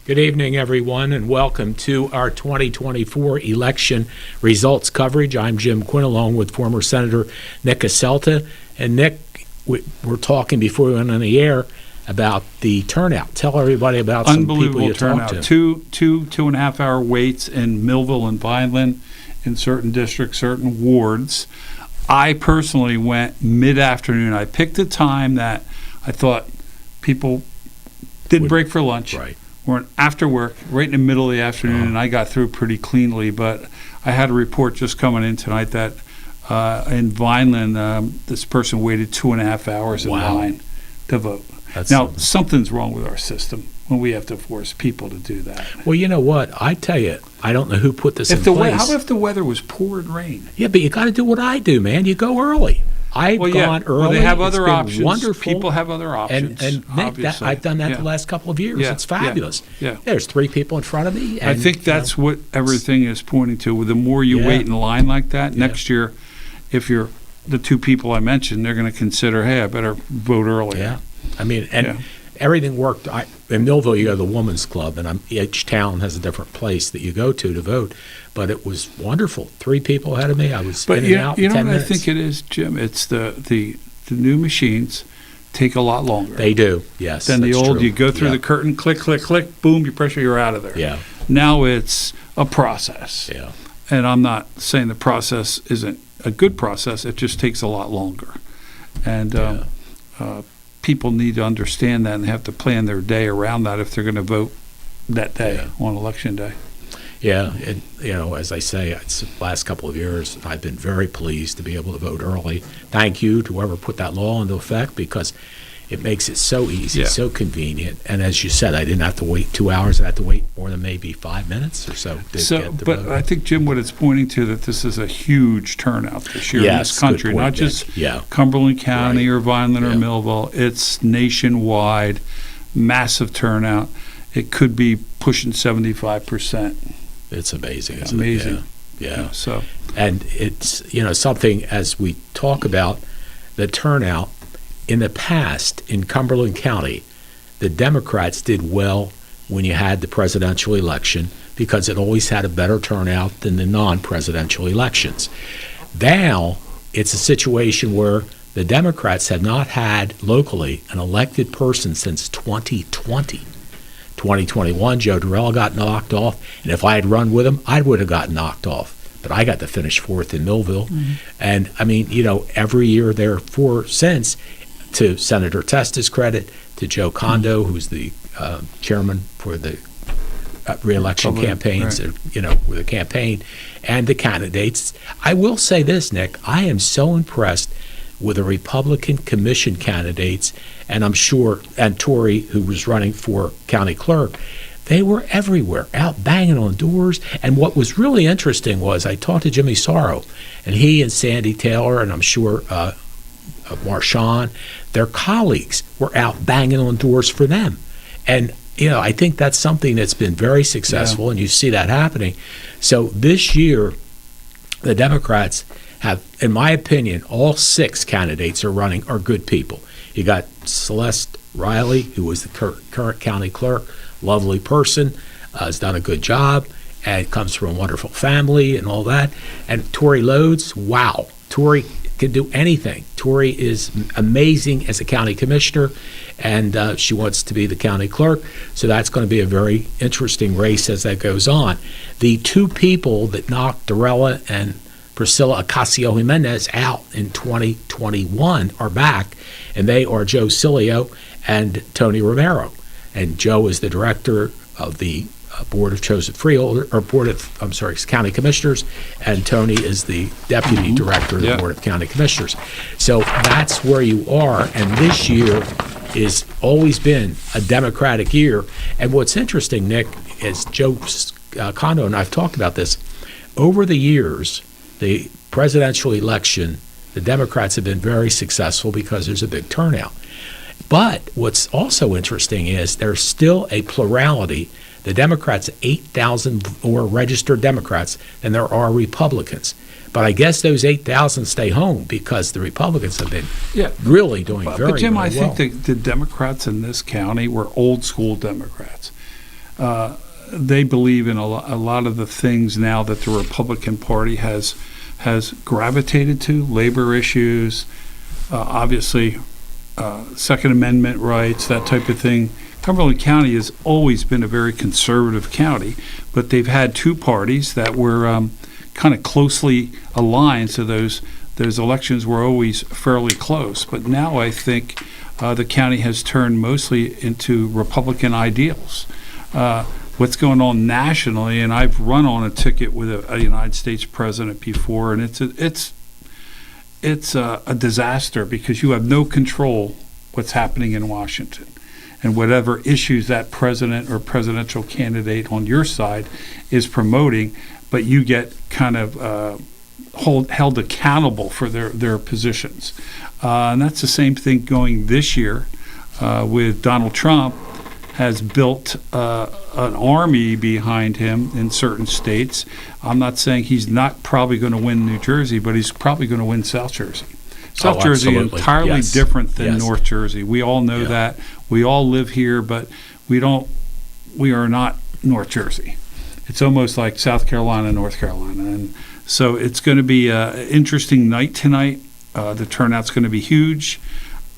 Good evening, everyone, and welcome to our 2024 election results coverage. I'm Jim Quinn, along with former Senator Nick Asselta. And Nick, we're talking before we went on the air about the turnout. Tell everybody about some people you talked to. Two and a half hour waits in Millville and Vineland in certain districts, certain wards. I personally went mid-afternoon. I picked a time that I thought people didn't break for lunch. Right. Weren't after work, right in the middle of the afternoon, and I got through pretty cleanly. But I had a report just coming in tonight that in Vineland, this person waited 2.5 hours in line to vote. Something's wrong with our system when we have to force people to do that. Well, you know what? I tell you, I don't know who put this in place. How if the weather was pouring rain? Yeah, but you got to do what I do, man. You go early. I've gone early. Well, they have other options. Wonderful. People have other options. And Nick, I've done that the last couple of years. It's fabulous. Yeah. There's 3 people in front of me. And, I think that's what everything is pointing to. The more you wait in line like that, next year, if you're the 2 people I mentioned, they're going to consider, hey, I better vote earlier. Yeah. I mean, everything worked. In Millville, you go to the Women's Club, and each town has a different place that you go to vote. But it was wonderful. 3 people ahead of me. I was in and out in 10 minutes. You know what I think it is, Jim? It's the new machines take a lot longer. They do, yes. Than the old, true. You go through the curtain, click, click, click, boom, you pressure, you're out of there. Yeah. Now it's a process. Yeah. And I'm not saying the process isn't a good process. It just takes a lot longer. And people need to understand that and have to plan their day around that if they're going to vote that day on Election Day. Yeah, and as I say, it's the last couple of years, I've been very pleased to be able to vote early. Thank you to whoever put that law into effect, because it makes it so easy, so convenient. And as you said, I didn't have to wait 2 hours. I had to wait more than maybe 5 minutes or so to get the vote. I think, Jim, what it's pointing to, that this is a huge turnout this year in this country, point, not just Nick. Cumberland County or Vineland or Millville. It's nationwide, massive turnout. It could be pushing 75%. It's amazing. It's amazing. Yeah. So, and it's something, as we talk about the turnout in the past in Cumberland County, the Democrats did well when you had the presidential election because it always had a better turnout than the non-presidential elections. Now it's a situation where the Democrats have not had locally an elected person since 2020. 2021, Joe Durrell got knocked off, and if I had run with him, I would have gotten knocked off. But I got to finish 4th in Millville. And, I mean, every year therefore since, to Senator Testa's credit, to Joe Condo, who's the chairman for the re-election campaigns, with the campaign, and the candidates. I will say this, Nick, I am so impressed with the Republican commission candidates, and I'm sure, and Tory, who was running for county clerk, they were everywhere, out banging on doors. And what was really interesting was I talked to Jimmy Sorrow, and he and Sandy Taylor, and I'm sure Marshawn, their colleagues were out banging on doors for them. And, I think that's something that's been very successful, and you see that happening. So this year, the Democrats have, in my opinion, all 6 candidates are good people. You got Celeste Riley, who was the current county clerk, lovely person, has done a good job, and comes from a wonderful family and all that. And Tori Lodes, wow, Tori can do anything. Tori is amazing as a county commissioner, and she wants to be the county clerk. So that's going to be a very interesting race as that goes on. The 2 people that knocked Dorella and Priscilla Ocasio-Jimenez out in 2021 are back, and they are Joe Cilio and Tony Romero. And Joe is the director of the Board of Chosen Freeholder, or County Commissioners, and Tony is the deputy director of the Board of County Commissioners. So that's where you are, and this year has always been a Democratic year. And what's interesting, Nick, is Joe Condo and I've talked about this. Over the years, the presidential election, the Democrats have been very successful because there's a big turnout. But what's also interesting is there's still a plurality. The Democrats, 8,000 more registered Democrats than there are Republicans. But I guess those 8,000 stay home because the Republicans have been really doing very well. But Jim, I think the Democrats in this county were old school Democrats. they believe in a lot of the things now that the Republican Party has gravitated to, labor issues, obviously Second Amendment rights, that type of thing. Cumberland County has always been a very conservative county, but they've had two parties that were kind of closely aligned, so those elections were always fairly close. But now I think the county has turned mostly into Republican ideals. What's going on nationally, and I've run on a ticket with a United States president before, and it's a disaster because you have no control what's happening in Washington. And whatever issues that president or presidential candidate on your side is promoting, but you get kind of held accountable for their positions. And that's the same thing going this year with Donald Trump has built an army behind him in certain states. I'm not saying he's not probably going to win New Jersey, but he's probably going to win South Jersey. South Jersey is entirely different than North Jersey. We all know that. We all live here, but we are not North Jersey. It's almost like South Carolina, North Carolina. And so it's going to be an interesting night tonight. The turnout's going to be huge.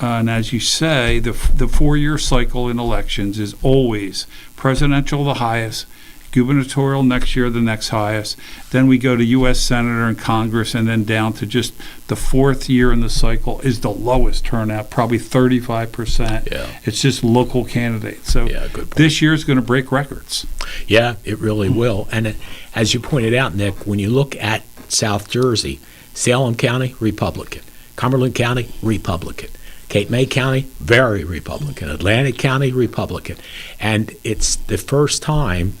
And as you say, the 4-year cycle in elections is always presidential the highest, gubernatorial next year the next highest, then we go to U.S. Senator and Congress, and then down to just the 4th year in the cycle is the lowest turnout, probably 35%. Yeah. It's just local candidates. So good point. This year is going to break records. Yeah, it really will. And as you pointed out, Nick, when you look at South Jersey, Salem County, Republican. Cumberland County, Republican. Cape May County, very Republican. Atlantic County, Republican. And it's the first time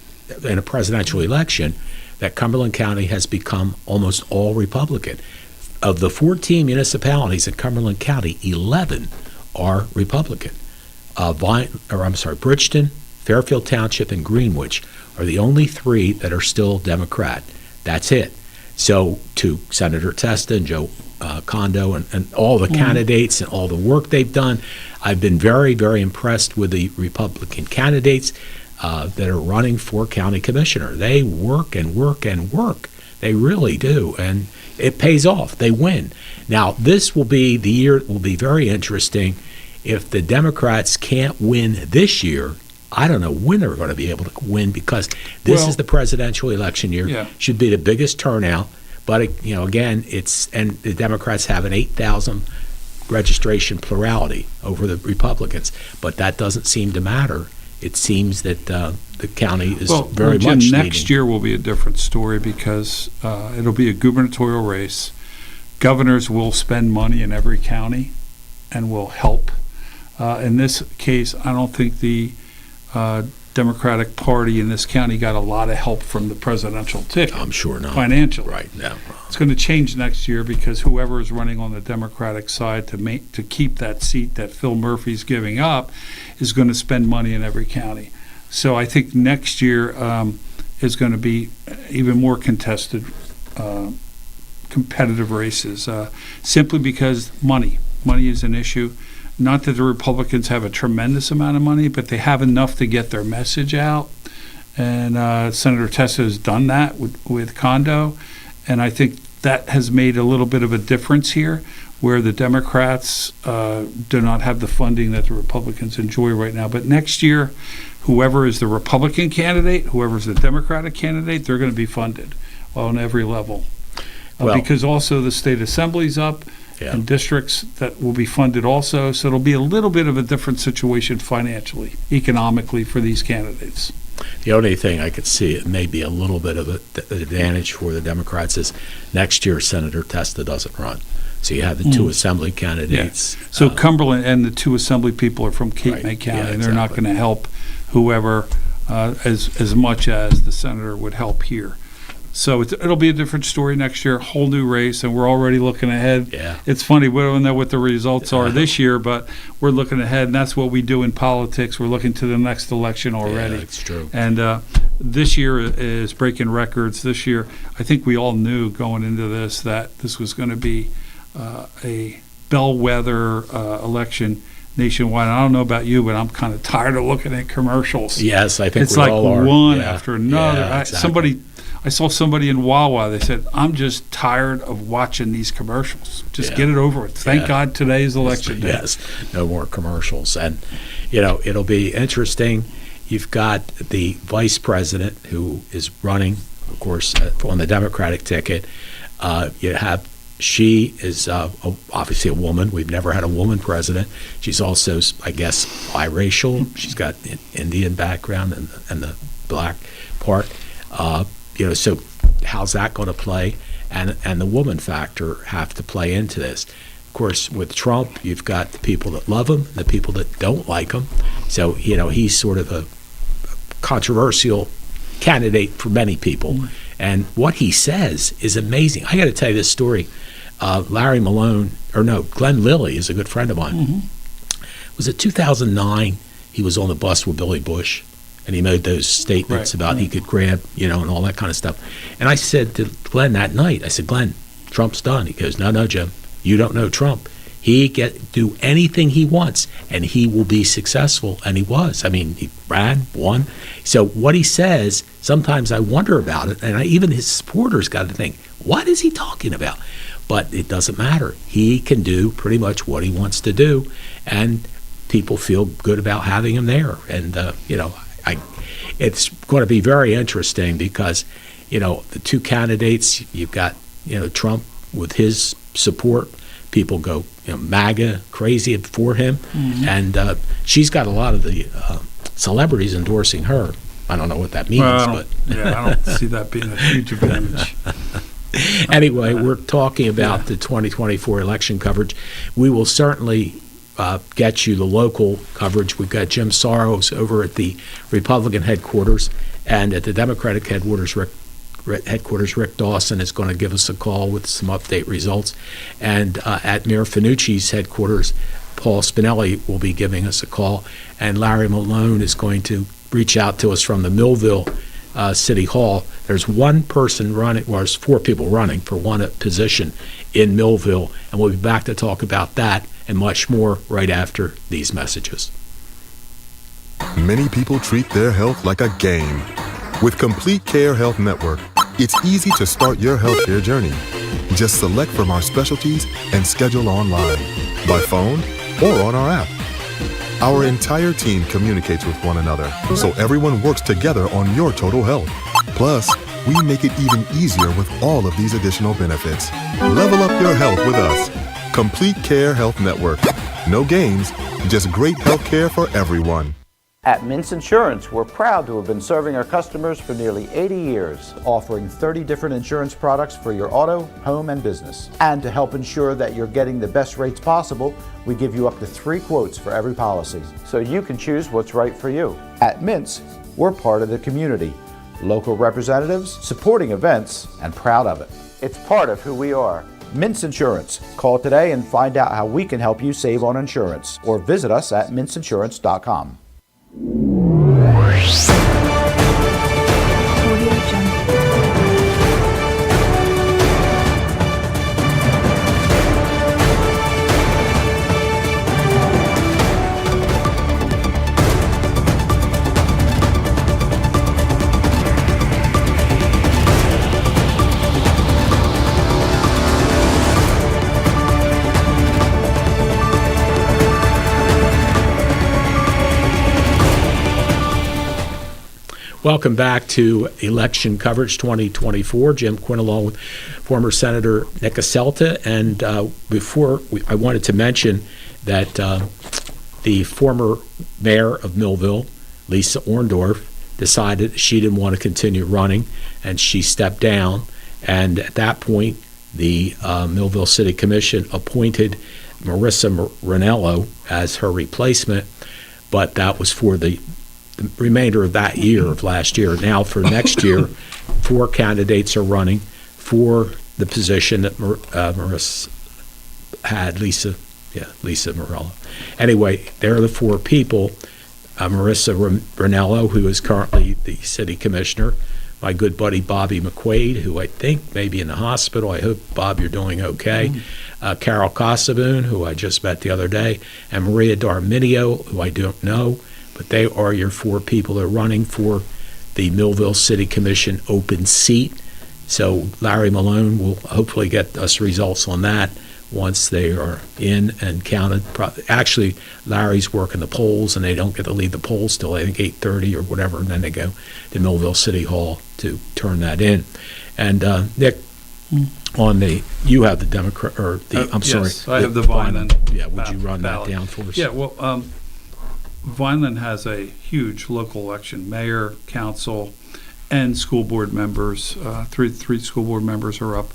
in a presidential election that Cumberland County has become almost all Republican. Of the 14 municipalities in Cumberland County, 11 are Republican. Bridgeton, Fairfield Township, and Greenwich are the only 3 that are still Democrat. That's it. So to Senator Testa and Joe Condo and all the candidates and all the work they've done, I've been very, very impressed with the Republican candidates that are running for county commissioner. They work and work and work. They really do, and it pays off. They win. Now, this will be the year. It will be very interesting. If the Democrats can't win this year, I don't know when they're going to be able to win, because this is the presidential election year. Yeah. Should be the biggest turnout. But again, and the Democrats have an 8,000 registration plurality over the Republicans, but that doesn't seem to matter. It seems that the county is very Jim, much next year will be a different story because it'll be a gubernatorial race. Governors will spend money in every county and will help. In this case, I don't think the Democratic Party in this county got a lot of help from the presidential ticket. I'm sure not. Financially. Right. No. It's going to change next year because whoever is running on the Democratic side to keep that seat that Phil Murphy's giving up is going to spend money in every county. So I think next year is going to be even more contested, competitive races, simply because money is an issue. Not that the Republicans have a tremendous amount of money, but they have enough to get their message out. And Senator Testa has done that with Condo. And I think that has made a little bit of a difference here, where the Democrats do not have the funding that the Republicans enjoy right now. But next year, whoever is the Republican candidate, whoever is the Democratic candidate, they're going to be funded on every level. Because also the state assembly's up. Yeah. And districts that will be funded also. So it'll be a little bit of a different situation financially, economically for these candidates. The only thing I could see, it may be a little bit of an advantage for the Democrats, is next year Senator Testa doesn't run. So you have the 2 assembly candidates. Yeah. So Cumberland and the 2 assembly people are from Cape May County, and they're not going to help whoever as much as the senator would help here. So it'll be a different story next year, whole new race, and we're already looking ahead. Yeah. It's funny, we don't know what the results are this year, but we're looking ahead, and that's what we do in politics. We're looking to the next election already. Yeah, that's true. And this year is breaking records. This year, I think we all knew going into this that this was going to be a bellwether election. nationwide. I don't know about you, but I'm kind of tired of looking at commercials. Yes, I think It's we like all are. one Yeah. after another. Yeah, exactly. I saw somebody in Wawa. They said, "I'm just tired of watching these commercials. Just Yeah. get it over with." Thank Yeah. God today is election day. Yes, no more commercials. And, it'll be interesting. You've got the vice president who is running, of course, on the Democratic ticket. She is obviously a woman. We've never had a woman president. She's also, I guess, biracial. She's got an Indian background and the black part. So how's that going to play? And the woman factor have to play into this. Of course, with Trump, you've got the people that love him, the people that don't like him. So, he's sort of a controversial candidate for many people. Mm-hmm. And what he says is amazing. I got to tell you this story. Glenn Lilly is a good friend of mine. Mm-hmm. Was it 2009? He was on the bus with Billy Bush, and he made those statements about he could grab, and all that kind of stuff. And I said to Glenn that night, I said, "Glenn, Trump's done." He goes, No, Jim, you don't know Trump. He do anything he wants, and he will be successful. And he was. I mean, he ran, won. So what he says, sometimes I wonder about it, and even his supporters got to think, what is he talking about? But it doesn't matter. He can do pretty much what he wants to do, and people feel good about having him there. And, it's going to be very interesting because, the two candidates, you've got, Trump with his support. People go, MAGA crazy for him. Mm-hmm. And she's got a lot of the celebrities endorsing her. I don't know what that means. I don't see that being a huge advantage. Anyway, we're talking about the 2024 election coverage. We will certainly get you the local coverage. We've got Jim Sorrows over at the Republican headquarters, and at the Democratic headquarters, Rick Dawson is going to give us a call with some update results. And at Mayor Finucci's headquarters, Paul Spinelli will be giving us a call. And Larry Malone is going to reach out to us from the Millville City Hall. There's one person running, well, there's four people running for one position in Millville. And we'll be back to talk about that and much more right after these messages. Many people treat their health like a game. With Complete Care Health Network, it's easy to start your healthcare journey. Just select from our specialties and schedule online, by phone, or on our app. Our entire team communicates with one another, so everyone works together on your total health. Plus, we make it even easier with all of these additional benefits. Level up your health with us. Complete Care Health Network. No games, just great health care for everyone. At Mintz Insurance, we're proud to have been serving our customers for nearly 80 years, offering 30 different insurance products for your auto, home, and business. And to help ensure that you're getting the best rates possible, we give you up to 3 quotes for every policy, so you can choose what's right for you. At Mintz, we're part of the community, local representatives, supporting events, and proud of it. It's part of who we are. Mintz Insurance. Call today and find out how we can help you save on insurance, or visit us at mintzinsurance.com. Welcome back to Election Coverage 2024. Jim Quinn along with former Senator Nick Asselta. And I wanted to mention that the former mayor of Millville, Lisa Orndorff, decided she didn't want to continue running, and she stepped down. And at that point, the Millville City Commission appointed Marissa Ranello as her replacement, but that was for the remainder of that year, of last year. Now for next year, 4 candidates are running for the position that Marissa had, Lisa Morello. Anyway, they're the 4 people. Marissa Ranello, who is currently the city commissioner my good buddy Bobby McQuaid, who I think may be in the hospital. I hope, Bob, you're doing okay. Carol Casaboon, who I just met the other day, and Maria Darminio, who I don't know, but they are your 4 people that are running for the Millville City Commission open seat. So Larry Malone will hopefully get us results on that once they are in and counted. Actually, Larry's working the polls, and they don't get to leave the polls till I think 8:30 or whatever, and then they go to Millville City Hall to turn that in. And Nick, you have the Democrat, or the, I'm sorry. Yes, I have the Vineland. Yeah, would you run ballot. that down for us? Yeah, well, Vineland has a huge local election, mayor, council, and school board members. Three school board members are up.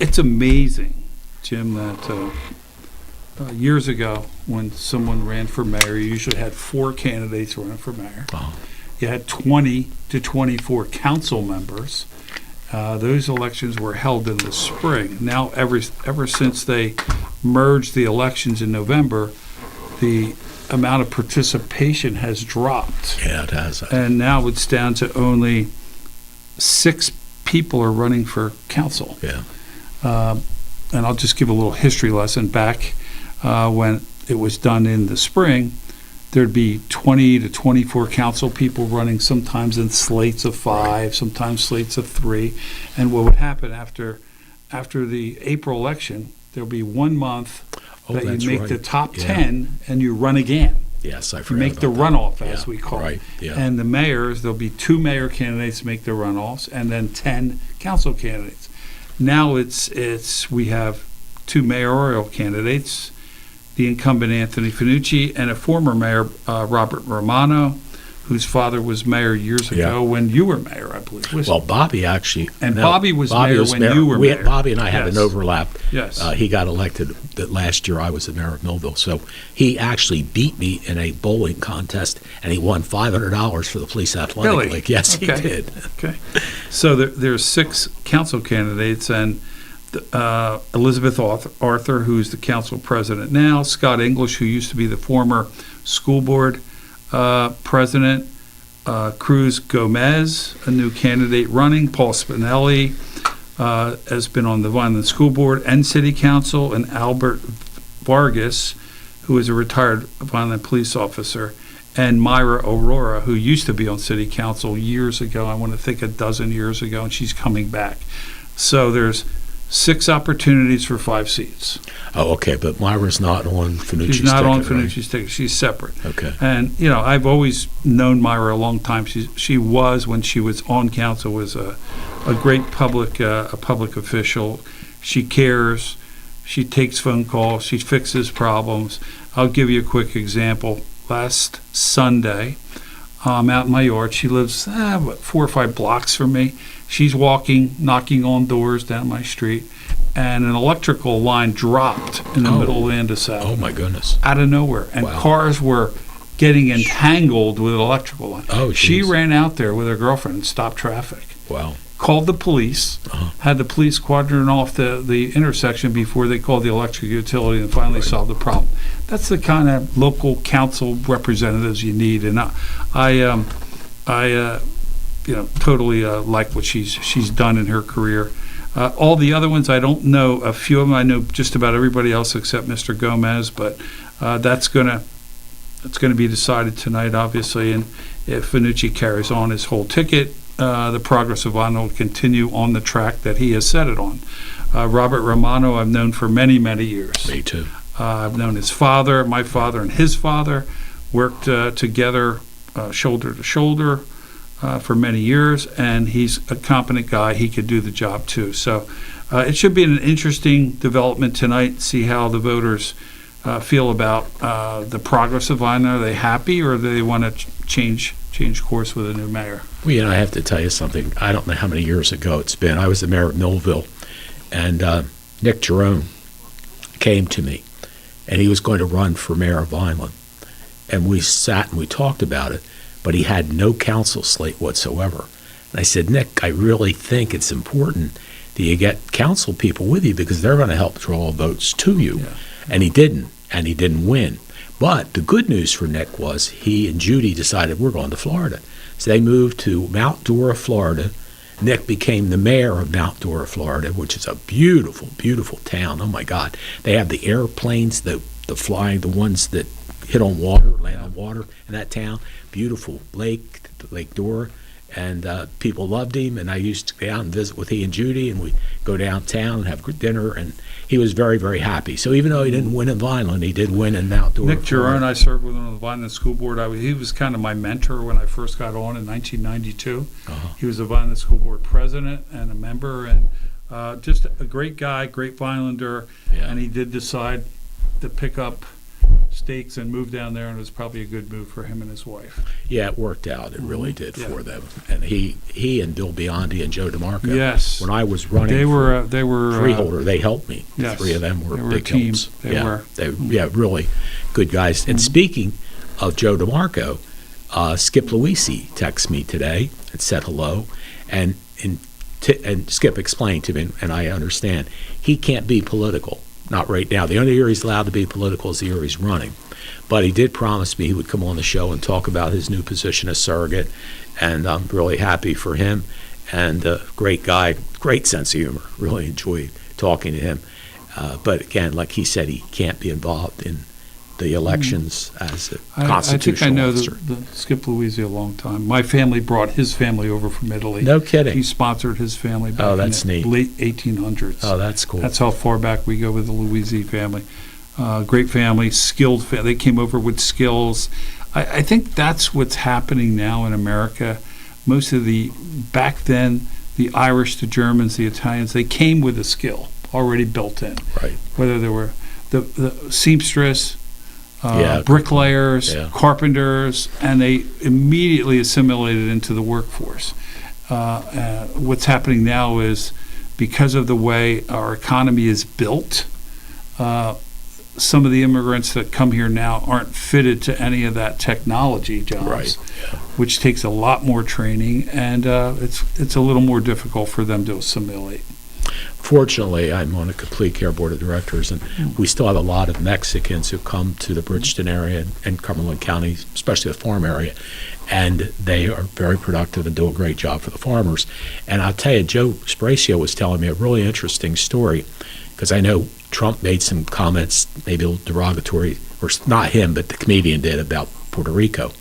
It's amazing, Jim, that years ago when someone ran for mayor, you usually had 4 candidates running for mayor. Oh. You had 20 to 24 council members. Those elections were held in the spring. Now, ever since they merged the elections in November, the amount of participation has dropped. Yeah, it has. And now it's down to only 6 people are running for council. Yeah. And I'll just give a little history lesson. Back when it was done in the spring, there'd be 20 to 24 council people running, sometimes in slates of 5, sometimes slates of 3. And what would happen after the April election, there'll be 1 month that that's you make right. the top Yeah. 10 and you run again. Yes, I You forgot make the about runoff, that. as Yeah, we call right, it. yeah. And the mayors, there'll be 2 mayor candidates make the runoffs, and then 10 council candidates. Now we have 2 mayoral candidates, the incumbent Anthony Finucci and a former mayor, Robert Romano, whose father was mayor years ago Yeah. when you were mayor, I believe. Well, Bobby actually. And Bobby was mayor when you were mayor. Bobby and I had Yes. an overlap. Yes. He got elected the last year I was the mayor of Millville. So he actually beat me in a bowling contest, and he won $500 for the police athletic Really? league. Yes, Okay. he did. Okay. So there's 6 council candidates, and Elizabeth Arthur, who's the council president now, Scott English, who used to be the former school board president, Cruz Gomez, a new candidate running, Paul Spinelli has been on the Vineland School Board and City Council, and Albert Vargas, who is a retired Vineland police officer, and Myra Aurora, who used to be on City Council years ago, I want to think a dozen years ago, and she's coming back. So there's 6 opportunities for 5 seats. Oh, okay, but Myra's not on Finucci's She's not on ticket, right? Finucci's ticket. She's separate. Okay. And, I've always known Myra a long time. She was, when she was on council, was a great public official. She cares. She takes phone calls. She fixes problems. I'll give you a quick example. Last Sunday, I'm out in my yard. She lives 4 or 5 blocks from me. She's walking, knocking on doors down my street, and an electrical line dropped in the middle of Landis South. Oh, my goodness. Out of nowhere. And Wow. cars were getting entangled with an electrical line. Oh, she geez. ran out there with her girlfriend and stopped traffic. Wow. Called the police, had the police quadrant off the intersection before they called the electric utility and finally solved the problem. That's the kind of local council representatives you need. And I totally like what she's done in her career. All the other ones, I don't know. A few of them, I know just about everybody else except Mr. Gomez, but that's gonna be decided tonight, obviously. And if Finucci carries on his whole ticket, the progress of Vineland will continue on the track that he has set it on. Robert Romano, I've known for many, many years. Me too. I've known his father, my father, and his father worked together, shoulder to shoulder, for many years, and he's a competent guy. He could do the job too. So it should be an interesting development tonight. See how the voters feel about the progress of Vineland. Are they happy, or do they want to change course with a new mayor? Well, I have to tell you something. I don't know how many years ago it's been. I was the mayor of Millville, and Nick Jerome came to me, and he was going to run for mayor of Vineland. And we sat and we talked about it, but he had no council slate whatsoever. And I said, Nick, I really think it's important that you get council people with you because they're going to help draw votes to you. Yeah. And he didn't win. But the good news for Nick was he and Judy decided we're going to Florida. So they moved to Mount Dora, Florida. Nick became the mayor of Mount Dora, Florida, which is a beautiful, beautiful town. Oh my God. They have the airplanes, the flying, the ones that hit on water, land on water in that town. Beautiful lake, Lake Dora. And people loved him, and I used to go out and visit with he and Judy, and we go downtown and have good dinner, and he was very, very happy. So even though he didn't win in Vineland, he did win in Mount Dora. Nick Giron, I served with him on the Vineland School Board. He was kind of my mentor when I first got on in 1992. He was the Vineland School Board president and a member, and just a great guy, great Vinelander, and he did decide to pick up stakes and move down there, and it was probably a good move for him and his wife. Yeah, it worked out. It really did for them. And he and Bill Biondi and Joe DeMarco. Yes. When I was running they were freeholder, they helped me. Yes. The three of them were They were big a team. helps. They were. Really good guys. And speaking of Joe DeMarco, Skip Luisi texted me today and said hello, and Skip explained to me, and I understand, he can't be political. Not right now. The only year he's allowed to be political is the year he's running. But he did promise me he would come on the show and talk about his new position as surrogate, and I'm really happy for him. And great guy, great sense of humor. Really enjoyed talking to him. But again, like he said, he can't be involved in the elections as a constitutional officer. I think I know the Skip Luisi a long time. My family brought his family over from Italy. No kidding. He sponsored his family back that's in the neat. late 1800s. Oh, that's cool. That's how far back we go with the Luisi family. Great family, skilled family. They came over with skills. I think that's what's happening now in America. Most of back then, the Irish, the Germans, the Italians, they came with a skill already built in. Right. Whether they were the seamstress, bricklayers, carpenters, and they immediately assimilated into the workforce. What's happening now is, because of the way our economy is built, some of the immigrants that come here now aren't fitted to any of that technology jobs, which takes a lot more training, and it's a little more difficult for them to assimilate. Fortunately, I'm on a complete care board of directors, and we still have a lot of Mexicans who come to the Bridgeton area and Cumberland County, especially the farm area, and they are very productive and do a great job for the farmers. And I'll tell you, Joe Spracio was telling me a really interesting story, because I know Trump made some comments, maybe a little derogatory, or not him, but the comedian did, about Puerto Rico.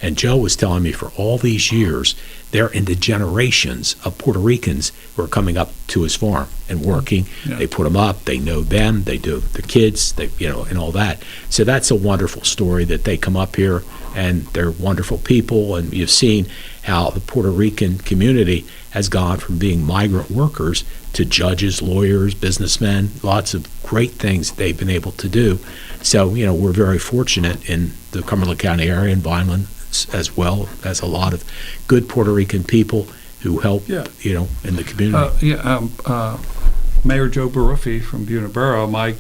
And Joe was telling me, for all these years, they're in the generations of Puerto Ricans who are coming up to his farm and working. Yeah. They put them up, they know them, they do the kids, and all that. So that's a wonderful story that they come up here, and they're wonderful people. And you've seen how the Puerto Rican community has gone from being migrant workers to judges, lawyers, businessmen, lots of great things they've been able to do. So, we're very fortunate in the Cumberland County area and Vineland, as well as a lot of good Puerto Rican people who help, in the community. Mayor Joe Baruffi from Buena Borough, my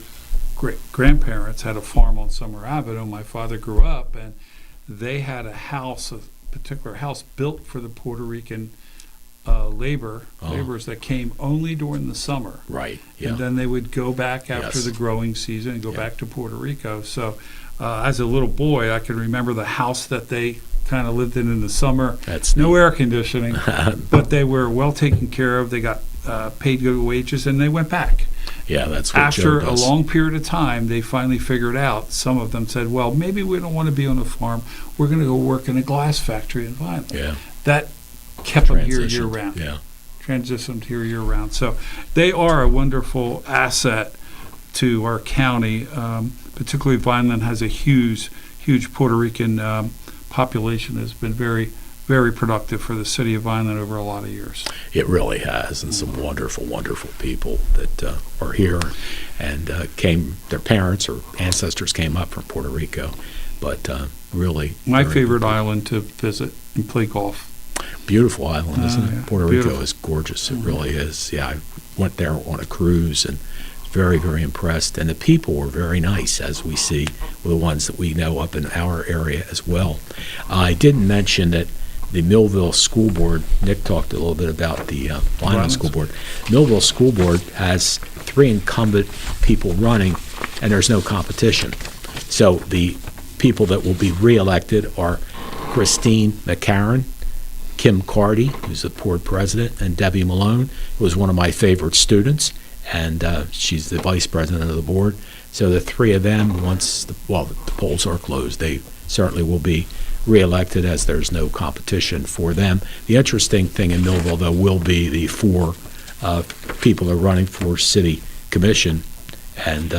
great-grandparents had a farm on Summer Avenue. My father grew up, and they had a particular house built for the Puerto Rican laborers that came only during the summer. Right, yeah. And then they would go back after the growing season and go back to Puerto Rico. So as a little boy, I can remember the house that they kind of lived in the summer. That's no neat. air conditioning, but they were well taken care of. They got paid good wages, and they went back. Yeah, that's what After Joe a does. long period of time, they finally figured out, some of them said, well, maybe we don't want to be on a farm. We're going to go work in a glass factory in Vineland. Yeah. That kept them here Transitioned, year-round. yeah. Transitioned here year-round. So they are a wonderful asset to our county. Particularly Vineland has a huge Puerto Rican population that's been very, very productive for the city of Vineland over a lot of years. It really has, and some wonderful, wonderful people that are here, and their parents or ancestors came up from Puerto Rico, but really. My very favorite good. island to visit and play golf. Beautiful island, isn't it? Yeah. Puerto Beautiful. Rico is gorgeous. It really is. Yeah, I went there on a cruise and very, very impressed. And the people were very nice, as we see with the ones that we know up in our area as well. I didn't mention that the Millville School Board, Nick talked a little bit about the Vineland School Board. Millville School Board has 3 incumbent people running, and there's no competition. So the people that will be reelected are Christine McCarron, Kim Cardy, who's the board president, and Debbie Malone, who was one of my favorite students, and she's the vice president of the board. So the three of them, once the polls are closed, they certainly will be reelected, as there's no competition for them. The interesting thing in Millville, though, will be the four people are running for city commission, and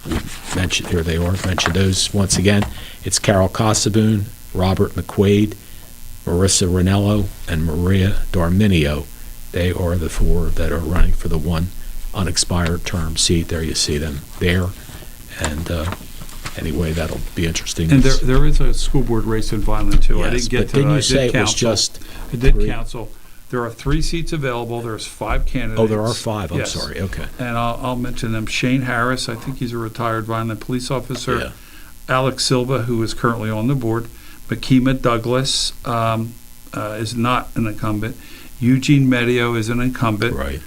we mentioned, here they are, mentioned those once again. It's Carol Casaboon, Robert McQuaid, Marissa Ranello, and Maria Darminio. They are the four that are running for the one unexpired term seat. There you see them there. And anyway, that'll be interesting. And there is a school board race in Vineland, too. Yes, I didn't get but to didn't that. you say it was just I did three? counsel. There are 3 seats available. There's 5 candidates. Oh, there are 5. I'm Yes. sorry. Okay. And I'll mention them. Shane Harris, I think he's a retired Vineland police officer. Yeah. Alex Silva, who is currently on the board. Makima Douglas is not an incumbent. Eugene Medio is an incumbent. Right.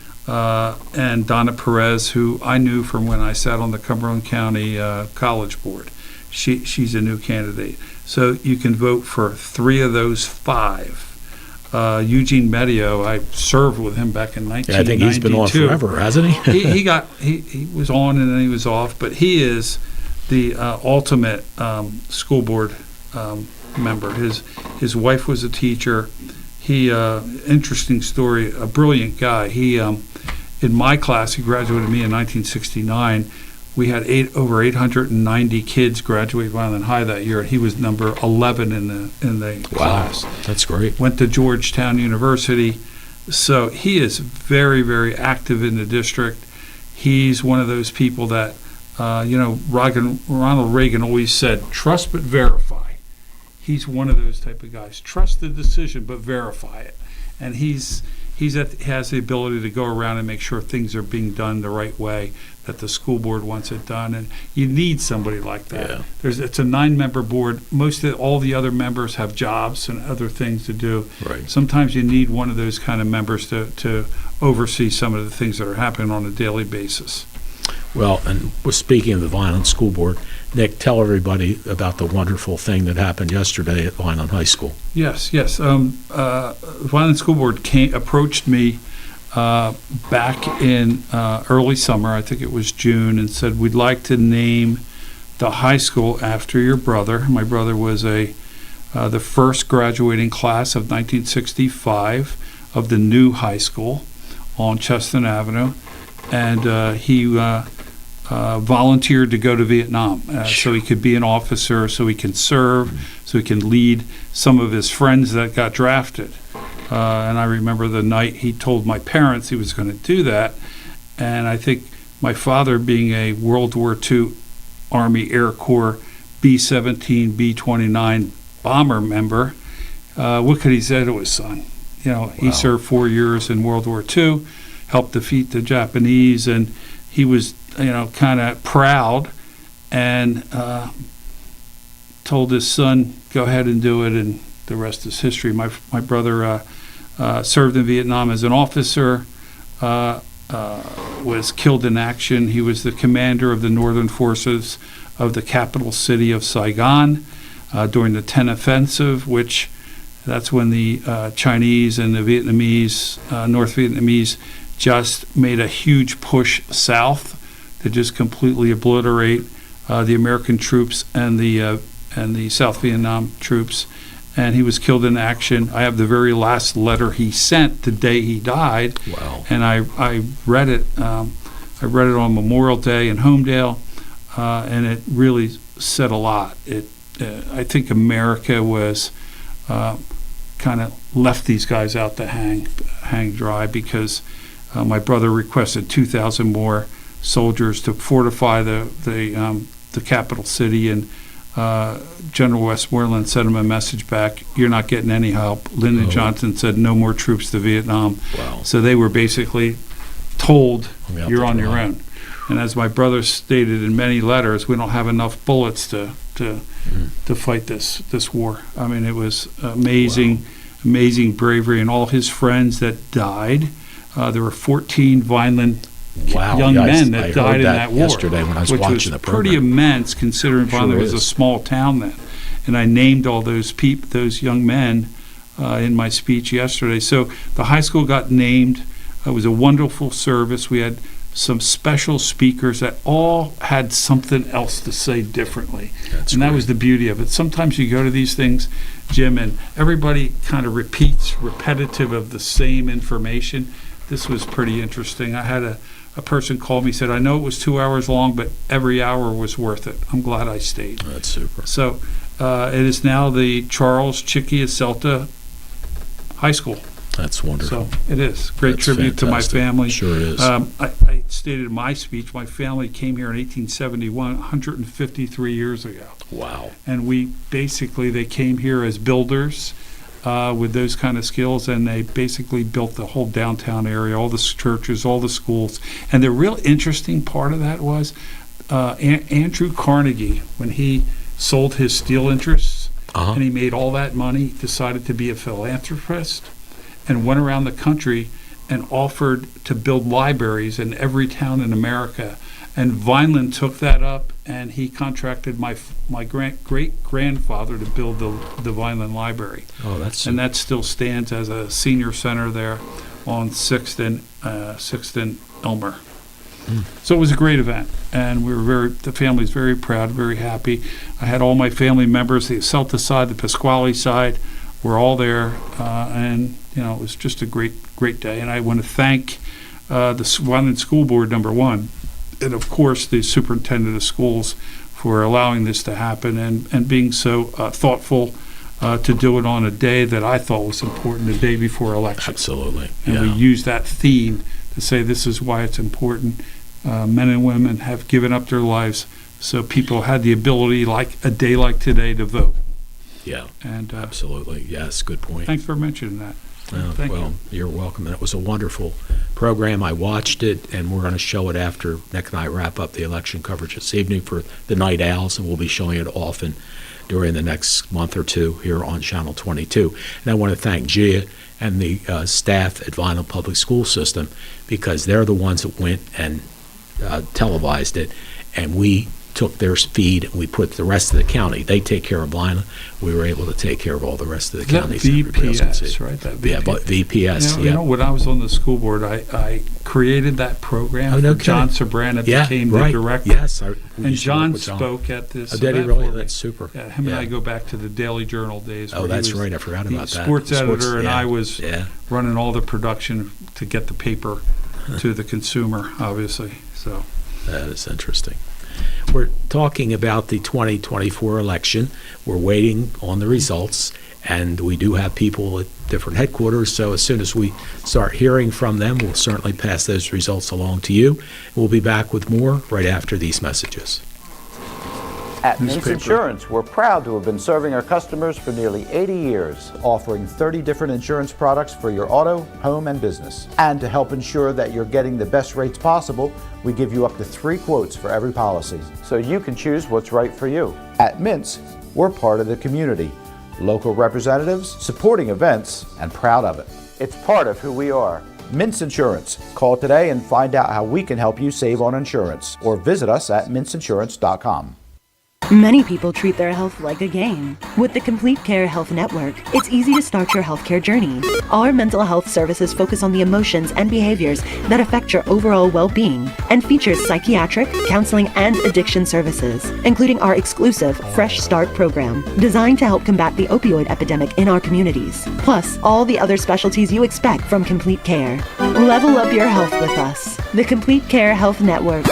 And Donna Perez, who I knew from when I sat on the Cumberland County College Board. She's a new candidate. So you can vote for 3 of those 5. Eugene Medio, I served with him back in 1992. I think he's been on forever, hasn't he? he was on and then he was off, but he is the ultimate school board member. His wife was a teacher. He interesting story, a brilliant guy. He in my class, he graduated me in 1969. We had over 890 kids graduate Vineland High that year. He was number 11 in the class. That's great. Went to Georgetown University. So he is very, very active in the district. He's one of those people that, Ronald Reagan always said, trust but verify. He's one of those type of guys. Trust the decision but verify it. And has the ability to go around and make sure things are being done the right way, that the school board wants it done, and you need somebody like that. Yeah. It's a 9-member board. All the other members have jobs and other things to do. Right. Sometimes you need one of those kind of members to oversee some of the things that are happening on a daily basis. Well, and we're speaking of the Vineland School Board. Nick, tell everybody about the wonderful thing that happened yesterday at Vineland High School. Yes. Vineland School Board approached me back in early summer, I think it was June, and said, we'd like to name the high school after your brother. My brother was the first graduating class of 1965 of the new high school on Chestnut Avenue, and he volunteered to go to Vietnam so he could be an officer, so he can serve, so he can lead some of his friends that got drafted. And I remember the night he told my parents he was going to do that. And I think my father, being a World War II Army Air Corps B-17, B-29 bomber member, what could he say to his son? He served 4 years in World War II, helped defeat the Japanese, and he was, kind of proud, and told his son, go ahead and do it, and the rest is history. My brother served in Vietnam as an officer, was killed in action. He was the commander of the northern forces of the capital city of Saigon during the Tet Offensive, which that's when the Chinese and the Vietnamese, North Vietnamese, just made a huge push south to just completely obliterate the American troops and the South Vietnam troops. And he was killed in action. I have the very last letter he sent the day he died. Wow. And I read it. I read it on Memorial Day in Homedale, and it really said a lot. I think America was kind of left these guys out to hang dry, because my brother requested 2,000 more soldiers to fortify the capital city, and General Westmoreland sent him a message back, you're not getting any help. Lyndon Johnson said no more troops to Vietnam. Wow. So they were basically told, Out you're to on your dry. own. And as my brother stated in many letters, we don't have enough bullets to fight this war. I mean, it was amazing bravery, and all his friends that died. There were 14 Vineland young men that died in that war, yesterday when I was watching the program. Pretty immense, considering Sure Vineland was is. a small town then. And I named all those young men in my speech yesterday. So the high school got named. It was a wonderful service. We had some special speakers that all had something else to say differently. That's and that great. was the beauty of it. Sometimes you go to these things, Jim, and everybody kind of repeats repetitive of the same information. This was pretty interesting. I had a person call me, said, I know it was 2 hours long, but every hour was worth it. I'm glad I stayed. That's super. So it is now the Charles Chickie Asselta High School. That's wonderful. So it is. Great That's tribute to my fantastic. family. Sure is. I stated in my speech, my family came here in 1871, 153 years ago. Wow. And they came here as builders with those kind of skills, and they basically built the whole downtown area, all the churches, all the schools. And the real interesting part of that was Andrew Carnegie, when he sold his steel interests and he made all that money, decided to be a philanthropist and went around the country and offered to build libraries in every town in America. And Vineland took that up, and he contracted my great-grandfather to build the Vineland Library. Oh, that's And that still stands as a senior center there on 6th and Elmer. So it was a great event, and the family's very proud, very happy. I had all my family members, the Asselta side, the Pasquale side, were all there, and it was just a great day. And I want to thank the Vineland School Board, number one, and of course the superintendent of schools for allowing this to happen and being so thoughtful to do it on a day that I thought was important, the day before election. absolutely. And we Yeah. use that theme to say this is why it's important. Men and women have given up their lives so people had the ability, like a day like today, to vote. Yeah. And Absolutely. Yes. Good point. thanks for mentioning that. Thank well, you. You're welcome. And it was a wonderful program. I watched it, and we're going to show it after Nick and I wrap up the election coverage this evening for the Night Owls, and we'll be showing it often during the next month or two here on Channel 22. And I want to thank Gia and the staff at Vineland Public School System, because they're the ones that went and televised it, and we took their feed and we put the rest of the county. They take care of Vineland. We were able to take care of all the rest of the Is that counties. Everybody else can see. VPS, right? That Yeah, but VPS. You know, when I was on the school board, I created that program. Oh, no John kidding. Sabrana Yeah, became right. the director. Yes. We And used to work John with John. spoke at this. Oh, did he event really? for me. That's super. Yeah, him and Yeah. I go back to the Daily Journal days. Oh, where he that's was right. I forgot the about that. sports The editor, and yeah, I was yeah. running all the production to get the paper to the consumer, obviously. So That is interesting. We're talking about the 2024 election. We're waiting on the results, and we do have people at different headquarters, so as soon as we start hearing from them, we'll certainly pass those results along to you. We'll be back with more right after these messages. At Mintz Newspaper. Insurance, we're proud to have been serving our customers for nearly 80 years, offering 30 different insurance products for your auto, home, and business. And to help ensure that you're getting the best rates possible, we give you up to 3 quotes for every policy, so you can choose what's right for you. At Mintz, we're part of the community, local representatives, supporting events, and proud of it. It's part of who we are. Mintz Insurance. Call today and find out how we can help you save on insurance, or visit us at mintzinsurance.com. Many people treat their health like a game. With the Complete Care Health Network, it's easy to start your healthcare journey. Our mental health services focus on the emotions and behaviors that affect your overall well-being and features psychiatric, counseling, and addiction services, including our exclusive Fresh Start program, designed to help combat the opioid epidemic in our communities, plus all the other specialties you expect from Complete Care. Level up your health with us. The Complete Care Health Network.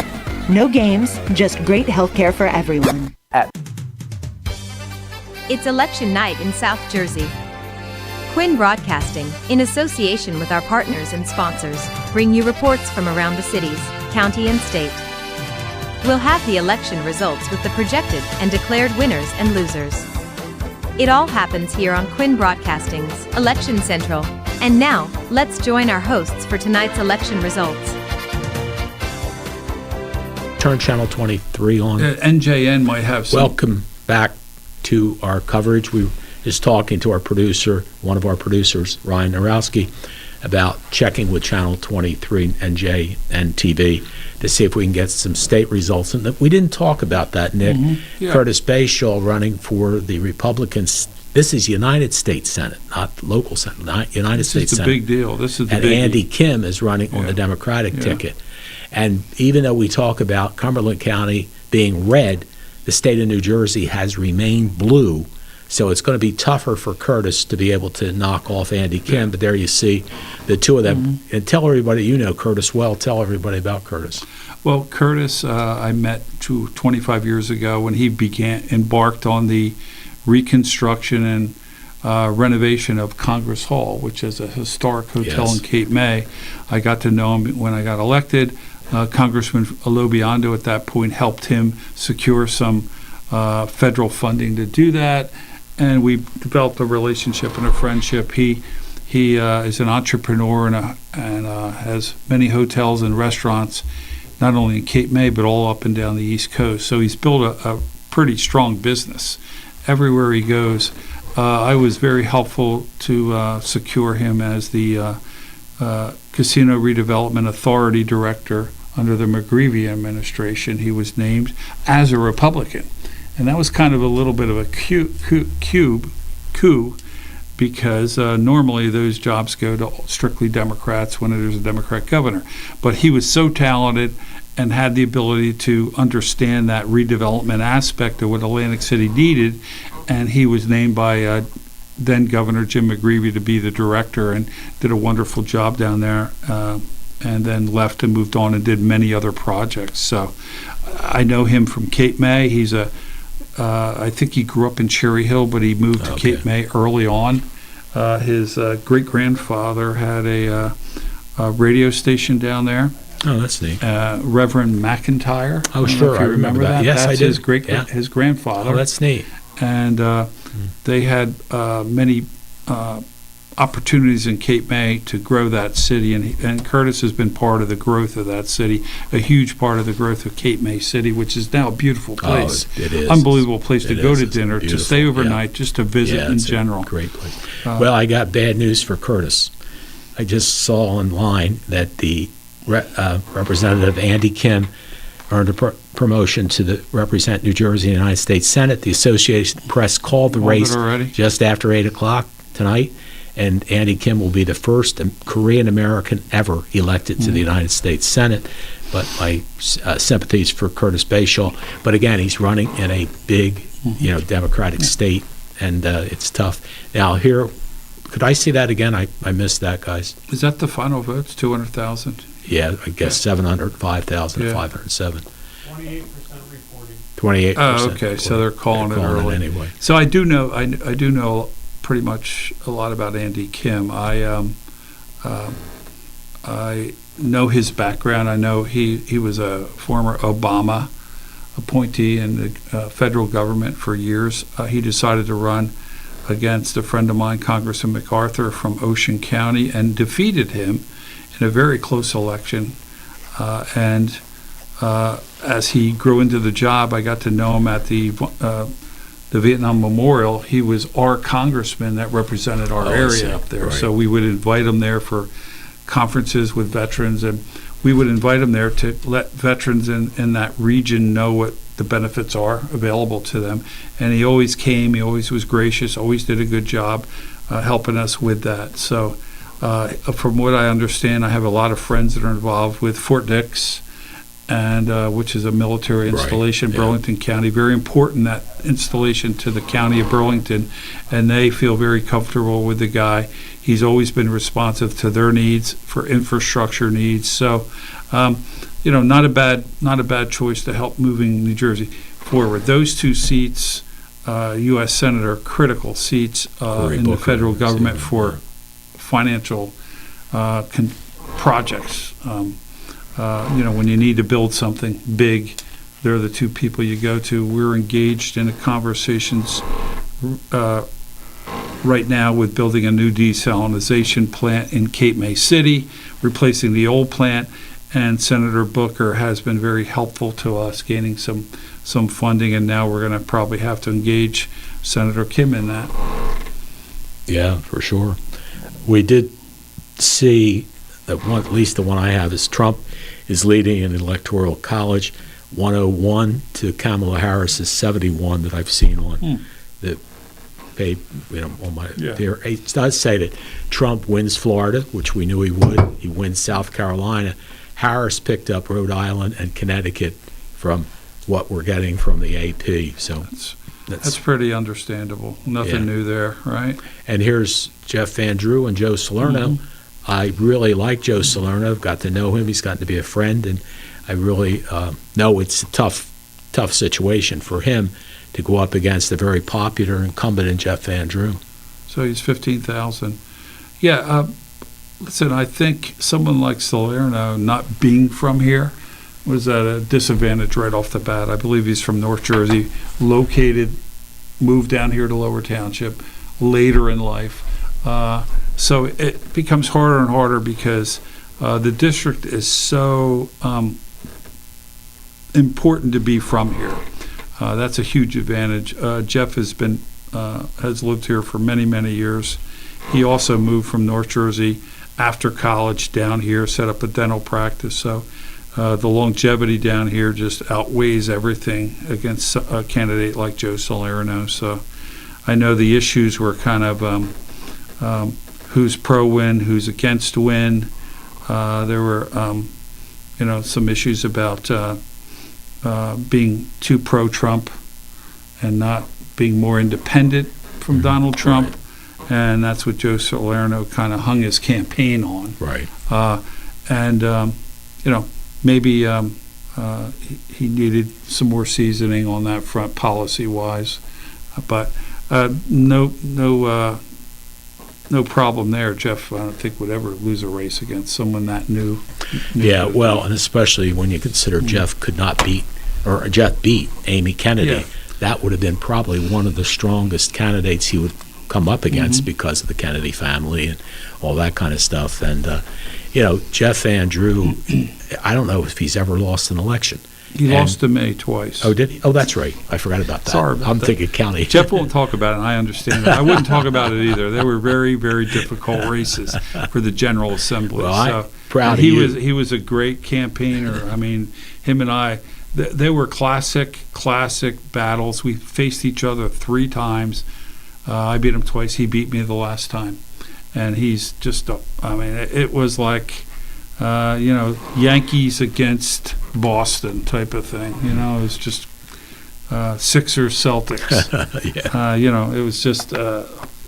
No games, just great healthcare for everyone. It's election night in South Jersey. Quinn Broadcasting, in association with our partners and sponsors, bring you reports from around the cities, county, and state. We'll have the election results with the projected and declared winners and losers. It all happens here on Quinn Broadcasting's Election Central. And now, let's join our hosts for tonight's election results. Turn Channel 23 on. NJN might have some. Welcome back to our coverage. We were just talking to our producer, one of our producers, Ryan Narowski, about checking with Channel 23 and TV to see if we can get some state results. And we didn't talk about that, Nick. Yeah. Curtis Bayshaw running for the Republican This is United States Senate, not local Senate, not United This States is the Senate. big deal. This is the And big Andy Kim is running on Yeah. the Democratic Yeah. ticket. And even though we talk about Cumberland County being red, the state of New Jersey has remained blue. So it's going to be tougher for Curtis to be able to knock off Andy Kim. But there you see the two of them. Mm-hmm. And tell everybody, you know Curtis well. Tell everybody about Curtis. Well, Curtis, I met 25 years ago when he embarked on the reconstruction and renovation of Congress Hall, which is a historic hotel Yes. in Cape May. I got to know him when I got elected. Congressman Alobiando at that point helped him secure some federal funding to do that, and we developed a relationship and a friendship. He is an entrepreneur and has many hotels and restaurants, not only in Cape May, but all up and down the East Coast. So he's built a pretty strong business everywhere he goes. I was very helpful to secure him as the Casino Redevelopment Authority Director under the McGreevey administration. He was named as a Republican. And that was kind of a little bit of a coup because normally those jobs go to strictly Democrats when there's a Democrat governor. But he was so talented and had the ability to understand that redevelopment aspect of what Atlantic City needed, and he was named by then Governor Jim McGreevey to be the director and did a wonderful job down there, and then left and moved on and did many other projects. So I know him from Cape May. He's I think he grew up in Cherry Hill, but he moved to Cape May early on. His great-grandfather had a radio station down there. Oh, that's neat. Reverend McIntyre. Oh, I don't know sure, if you I remember that. Yes, That's I do. his grandfather. Oh, that's neat. And they had many opportunities in Cape May to grow that city, and Curtis has been part of the growth of that city, a huge part of the growth of Cape May City, which is now a beautiful place. Oh, it is. Unbelievable place to It go is. to It's dinner, to beautiful, stay overnight, yeah. just to visit Yeah, in it's a general. great place. Well, I got bad news for Curtis. I just saw online that the Representative Andy Kim earned a promotion to represent New Jersey in the United States Senate. The Associated Press called the Called it race already? just after 8 o'clock tonight, and Andy Kim will be the first Korean American ever elected to the United States Senate. But my sympathies for Curtis Bayshaw. But again, he's running in a big, Democratic state, and it's tough. Now here, could I see that again? I missed that, guys. Is that the final votes, 200,000? Yeah, I guess 705,507. 28%. Oh, okay, so they're calling it early. Anyway. So I do know, I do know pretty much a lot about Andy Kim. I know his background. I know he was a former Obama appointee in the federal government for years. He decided to run against a friend of mine, Congressman MacArthur from Ocean County, and defeated him in a very close election. As he grew into the job, I got to know him at the Vietnam Memorial. He was our congressman that represented our I see. area up there. Right. So we would invite him there for conferences with veterans, and we would invite him there to let veterans in that region know what the benefits are available to them. And he always came, he always was gracious, always did a good job helping us with that. So from what I understand, I have a lot of friends that are involved with Fort Dix, and which is a military installation in yeah. Burlington County. Very important, that installation to the county of Burlington, and they feel very comfortable with the guy. He's always been responsive to their needs for infrastructure needs. So, not a bad choice to help moving New Jersey forward. Those two seats, U.S. Senator, critical seats in the federal government for financial projects. When you need to build something big, they're the two people you go to. We're engaged in conversations right now with building a new desalination plant in Cape May City, replacing the old plant, and Senator Booker has been very helpful to us gaining some funding, and now we're going to probably have to engage Senator Kim in that. Yeah, for sure. We did see that one, at least the one I have, is Trump is leading in Electoral College 101 to Kamala Harris's 71 that I've seen on the paid, on my Yeah. here. It does say that Trump wins Florida, which we knew he would. He wins South Carolina. Harris picked up Rhode Island and Connecticut from what we're getting from the AP. So That's pretty understandable. Nothing Yeah. new there, right? And here's Jeff Van Drew and Joe Salerno. I really like Joe Salerno. I've got to know him. He's gotten to be a friend, and I really know it's a tough situation for him to go up against a very popular incumbent in Jeff Van Drew. So he's 15,000. Yeah, listen, I think someone like Salerno not being from here was at a disadvantage right off the bat. I believe he's from North Jersey, moved down here to Lower Township later in life. So it becomes harder and harder because the district is so important to be from here. That's a huge advantage. Jeff has lived here for many, many years. He also moved from North Jersey after college down here, set up a dental practice. So the longevity down here just outweighs everything against a candidate like Joe Salerno. So I know the issues were kind of who's pro-win, who's against win. There were, some issues about being too pro-Trump and not being more independent from Donald Trump. And that's what Joe Salerno kind of hung his campaign on. Right. Maybe he needed some more seasoning on that front policy-wise. But no problem there. Jeff, I don't think, would ever lose a race against someone that new. Yeah, well, and especially when you consider Jeff beat Amy Kennedy. Yeah. That would have been probably one of the strongest candidates he would come up against because of the Kennedy family and all that kind of stuff. And, Jeff Van Drew, I don't know if he's ever lost an election. He lost to May twice. Oh, did he? Oh, that's right. I forgot about that. Sorry about I'm that. thinking county. Jeff won't talk about it, and I understand that. I wouldn't talk about it either. They were very, very difficult races for the General Assembly. Well, I'm so proud of he you. He was a great campaigner. I mean, him and I, they were classic battles. We faced each other 3 times. I beat him twice. He beat me the last time. And he's just, it was like, Yankees against Boston type of thing. It was just Sixers, Celtics. Yeah. It was just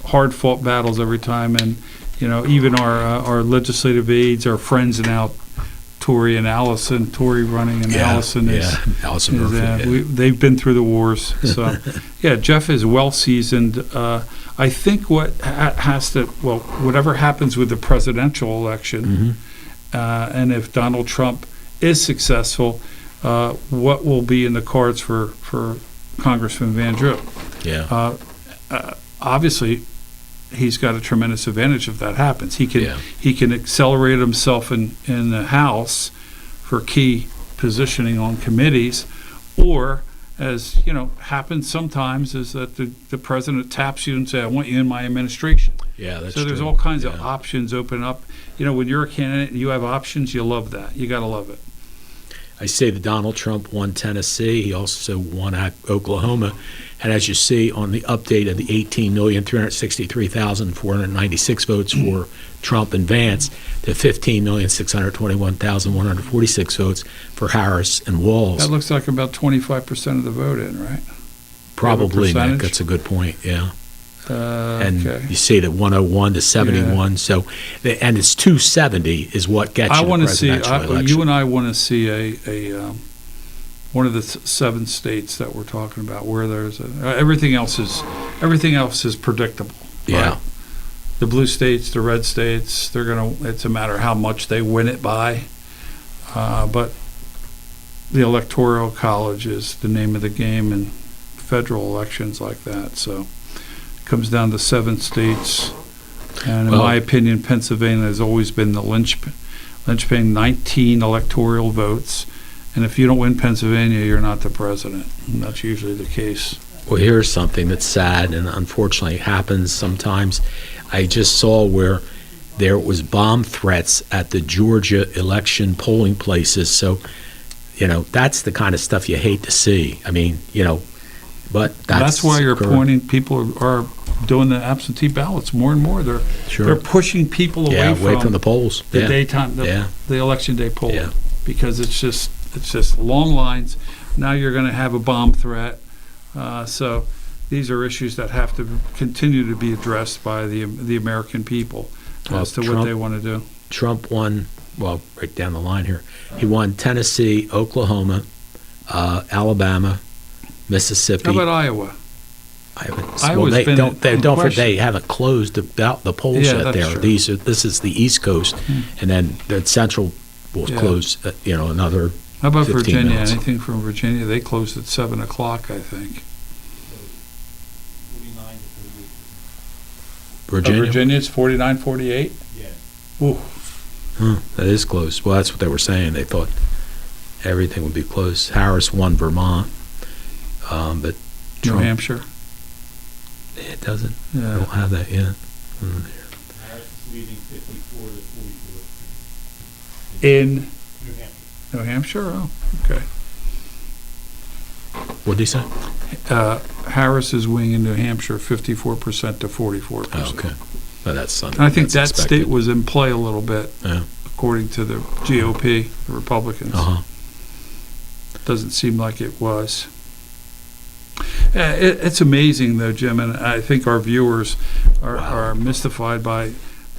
hard-fought battles every time. And, even our legislative aides, our friends now, Tori and Allison, Tori running and Allison is Allison Murphy. they've been through the wars. So, Jeff is well-seasoned. I think whatever happens with the presidential election, and if Donald Trump is successful, what will be in the cards for Congressman Van Drew? Yeah. Obviously, he's got a tremendous advantage if that happens. He can accelerate himself in the House for key positioning on committees, or as happens sometimes, is that the president taps you and say, "I want you in my administration." Yeah, that's so there's true. all kinds of Yeah. options open up. When you're a candidate and you have options, you love that. You got to love it. I say that Donald Trump won Tennessee. He also won Oklahoma. And as you see on the update of the 18,363,496 votes for Trump and Vance to 15,621,146 votes for Harris and Walz. That looks like about 25% of the vote in, right? Probably, Nick. percentage? That's a good point, yeah. And Okay. you see that 101 to 71. So, and it's 270 is what gets I you the want to see. presidential election. You and I want to see a one of the 7 states that we're talking about where there's everything else is predictable. Yeah. Right? The blue states, the red states, it's a matter of how much they win it by. But the Electoral College is the name of the game in federal elections like that. So it comes down to 7 states. And in my opinion, Pennsylvania has always been the linchpin, 19 electoral votes. And if you don't win Pennsylvania, you're not the president. And that's usually the case. Well, here's something that's sad and unfortunately happens sometimes. I just saw where there was bomb threats at the Georgia election polling places. So, that's the kind of stuff you hate to see. I mean, but that's why you're correct. pointing. People are doing the absentee ballots more and more. They're Sure. pushing people Yeah, away from the polls. the Yeah. daytime, Yeah. the election day polling, Yeah. because it's just long lines. Now you're going to have a bomb threat. So these are issues that have to continue to be addressed by the American people Well, as to what Trump- they want to do. Trump won, well, right down the line here. He won Tennessee, Oklahoma, Alabama, Mississippi. How about Iowa? I haven't. Iowa's Well, they been don't. They in don't. question. They haven't closed the polls Yeah, yet. that's There. true. This is the East Coast, and then the Central will Yeah. close. Another. How about 15 Virginia? minutes. Anything from Virginia? They closed at 7:00, I think. Virginia. Virginia's 49, 48? Yeah. Ooh. That is close. Well, that's what they were saying. They thought everything would be closed. Harris won Vermont, but New Trump. Hampshire? It doesn't. I Yeah. don't have that yet. In New Hampshire? Oh, okay. What did he say? Harris is winning in New Hampshire 54% to 44%. Oh, okay. Well, that's Sunday. And I think that That's expected. state was in play a little bit, Yeah. according to the GOP, the Republicans. Uh-huh. Doesn't seem like it was. It's amazing, though, Jim, and I think our viewers are mystified by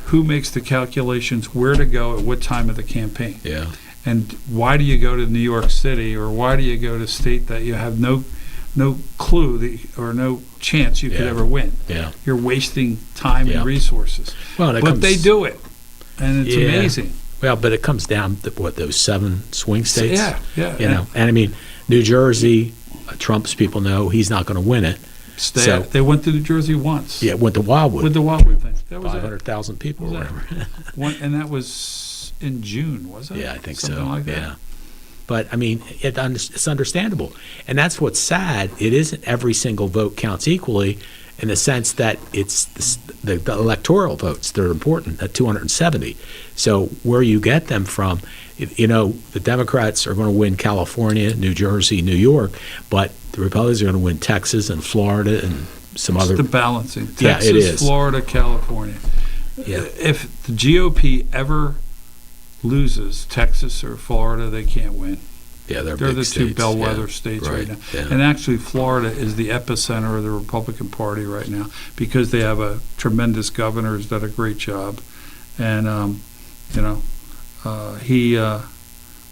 who makes the calculations, where to go at what time of the campaign. Yeah. And why do you go to New York City, or why do you go to state that you have no clue or no chance you could Yeah. ever win? Yeah. You're wasting time Yeah. and resources. Well, and it But comes, they do it, and it's Yeah. amazing. Well, but it comes down to what, those 7 swing states? Yeah. You know, and I mean, New Jersey, Trump's people know he's not going to win it. So- They went to New Jersey once. Yeah, went to Wildwood. With the Wildwood thing. That was it. 500,000 people or Was that- whatever. And that was in June, was it? Yeah, I think Something so. like that. Yeah. But, I mean, it's understandable. And that's what's sad. It isn't every single vote counts equally in the sense that it's the electoral votes that are important, at 270. So where you get them from, the Democrats are going to win California, New Jersey, New York, but the Republicans are going to win Texas and Florida and some It's other. the balancing. Yeah, Texas, it is. Florida, California. Yeah. If the GOP ever loses Texas or Florida, they can't win. Yeah, they're They're big the two states. bellwether Yeah. states right now. Yeah. And actually, Florida is the epicenter of the Republican Party right now, because they have a tremendous governor who's done a great job. And, he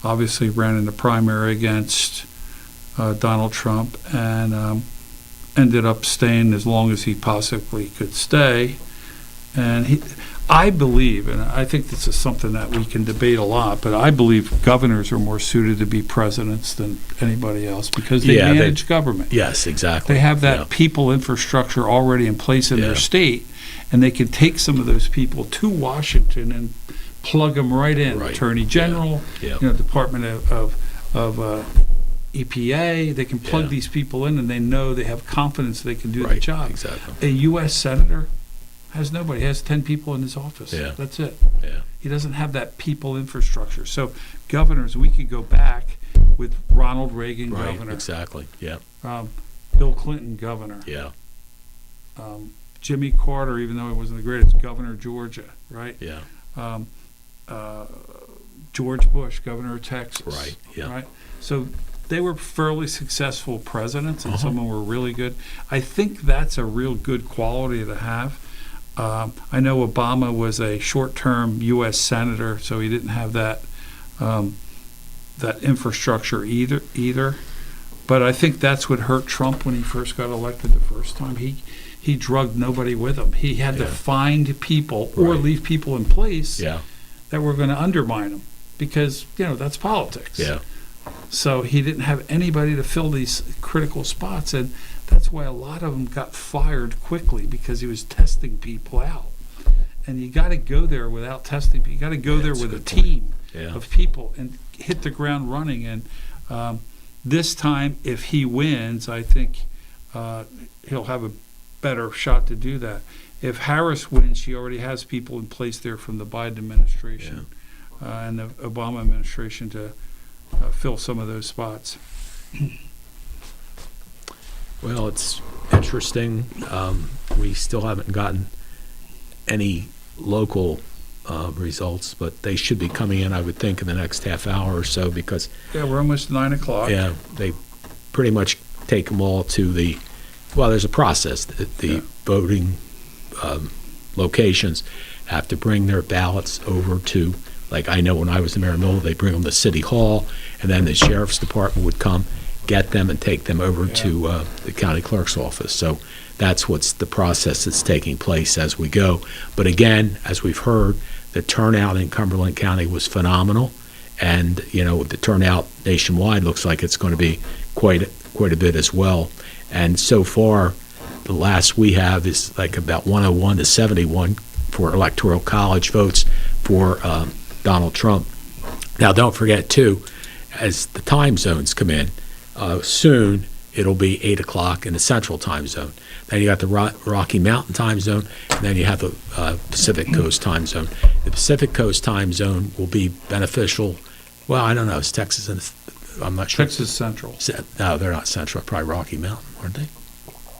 obviously ran in the primary against Donald Trump, and ended up staying as long as he possibly could stay. And I believe, and I think this is something that we can debate a lot, but I believe governors are more suited to be presidents than anybody else, because they manage government. Yes, exactly. They have that Yeah. people infrastructure already in place in Yeah. their state, and they can take some of those people to Washington and plug them right in. Right. Attorney General, Yeah. Department of EPA, they can plug Yeah. these people in, and they know they have confidence they can do the Right, job. exactly. A U.S. Senator has nobody. He has 10 people in his office. Yeah. That's it. Yeah. He doesn't have that people infrastructure. So governors, we could go back with Ronald Reagan, Right, governor, exactly. Yeah, Bill Clinton, governor, yeah, Jimmy Carter, even though he wasn't the greatest, governor of Georgia, right? yeah. George Bush, governor of Texas. Right, yeah. Right? So they were fairly successful presidents, and Uh-huh. some of them were really good. I think that's a real good quality to have. I know Obama was a short-term U.S. senator, so he didn't have that infrastructure either. But I think that's what hurt Trump when he first got elected the first time. He drugged nobody with him. He had to Yeah. find people or Right. leave people in place Yeah, that were going to undermine him, because that's politics. yeah, So he didn't have anybody to fill these critical spots, and that's why a lot of them got fired quickly, because he was testing people out. And you got to go there without testing people. You got to go there that's a with a good point. team yeah. of people and hit the ground running. And this time, if he wins, I think he'll have a better shot to do that. If Harris wins, she already has people in place there from the Biden administration and the Obama administration to fill some of those spots. Well, it's interesting. We still haven't gotten any local results, but they should be coming in, I would think, in the next half hour or so, because Yeah, we're almost 9 o'clock. yeah, they pretty much take them all to the, well, there's a process. The voting locations have to bring their ballots over to, like I know when I was the mayor of Millville, they bring them to City Hall, and then the sheriff's department would come, get them, and take them over to the county clerk's office. So that's what's the process that's taking place as we go. But again, as we've heard, the turnout in Cumberland County was phenomenal, and the turnout nationwide looks like it's going to be quite a bit as well. And so far, the last we have is like about 101 to 71 for Electoral college votes for Donald Trump. Now, don't forget, too, as the time zones come in, soon it'll be 8 o'clock in the Central Time Zone. Then you got the Rocky Mountain Time Zone, and then you have the Pacific Coast Time Zone. The Pacific Coast Time Zone will be beneficial. Well, I don't know. Is Texas in? I'm not sure. Texas Central. No, they're not Central. Probably Rocky Mountain, aren't they?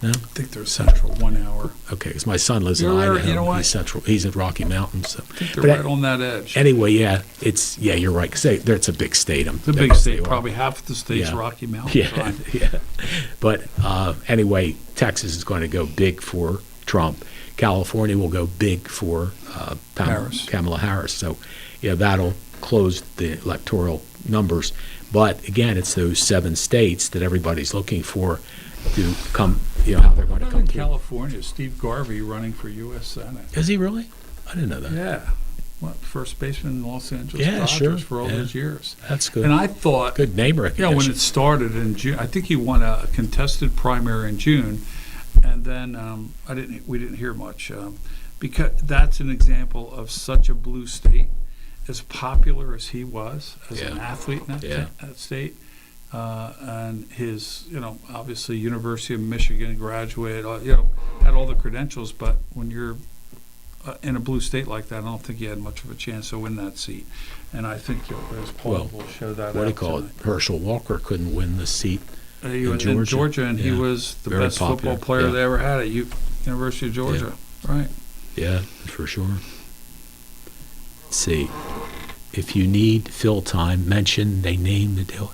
No. I think they're Central, 1 hour. Okay, because my son lives in You're Idaho. right, you know what? He's Central. He's at Rocky Mountain. So. I think they're But right on that edge. Anyway, you're right. Because it's a big state. It's a big state. Probably half of the state's Yeah. Rocky Mountains. Yeah, Right? yeah. But anyway, Texas is going to go big for Trump. California will go big for Kamala Harris. So, that'll close the electoral numbers. But again, it's those 7 states that everybody's looking for to come, how they're going to How come about in through. California, Steve Garvey running for U.S. Senate. Is he really? I didn't know that. Yeah. What, first baseman in Los Angeles Yeah, Dodgers sure. for all Yeah. those years. That's good. And I thought, Good name recognition. when it started in June, I think he won a contested primary in June, and then we didn't hear much because that's an example of such a blue state, as popular as he was as an athlete in that state. And his, obviously University of Michigan graduate, had all the credentials, but when you're in a blue state like that, I don't think he had much of a chance to win that seat. And I think his poll will show that. What do you call it? Herschel Walker couldn't win the seat in Georgia. Georgia, and he was the Very best popular. football player Yeah. they ever had at University of Georgia. Right. Yeah, for sure. Let's see. If you need fill time, mention they named the deal.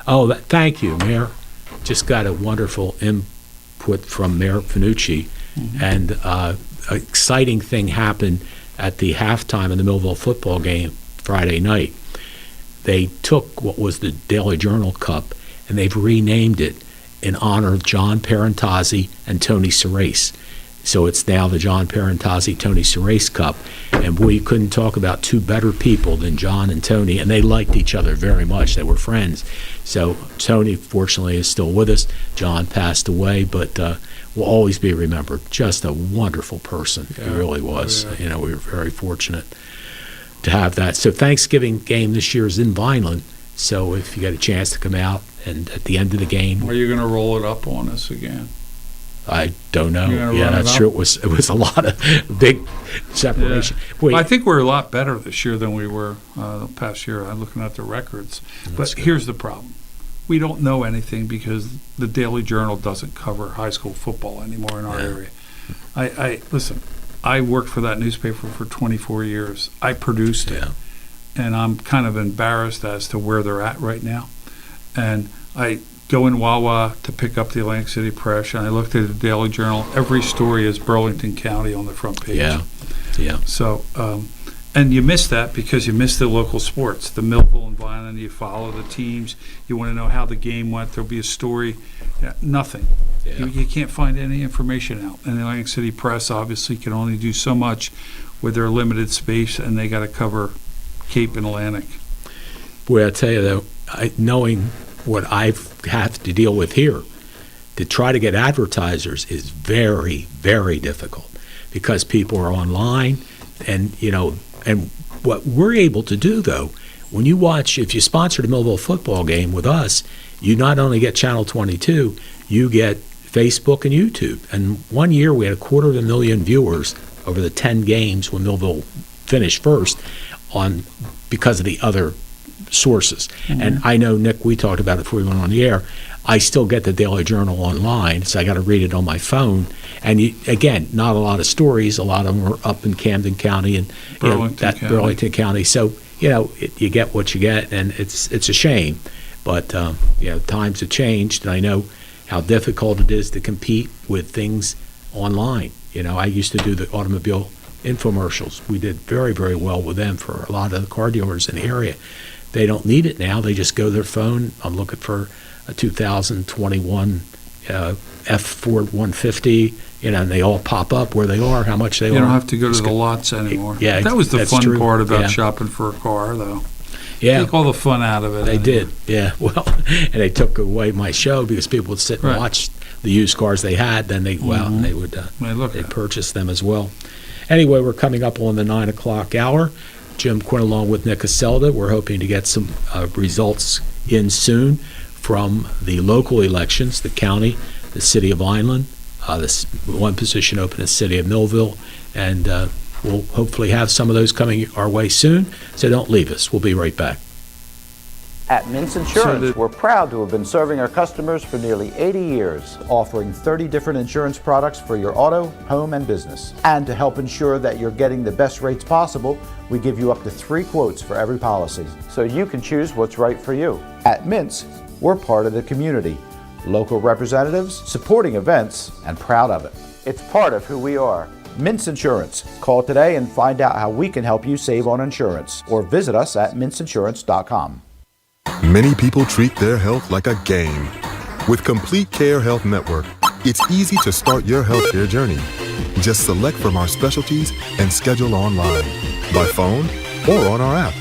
Oh, thank you, Mayor. Just got a wonderful input from Mayor Finucci, and an exciting thing happened at the halftime of the Millville football game Friday night. They took what was the Daily Journal Cup, and they've renamed it in honor of John Parentazzi and Tony Cerace. So it's now the John Parentazzi-Tony Cerace Cup. And boy, you couldn't talk about 2 better people than John and Tony, and they liked each other very much. They were friends. So Tony, fortunately, is still with us. John passed away, but will always be remembered. Just a wonderful person. He really was. We were very fortunate to have that. So Thanksgiving game this year is in Vineland. So if you get a chance to come out, and at the end of the game, Are you going to roll it up on us again? I don't know. You're gonna Yeah, run it that's up? true. It was a lot of big separation. Well, I think we're a lot better this year than we were the past year. I'm looking at the records. But here's the problem. We don't know anything because the Daily Journal doesn't cover high school football anymore in our area. Listen, I worked for that newspaper for 24 years. I produced it. And I'm kind of embarrassed as to where they're at right now. And I go in Wawa to pick up the Atlantic City Press, and I looked at the Daily Journal. Every story is Burlington County on the front page. Yeah. So, and you miss that because you miss the local sports, the Millville and Vineland. You follow the teams. You want to know how the game went. There'll be a story. Nothing. Yeah. You can't find any information out. And the Atlantic City Press obviously can only do so much with their limited space, and they got to cover Cape and Atlantic. Boy, I tell you though, knowing what I have to deal with here, to try to get advertisers is very, very difficult because people are online, and and what we're able to do though, when you watch, if you sponsor the Millville football game with us, you not only get Channel 22, you get Facebook and YouTube. And one year we had 250,000 viewers over the 10 games when Millville finished first because of the other sources. And I know, Nick, we talked about it before we went on the air. I still get the Daily Journal online, so I got to read it on my phone. And again, not a lot of stories. A lot of them are up in Camden County and Burlington County. So you get what you get, and it's a shame. But times have changed, and I know how difficult it is to compete with things online. I used to do the automobile infomercials. We did very, very well with them for a lot of the car dealers in the area. They don't need it now. They just go to their phone. I'm looking for a 2021 F Ford 150, and they all pop up where they are, how much they are. You don't have to go to the lots anymore. Yeah, that was the that's fun true. part about Yeah. shopping for a car, though. Yeah. Take all the fun out of it. They did, yeah. Well, and they took away my show because people would sit and Right. watch the used cars they had. Then they'd go out and they would they'd purchase them as well. Anyway, we're coming up on the 9 o'clock hour. Jim Quinn along with Nick Asselta. We're hoping to get some results in soon from the local elections, the county, the city of Vineland, this one position open in the city of Millville, and we'll hopefully have some of those coming our way soon, so don't leave us. We'll be right back. At Mintz Insurance, we're proud to have been serving our customers for nearly 80 years, offering 30 different insurance products for your auto, home, and business. And to help ensure that you're getting the best rates possible, we give you up to 3 quotes for every policy, so you can choose what's right for you. At Mintz, we're part of the community, local representatives, supporting events, and proud of it. It's part of who we are. Mintz Insurance. Call today and find out how we can help you save on insurance, or visit us at mintzinsurance.com. Many people treat their health like a game. With Complete Care Health Network, it's easy to start your healthcare journey. Just select from our specialties and schedule online, by phone, or on our app.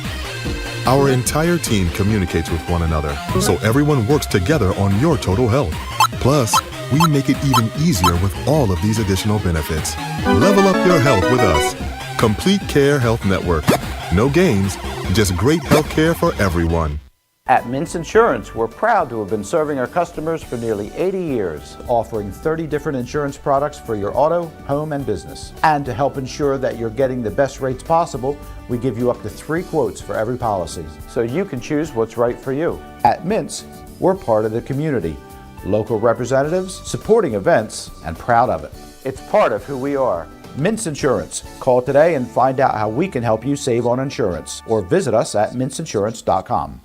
Our entire team communicates with one another, so everyone works together on your total health. Plus, we make it even easier with all of these additional benefits. Level up your health with us. Complete Care Health Network. No games, just great health care for everyone. At Mintz Insurance, we're proud to have been serving our customers for nearly 80 years, offering 30 different insurance products for your auto, home, and business. And to help ensure that you're getting the best rates possible, we give you up to 3 quotes for every policy, so you can choose what's right for you. At Mintz, we're part of the community, local representatives, supporting events, and proud of it. It's part of who we are. Mintz Insurance. Call today and find out how we can help you save on insurance, or visit us at mintzinsurance.com.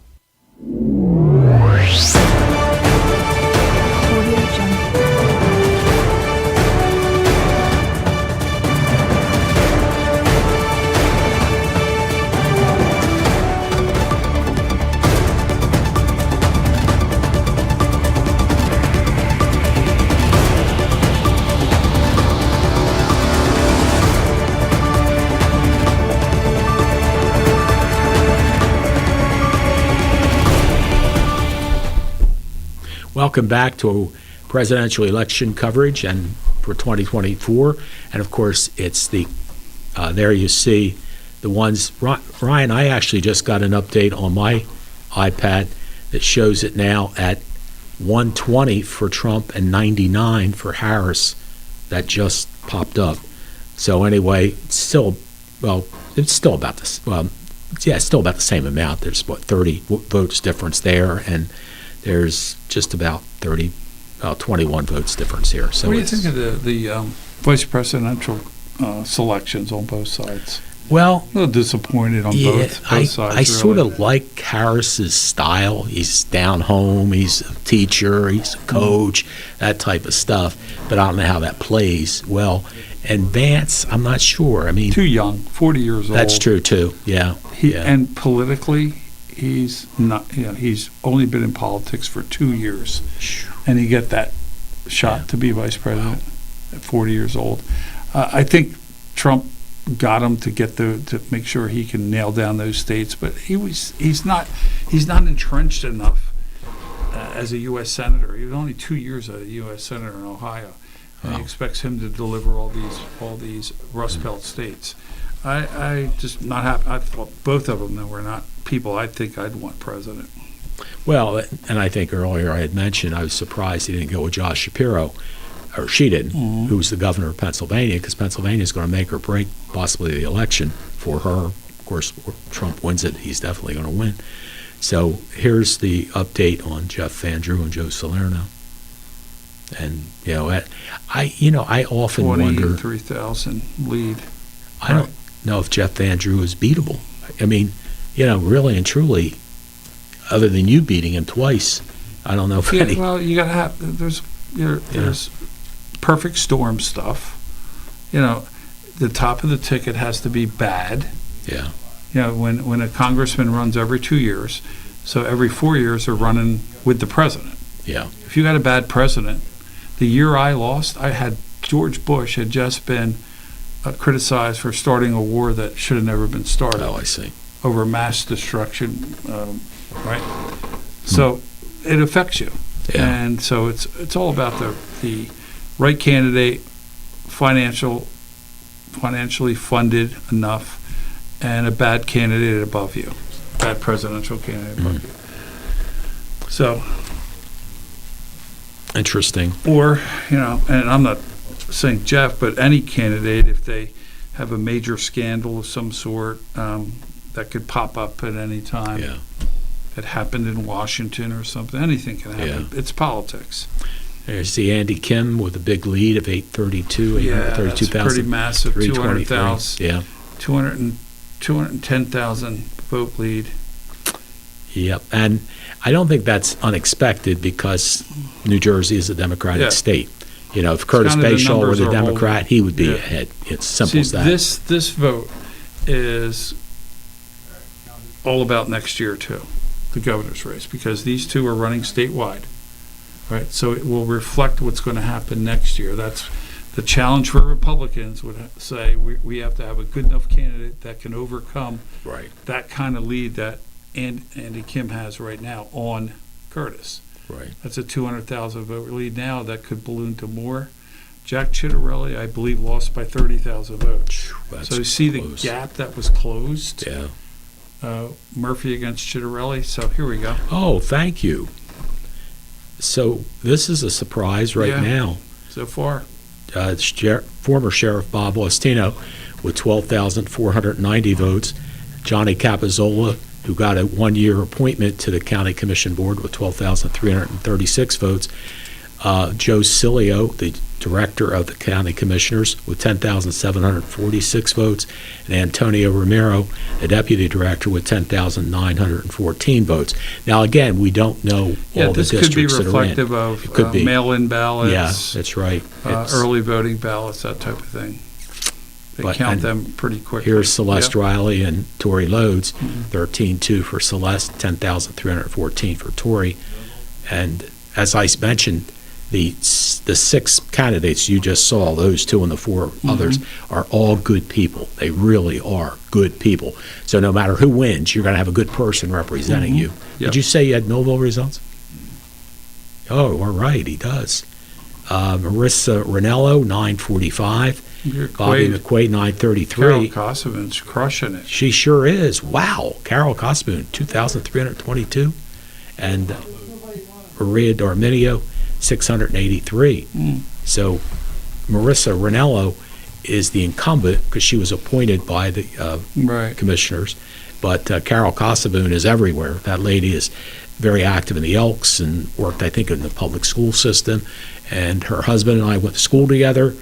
Welcome back to presidential election coverage and for 2024. And of course, it's the there you see the ones. Ryan, I actually just got an update on my iPad that shows it now at 120 for Trump and 99 for Harris. That just popped up. So anyway, it's still about this. It's still about the same amount. There's 30 votes difference there, and there's just about 21 votes difference here. So what do you think of the vice presidential selections on both sides? Well, a little disappointed on both sides. I sort of like Harris's style. He's down home. He's a teacher. He's a coach, that type of stuff. But I don't know how that plays well. And Vance, I'm not sure. I mean, too young, 40 years old. That's true too. Yeah. And politically, he's not. He's only been in politics for 2 years, and he get that shot to be vice president at 40 years old. I think Trump got him to get to make sure he can nail down those states, but he's not entrenched enough as a U.S. senator. He was only 2 years a U.S. senator in Ohio, and he expects him to deliver all these Rust Belt states. I just not happy. I thought both of them were not people I think I'd want president. Well, and I think earlier I had mentioned I was surprised he didn't go with Josh Shapiro, or she didn't, who's the governor of Pennsylvania, because Pennsylvania is going to make or break possibly the election for her course, Trump wins it, he's definitely going to win. So here's the update on Jeff Van Drew and Joe Salerno. And, I often wonder. 23,000 lead. I don't know if Jeff Van Drew is beatable. I mean, really and truly, other than you beating him twice, I don't know if any. Well, you got to have, there's perfect storm stuff. The top of the ticket has to be bad. Yeah. When a congressman runs every 2 years, so every 4 years they're running with the president. Yeah. If you got a bad president, the year I lost, I had George Bush had just been criticized for starting a war that should have never been started. Oh, I see. Over mass destruction, right? So it affects you. Yeah. And so it's all about the right candidate, financially funded enough, and a bad candidate above you, bad presidential candidate above you. So interesting. Or, and I'm not saying Jeff, but any candidate, if they have a major scandal of some sort that could pop up at any time. Yeah. It happened in Washington or something. Anything can happen. Yeah. It's politics. There's the Andy Kim with a big lead of 832, 832,000. That's pretty massive. 200,000. Yeah. 210,000 vote lead. Yep. And I don't think that's unexpected because New Jersey is a Democratic state. If Curtis Bayshall were the Democrat, he would be ahead. It's simple as that. This vote is all about next year, too, the governor's race, because these two are running statewide. Right, so it will reflect what's going to happen next year. That's the challenge for Republicans would say we have to have a good enough candidate that can overcome that kind of lead that Andy Kim has right now on Curtis. Right. That's a 200,000 vote lead now that could balloon to more. Jack Chitterelli, I believe, lost by 30,000 votes. So you see the gap that was closed. Yeah. Murphy against Chitterelli. So here we go. Oh, thank you. So this is a surprise now. So far. Former Sheriff Bob Ostino with 12,490 votes. Johnny Capizola, who got a one-year appointment to the County Commission Board with 12,336 votes. Joe Cilio, the Director of the County Commissioners, with 10,746 votes. And Antonio Romero, the Deputy Director, with 10,914 votes. Now, again, we don't know all the districts that are in. This could be reflective of mail-in ballots. Yeah, that's right. Early voting ballots, that type of thing. They count them pretty quickly. Here's Celeste Riley and Tory Loads, 13-2 for Celeste, 10,314 for Tory. And as I mentioned, the six candidates you just saw, those two and the four others, are all good people. They really are good people. So no matter who wins, you're going to have a good person representing you. Yep. Did you say you had Millville results? Oh, all right, he does. Marissa Ranello, 945. Bobby McQuaid, 933. Carol Kosovin's crushing it. She sure is. Wow. Carol Kossovoon, 2,322. And Maria D'Arminio, 683. So Marissa Ranello is the incumbent because she was appointed by the commissioners. But Carol Kosovoon is everywhere. That lady is very active in the Elks and worked, I think, in the public school system. And her husband and I went to school together.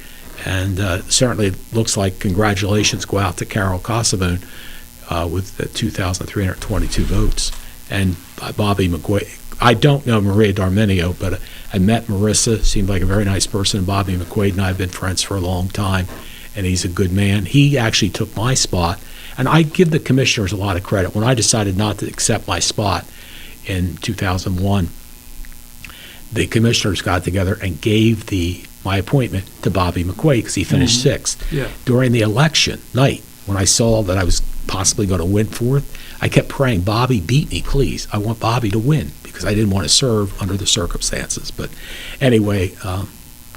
And certainly looks like congratulations go out to Carol Kosovoon with 2,322 votes. And Bobby McQuaid. I don't know Maria D'Arminio, but I met Marissa, seemed like a very nice person. Bobby McQuaid and I have been friends for a long time, and he's a good man. He actually took my spot, and I give the commissioners a lot of credit. When I decided not to accept my spot in 2001, the commissioners got together and gave my appointment to Bobby McQuaid because he finished sixth. Yeah. During the election night, when I saw that I was possibly going to win fourth, I kept praying, Bobby, beat me, please. I want Bobby to win because I didn't want to serve under the circumstances. But anyway,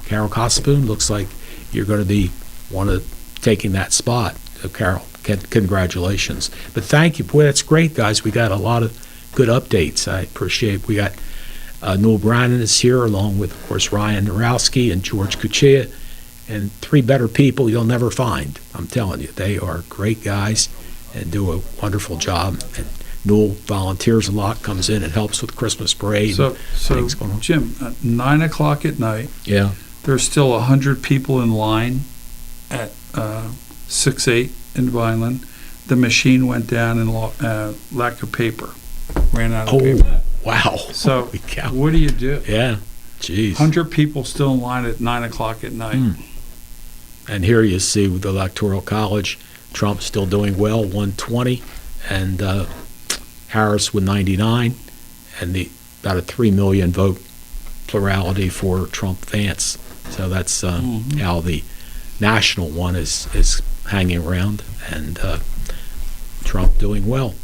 Carol Kosovoon, looks like you're going to be one of taking that spot. Carol, congratulations. But thank you. Boy, that's great, guys. We got a lot of good updates. I appreciate. We got Newell Brannon is here, along with, of course, Ryan Narowski and George Kuchia, and three better people you'll never find. I'm telling you, they are great guys, and do a wonderful job. And Newell volunteers a lot, comes in and helps with Christmas parade. So and things going on. Jim, at 9 o'clock at night, Yeah. there's still 100 people in line at 6/8 in Vineland. The machine went down in lack of paper, ran out of Oh, paper. wow. So Holy cow. what do you do? Yeah. Jeez. 100 people still in line at 9 o'clock at night. And here you see with the Electoral College, Trump still doing well, 120, and Harris with 99, and about a 3 million vote plurality for Trump-Vance. So that's how the national one is hanging around, and Trump doing well.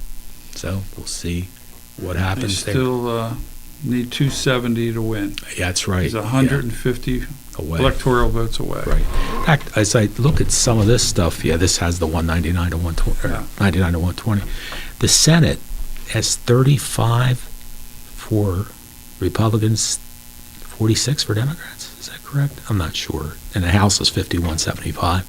So we'll see what They happens there. still need 270 to win. Yeah, that's right. He's 150 away. electoral votes away. Right. In fact, as I look at some of this stuff, this has the 199 to 120, Yeah. 99 to 120. The Senate has 35 for Republicans, 46 for Democrats. Is that correct? I'm not sure. And the House is 51-75,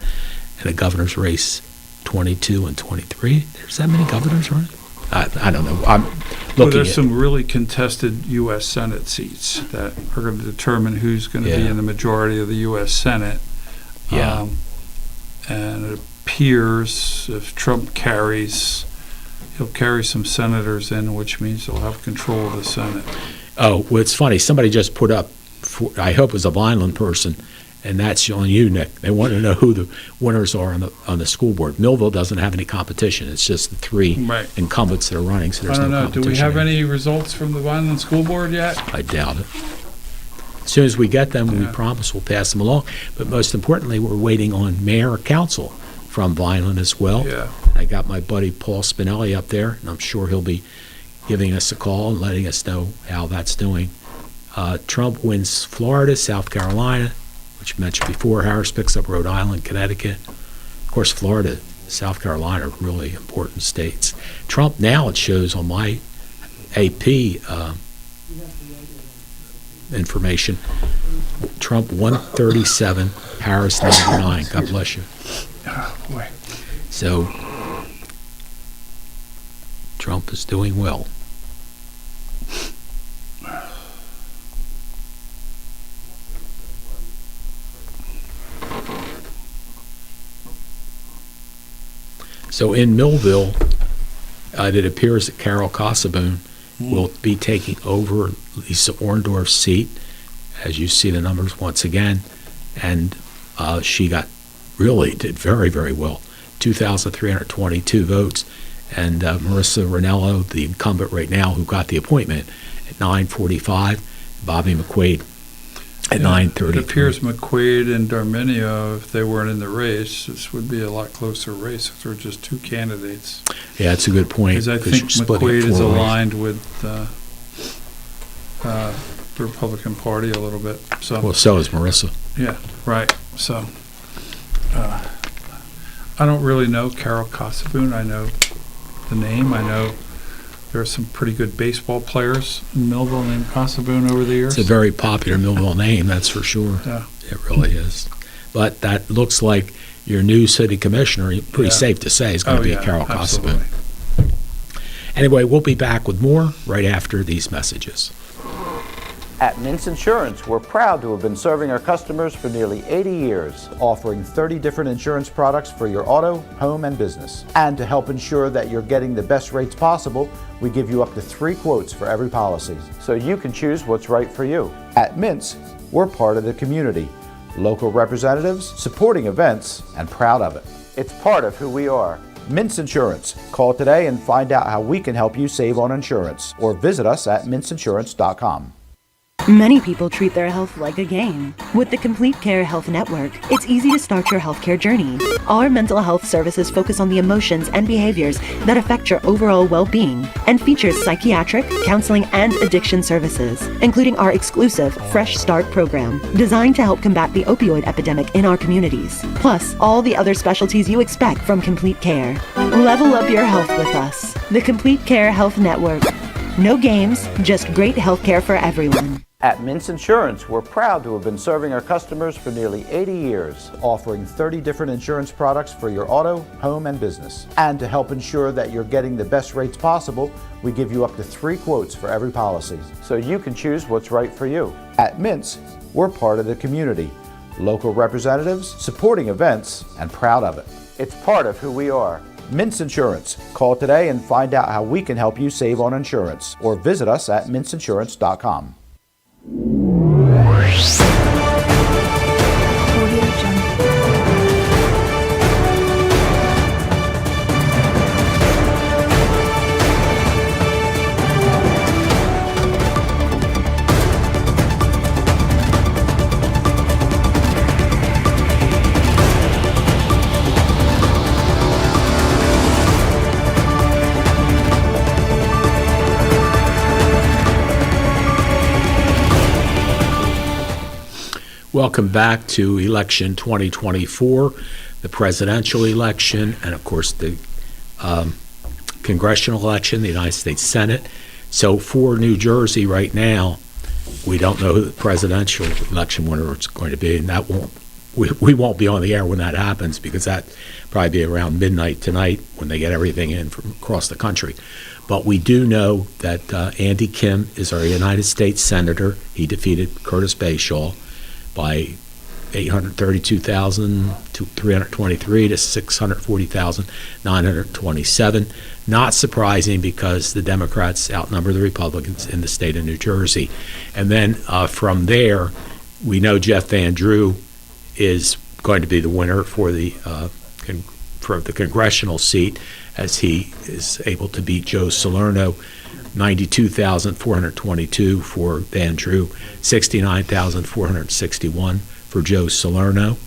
and the governor's race 22 and 23. There's that many governors running? I don't know. I'm Well, looking there's at some really contested U.S. Senate seats that are going to determine who's going to be Yeah. in the majority of the U.S. Senate. Yeah. And it appears if Trump carries, he'll carry some senators in, which means he'll have control of the Senate. Oh, well, it's funny. Somebody just put up, I hope it was a Vineland person, and that's on you, Nick. They want to know who the winners are on the school board. Millville doesn't have any competition. It's just the three Right. incumbents that are running, so I there's don't no know. competition. Do we have there. any results from the Vineland School Board yet? I doubt it. As soon as we get them, we Yeah. promise we'll pass them along. But most importantly, we're waiting on mayor or council from Vineland as well. Yeah. I got my buddy Paul Spinelli up there, and I'm sure he'll be giving us a call and letting us know how that's doing. Trump wins Florida, South Carolina, which you mentioned before. Harris picks up Rhode Island, Connecticut. Of course, Florida, South Carolina are really important states. Trump now, it shows on my AP information, Trump 137, Harris 99. God bless you. Oh, boy. So Trump is doing well. So in Millville, it appears that Carol Casabun will be taking over Lisa Orndorff's seat, as you see the numbers once again, and she did very, very well, 2,322 votes, and Marissa Ranello, the incumbent right now, who got the appointment at 945, Bobby McQuaid at 933. It appears McQuaid and Darminio, if they weren't in the race, this would be a lot closer race if there were just two candidates. Yeah, that's a good point. Because I think you're splitting McQuaid it is 4 ways. aligned with the Republican Party a little bit. So Well, so is Marissa. yeah, right. So I don't really know Carol Casabun. I know the name. I know there are some pretty good baseball players in Millville named Casabun over the years. It's a very popular Millville name, that's for sure. Yeah. It really is. But that looks like your new city commissioner, pretty Yeah. safe to say, is going to be a Carol Casabun. absolutely. Anyway, we'll be back with more right after these messages. At Mintz Insurance, we're proud to have been serving our customers for nearly 80 years, offering 30 different insurance products for your auto, home, and business. And to help ensure that you're getting the best rates possible, we give you up to 3 quotes for every policy, so you can choose what's right for you. At Mintz, we're part of the community, local representatives, supporting events, and proud of it. It's part of who we are. Mintz Insurance. Call today and find out how we can help you save on insurance, or visit us at mintzinsurance.com. Many people treat their health like a game. With the Complete Care Health Network, it's easy to start your healthcare journey. Our mental health services focus on the emotions and behaviors that affect your overall well-being and features psychiatric, counseling, and addiction services, including our exclusive Fresh Start program, designed to help combat the opioid epidemic in our communities, plus all the other specialties you expect from Complete Care. Level up your health with us. The Complete Care Health Network. No games, just great healthcare for everyone. At Mintz Insurance, we're proud to have been serving our customers for nearly 80 years, offering 30 different insurance products for your auto, home, and business. And to help ensure that you're getting the best rates possible, we give you up to 3 quotes for every policy, so you can choose what's right for you. At Mintz, we're part of the community, local representatives, supporting events, and proud of it. It's part of who we are. Mintz Insurance. Call today and find out how we can help you save on insurance, or visit us at mintzinsurance.com. Welcome back to election 2024, the presidential election, and of course the congressional election, the United States Senate. So for New Jersey right now, we don't know who the presidential election winner is going to be, and that we won't be on the air when that happens, because that probably be around midnight tonight when they get everything in from across the country. But we do know that Andy Kim is our United States Senator. He defeated Curtis Bayshaw by 832,323 to 640,927. Not surprising, because the Democrats outnumber the Republicans in the state of New Jersey. And then from there, we know Jeff Van Drew is going to be the winner for the congressional seat, as he is able to beat Joe Salerno. 92,422 for Van Drew, 69,461 for Joe Salerno.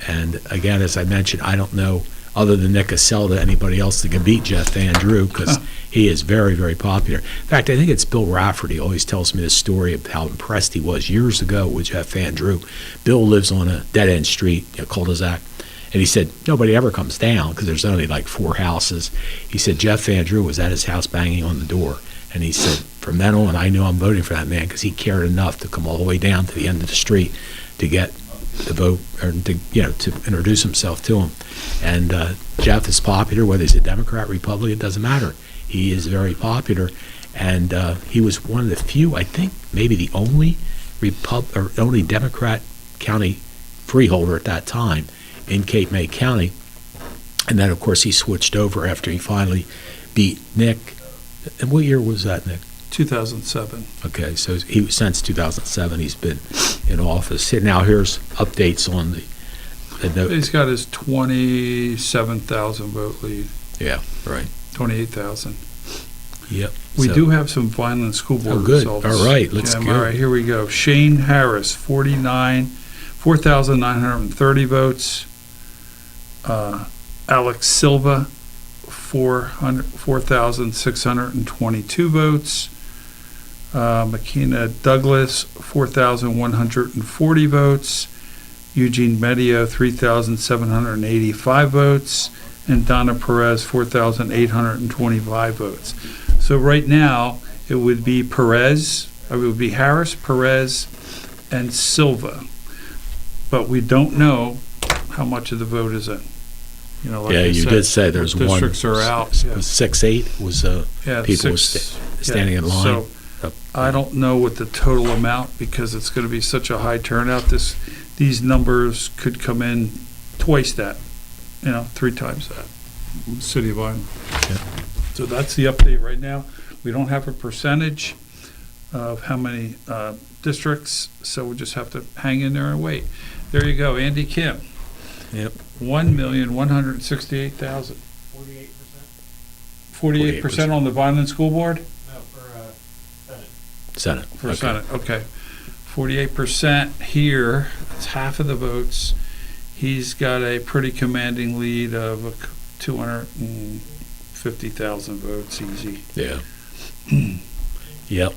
And again, as I mentioned, I don't know, other than Nick Asselta, anybody else that can beat Jeff Van Drew, because he is very, very popular. In fact, I think it's Bill Rafferty always tells me this story of how impressed he was years ago with Jeff Van Drew. Bill lives on a dead-end street, a cul-de-sac, and he said nobody ever comes down because there's only like 4 houses. He said Jeff Van Drew was at his house banging on the door. And he said, from then on, I knew I'm voting for that man, because he cared enough to come all the way down to the end of the street to get the vote, or to introduce himself to him. And Jeff is popular, whether he's a Democrat, Republican, doesn't matter. He is very popular, and he was one of the few, I think, maybe the only only Democrat county freeholder at that time in Cape May County. And then, of course, he switched over after he finally beat Nick. And what year was that, Nick? 2007. Okay, so since 2007 he's been in office. Now here's updates on the He's got his 27,000 vote lead. Yeah, right. 28,000. Yep. We do have some Vineland school board good. results. All right, let's go. All right, here we go. Shane Harris, 4,930 votes. Alex Silva, 4,622 votes. McKenna Douglas, 4,140 votes. Eugene Medio, 3,785 votes. And Donna Perez, 4,825 votes. So right now, it would be Harris, Perez, and Silva. But we don't know how much of the vote is in. Like you did say there's one. Districts are out. 6-8 was people standing in line. So I don't know what the total amount, because it's going to be such a high turnout. These numbers could come in twice that, 3 times that. City of Vineland. Yeah. So that's the update right now. We don't have a percentage of how many districts, so we just have to hang in there and wait. There you go, Andy Kim. Yep. 1,168,000. 48% on the Vineland School Board? No, for Senate. For Senate, okay. 48% here, that's half of the votes. He's got a pretty commanding lead of 250,000 votes, easy. Yeah. Yep.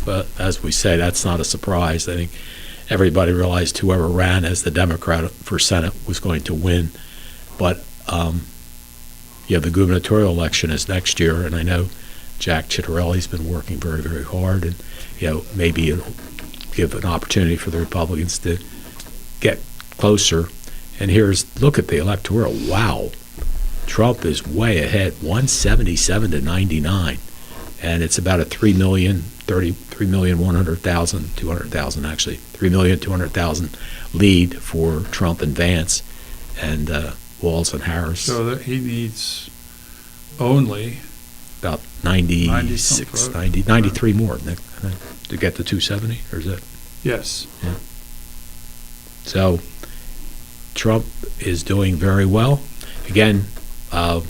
But as we say, that's not a surprise. I think everybody realized whoever ran as the Democrat for Senate was going to win. But, the gubernatorial election is next year, and I know Jack Chittarelli's been working very, very hard, and, maybe it'll give an opportunity for the Republicans to get closer. And look at the electoral. Wow. Trump is way ahead, 177 to 99. And it's about a 200,000 actually, 3,200,000 lead for Trump and Vance and Walz and Harris. So that he needs only About 96, 93 more to get to 270, or is that? yes. So Trump is doing very well. Again, let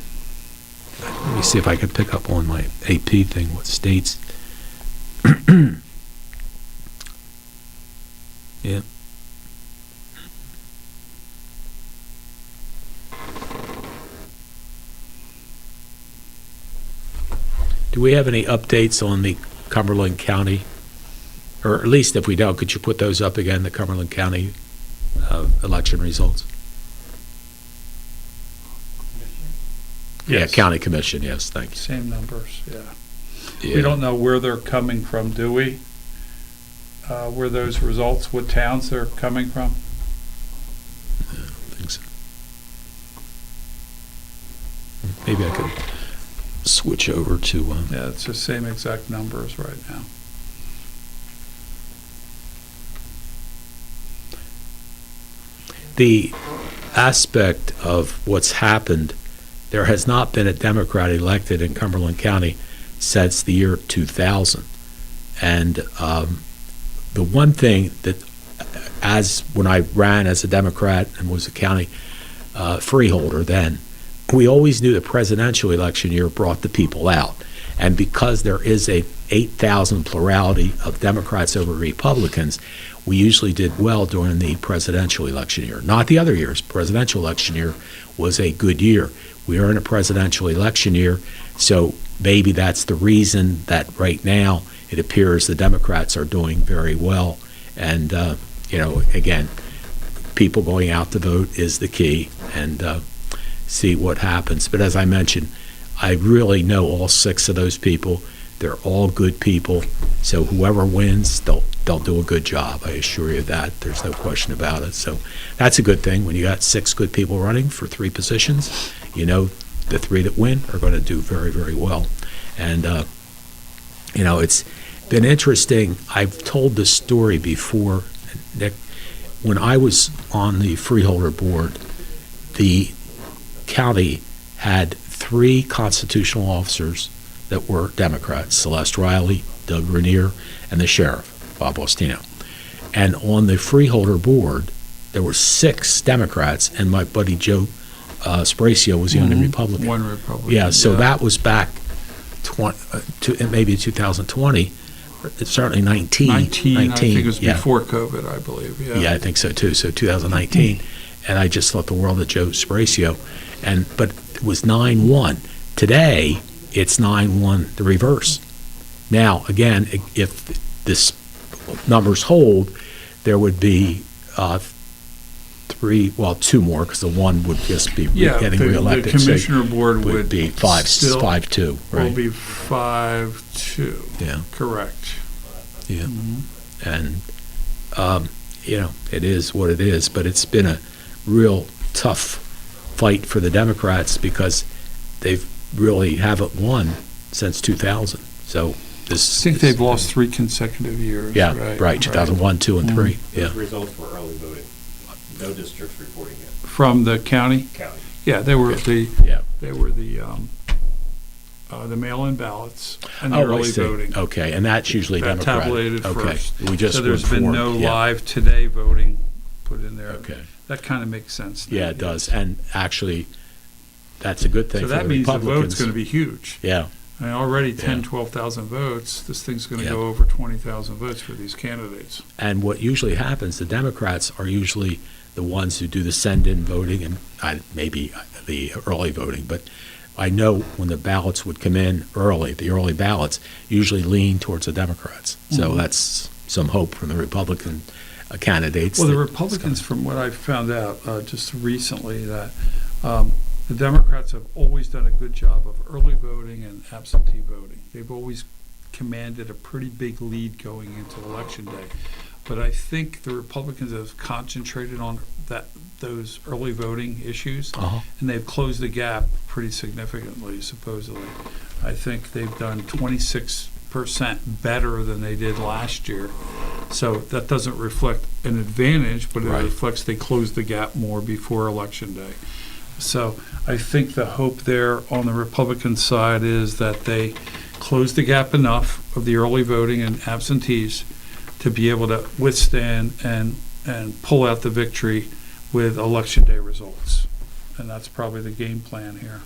me see if I can pick up on my AP thing, what states. Yeah. Do we have any updates on the Cumberland County? Or at least if we don't, could you put those up again, the Cumberland County election results? Yeah, Yes. County Commission, yes, thank you. Same numbers, yeah. Yeah. We don't know where they're coming from, do we? Where those results, what towns they're coming from? I don't think so. Maybe I could switch over to, Yeah, it's the same exact numbers right now. the aspect of what's happened. There has not been a Democrat elected in Cumberland County since the year 2000. And the one thing that, as when I ran as a Democrat and was a county freeholder then, we always knew the presidential election year brought the people out. And because there is a 8,000 plurality of Democrats over Republicans, we usually did well during the presidential election year. Not the other years. Presidential election year was a good year. We are in a presidential election year, so maybe that's the reason that right now it appears the Democrats are doing very well. And, again, people going out to vote is the key, and see what happens. But as I mentioned, I really know all 6 of those people. They're all good people. So whoever wins, they'll do a good job. I assure you that. There's no question about it. So that's a good thing. When you got 6 good people running for 3 positions, you know the 3 that win are going to do very, very well. And, it's been interesting. I've told this story before, Nick. When I was on the freeholder board, the county had 3 constitutional officers that were Democrats: Celeste Riley, Doug Rainier, and the sheriff, Bob Ostino. And on the freeholder board, there were 6 Democrats, and my buddy Joe Spracio was the only Republican. One Republican. Yeah, so that was back maybe 2020, certainly 19. 19, I think it was yeah. before COVID, I believe. Yeah, I think so too. So 2019, and I just thought the world of Joe Spracio, but it was 9-1. Today, it's 9-1, the reverse. Now, again, if this numbers hold, there would be 2 more, because the one would just be getting reelected. The commissioner board would be 5-2, right? Will be 5-2. Yeah. Correct. Yeah. And, it is what it is, but it's been a real tough fight for the Democrats because they've really haven't won since 2000. So I think they've lost 3 consecutive years. Yeah, right. 2001, 2, and 3. Yeah. The results were early voting. No districts reporting yet. From the county? County. Yeah, they were the mail-in ballots and the I early see. voting. Okay, and that's usually That Democratic. tabulated Okay. first. We just So there's were been informed. no Yeah. live today voting put in there. Okay. That kind of makes sense. Yeah, it does. And actually, that's a good thing So for that the means the Republicans. vote's going to be huge. Yeah. I mean, already 10, Yeah. 12,000 votes. This thing's going to Yeah. go over 20,000 votes for these candidates. And what usually happens, the Democrats are usually the ones who do the send-in voting and maybe the early voting. But I know when the ballots would come in early, the early ballots usually lean towards the Democrats. So that's some hope from the Republican candidates. Well, the that- Republicans, from what I found out just recently, that the Democrats have always done a good job of early voting and absentee voting. They've always commanded a pretty big lead going into Election Day. but I think the Republicans have concentrated on those early voting issues, and they've closed the gap pretty significantly, supposedly. I think they've done 26% better than they did last year. So that doesn't reflect an advantage, but it reflects they closed the gap more before Election Day. So I think the hope there on the Republican side is that they close the gap enough of the early voting and absentees to be able to withstand and pull out the victory with Election Day results. And that's probably the game plan here.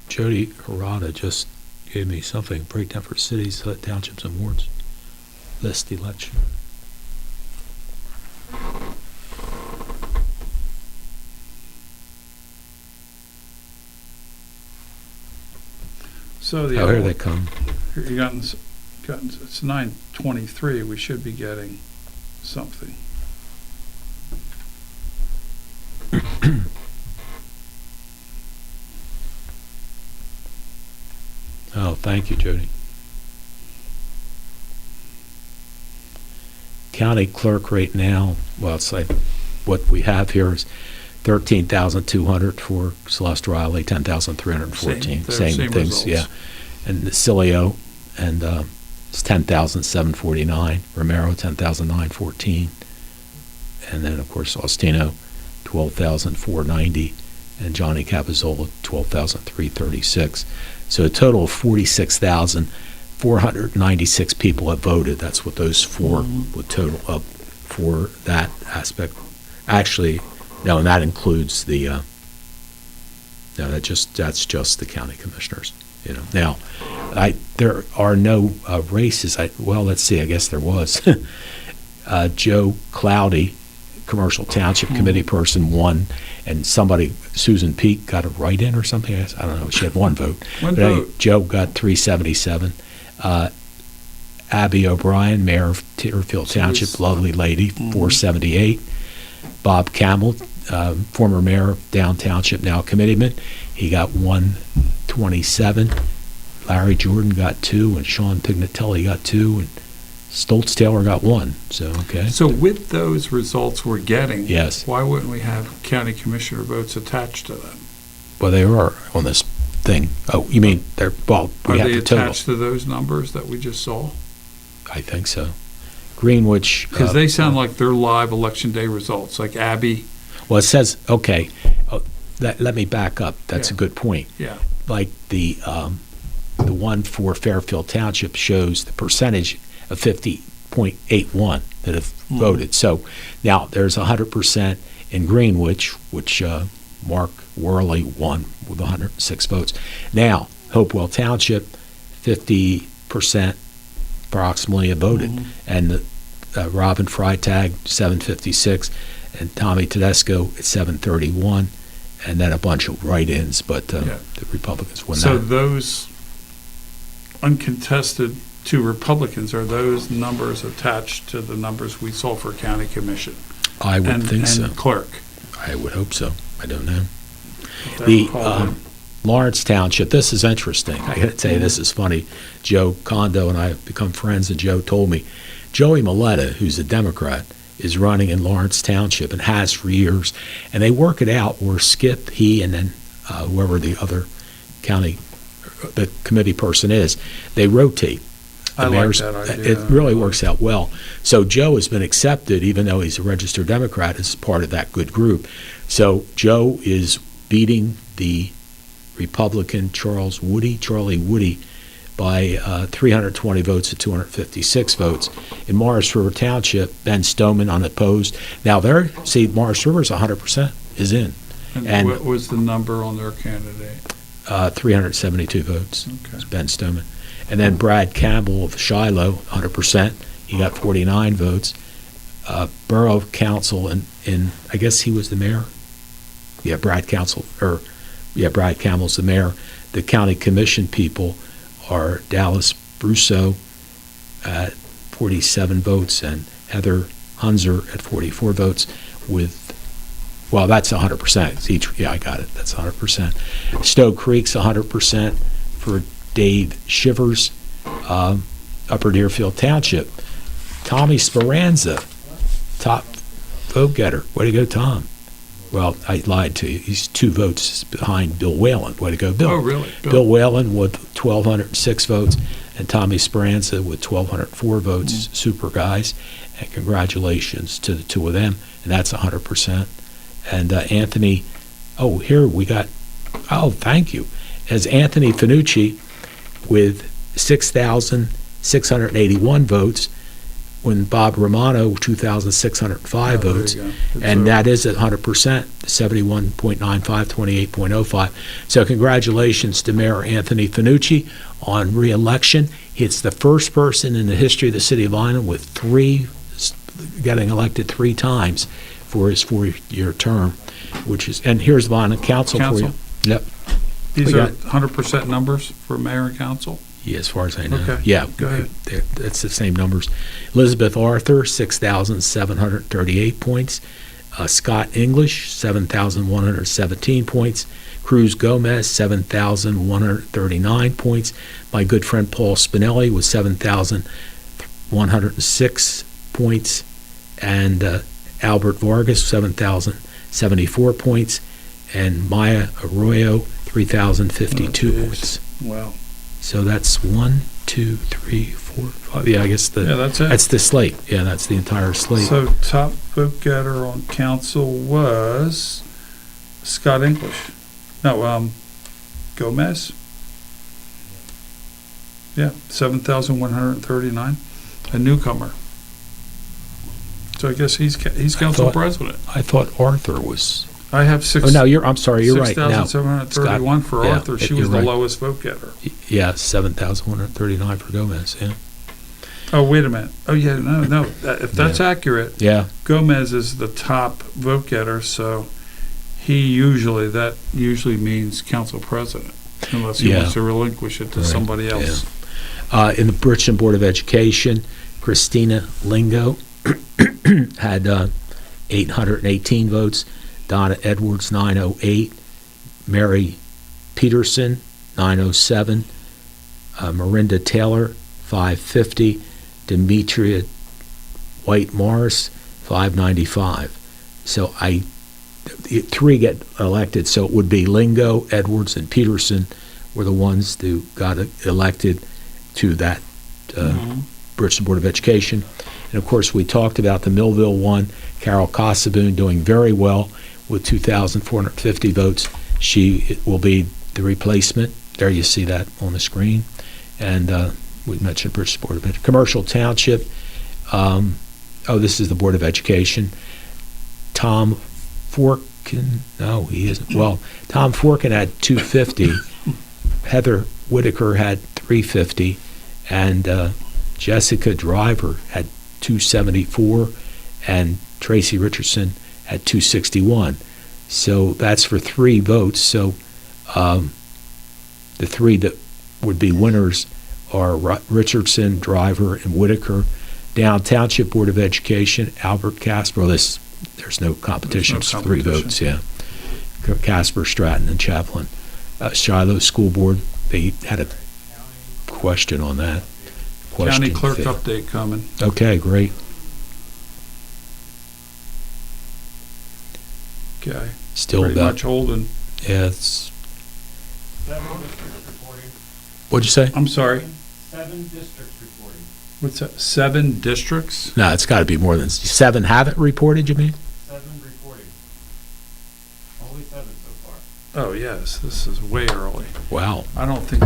Jody Harada just gave me something, breakdown for cities, townships, and wards list election. So the Here they come. You gotten it's 9:23. We should be getting something. Oh, thank you, Jody. County clerk rate now, well, it's like what we have here is 13,200 for Celeste Riley, 10,314. Same things, results. yeah. And the Cilio, and it's 10,749. Romero, 10,914. And then, of course, Austino, 12,490. And Johnny Capizola, 12,336. So a total of 46,496 people have voted. That's what those four would total up for that aspect. Actually, no, and that includes the. No, that's just the county commissioners. You know. Now, there are no races. Well, let's see. I guess there was. Joe Cloudy, Commercial Township Committee person, won. And somebody, Susan Peak, got a write-in or something. I don't know. She had one vote. Joe got 377. Abby O'Brien, mayor of Titterfield Township, lovely lady, 478. Bob Campbell, former mayor of Down Township, now committeeman, he got 127. Larry Jordan got 2, and Sean Pignatelli got 2, and Stoltz Taylor got 1. So, okay. So with those results we're getting, yes, why wouldn't we have county commissioner votes attached to them? Well, they are on this thing. Oh, you mean they're, well, we have the total. Are they attached to those numbers that we just saw? I think so. Greenwich. Because they sound like they're live Election Day results, like Abby. Well, it says, okay, let me back up. That's a good point. Yeah. Like the one for Fairfield Township shows the percentage of 50.81 that have voted. So now there's 100% in Greenwich, which Mark Worley won with 106 votes. Now, Hopewell Township, 50% approximately have voted. And Robin Freitag, 756, and Tommy Tedesco at 731, and then a bunch of write-ins, but the Republicans won that. So those uncontested 2 Republicans, are those numbers attached to the numbers we saw for county commission? I would think so. And clerk? I would hope so. I don't know. The Lawrence Township, this is interesting. I got to tell you, this is funny. Joe Kondo and I have become friends, and Joe told me, Joey Maletta, who's a Democrat, is running in Lawrence Township and has for years, and they work it out where Skip, he, and then whoever the other the committee person is, they rotate. I like that idea. It really works out well. So Joe has been accepted, even though he's a registered Democrat, as part of that good group. So Joe is beating the Republican Charlie Woody, by 320 votes to 256 votes. In Morris River Township, Ben Stoneman unopposed. Now Morris River's 100% is in. And what was the number on their candidate? 372 votes. Okay. Ben Stoneman. And then Brad Campbell of Shiloh, 100%. He got 49 votes. Borough Council in I guess he was the mayor. Yeah, Brad Campbell's the mayor. The county commission people are Dallas Brusso at 47 votes and Heather Hunzer at 44 votes well, that's 100%. Yeah, I got it. That's 100%. Stowe Creek's 100% for Dave Shivers. Upper Deerfield Township. Tommy Speranza, top vote getter. Way to go, Tom. Well, I lied to you. He's 2 votes behind Bill Whalen. Way to go, Bill. Oh, really? Bill Whalen with 1,206 votes, and Tommy Speranza with 1,204 votes. Super guys, and congratulations to the 2 of them. And that's 100%. And Anthony, thank you. As Anthony Finucci with 6,681 votes, when Bob Romano, 2,605 votes, and that is at 100%, 71.95, 28.05. So congratulations to Mayor Anthony Finucci on re-election. It's the first person in the history of the city of Vineland with getting elected 3 times for his 4-year term, and here's Vineland Council for you. Yep. These are 100% numbers for mayor and council? Yeah, as far as I know. Okay. Yeah, go ahead. That's the same numbers. Elizabeth Arthur, 6,738 points. Scott English, 7,117 points. Cruz Gomez, 7,139 points. My good friend Paul Spinelli was 7,106 points. And Albert Vargas, 7,074 points. And Maya Arroyo, 3,052 points. Wow. So that's 1, 2, 3, 4, 5. Yeah, I guess that's it. That's the slate. Yeah, that's the entire slate. So top vote getter on council was Scott English. No, Gomez. Yeah, 7,139. A newcomer. So I guess he's council president. I thought Arthur was. I have 6. Oh no, I'm sorry. You're right. 6,731 for yeah, Arthur. She was the lowest vote getter. Yeah, 7,139 for Gomez. Yeah. Oh, wait a minute. Oh yeah, no. If that's accurate, yeah, Gomez is the top vote getter. So that usually means council president, unless he wants to relinquish it to somebody else. Yeah. In the Bridgeton Board of Education, Christina Lingo had 818 votes. Donna Edwards, 908. Mary Peterson, 907. Marinda Taylor, 550. Demetria White Morris, 595. So 3 get elected. So it would be Lingo, Edwards, and Peterson were the ones who got elected to that Bridgeton Board of Education. And of course, we talked about the Millville one. Carol Casaboon doing very well with 2,450 votes. She will be the replacement. There you see that on the screen. And we mentioned Bridgeton Board of Education. Commercial Township. This is the Board of Education. Tom Forkin. No, he isn't. Well, Tom Forkin had 250. Heather Whitaker had 350. And Jessica Driver had 274. And Tracy Richardson at 261. So that's for 3 votes. So the 3 that would be winners are Richardson, Driver, and Whitaker. Down Township Board of Education, Albert Casper. There's no competition. It's 3 votes, yeah. Casper, Stratton, and Chaplin. Shiloh School Board, they had a question on that. County clerk update coming. Okay, great. Okay. Still pretty about much holding. Yeah, it's. What'd you say? I'm sorry. 7 districts reporting. What's that? 7 districts? No, it's got to be more than 7 haven't reported, you mean? 7 reporting. Only 7 so far. Oh, yes. This is way early. Wow. I don't think.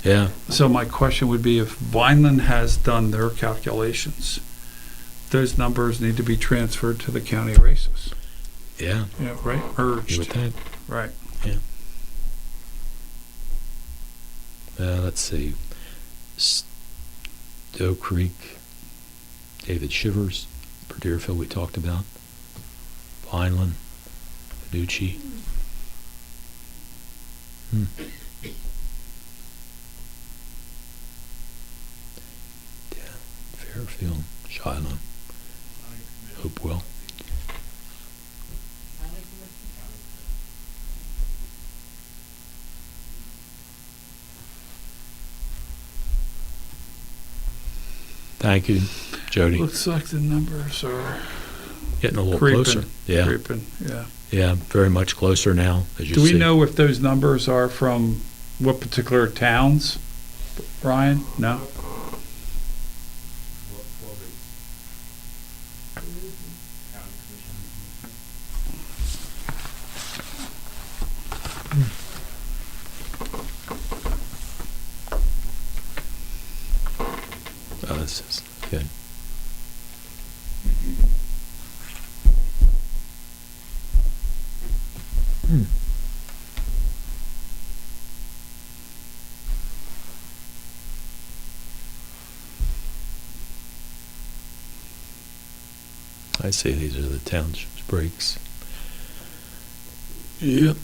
Yeah. So my question would be, if Vineland has done their calculations, those numbers need to be transferred to the county races. Yeah. Yeah, right? Urged. You would think. Right. Yeah. Let's see. Stowe Creek, David Shivers, Deerfield we talked about, Vineland, Finucci. Fairfield, Shiloh, Hopewell. Thank you, Jody. Looks like the numbers are Getting a little creeping. closer. Yeah, Creeping, yeah. yeah, very much closer now, as you Do we see. know if those numbers are from what particular towns, Brian? No? Oh, this is good. I see these are the township's breaks. Yep.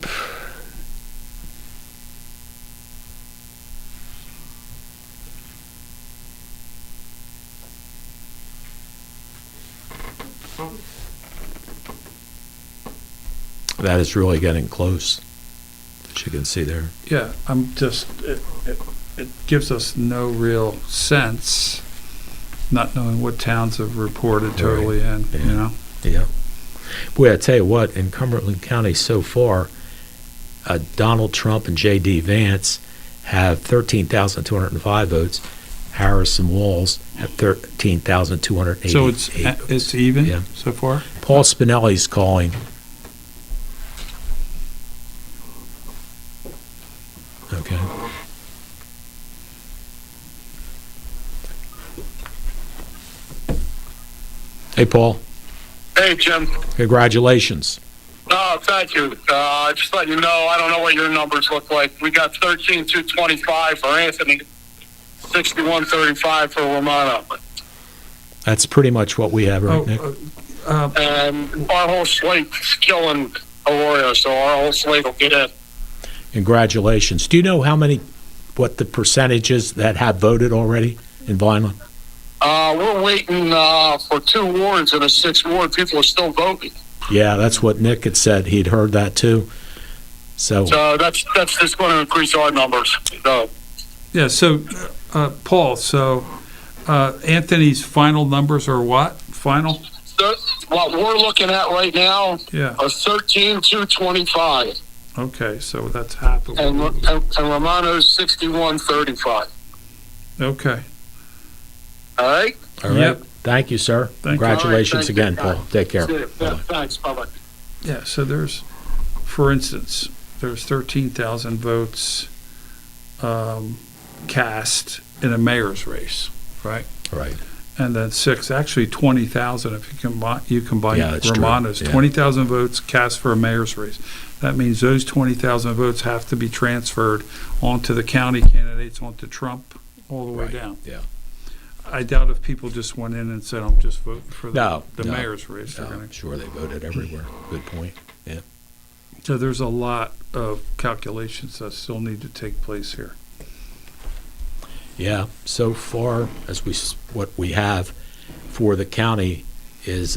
That is really getting close, as you can see there. Yeah, I'm just, it gives us no real sense, not knowing what towns have reported totally in, Yeah. you know? Yeah. Boy, I tell you what, in Cumberland County so far, Donald Trump and J.D. Vance have 13,205 votes. Harris and Walls have 13,288 So votes. it's even Yeah. so far? Paul Spinelli's calling. Okay. Hey, Paul. Hey, Jim. Congratulations. Oh, thank you. Just let you know, I don't know what your numbers look like. We got 13,225 for Anthony, 6135 for Romano. That's pretty much what we have right now. And our whole slate's killing Aurora, so our whole slate will get in. Congratulations. Do you know what the percentages that have voted already in Vineland? We're waiting for 2 wards in a 6th ward. People are still voting. Yeah, that's what Nick had said. He'd heard that too. So that's just going to increase our numbers. So, Yeah, so, Paul, Anthony's final numbers are what? Final? what we're looking at right now Yeah, are 13,225. okay, so that's half of And, what, and Romano's 6135. okay. All right? all right. Yep. Thank you, sir. Thank you. Congratulations All right, again, thank you. Paul. Take care. See you. Yeah, Bye-bye. thanks. Bye-bye. Yeah, so there's, for instance, there's 13,000 votes cast in a mayor's race, right? Right. And then 20,000 if you combine Yeah, that's true. Romano's. Yeah. 20,000 votes cast for a mayor's race. That means those 20,000 votes have to be transferred onto the county candidates, onto Trump, all the way Right. down. Yeah. I doubt if people just went in and said, I'm just voting for the No. mayor's race. They're No, gonna- I'm sure they voted everywhere. Good point. So there's a lot of calculations that still need to take place here. Yeah. So far, what we have for the county is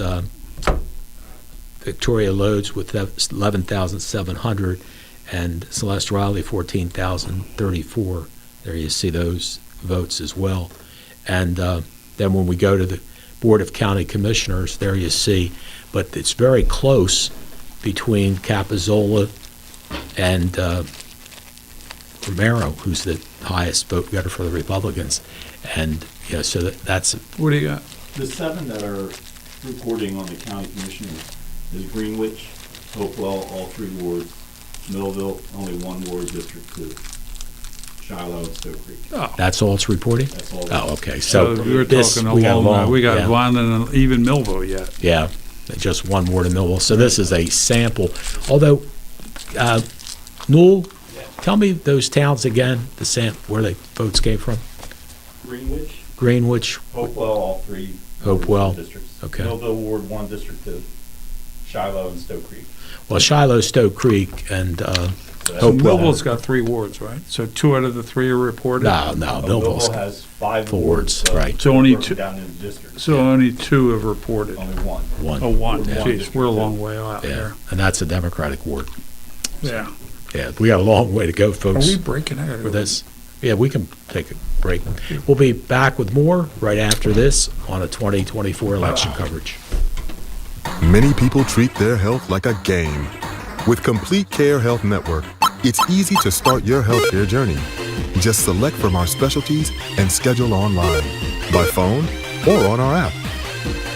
Victoria Loads with 11,700 and Celeste Riley 14,034. There you see those votes as well. And then when we go to the Board of County Commissioners, there you see, but it's very close between Capizzola and Romero, who's the highest vote getter for the Republicans. And, so that's, What do you got? The 7 that are reporting on the county commissioners is Greenwich, Hopewell, all 3 wards, Millville, only 1 ward, District 2, Shiloh, and Stoke Creek. Oh, that's all it's reporting? That's all. Oh, okay. so So we were this, talking we got along, we got yeah. Vineland and even Millville yet. Yeah, just 1 ward in Millville. So this is a sample. Although, Newell, tell me those towns again, where the votes came from. Greenwich, Hopewell, all 3. Hopewell, Districts. okay. Millville, Ward 1, District 2, Shiloh, and Stoke Creek. well, Shiloh, Stoke Creek, and So that's- Hopewell. Millville's got 3 wards, right? So 2 out of the 3 are reported? No, Millville Millville's has 5 4 wards, wards, right. So only broken 2 down into districts. So only 2 have reported. Only 1. one. Oh, 1. Yeah. Jeez, we're a long way out Yeah, here. and that's a Democratic ward. Yeah. Yeah, we got a long way to go, Are folks, we breaking out? for this. Yeah, we can take a break. We'll be back with more right after this on a 2024 election coverage. Many people treat their health like a game. With Complete Care Health Network, it's easy to start your healthcare journey. Just select from our specialties and schedule online, by phone, or on our app.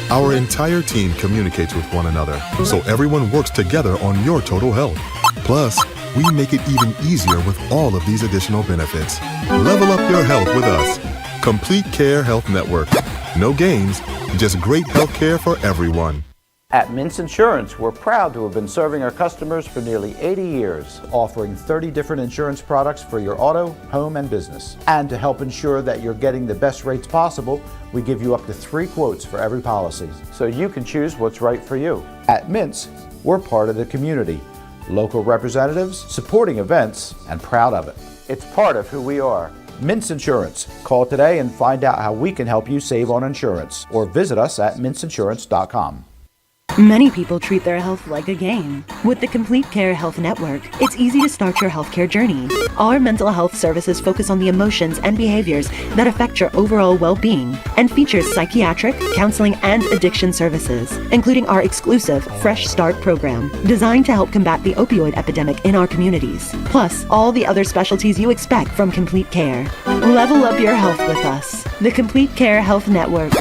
Our entire team communicates with one another, so everyone works together on your total health. Plus, we make it even easier with all of these additional benefits. Level up your health with us. Complete Care Health Network. No games, just great health care for everyone. At Mintz Insurance, we're proud to have been serving our customers for nearly 80 years, offering 30 different insurance products for your auto, home, and business. And to help ensure that you're getting the best rates possible, we give you up to 3 quotes for every policy, so you can choose what's right for you. At Mintz, we're part of the community. Local representatives, supporting events, and proud of it. It's part of who we are. Mintz Insurance. Call today and find out how we can help you save on insurance, or visit us at mintzinsurance.com. Many people treat their health like a game. With the Complete Care Health Network, it's easy to start your healthcare journey. Our mental health services focus on the emotions and behaviors that affect your overall well-being and features psychiatric, counseling, and addiction services, including our exclusive Fresh Start program, designed to help combat the opioid epidemic in our communities, plus all the other specialties you expect from Complete Care. Level up your health with us. The Complete Care Health Network.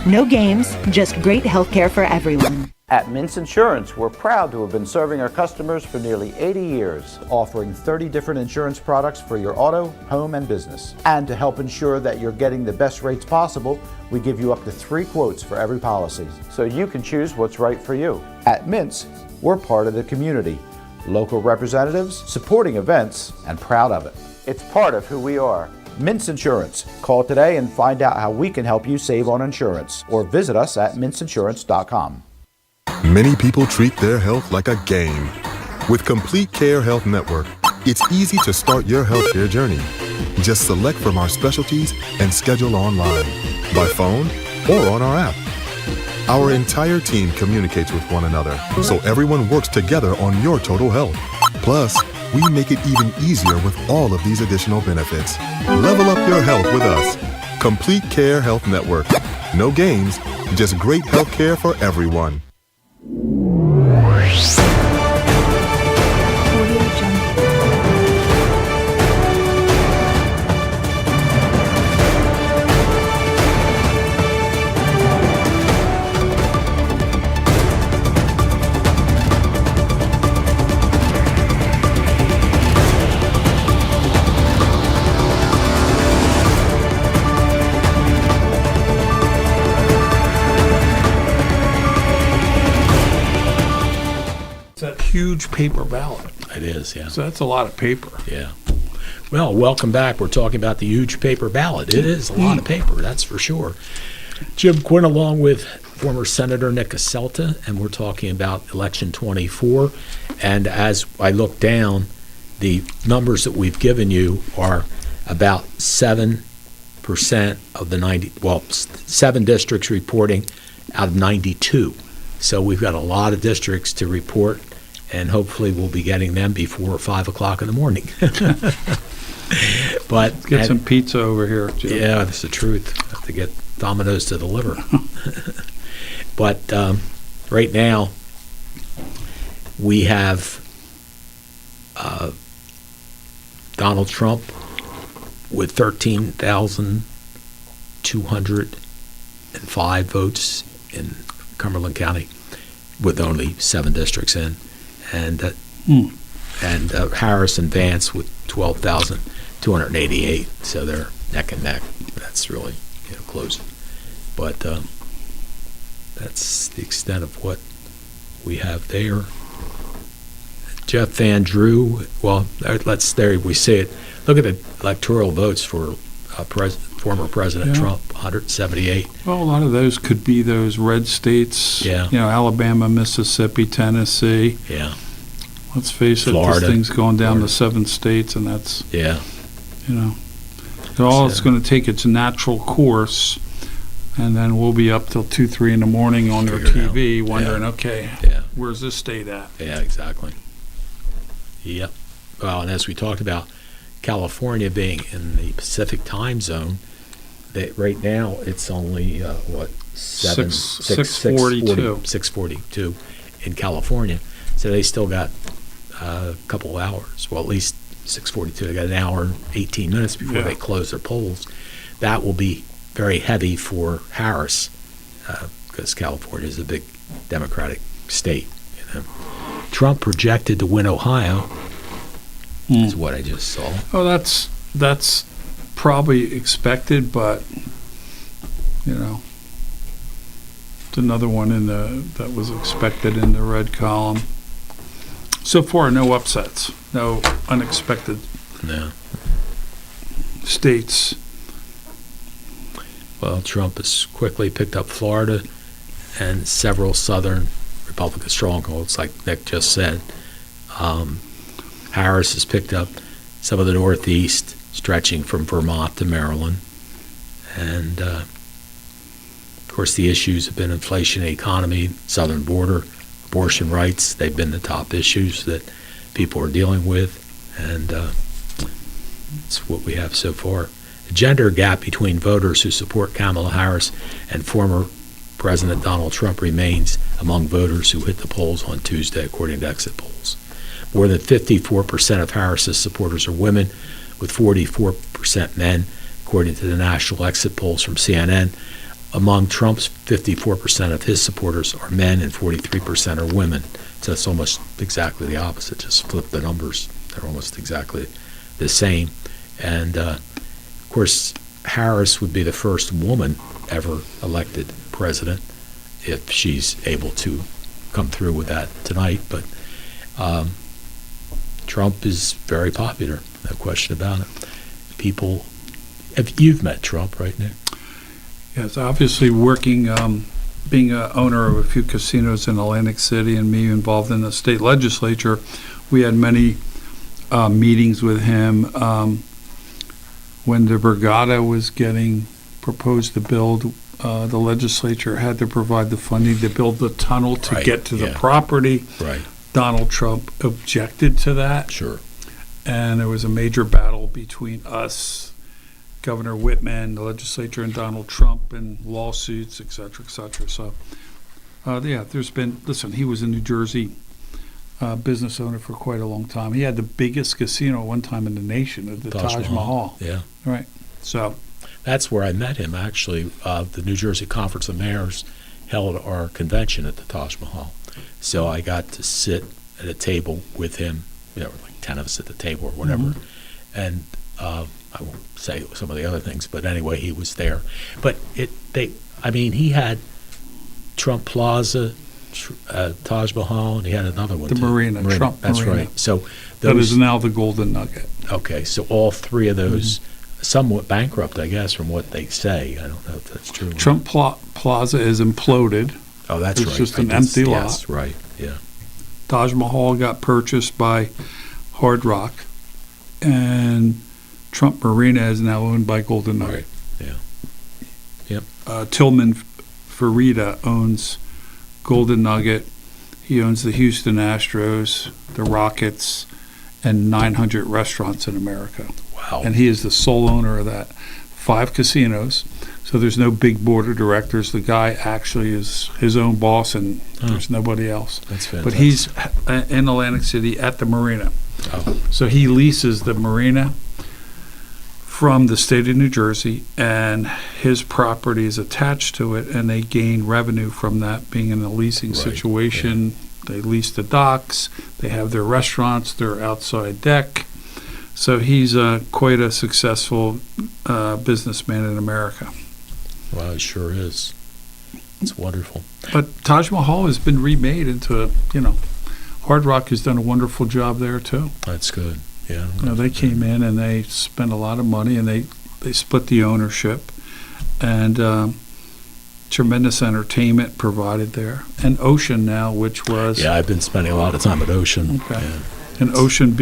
No games, just great healthcare for everyone. At Mintz Insurance, we're proud to have been serving our customers for nearly 80 years, offering 30 different insurance products for your auto, home, and business. And to help ensure that you're getting the best rates possible, we give you up to 3 quotes for every policy, so you can choose what's right for you. At Mintz, we're part of the community. Local representatives, supporting events, and proud of it. It's part of who we are. Mintz Insurance. Call today and find out how we can help you save on insurance, or visit us at mintzinsurance.com. Many people treat their health like a game. With Complete Care Health Network, it's easy to start your healthcare journey. Just select from our specialties and schedule online, by phone, or on our app. Our entire team communicates with one another, so everyone works together on your total health. Plus, we make it even easier with all of these additional benefits. Level up your health with us. Complete Care Health Network. No games, just great health care for everyone. Huge paper ballot. It is, yeah. So that's a lot of paper. Yeah. Well, welcome back. We're talking about the huge paper ballot. It is a lot of paper, that's for sure. Jim Quinn along with former Senator Nick Asselta, and we're talking about election 24. And as I look down, the numbers that we've given you are about 7% of the 7 districts reporting out of 92. So we've got a lot of districts to report, and hopefully we'll be getting them before 5 o'clock in the morning. But get some pizza over here, Jim. Yeah, that's the truth. I have to get Domino's to deliver. But right now, we have Donald Trump with 13,205 votes in Cumberland County, with only 7 districts in, and Harris and Vance with 12,288. So they're neck and neck. That's really close. But that's the extent of what we have there. Jeff Van Drew. Well, there we see it. Look at the electoral votes for former President Trump, 178. Well, a lot of those could be those red states. Yeah. Alabama, Mississippi, Tennessee. Yeah. Let's face it, Florida. this thing's going down to 7 states, and that's, it's going to take its natural course, and then we'll be up till 2, 3 in the morning on your TV wondering, where's this state at? Yeah, exactly. Yep. Well, and as we talked about, California being in the Pacific time zone, that right now it's only, what, 6:42. 6:42 in California. So they still got a couple hours. Well, at least 6:42. They got an hour and 18 minutes before they close their polls. That will be very heavy for Harris because California is a big Democratic state. Trump projected to win Ohio, is what I just saw. Oh, that's probably expected, but it's another one that was expected in the red column. So far, no upsets, no unexpected states. Well, Trump has quickly picked up Florida and several southern Republican strongholds, like Nick just said. Harris has picked up some of the Northeast, stretching from Vermont to Maryland. And, of course, the issues have been inflation, economy, southern border, abortion rights. They've been the top issues that people are dealing with. And that's what we have so far. The gender gap between voters who support Kamala Harris and former President Donald Trump remains among voters who hit the polls on Tuesday, according to exit polls. More than 54% of Harris's supporters are women, with 44% men, according to the national exit polls from CNN. Among Trump's 54% of his supporters are men and 43% are women. So it's almost exactly the opposite. Just flip the numbers. They're almost exactly the same. And, of course, Harris would be the first woman ever elected president if she's able to come through with that tonight. But Trump is very popular, no question about it. People, you've met Trump, right, Nick? Yes, obviously working, being an owner of a few casinos in Atlantic City and me involved in the state legislature, we had many meetings with him. When the Borgata was getting proposed to build, the legislature had to provide the funding to build the tunnel to get to the property. Right. Donald Trump objected to that. Sure. And there was a major battle between us, Governor Whitman, the legislature, and Donald Trump, and lawsuits, et cetera, et cetera. So, there's been, listen, he was a New Jersey business owner for quite a long time. He had the biggest casino at one time in the nation, at the Taj Mahal. Yeah. Right. So that's where I met him, actually. The New Jersey Conference of Mayors held our convention at the Taj Mahal. So I got to sit at a table with him. There were like 10 of us at the table or whatever. Mm-hmm. And I won't say some of the other things, but anyway, he was there. But he had Trump Plaza, Taj Mahal, and he had another one the too. Marina. Trump That's Marina. right. So that is now the Golden Nugget. Okay, so all three of those, somewhat bankrupt, I guess, from what they say. I don't know if that's true. Trump Plaza is imploded. Oh, that's right. It's just an empty lot. Yes, right, yeah. Taj Mahal got purchased by Hard Rock, and Trump Marina is now owned by Golden Nugget. Right, yeah. Yep. Tillman Fertitta owns Golden Nugget. He owns the Houston Astros, the Rockets, and 900 restaurants in America. Wow. And he is the sole owner of that. 5 casinos. So there's no big board of directors. The guy actually is his own boss, and there's nobody else. That's fantastic. But he's in Atlantic City at the Marina. Oh. So he leases the Marina from the state of New Jersey, and his property is attached to it, and they gain revenue from that being in a leasing situation. Yeah. They lease the docks. They have their restaurants, their outside deck. So he's quite a successful businessman in America. Wow, he sure is. It's wonderful. But Taj Mahal has been remade into, Hard Rock has done a wonderful job there too. That's good. Yeah. They came in and they spent a lot of money, and they split the ownership, and tremendous entertainment provided there. And Ocean now, which was... Yeah, I've been spending a lot of time at Ocean. Okay. Yeah. And Ocean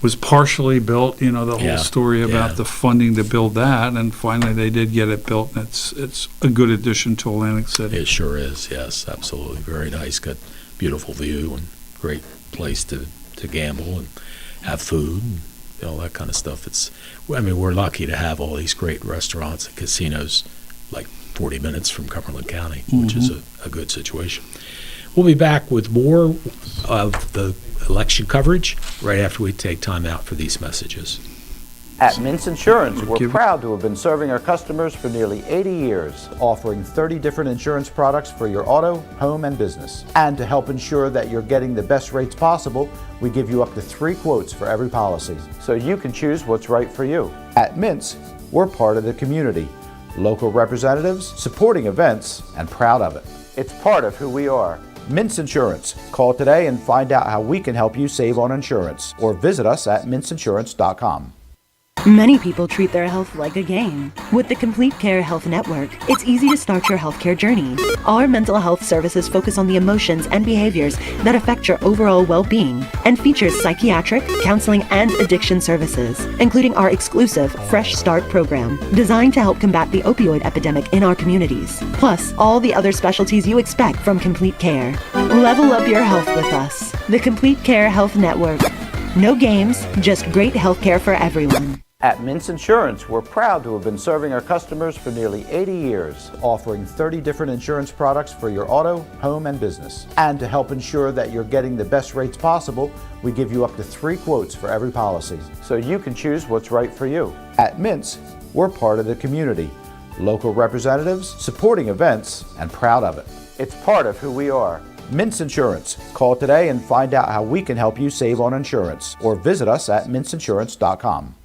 was partially built, the whole story about the funding to build that, and finally they did get it built, and it's a good addition to Atlantic City. It sure is, yes, absolutely. Very nice, got beautiful view and great place to gamble and have food. all that kind of stuff. I mean, we're lucky to have all these great restaurants and casinos like 40 minutes from Cumberland County, which is a good situation. We'll be back with more of the election coverage right after we take time out for these messages. At Mintz Insurance, we're proud to have been serving our customers for nearly 80 years, offering 30 different insurance products for your auto, home, and business. And to help ensure that you're getting the best rates possible, we give you up to 3 quotes for every policy, so you can choose what's right for you. At Mintz, we're part of the community, local representatives, supporting events, and proud of it. It's part of who we are. Mintz Insurance. Call today and find out how we can help you save on insurance, or visit us at mintzinsurance.com. Many people treat their health like a game. With the Complete Care Health Network, it's easy to start your healthcare journey. Our mental health services focus on the emotions and behaviors that affect your overall well-being and features psychiatric, counseling, and addiction services, including our exclusive Fresh Start program, designed to help combat the opioid epidemic in our communities, plus all the other specialties you expect from Complete Care. Level up your health with us. The Complete Care Health Network. No games, just great healthcare for everyone. At Mintz Insurance, we're proud to have been serving our customers for nearly 80 years, offering 30 different insurance products for your auto, home, and business. And to help ensure that you're getting the best rates possible, we give you up to 3 quotes for every policy, so you can choose what's right for you. At Mintz, we're part of the community, local representatives, supporting events, and proud of it. It's part of who we are. Mintz Insurance. Call today and find out how we can help you save on insurance, or visit us at mintzinsurance.com.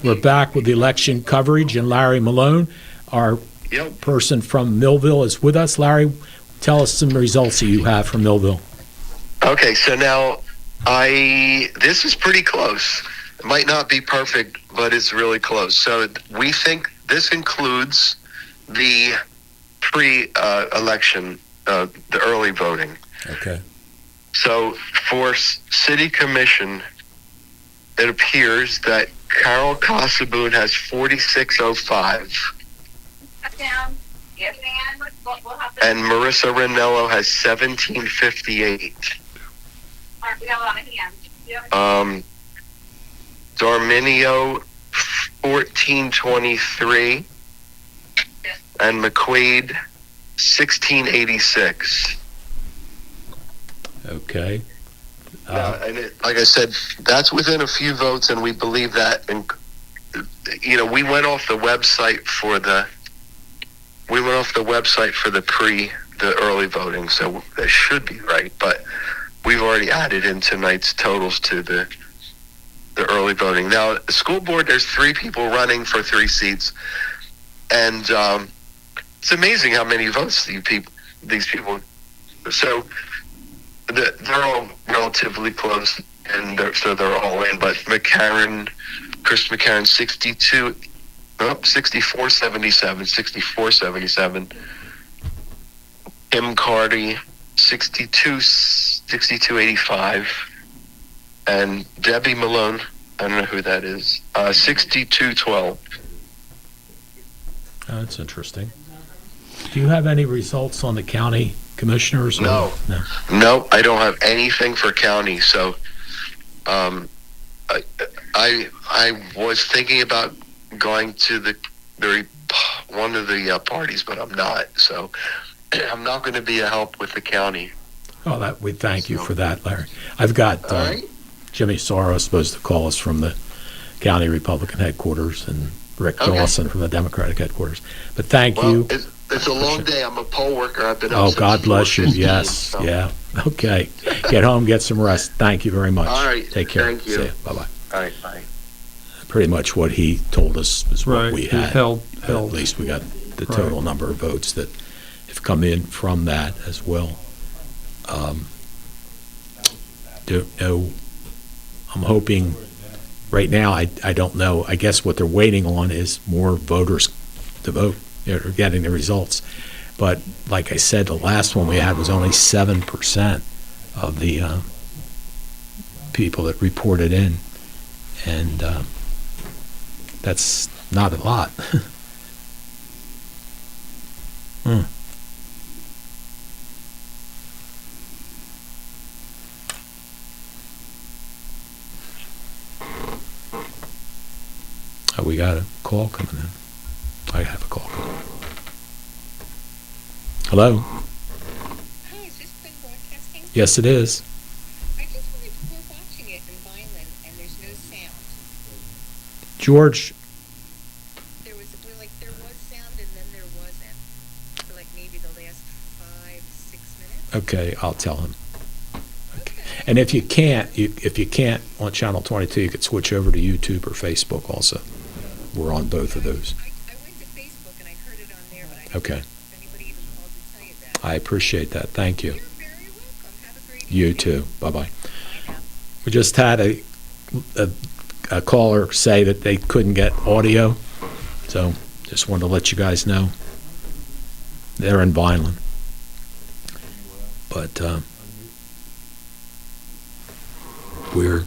We're back with the election coverage, and Larry Malone, our person from Millville, is with us. Larry, tell us some results that you have from Millville. Okay, so now this is pretty close. It might not be perfect, but it's really close. So we think this includes the pre-election, the early voting. Okay. So for City Commission, it appears that Carol Casaboon has 4605. And Marissa Ranello has 1758. Darminio 1423. And McQuaid 1686. Okay. And like I said, that's within a few votes, and we believe that. And we went off the website for the early voting, so that should be right. But we've already added in tonight's totals to the early voting. Now, the school board, there's 3 people running for 3 seats, and it's amazing how many votes these people. So. They're all relatively close, and they're all in. But Chris McCarron, 6477. Tim Carty, 6285, and Debbie Malone, I don't know who that is, 6212. That's interesting. Do you have any results on the county commissioners? No, I don't have anything for county. So, I was thinking about going to one of the parties, but I'm not. So, I'm not going to be a help with the county. Oh, we thank you for that, Larry. I've got Jimmy Sorrow supposed to call us from the county Republican headquarters, and Rick Dawson from the Democratic headquarters. But thank you. It's a long day. I'm a poll worker. I've been up since God bless you. Yes. So. Yeah. Okay. Get home, get some rest. Thank you very much. All right. Take care. Thank you. See you. Bye-bye. All right. Bye. Pretty much what he told us is what we had. Held. At least we got the total number of votes that have come in from that as well. Don't know I'm hoping, right now, I don't know. I guess what they're waiting on is more voters to vote. They're getting the results. But like I said, the last one we had was only 7% of the people that reported in. And that's not a lot. Oh, we got a call coming in. I have a call coming in. Hello? Hi, is this Quinn Broadcasting? Yes, it is. I just wanted to, we're watching it in Vineland and there's no sound. George, There was sound and then there wasn't. For like maybe the last 5-6 minutes. okay, I'll tell him. Okay. And if you can't on Channel 22, you could switch over to YouTube or Facebook also. We're on both of those. I went to Facebook and I heard it on there, but I didn't Okay. know if anybody even called to tell you that. I appreciate that. Thank you. You're very welcome. Have a great You evening. too. Bye-bye. Bye now. We just had a caller say that they couldn't get audio, so just wanted to let you guys know. They're in Vineland. But we're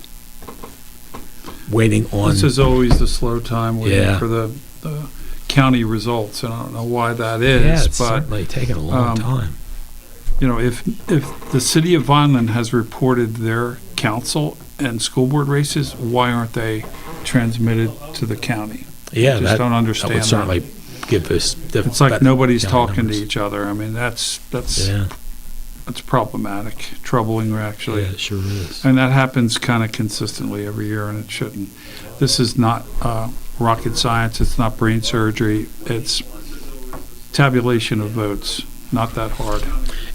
waiting on... This is always the slow time waiting Yeah. for the county results, and I don't know why that is. Yeah, it's but certainly taking a long time. you know, if the city of Vineland has reported their council and school board races, why aren't they transmitted to the county? Yeah, I just don't understand that would that. certainly give us... It's like nobody's county talking numbers. to each other. I mean, that's Yeah, problematic, troubling actually. yeah, it sure is. And that happens kind of consistently every year, and it shouldn't. This is not rocket science. It's not brain surgery. It's tabulation of votes. Not that hard.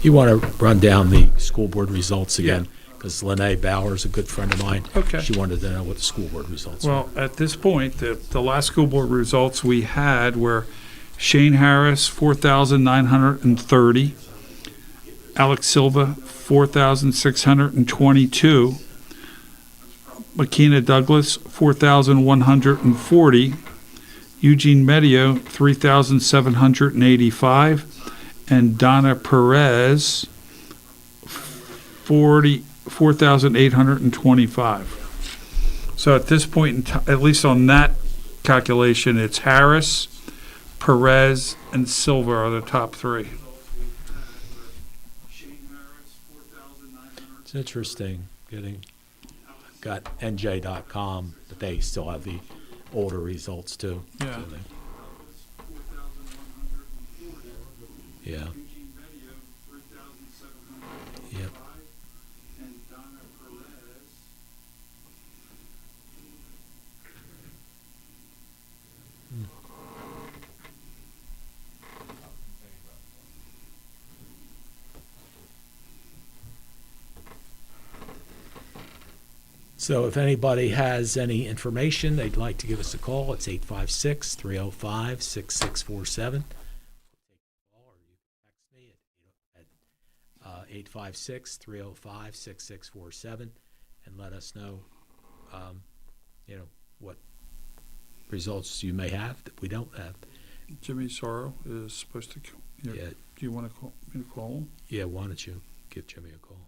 You want to run down the school board results again? Because Lene Bauer's a good friend of mine. Okay. She wanted to know what the school board results were. Well, at this point, the last school board results we had were Shane Harris, 4,930. Alex Silva, 4,622. Makina Douglas, 4,140. Eugene Medio, 3,785. And Donna Perez, 4,825. So at this point, in at least on that calculation, it's Harris, Perez, and Silva are the top three. It's interesting got NJ.com, but they still have the older results too. Yeah. So yeah. Yep. So if anybody has any information they'd like to give us a call, it's 856-305-6647. Or you can text me at 856-305-6647 and let us know, what results you may have that we don't have. Jimmy Sorrow is supposed to. Yeah. Do you want to call him? Yeah, why don't you give Jimmy a call?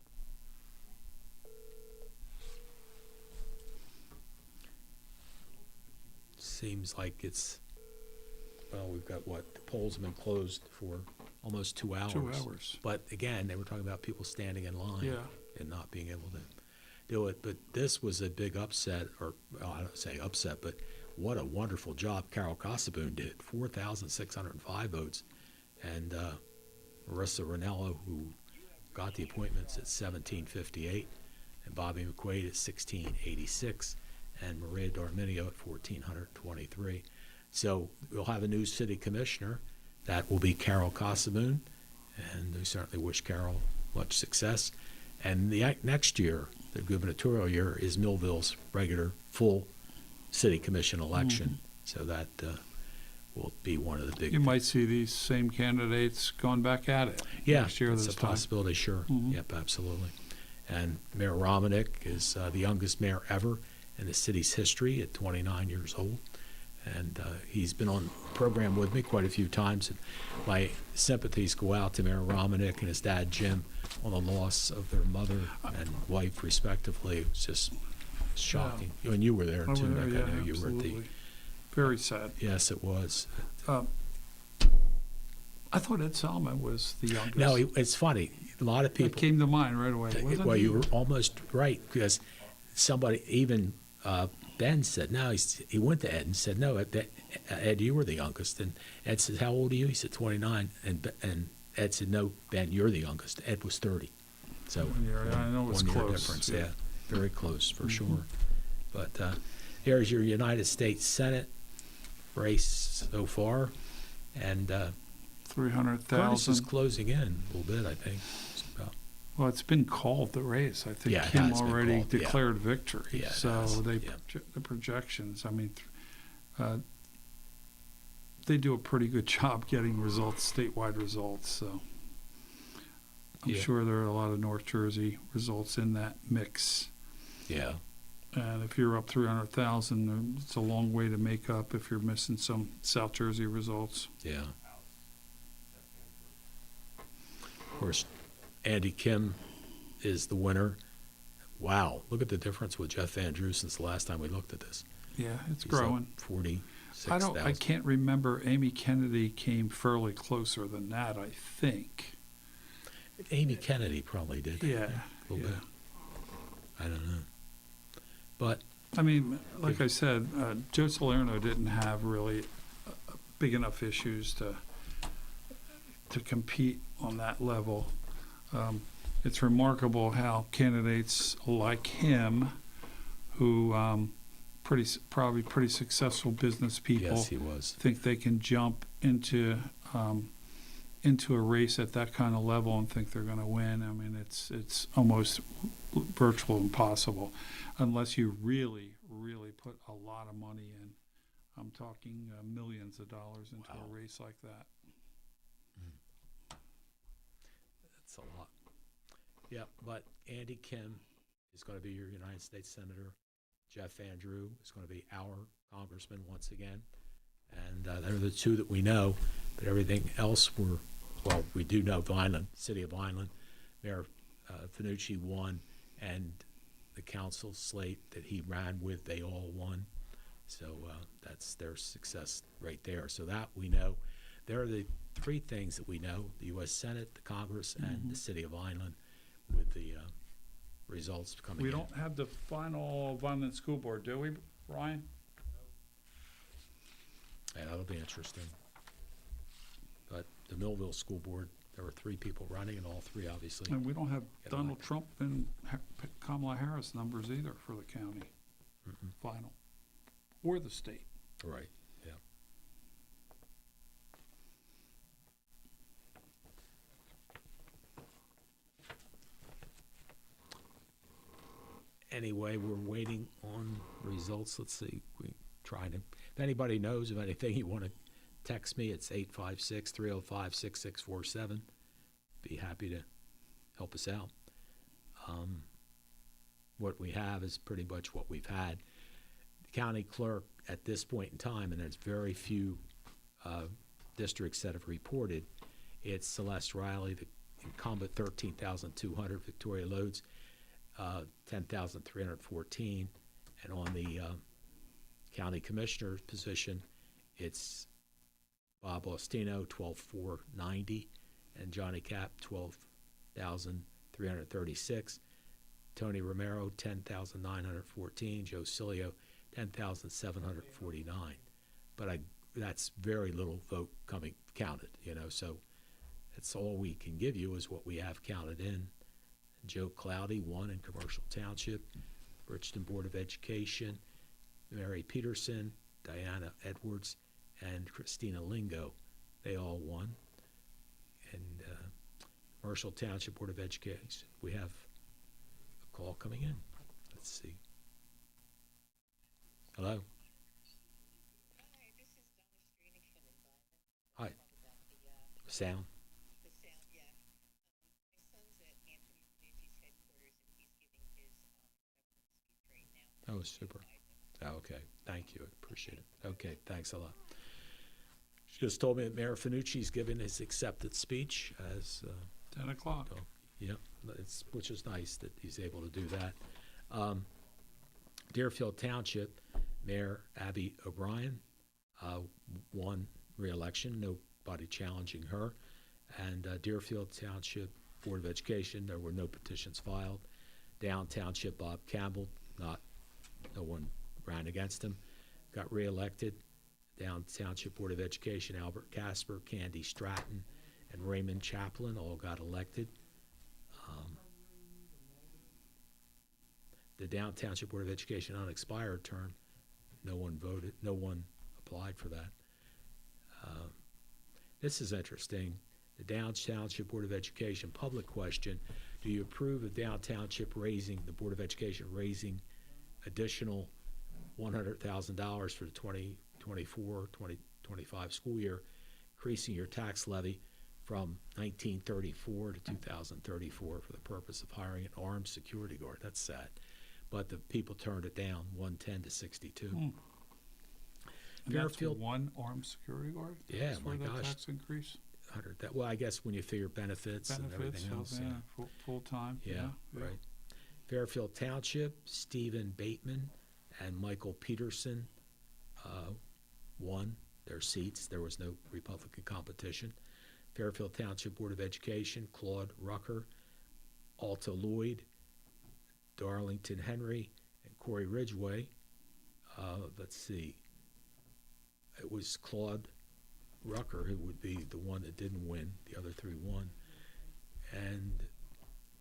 Seems like we've got the polls have been closed for almost 2 hours. 2 hours. But again, they were talking about people standing in line Yeah. and not being able to do it. But this was a big upset, or I don't say upset, but what a wonderful job Carol Costaboon did. 4,605 votes. And Marissa Ranello, who got the appointments at 1,758, and Bobby McQuaid at 1,686. And Maria Darminio at 1,423. So we'll have a new city commissioner. That will be Carol Costaboon, and we certainly wish Carol much success. And the next year, the gubernatorial year, is Millville's regular full city commission election. So that will be one of the big. You might see these same candidates going back at it. Next year it's this a time. possibility. Sure. Mhm. Yep, absolutely. And Mayor Romanek is the youngest mayor ever in the city's history at 29 years old. And he's been on the program with me quite a few times. And my sympathies go out to Mayor Romanek and his dad, Jim, on the loss of their mother and wife, respectively. It was just shocking. Yeah. And you were there, I too, was there, Nick. yeah, I know you were at absolutely. the... Very sad. Yes, it was. I thought Ed Salmon was the youngest. No, it's funny. A lot of That people... came to mind right away. Wasn't Well, he? you were almost right, because somebody, even Ben said, no, he went to Ed and said, no, Ed, you were the youngest. And Ed said, how old are you? He said, 29. And Ed said, no, Ben, you're the youngest. Ed was 30. So I know it was 1 year close. difference, yeah. Very close, for sure. But here's your United States Senate race so far. And Curtis 300,000. is closing in a little bit, I think. It's about, Well, it's been called, the race. I think Yeah, it Kim has been already called, yeah. declared victory. Yeah, it so has, they yeah. the projections, I mean, they do a pretty good job getting results, statewide results. So I'm Yeah. sure there are a lot of North Jersey results in that mix. yeah. And if you're up 300,000, it's a long way to make up if you're missing some South Jersey results. Yeah. Of course, Andy Kim is the winner. Wow, look at the difference with Jeff Andrews since the last time we looked at this. Yeah, it's He's up growing. 46,000. I can't remember. Amy Kennedy came fairly closer than that, I think. Amy Kennedy probably did. Yeah, A little yeah. bit. I don't know. But I mean, like I said, Joe Salerno didn't have really big enough issues to compete on that level. It's remarkable how candidates like him, who probably pretty successful business people, yes, he was. think they can jump into a race at that kind of level and think they're going to win. I mean, it's almost virtual impossible unless you really, really put a lot of money in. I'm talking millions of dollars into a race like that. That's a lot. Yeah, but Andy Kim is going to be your United States Senator. Jeff Andrew is going to be our congressman once again. And they're the two that we know. But everything else we do know Vineland, City of Vineland. Mayor Finucci won, and the council slate that he ran with, they all won. So that's their success right there. So that we know. There are the three things that we know: the U.S. Senate, the Congress, and the City of Vineland, with the results coming in. We don't have the final Vineland School Board, do we, Ryan? Yeah, that'll be interesting. But the Millville School Board, there were three people running, and all three obviously. And we don't have Get Donald elected. Trump and Kamala Harris numbers either for the county final or the state. Right, yeah. Anyway, we're waiting on results. Let's see. We tried to. If anybody knows of anything you want to text me, it's 856-305-6647. Be happy to help us out. What we have is pretty much what we've had. The county clerk at this point in time, and there's very few districts that have reported, it's Celeste Riley, the incumbent, 13,200, Victoria Loads, 10,314, and on the county commissioner's position, it's Bob Ostino, 12,490, and Johnny Cap, 12,336. Tony Romero, 10,914. Joe Cilio, 10,749. But that's very little vote counted, so that's all we can give you is what we have counted in. Joe Cloudy won in Commercial Township. Bridgeton Board of Education, Mary Peterson, Diana Edwards, and Christina Lingo, they all won. And Commercial Township Board of Education, we have a call coming in. Let's see. Hello. Hi, this is Donna Straining from Environment. Hi. Talk about Sound. the sound, yeah. My son's at Anthony Finucci's headquarters, and he's Oh, super. Okay, thank you. Appreciate it. Okay, thanks a lot. She just told me that Mayor Finucci's giving his acceptance speech as 10 o'clock. so, yeah, which is nice that he's able to do that. Deerfield Township Mayor Abby O'Brien won re-election. Nobody challenging her. And Deerfield Township Board of Education, there were no petitions filed. Down Township Bob Campbell, no one ran against him, got re-elected. Down Township Board of Education, Albert Casper, Candy Stratton, and Raymond Chaplin all got elected. The Down Township Board of Education unexpired term, no one voted, no one applied for that. This is interesting. The Down Township Board of Education public question: do you approve of Down Township the Board of Education raising additional $100,000 for the 2024-2025 school year, increasing your tax levy from 1934 to 2034 for the purpose of hiring an armed security guard? That's sad. But the people turned it down, 110 to 62. And Fairfield, that's one armed security guard? Yeah, That's my where that gosh. tax increase? 100. Well, I guess when you figure benefits and everything else. Full time. Yeah, right. Fairfield Township, Stephen Bateman and Michael Peterson won their seats. There was no Republican competition. Fairfield Township Board of Education, Claude Rucker, Alta Lloyd, Darlington Henry, and Corey Ridgway. Let's see. It was Claude Rucker who would be the one that didn't win. The other three won. And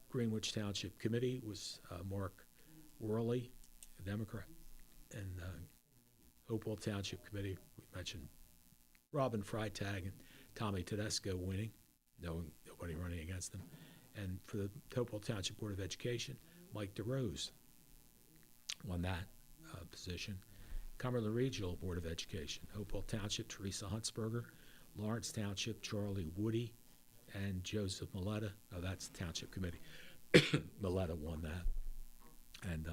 Greenwich Township Committee was Mark Worley, a Democrat. And Hopewell Township Committee, we mentioned Robin Freitag and Tommy Tedesco winning, nobody running against them. And for the Hopewell Township Board of Education, Mike DeRose won that position. Cumberland Regional Board of Education, Hopewell Township, Teresa Huntsberger, Lawrence Township, Charlie Woody, and Joseph Milletta. Oh, that's the Township Committee. Milletta won that. And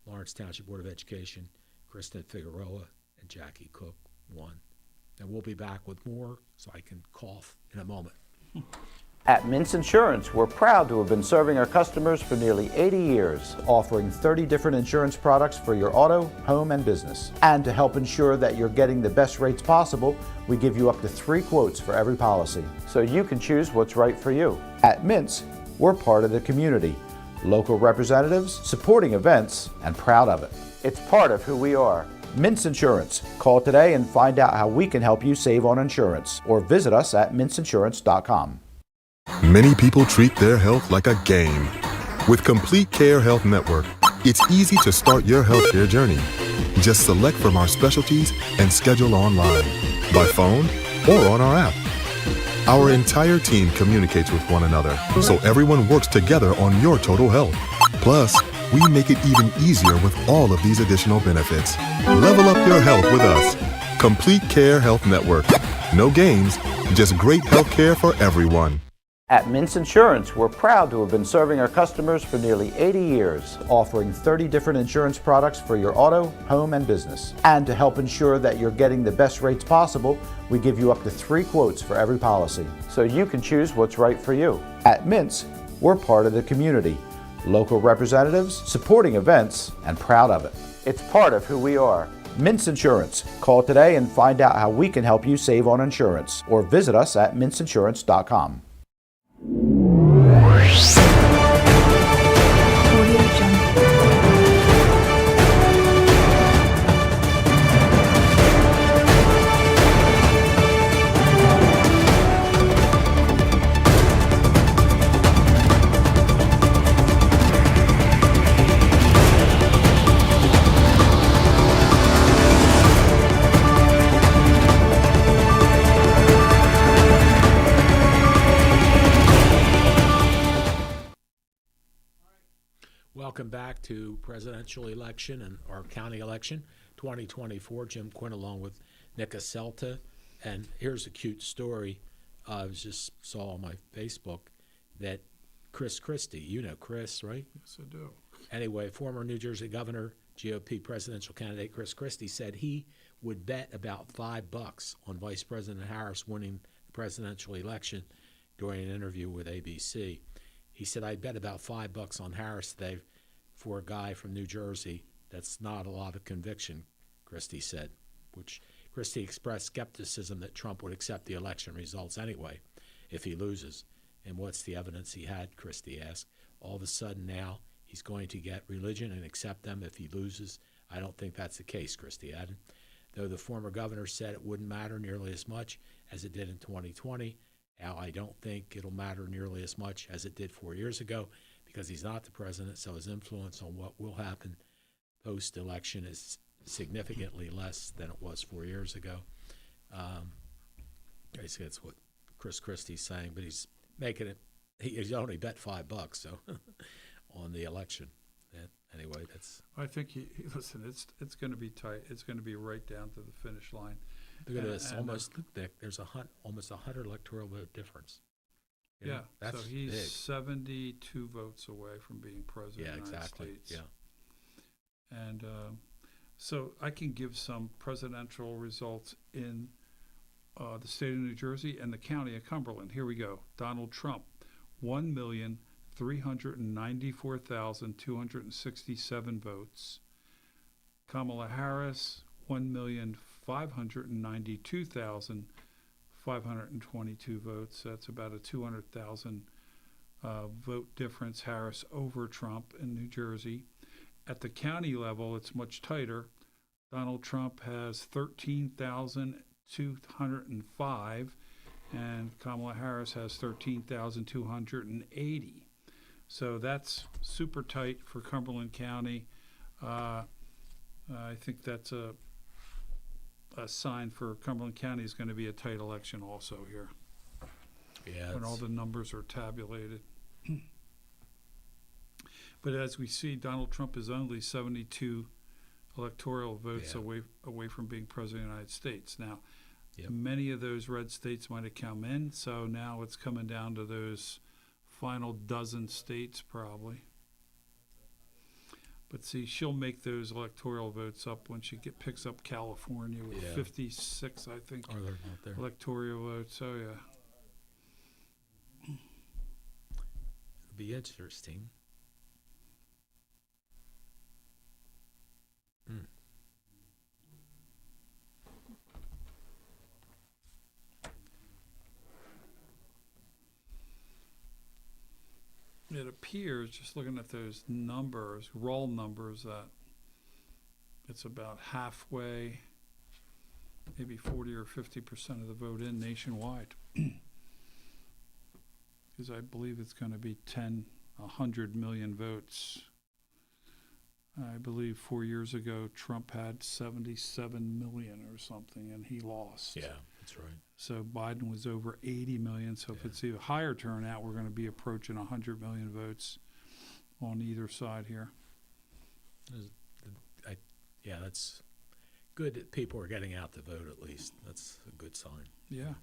Lawrence Township Board of Education, Kristen Figueroa and Jackie Cook won. And we'll be back with more, so I can cough in a moment. At Mintz Insurance, we're proud to have been serving our customers for nearly 80 years, offering 30 different insurance products for your auto, home, and business. And to help ensure that you're getting the best rates possible, we give you up to 3 quotes for every policy, so you can choose what's right for you. At Mintz, we're part of the community, local representatives, supporting events, and proud of it. It's part of who we are. Mintz Insurance. Call today and find out how we can help you save on insurance, or visit us at mintzinsurance.com. Many people treat their health like a game. With Complete Care Health Network, it's easy to start your healthcare journey. Just select from our specialties and schedule online, by phone, or on our app. Our entire team communicates with one another, so everyone works together on your total health. Plus, we make it even easier with all of these additional benefits. Level up your health with us. Complete Care Health Network. No games, just great healthcare for everyone. At Mintz Insurance, we're proud to have been serving our customers for nearly 80 years, offering 30 different insurance products for your auto, home, and business. And to help ensure that you're getting the best rates possible, we give you up to 3 quotes for every policy, so you can choose what's right for you. At Mintz, we're part of the community, local representatives, supporting events, and proud of it. It's part of who we are. Mintz Insurance. Call today and find out how we can help you save on insurance, or visit us at mintzinsurance.com. Welcome back to presidential election and our county election 2024. Jim Quinn along with Nick Asselta. And here's a cute story. I just saw on my Facebook that Chris Christie, you know Chris, right? Yes, I do. Anyway, former New Jersey Governor GOP presidential candidate Chris Christie said he would bet about $5 on Vice President Harris winning the presidential election during an interview with ABC. He said, "I'd bet about $5 on Harris today for a guy from New Jersey. That's not a lot of conviction," Christie said, which Christie expressed skepticism that Trump would accept the election results anyway if he loses. And what's the evidence he had, Christie asked. All of a sudden now he's going to get religion and accept them if he loses? I don't think that's the case, Christie added. Though the former governor said it wouldn't matter nearly as much as it did in 2020, now I don't think it'll matter nearly as much as it did 4 years ago because he's not the president, so his influence on what will happen post-election is significantly less than it was 4 years ago. Basically, that's what Chris Christie's saying, but he's making it. He's only bet $5, so on the election. Anyway, that's. I think listen. It's going to be tight. It's going to be right down to the finish line. Look at this. There's almost 100 electoral vote difference. Yeah, that's so he's big. 72 votes away from being president of the United States. Yeah. And so I can give some presidential results in the state of New Jersey and the county of Cumberland. Here we go. Donald Trump, 1,394,267 votes. Kamala Harris, 1,592,522 votes. That's about a 200,000 vote difference, Harris over Trump in New Jersey. At the county level, it's much tighter. Donald Trump has 13,205, and Kamala Harris has 13,280. So that's super tight for Cumberland County. I think that's a sign for Cumberland County is going to be a tight election also here. Yeah, when all the numbers are tabulated. But as we see, Donald Trump is only 72 electoral votes away from being president of the United States. Now, many of those red states might have come in, so now it's coming down to those final dozen states probably. But see, she'll make those electoral votes up when she picks up California with 56, I think, electoral votes. Oh, yeah. It'll be interesting. It appears, just looking at those numbers, raw numbers, that it's about halfway, maybe 40 or 50% of the vote in nationwide. Because I believe it's going to be 100 million votes. I believe 4 years ago, Trump had 77 million or something, and he lost. Yeah, that's right. So Biden was over 80 million. So if it's a higher turnout, we're going to be approaching 100 million votes on either side here. Yeah, that's good that people are getting out to vote at least. That's a good sign. Yeah.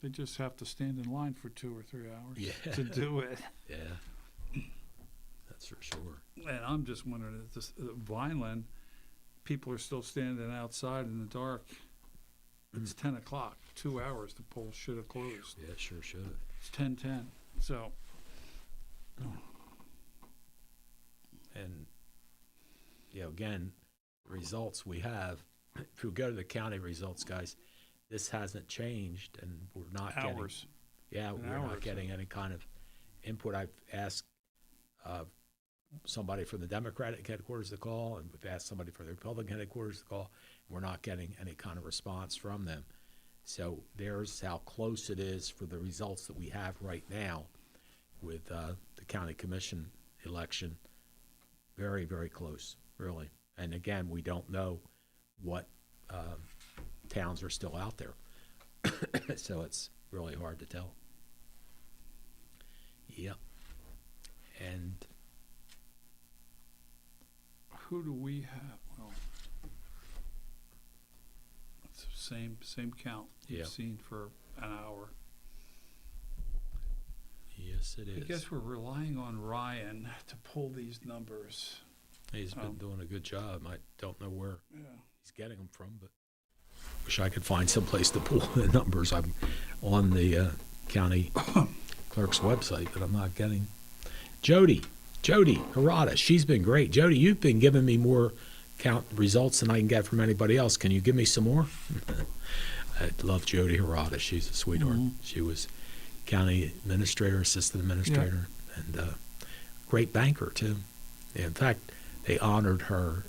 They just have to stand in line for 2 or 3 hours to do it. Yeah. That's for sure. And I'm just wondering, at this Vineland, people are still standing outside in the dark. It's 10 o'clock, 2 hours. The polls should have closed. Yeah, sure should have. It's 10:10. So. And, again, results we have, if you go to the county results, guys, this hasn't changed, and we're not hours. We're not getting any kind of input. I've asked somebody from the Democratic headquarters to call, and we've asked somebody from the Republican headquarters to call, and we're not getting any kind of response from them. So there's how close it is for the results that we have right now with the county commission election. Very, very close, really. And again, we don't know what towns are still out there. So it's really hard to tell. Yep. And who do we have? Well, it's the same count we've seen for an hour. Yes, it is. I guess we're relying on Ryan to pull these numbers. He's been doing a good job. I don't know where Yeah. he's getting them from, but wish I could find someplace to pull the numbers. I'm on the county clerk's website, but I'm not getting. Jody Harada, she's been great. Jody, you've been giving me more count results than I can get from anybody else. Can you give me some more? I love Jody Harada. She's a sweetheart. She was county administrator, assistant administrator, and great banker, too. In fact, they honored her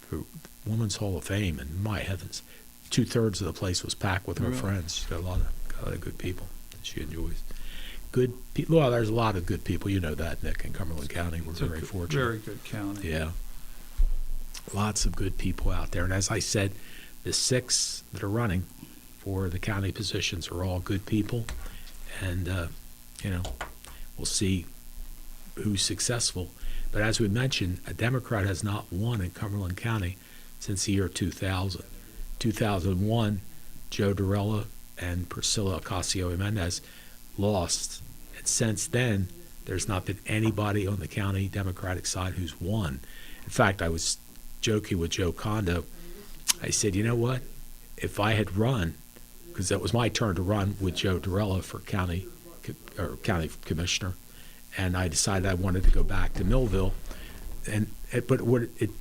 for Women's Hall of Fame, and my heavens, 2/3 of the place was packed with her friends. She's got a lot of good people that she enjoys. Good people. Well, there's a lot of good people. You know that, Nick, in Cumberland County. We're very fortunate. Very good county. Yeah. Lots of good people out there. And as I said, the 6 that are running for the county positions are all good people. And, we'll see who's successful. But as we mentioned, a Democrat has not won in Cumberland County since the year 2000. 2001, Joe Durella and Priscilla Ocasio-Mendez lost. And since then, there's not been anybody on the county Democratic side who's won. In fact, I was joking with Joe Condo. I said, you know what? If I had run, because that was my turn to run with Joe Durella for county commissioner, and I decided I wanted to go back to Millville.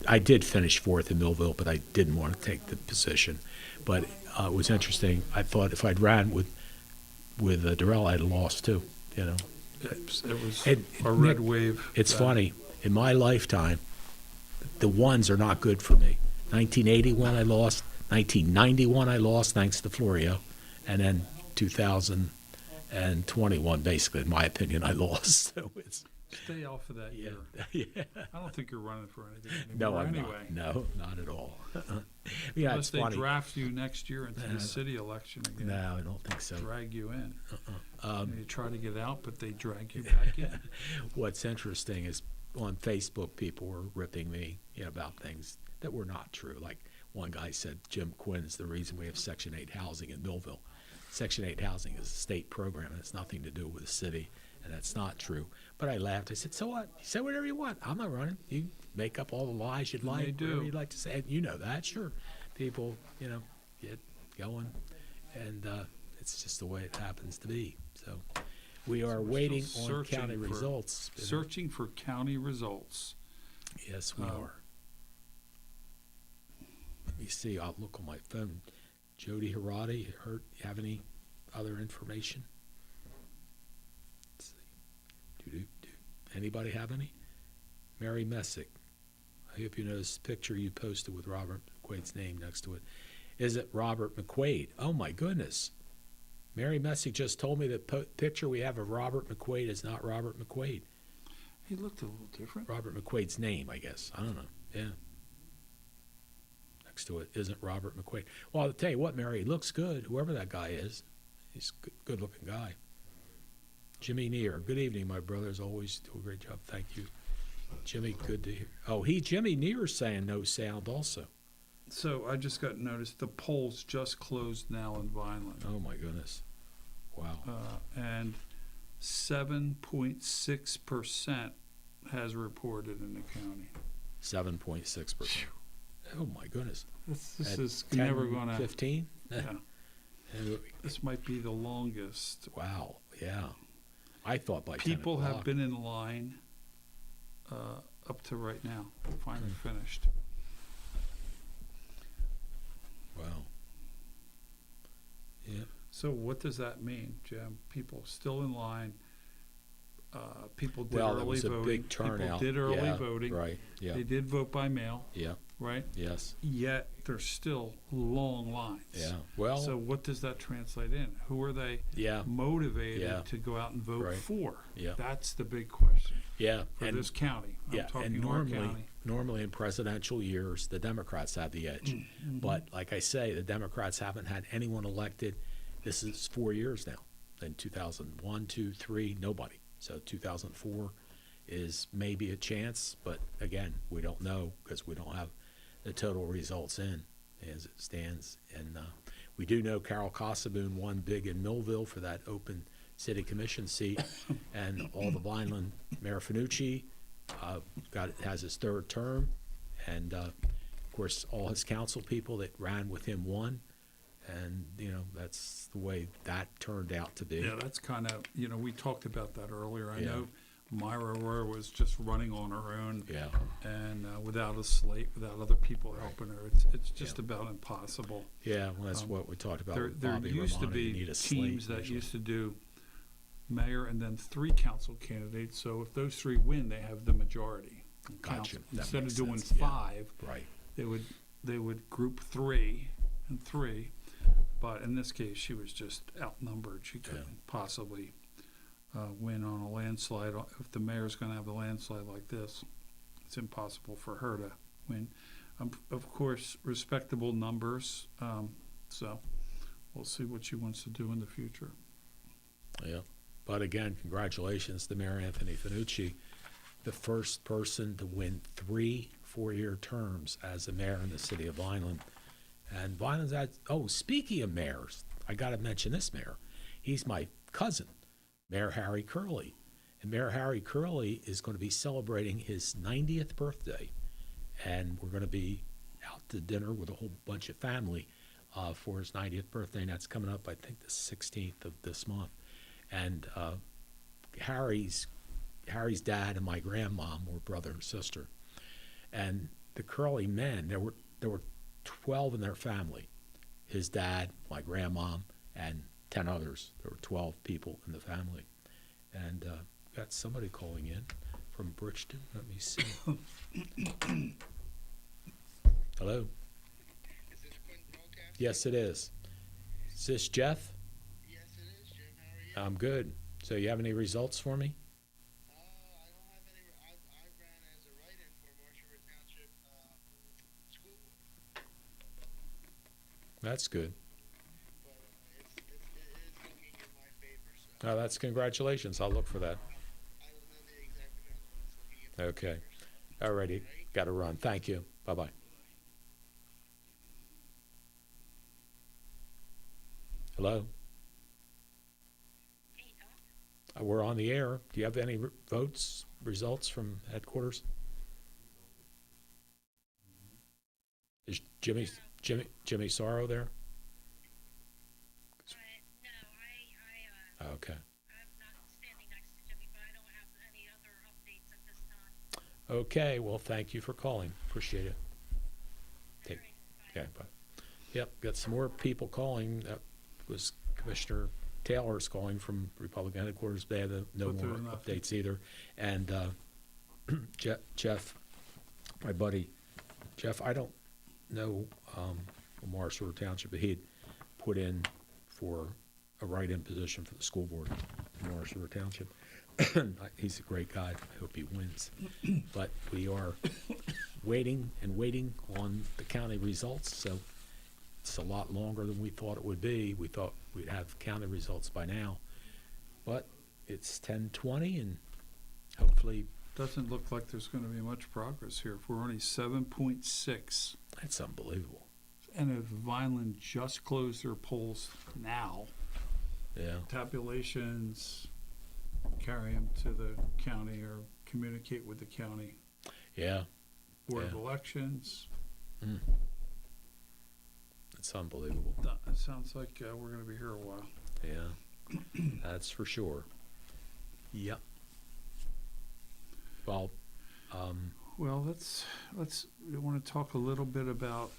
I did finish 4th in Millville, but I didn't want to take the position. But it was interesting. I thought if I'd ran with Durrell, I'd have lost too. It was a red wave. It's funny. In my lifetime, the ones are not good for me. 1981 I lost. 1991 I lost thanks to Florio, and then 2021, basically, in my opinion, I lost. So it's. Stay off of that year. Yeah. I don't think you're running for anything anymore. No, I'm anyway. not. No, not at all. Unless they draft you next year into the city election again. No, I don't think so. Drag you in. You try to get out, but they drag you back in. What's interesting is on Facebook, people were ripping me about things that were not true. Like one guy said, Jim Quinn's the reason we have Section 8 housing in Millville. Section 8 housing is a state program, and it's nothing to do with the city. And that's not true. But I laughed. I said, so what? You say whatever you want. I'm not running. You make up all the lies you'd like, whatever you'd like to say. And you know that, sure. People, get going. And it's just the way it happens to be. So we are waiting on county results. Searching for county results. Yes, we are. Let me see. I'll look on my phone. Jody Harada, you have any other information? Anybody have any? Mary Messick. I hope you know this picture you posted with Robert McQuaid's name next to it. Is it Robert McQuaid? Oh, my goodness. Mary Messick just told me the picture we have of Robert McQuaid is not Robert McQuaid. He looked a little different. Robert McQuaid's name, I guess. I don't know. Yeah. Next to it isn't Robert McQuaid. Well, I'll tell you what, Mary, he looks good. Whoever that guy is, he's a good-looking guy. Jimmy Neer. Good evening, my brothers. Always do a great job. Thank you. Jimmy, good to hear. Oh, Jimmy Neer's saying no sound also. So I just got noticed the polls just closed now in Vineland. Oh, my goodness. Wow. And 7.6% has reported in the county. 7.6%. Oh, my goodness. This is never going to... 15? Yeah. This might be the longest. Wow. Yeah. I thought by 10 people o'clock. have been in line up to right now. Finally finished. Wow. Yeah. So what does that mean, Jim? People still in line. People did well, early there was a voting. big turnout. People did early voting. Right. Yeah. They did vote by mail. Yeah. Right. Yes. Yet there's still long lines. Yeah. Well. So what does that translate in? Who are they motivated to go out and vote for? Yeah. That's the big question. Yeah. For this county. I'm talking our county. Normally in presidential years, the Democrats have the edge. Mm-hmm. But like I say, the Democrats haven't had anyone elected. This is 4 years now. In 2001, 2, 3, nobody. So 2004 is maybe a chance, but again, we don't know because we don't have the total results in as it stands. And we do know Carol Casaboon won big in Millville for that open city commission seat, and all the Vineland, Mayor Finucci, has his third term, and of course, all his council people that ran with him won, and that's the way that turned out to be. Yeah, that's kind of, we talked about that earlier. I Yeah. know Myra Royer was just running on her own, Yeah. and without a slate, without other people helping her, it's just about impossible. Yeah, well, that's what we talked about. There, with there Bobby used to Romano. You need be a slate teams that usually. used to do mayor and then 3 council candidates. So if those 3 win, they have the majority. in Gotcha. council. That Instead of makes doing sense. Yeah. 5, Right. they would group 3 and 3. But in this case, she was just outnumbered. She couldn't possibly win on a landslide. If the mayor's going to have a landslide like this, it's impossible for her to win. Of course, respectable numbers. So we'll see what she wants to do in the future. Yeah. But again, congratulations to Mayor Anthony Finucci, the first person to win 3 4-year terms as a mayor in the city of Vineland. And Vineland's speaking of mayors, I got to mention this mayor. He's my cousin, Mayor Harry Curley. And Mayor Harry Curley is going to be celebrating his 90th birthday. And we're going to be out to dinner with a whole bunch of family for his 90th birthday. And that's coming up, I think, the 16th of this month. And Harry's dad and my grandmom were brother and sister. And the Curley men, there were 12 in their family. His dad, my grandmom, and 10 others. There were 12 people in the family. And got somebody calling in from Bridgeton. Let me see. Hello? Is this Quinn Broadcasting? Yes, it is. Is this Jeff? Yes, it is, Jim. How are you? I'm good. So you have any results for me? I don't have any. I ran as a write-in for Marshall Township School Board. That's good. But it is looking in my favor. So Oh, that's congratulations. I'll look for that. I don't know the exact amount, but it's looking in my Okay. favor. All righty. Got to run. Thank you. Bye-bye. Hello? We're on the air. Do you have any results from headquarters? Is Jimmy Sorrow there? No, Oh, okay. I'm not standing next to Jimmy, but I don't have any other updates at this time. Okay. Well, thank you for calling. Appreciate it. All right, bye. Okay, bye. Yep, got some more people calling. That was Commissioner Taylor's calling from Republican headquarters. They have no But more there's nothing. updates either. And Jeff, my buddy Jeff, I don't know Marshall Township, but he had put in for a write-in position for the school board in Marshall Township. He's a great guy. I hope he wins. But we are waiting on the county results, so it's a lot longer than we thought it would be. We thought we'd have county results by now, but it's 10:20, and hopefully Doesn't look like there's going to be much progress here. If we're only 7.6, that's unbelievable. and if Vineland just closed their polls now, Yeah, tabulations carry them to the county or communicate with the county yeah, board of Yeah. elections. it's unbelievable. It sounds like we're going to be here a while. Yeah, that's for sure. Yep. Well, Well, we want to talk a little bit about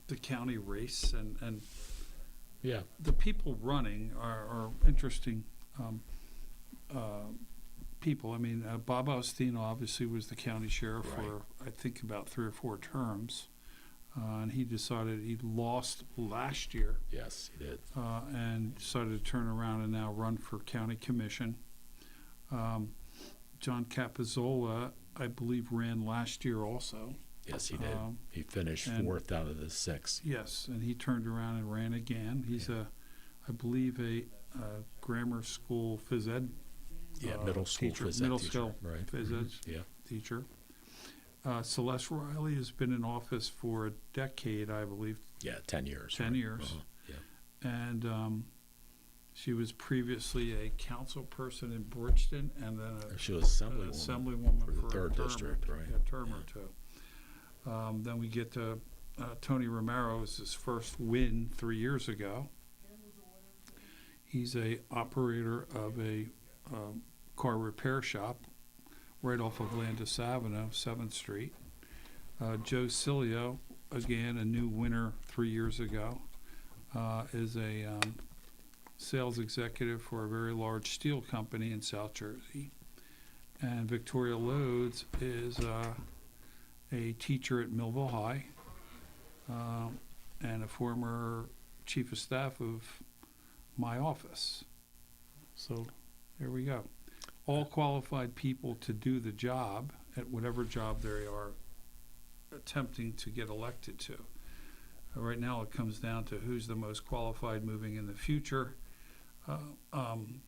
the county race and yeah, the people running are interesting people. I mean, Bob Alstino obviously was the county sheriff for, I think, about 3 or 4 terms. And he decided he lost last year yes, he did. and decided to turn around and now run for county commission. John Capizzola, I believe, ran last year also. Yes, he did. He finished and- 4th out of the 6. Yes, and he turned around and ran again. He's I believe, a grammar school phys ed Yeah, middle school teacher, phys ed middle teacher, school right. phys ed Yeah. teacher. Celeste Riley has been in office for a decade, I believe, Yeah, 10 years. 10 right. years. Uh-huh. Yeah. And She was previously a council person in Bridgeton and then She was assemblywoman assemblywoman for the for a third term district, right? a term or two. Then we get to Tony Romero is his first win 3 years ago. He's a operator of a car repair shop right off of Landis Avenue, 7th Street. Joe Cilio, again, a new winner 3 years ago, is a sales executive for a very large steel company in South Jersey. And Victoria Loads is a teacher at Millville High and a former chief of staff of my office. So there we go. All qualified people to do the job at whatever job they are attempting to get elected to. Right now it comes down to who's the most qualified moving in the future.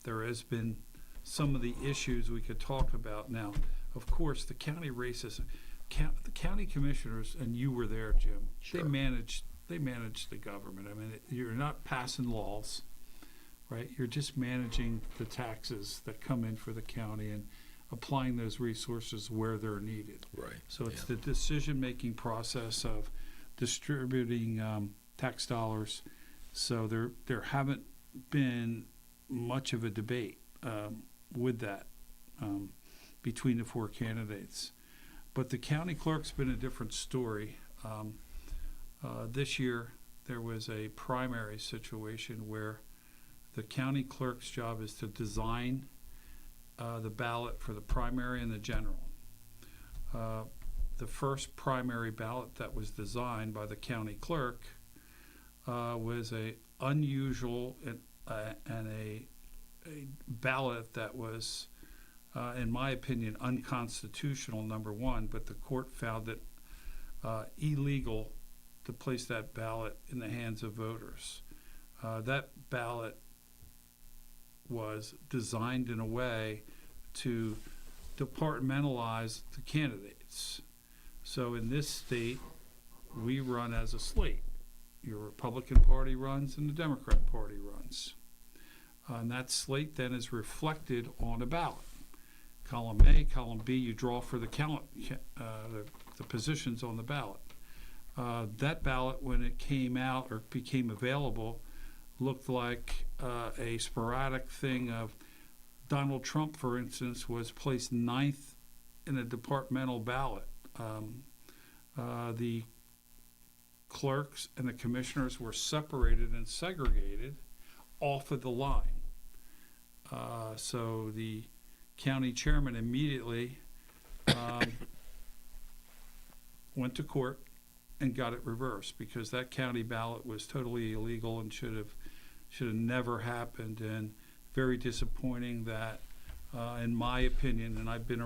There has been some of the issues we could talk about now. Of course, the county races, the county commissioners, and you were there, Jim, Sure. they manage the government. I mean, you're not passing laws, right? You're just managing the taxes that come in for the county and applying those resources where they're needed. Right. So it's the decision-making process of distributing tax dollars. So there haven't been much of a debate with that between the four candidates. But the county clerk's been a different story. This year, there was a primary situation where the county clerk's job is to design the ballot for the primary and the general. The first primary ballot that was designed by the county clerk was a unusual and a ballot that was, in my opinion, unconstitutional, number one, but the court found it illegal to place that ballot in the hands of voters. That ballot was designed in a way to departmentalize the candidates. So in this state, we run as a slate. Your Republican Party runs and the Democrat Party runs. And that slate then is reflected on a ballot. Column A, column B, you draw for the positions on the ballot. That ballot, when it came out or became available, looked like a sporadic thing of Donald Trump, for instance, was placed 9th in a departmental ballot. The clerks and the commissioners were separated and segregated off of the line. So the county chairman immediately went to court and got it reversed because that county ballot was totally illegal and should have never happened, and very disappointing that, in my opinion, and I've been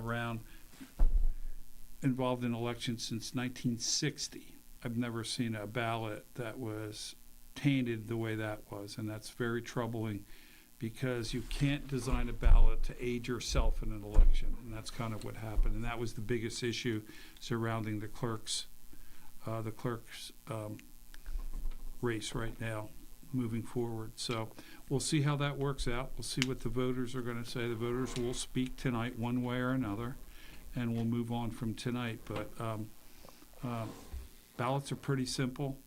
involved in elections since 1960, I've never seen a ballot that was tainted the way that was, and that's very troubling because you can't design a ballot to aid yourself in an election, and that's kind of what happened, and that was the biggest issue surrounding the clerk's race right now moving forward. So we'll see how that works out. We'll see what the voters are going to say. The voters will speak tonight one way or another, and we'll move on from tonight. But ballots are pretty simple.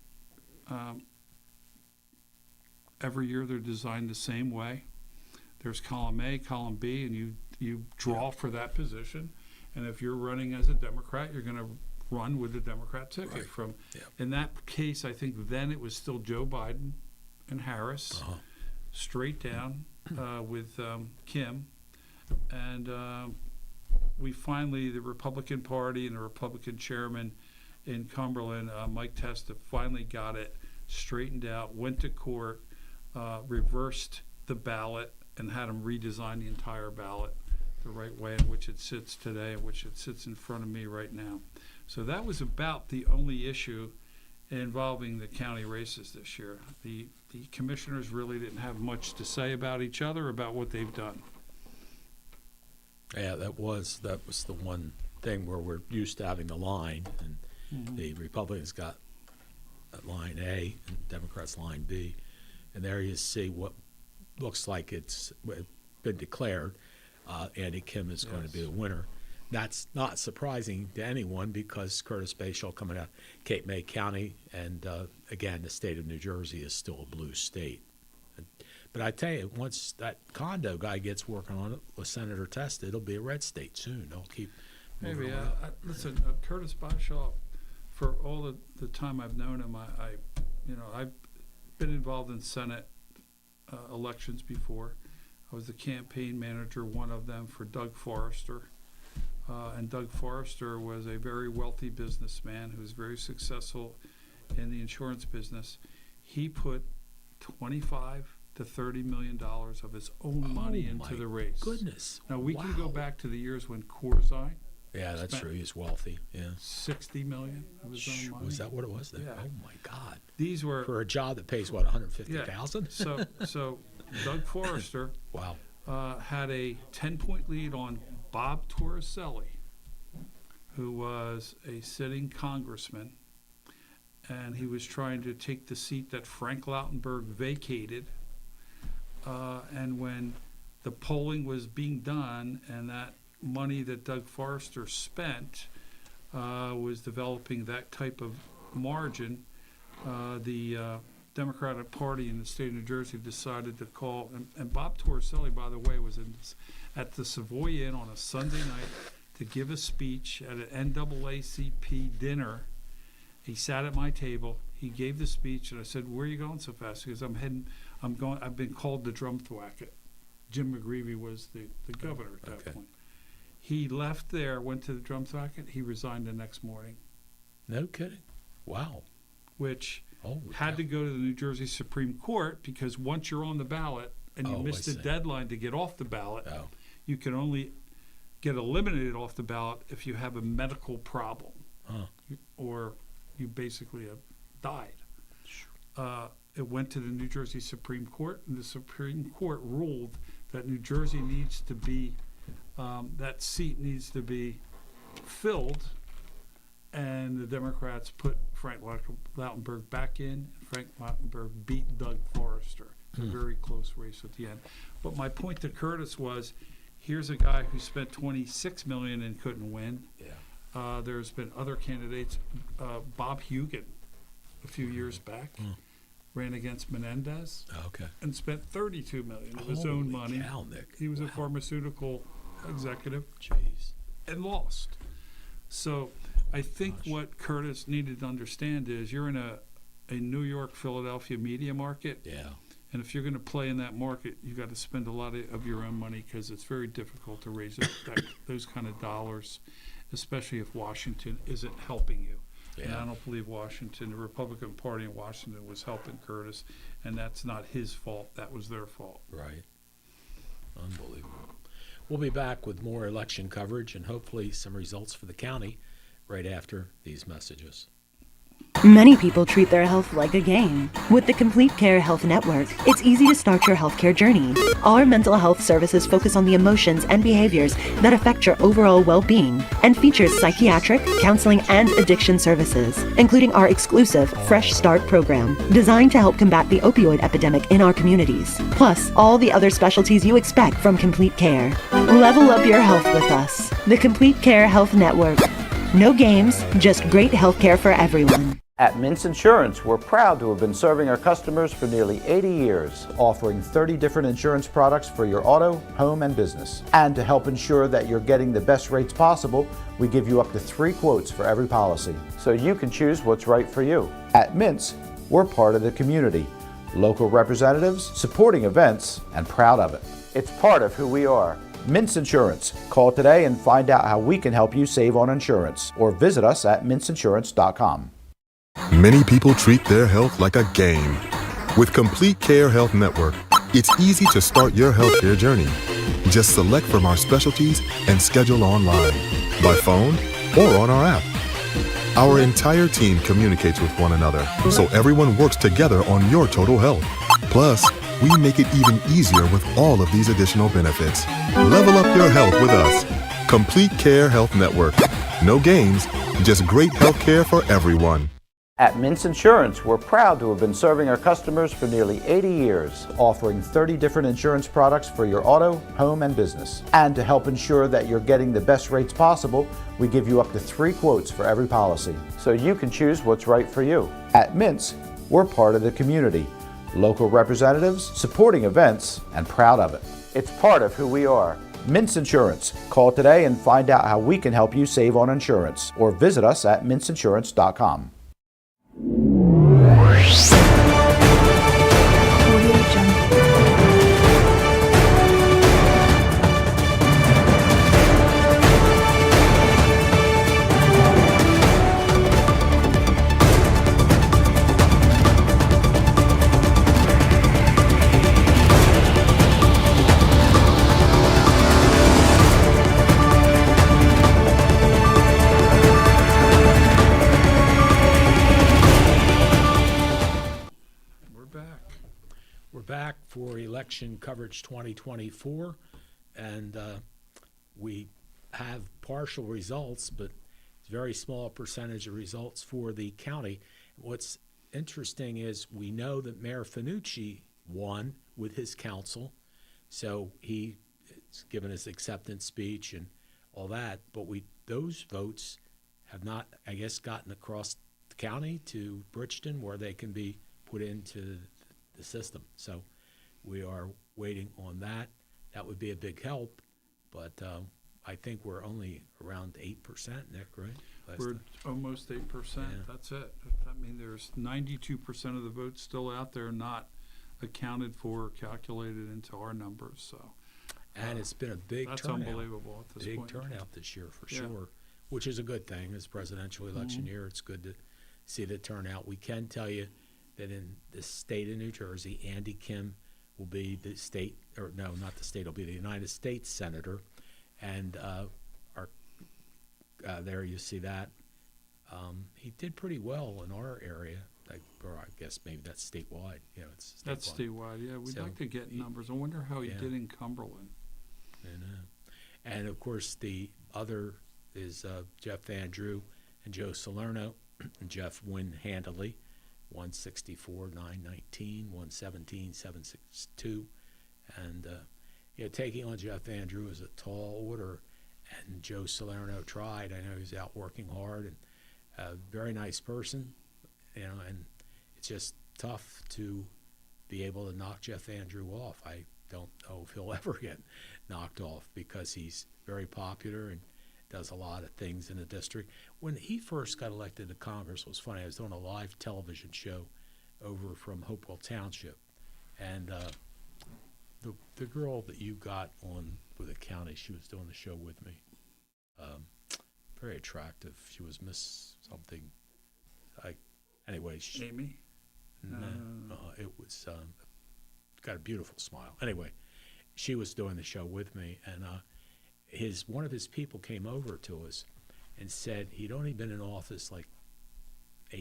Every year they're designed the same way. There's column A, column B, and you draw for that position. And if you're running as a Democrat, you're going to run with the Democrat ticket. Right. In that case, I think then it was still Joe Biden and Harris, straight down with Kim. And we finally, the Republican Party and the Republican chairman in Cumberland, Mike Testa, finally got it straightened out, went to court, reversed the ballot, and had them redesign the entire ballot the right way in which it sits today, in which it sits in front of me right now. So that was about the only issue involving the county races this year. The commissioners really didn't have much to say about each other, about what they've done. Yeah, that was the one thing where we're used to having the line, and the Republicans got line A and Democrats line B, and there you see what looks like it's been declared. Andy Kim is going to be the winner. That's not surprising to anyone because Curtis Bayshall coming out Cape May County, and again, the state of New Jersey is still a blue state. But I tell you, once that condo guy gets working on it with Senator Testa, it'll be a red state soon. They'll keep moving Maybe. on. Listen, Curtis Bayshall, for all the time I've known him, I've been involved in Senate elections before. I was the campaign manager, one of them, for Doug Forrester. And Doug Forrester was a very wealthy businessman who was very successful in the insurance business. He put $25 to $30 million of his own money into the race. Goodness. Now we can go back to the years when Corzine. Yeah, that's spent true. He's wealthy. Yeah. $60 million of his own money. Was that what it was then? Yeah. Oh my God. These were For a job that pays what, $150,000? So Doug Forrester Wow. had a 10-point lead on Bob Torricelli, who was a sitting congressman, and he was trying to take the seat that Frank Lautenberg vacated. And when the polling was being done and that money that Doug Forrester spent was developing that type of margin, the Democratic Party in the state of New Jersey decided to call, and Bob Torricelli, by the way, was at the Savoy Inn on a Sunday night to give a speech at an NAACP dinner. He sat at my table. He gave the speech, and I said, "Where are you going so fast?" Because I've been called the drum thwacket. Jim McGreevey was the governor at that point. He left there, went to the drum thwacket. He resigned the next morning. No kidding. Wow. Which Holy had cow. to go to the New Jersey Supreme Court, because once you're on the ballot and you Oh, miss I the see. deadline to get off the ballot, Oh. you can only get eliminated off the ballot if you have a medical problem or you basically have died. It went to the New Jersey Supreme Court, and the Supreme Court ruled that New Jersey needs to be, that seat needs to be filled, and the Democrats put Frank Lautenberg back in. Frank Lautenberg beat Doug Forrester. It's a very close race at the end. But my point to Curtis was, here's a guy who spent $26 million and couldn't win. Yeah. There's been other candidates. Bob Hugan, a few years back, ran against Menendez Okay. and spent $32 million of his own money. Cow, Nick. He was a pharmaceutical executive Jeez. and lost. So I think what Curtis needed to understand is you're in a New York, Philadelphia media market. Yeah. And if you're going to play in that market, you got to spend a lot of your own money, because it's very difficult to raise those kind of dollars, especially if Washington isn't helping you. And I don't believe Washington, the Republican Party in Washington, was helping Curtis, and that's not his fault. That was their fault. Right. Unbelievable. We'll be back with more election coverage and hopefully some results for the county right after these messages. Many people treat their health like a game. With the Complete Care Health Network, it's easy to start your healthcare journey. Our mental health services focus on the emotions and behaviors that affect your overall well-being and features psychiatric, counseling, and addiction services, including our exclusive Fresh Start program, designed to help combat the opioid epidemic in our communities, plus all the other specialties you expect from Complete Care. Level up your health with us. The Complete Care Health Network. No games, just great healthcare for everyone. At Mintz Insurance, we're proud to have been serving our customers for nearly 80 years, offering 30 different insurance products for your auto, home, and business. And to help ensure that you're getting the best rates possible, we give you up to 3 quotes for every policy, so you can choose what's right for you. At Mintz, we're part of the community, local representatives, supporting events, and proud of it. It's part of who we are. Mintz Insurance. Call today and find out how we can help you save on insurance, or visit us at mintzinsurance.com. Many people treat their health like a game. With Complete Care Health Network, it's easy to start your healthcare journey. Just select from our specialties and schedule online, by phone, or on our app. Our entire team communicates with one another, so everyone works together on your total health. Plus, we make it even easier with all of these additional benefits. Level up your health with us. Complete Care Health Network. No games, just great health care for everyone. At Mintz Insurance, we're proud to have been serving our customers for nearly 80 years, offering 30 different insurance products for your auto, home, and business. And to help ensure that you're getting the best rates possible, we give you up to 3 quotes for every policy, so you can choose what's right for you. At Mintz, we're part of the community, local representatives, supporting events, and proud of it. It's part of who we are. Mintz Insurance. Call today and find out how we can help you save on insurance, or visit us at mintzinsurance.com. Back for election coverage 2024, and we have partial results, but it's a very small percentage of results for the county. What's interesting is we know that Mayor Finucci won with his council, so he's given his acceptance speech and all that, but those votes have not, I guess, gotten across the county to Bridgeton where they can be put into the system. So we are waiting on that. That would be a big help, but I think we're only around 8%, Nick, right? We're almost 8%. Yeah. That's it. I mean, there's 92% of the votes still out there not accounted for, calculated into our numbers. So, and it's been a big that's turnout. Unbelievable at this point. Big turnout this year for sure, which is a good thing. It's presidential election year. It's good to see the turnout. We can tell you that in the state of New Jersey, Andy Kim will be the state, or no, not the state, will be the United States Senator. And there you see that. He did pretty well in our area. Or I guess maybe that's statewide. You know, it's statewide. That's statewide, yeah. We'd like to get numbers. I wonder how he did in Cumberland. I know. And, of course, the other is Jeff Andrew and Joe Salerno. And Jeff win handily. 164, 919, 117, 762. And, taking on Jeff Andrew is a tall order. And Joe Salerno tried. I know he's out working hard and a very nice person, and it's just tough to be able to knock Jeff Andrew off. I don't know if he'll ever get knocked off because he's very popular and does a lot of things in the district. When he first got elected to Congress, it was funny. I was doing a live television show over from Hopewell Township, and the girl that you got on with the county, she was doing the show with me. Very attractive. She was Miss something. Anyway. Amy? No, it was got a beautiful smile. Anyway, she was doing the show with me, and one of his people came over to us and said he'd only been in office like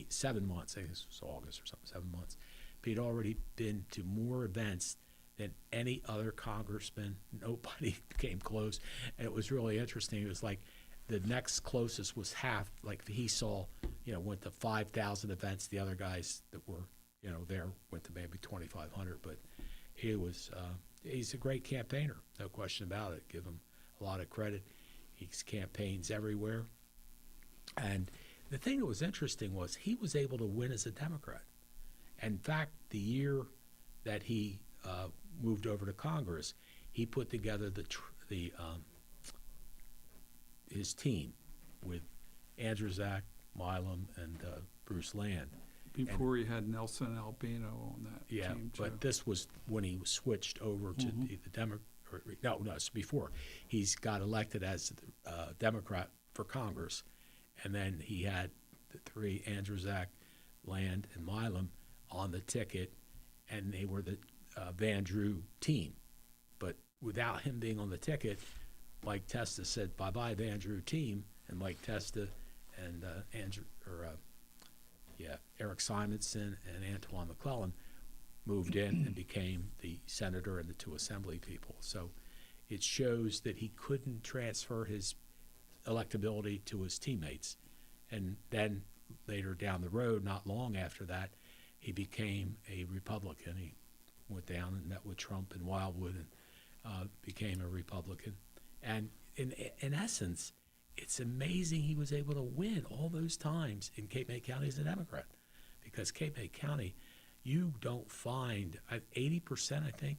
7 months. I think it was August or something, 7 months. But he'd already been to more events than any other congressman. Nobody came close. And it was really interesting. It was like the next closest was half. Like he saw, went to 5,000 events. The other guys that were, there went to maybe 2,500. But he's a great campaigner, no question about it. Give him a lot of credit. He's campaigns everywhere. And the thing that was interesting was he was able to win as a Democrat. In fact, the year that he moved over to Congress, he put together his team with Andrew Zach, Milam, and Bruce Land. Before he had Nelson Albino on that team, too. But this was when he switched over to the Democrat. No, it's before. He's got elected as the Democrat for Congress, and then he had the three, Andrew Zach, Land, and Milam, on the ticket, and they were the Van Drew team. But without him being on the ticket, Mike Testa said, bye-bye, Van Drew team, and Mike Testa and Eric Simonson and Antoine McClellan moved in and became the senator and the two assembly people. So it shows that he couldn't transfer his electability to his teammates. And then later down the road, not long after that, he became a Republican. He went down and met with Trump in Wildwood and became a Republican. And in essence, it's amazing he was able to win all those times in Cape May County as a Democrat, because Cape May County, you don't find 80%. I think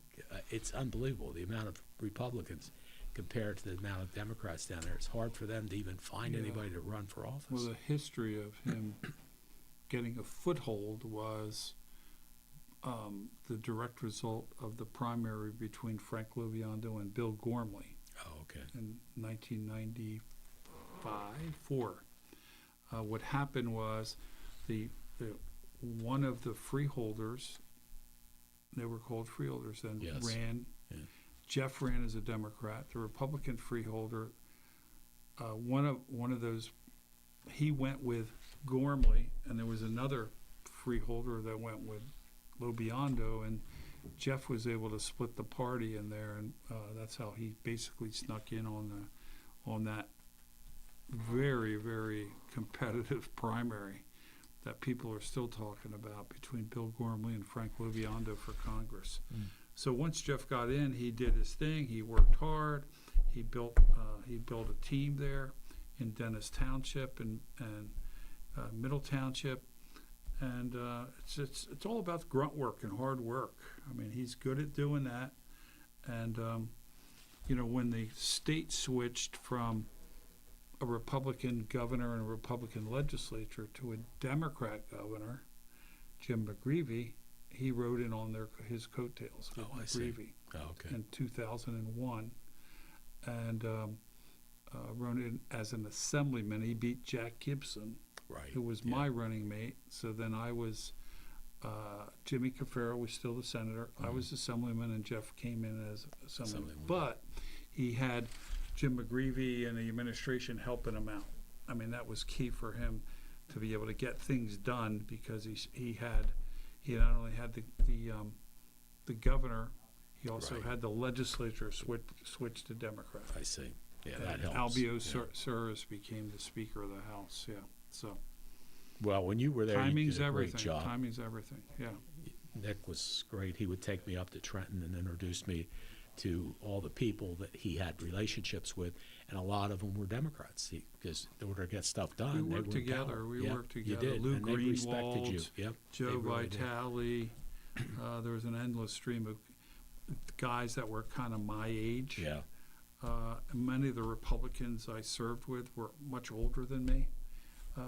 it's unbelievable the amount of Republicans compared to the amount of Democrats down there. It's hard for them to even find anybody to run for office. Well, the history of him getting a foothold was the direct result of the primary between Frank Loviando and Bill Gormley. Oh, okay. In 1994. What happened was the one of the freeholders, they were called freeholders then, Yes. ran. Yeah. Jeff ran as a Democrat. The Republican freeholder, one of those, he went with Gormley, and there was another freeholder that went with Lobiando, and Jeff was able to split the party in there, and that's how he basically snuck in on that very, very competitive primary that people are still talking about between Bill Gormley and Frank Loviando for Congress. So once Jeff got in, he did his thing. He worked hard. He built a team there in Dennis Township and Middle Township. And it's all about grunt work and hard work. I mean, he's good at doing that. And, when the state switched from a Republican governor and a Republican legislature to a Democrat governor, Jim McGreevey, he rode in on his coattails with McGreevey in 2001. And run in as an assemblyman. He beat Jack Gibson, who was my running mate. So then I was, Jimmy Cafaro was still the senator. I was assemblyman, and Jeff came in as assemblyman. But he had Jim McGreevey and the administration helping him out. I mean, that was key for him to be able to get things done, because he not only had the governor, he also had the legislature switch to Democrat. I see. Yeah, that And helps. Albio Suarez became the Speaker of the House. Yeah. So Well, when you were there, you timing's did a great everything. job. Timing's everything. Yeah. Nick was great. He would take me up to Trenton and introduce me to all the people that he had relationships with, and a lot of them were Democrats, because in order to get stuff done, We they worked were in together. power. We Yep, worked you together. did, Lou and they respected you. Greenwald, Yep, Joe they really did. Vitale. There was an endless stream of guys that were kind of my age. Yeah. Many of the Republicans I served with were much older than me.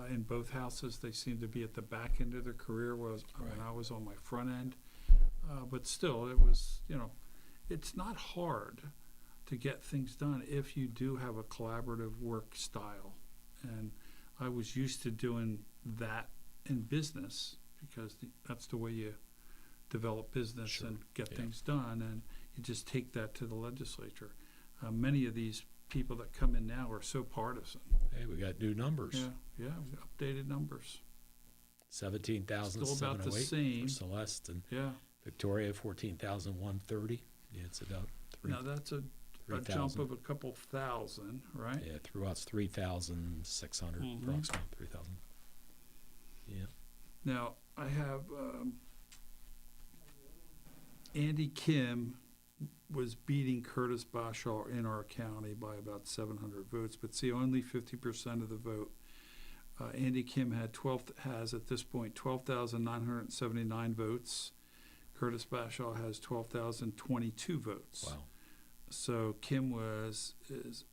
In both houses, they seemed to be at the back end of their career, when I was on my front end. But still, it was, it's not hard to get things done if you do have a collaborative work style. And I was used to doing that in business, because that's the way you develop business and get things done, and you just take that to the legislature. Many of these people that come in now are so partisan. Hey, we got new numbers. Yeah, updated numbers. 17,708 Still about the same. for Celeste, and Yeah. Victoria 14,130. Yeah, it's about Now that's a 3,000. jump of a couple thousand, right? Yeah, throughout's 3,600, approximately 3,000. Yeah. Now I have Andy Kim was beating Curtis Bashaw in our county by about 700 votes, but see, only 50% of the vote. Andy Kim has at this point 12,979 votes. Curtis Bashaw has 12,022 votes. Wow. So Kim is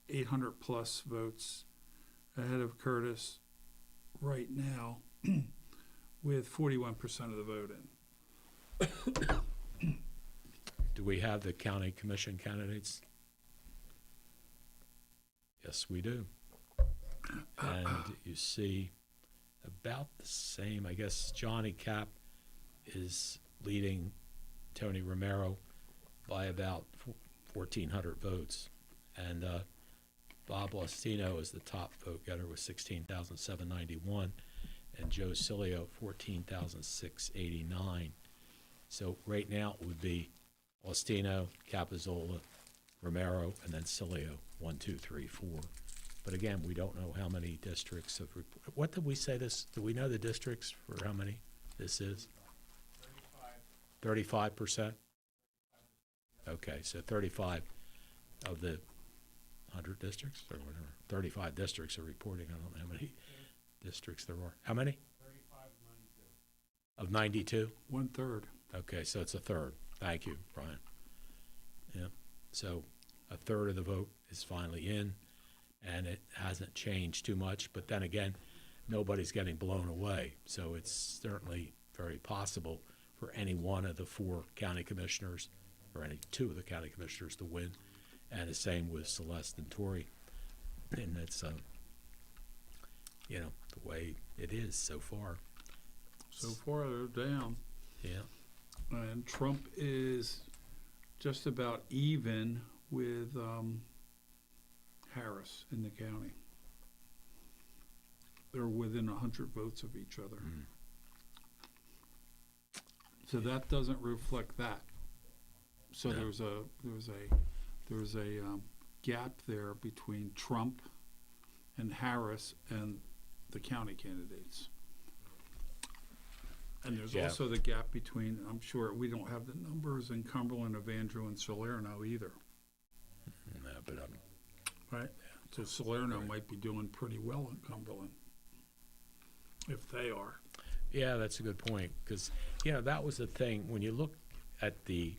800 plus votes ahead of Curtis right now, with 41% of the vote in. Do we have the county commission candidates? Yes, we do. And you see about the same. I guess Johnny Cap is leading Tony Romero by about 1,400 votes. And Bob Lostino is the top vote getter with 16,791. And Joe Cilio, 14,689. So right now it would be Lostino, Capizola, Romero, and then Cilio, 1, 2, 3, 4, But again, we don't know how many districts have, what did we say this, do we know the districts for how many this is? 35%? Okay, so 35 of the 100 districts or whatever, 35 districts are reporting. I don't know how many districts there are. How many? 35 of 92. Of 92? 1/3. Okay, so it's a third. Thank you, Brian. Yeah, so a third of the vote is finally in, and it hasn't changed too much. But then again, nobody's getting blown away, so it's certainly very possible for any one of the 4 county commissioners or any 2 of the county commissioners to win, and the same with Celeste and Tory. And that's, the way it is so far. So far, they're down. Yeah. And Trump is just about even with Harris in the county. They're within 100 votes of each other. So that doesn't reflect that. So No. there's a gap there between Trump and Harris and the county candidates. And there's also the gap between, I'm sure we don't have the numbers in Cumberland, Evandro, and Salerno either. No, but Right? So Salerno might be doing pretty well in Cumberland, if they are. yeah, that's a good point, because that was the thing when you look at the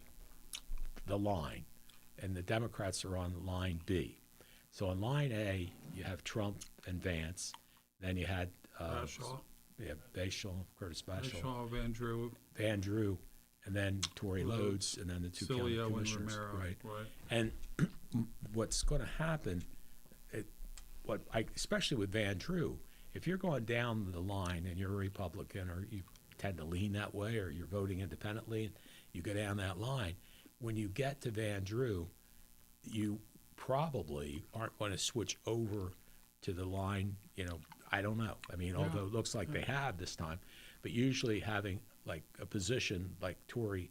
line, and the Democrats are on line B. So on line A, you have Trump and Vance. Then you had Bashaw. Bashaw, Curtis Bashaw, Bashaw, Van Drew, and then Tory Loads, and then the 2 county Cilio and commissioners. Romero. Right. And what's going to happen, especially with Van Drew, if you're going down the line and you're a Republican or you tend to lean that way or you're voting independently and you go down that line, when you get to Van Drew, you probably aren't going to switch over to the line, I don't know. I mean, although it looks like they have this time, but usually having like a position like Tory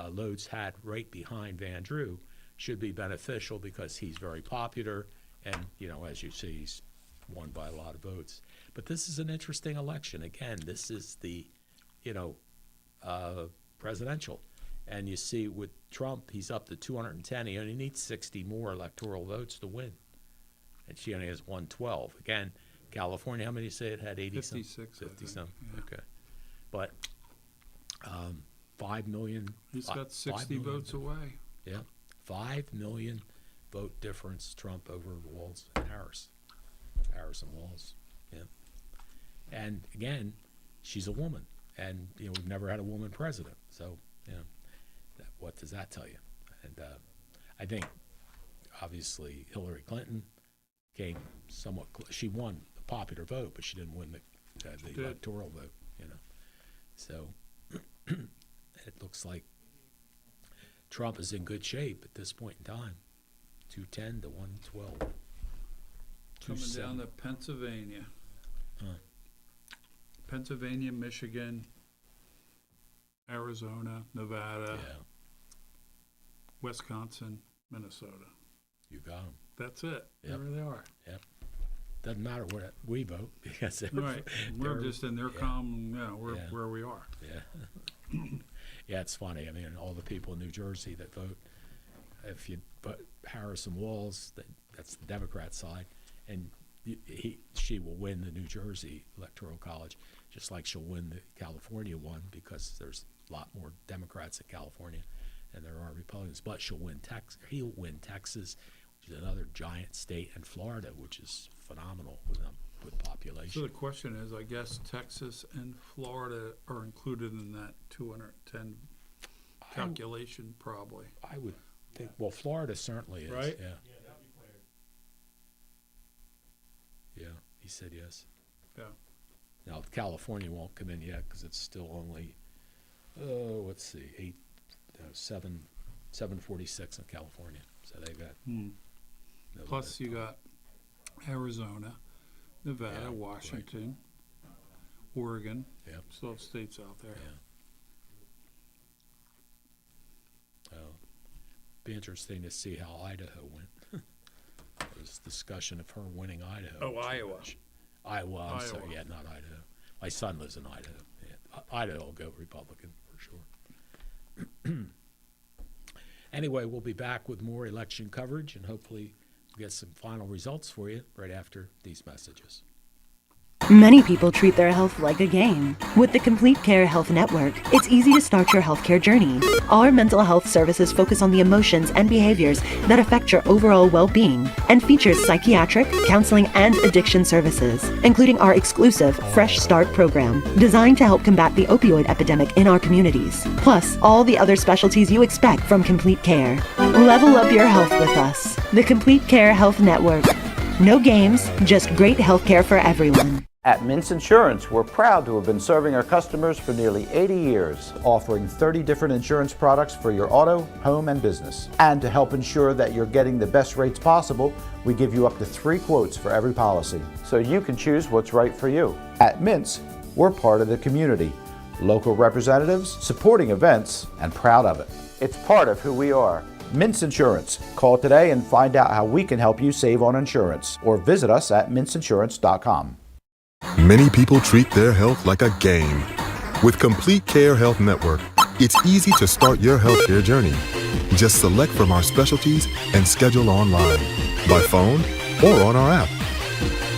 Loads had right behind Van Drew should be beneficial because he's very popular and, as you see, he's won by a lot of votes. But this is an interesting election. Again, this is the, presidential. And you see with Trump, he's up to 210. He only needs 60 more electoral votes to win. And she only has 112. Again, California, how many you say it had? 80 56. 50 I some. think, yeah. Okay. But 5 million. He's got 60 votes away. Yeah. 5 million vote difference, Trump over Walz and Harris. Harris and Walz. Yeah. And again, she's a woman. And, we've never had a woman president. So, what does that tell you? And I think, obviously, Hillary Clinton came somewhat close. She won the popular vote, but she didn't win the electoral vote, So it looks like Trump is in good shape at this point in time. 210 to 112. Coming down to Pennsylvania. Pennsylvania, Michigan, Arizona, Nevada, Wisconsin, Minnesota. You got them. That's it. Yep. There they are. Yep. Doesn't matter where we vote because Right. We're just in their where we are. Yeah. Yeah, it's funny. I mean, all the people in New Jersey that vote, if you put Harris and Walz, that's the Democrat side, and she will win the New Jersey Electoral College, just like she'll win the California one because there's a lot more Democrats in California than there are Republicans. But she'll win Texas. He'll win Texas, which is another giant state, and Florida, which is phenomenal with population. So the question is, I guess Texas and Florida are included in that 210 calculation, probably. I would think. Well, Florida certainly is. Right? Yeah. Yeah, he said yes. Yeah. Now, California won't come in yet because it's still only, let's see, 746 in California. So they've got. Plus, you got Arizona, Nevada, Yeah, Washington, Oregon. Yep. Still have states out there. Yeah. Well, be interesting to see how Idaho went. was discussion of her winning Idaho. Oh, Iowa. Iowa, I'm sorry, Iowa. yeah, not Idaho. My son lives in Idaho. Yeah. Idaho will go Republican for sure. Anyway, we'll be back with more election coverage and hopefully get some final results for you right after these messages. Many people treat their health like a game. With the Complete Care Health Network, it's easy to start your healthcare journey. Our mental health services focus on the emotions and behaviors that affect your overall well-being and features psychiatric, counseling, and addiction services, including our exclusive Fresh Start program, designed to help combat the opioid epidemic in our communities, plus all the other specialties you expect from Complete Care. Level up your health with us. The Complete Care Health Network. No games, just great healthcare for everyone. At Mintz Insurance, we're proud to have been serving our customers for nearly 80 years, offering 30 different insurance products for your auto, home, and business. And to help ensure that you're getting the best rates possible, we give you up to 3 quotes for every policy, so you can choose what's right for you. At Mintz, we're part of the community, local representatives, supporting events, and proud of it. It's part of who we are. Mintz Insurance. Call today and find out how we can help you save on insurance, or visit us at mintzinsurance.com. Many people treat their health like a game. With Complete Care Health Network, it's easy to start your healthcare journey. Just select from our specialties and schedule online, by phone, or on our app.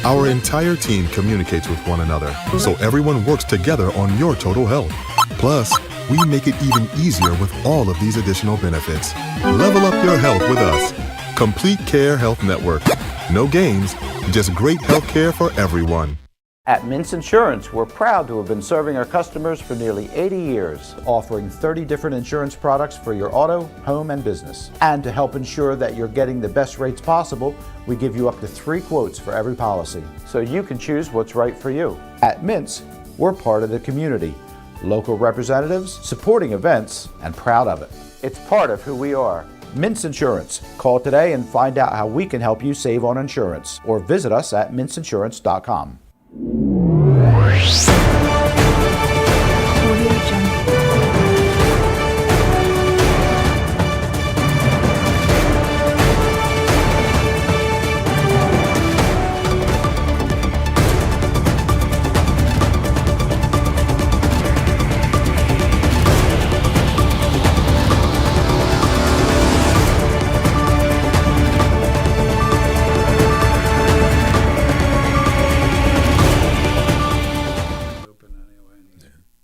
Our entire team communicates with one another, so everyone works together on your total health. Plus, we make it even easier with all of these additional benefits. Level up your health with us. Complete Care Health Network. No games, just great healthcare for everyone. At Mintz Insurance, we're proud to have been serving our customers for nearly 80 years, offering 30 different insurance products for your auto, home, and business. And to help ensure that you're getting the best rates possible, we give you up to 3 quotes for every policy, so you can choose what's right for you. At Mintz, we're part of the community, local representatives, supporting events, and proud of it. It's part of who we are. Mintz Insurance. Call today and find out how we can help you save on insurance, or visit us at mintzinsurance.com.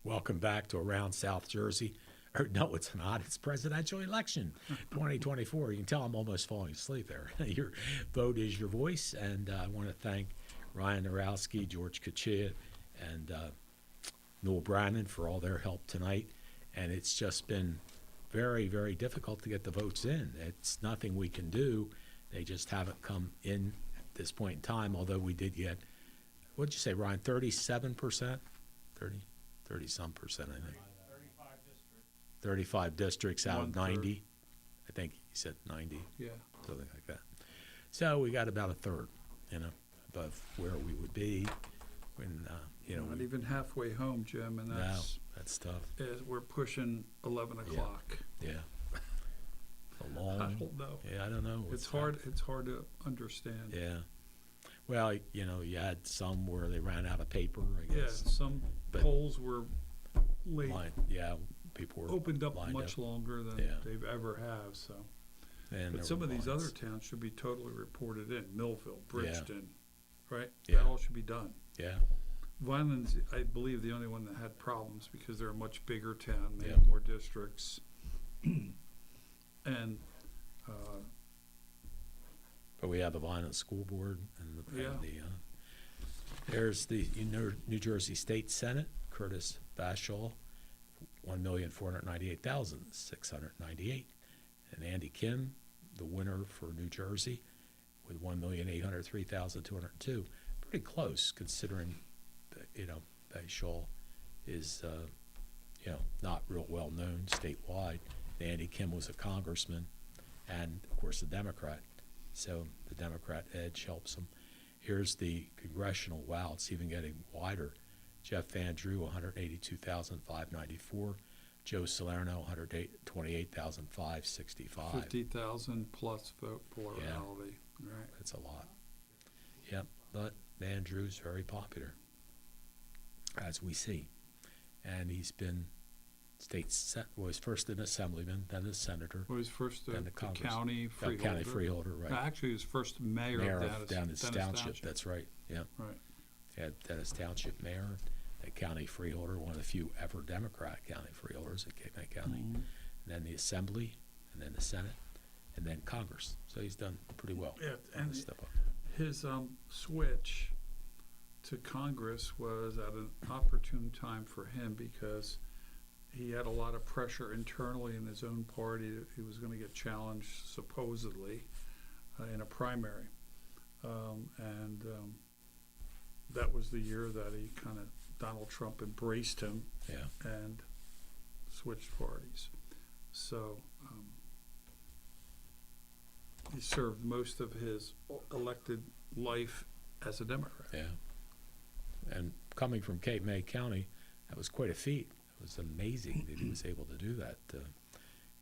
Welcome back to Around South Jersey. Or, no, it's not. It's presidential election 2024. You can tell I'm almost falling asleep there. Your vote is your voice, and I want to thank Ryan Narowski, George Kachia, and Noel Brannon for all their help tonight. And it's just been very, very difficult to get the votes in. It's nothing we can do. They just haven't come in at this point in time, although we did get, what'd you say, Ryan, 37%? 30-some percent, I think. 35 districts out of 90. I think he said 90. Yeah. Something like that. So we got about a third, above where we would be when, Not even halfway home, Jim, and that's tough. We're pushing 11 o'clock. Yeah. A long. I don't know. Yeah, I don't know. It's hard to understand. Yeah. Well, you had some where they ran out of paper, I guess. Yeah, some polls were late. People were opened up much longer than they've ever have. So, but some of these other towns should be totally reported in. Millville, Bridgeton, right? Yeah. That all should be done. Yeah. Vineland's, I believe, the only one that had problems because they're a much bigger town. They have more districts, and. But we have the Vineland School Board and there's the New Jersey State Senate, Curtis Bashaw, 1,498,698, and Andy Kim, the winner for New Jersey, with 1,803,202. Pretty close, considering that, Bashaw is not real well known statewide. And Andy Kim was a congressman, and of course a Democrat. So the Democrat edge helps them. Here's the Congressional. Wow, it's even getting wider. Jeff Van Drew, 182,594. Joe Salerno, 128,565. 50,000 plus vote plurality. Right. It's a lot. Yep, but Andrew's very popular, as we see. And he's been was first an assemblyman, then a senator. Well, he was first then the Congress. county freeholder. County freeholder, right. No, actually, he was first mayor of Dennis Township. That's right, yeah. Right. Had Dennis Township mayor, a county freeholder, one of the few ever Democrat county freeholders in Cape May County. Mm-hmm. And then the Assembly, and then the Senate, and then Congress. So he's done pretty well. Yeah, on and this step up. his switch to Congress was at an opportune time for him because he had a lot of pressure internally in his own party that he was going to get challenged supposedly in a primary. That was the year that he kind of, Donald Trump embraced him and switched parties. So he served most of his elected life as a Democrat. Yeah. And coming from Cape May County, that was quite a feat. It was amazing that he was able to do that.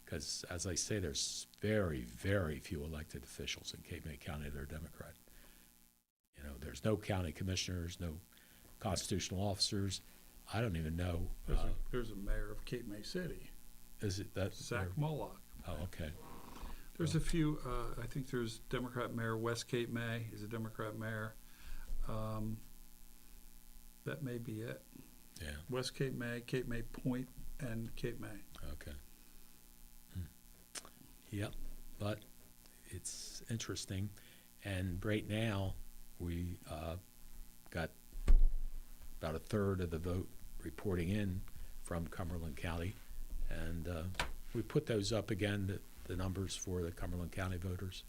Because, as I say, there's very, very few elected officials in Cape May County that are Democrat. You know, there's no county commissioners, no constitutional officers. I don't even know. There's a mayor of Cape May City. Is it that? Zach Mullock. Oh, okay. There's a few, I think there's Democrat Mayor West Cape May is a Democrat mayor. That may be it. Yeah. West Cape May Point, and Cape May. Okay. Yep. But it's interesting. And right now, we got about a third of the vote reporting in from Cumberland County. And we put those up again, the numbers for the Cumberland County voters.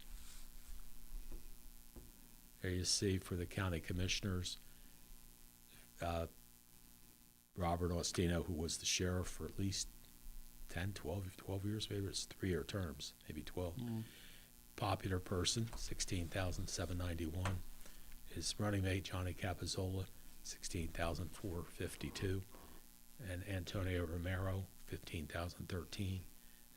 There you see for the county commissioners, Robert Ostino, who was the sheriff for at least 10, 12 years, maybe it's 3-year terms, maybe 12. Popular person, 16,791. His running mate, Johnny Capizzola, 16,452. And Antonio Romero, 15,013.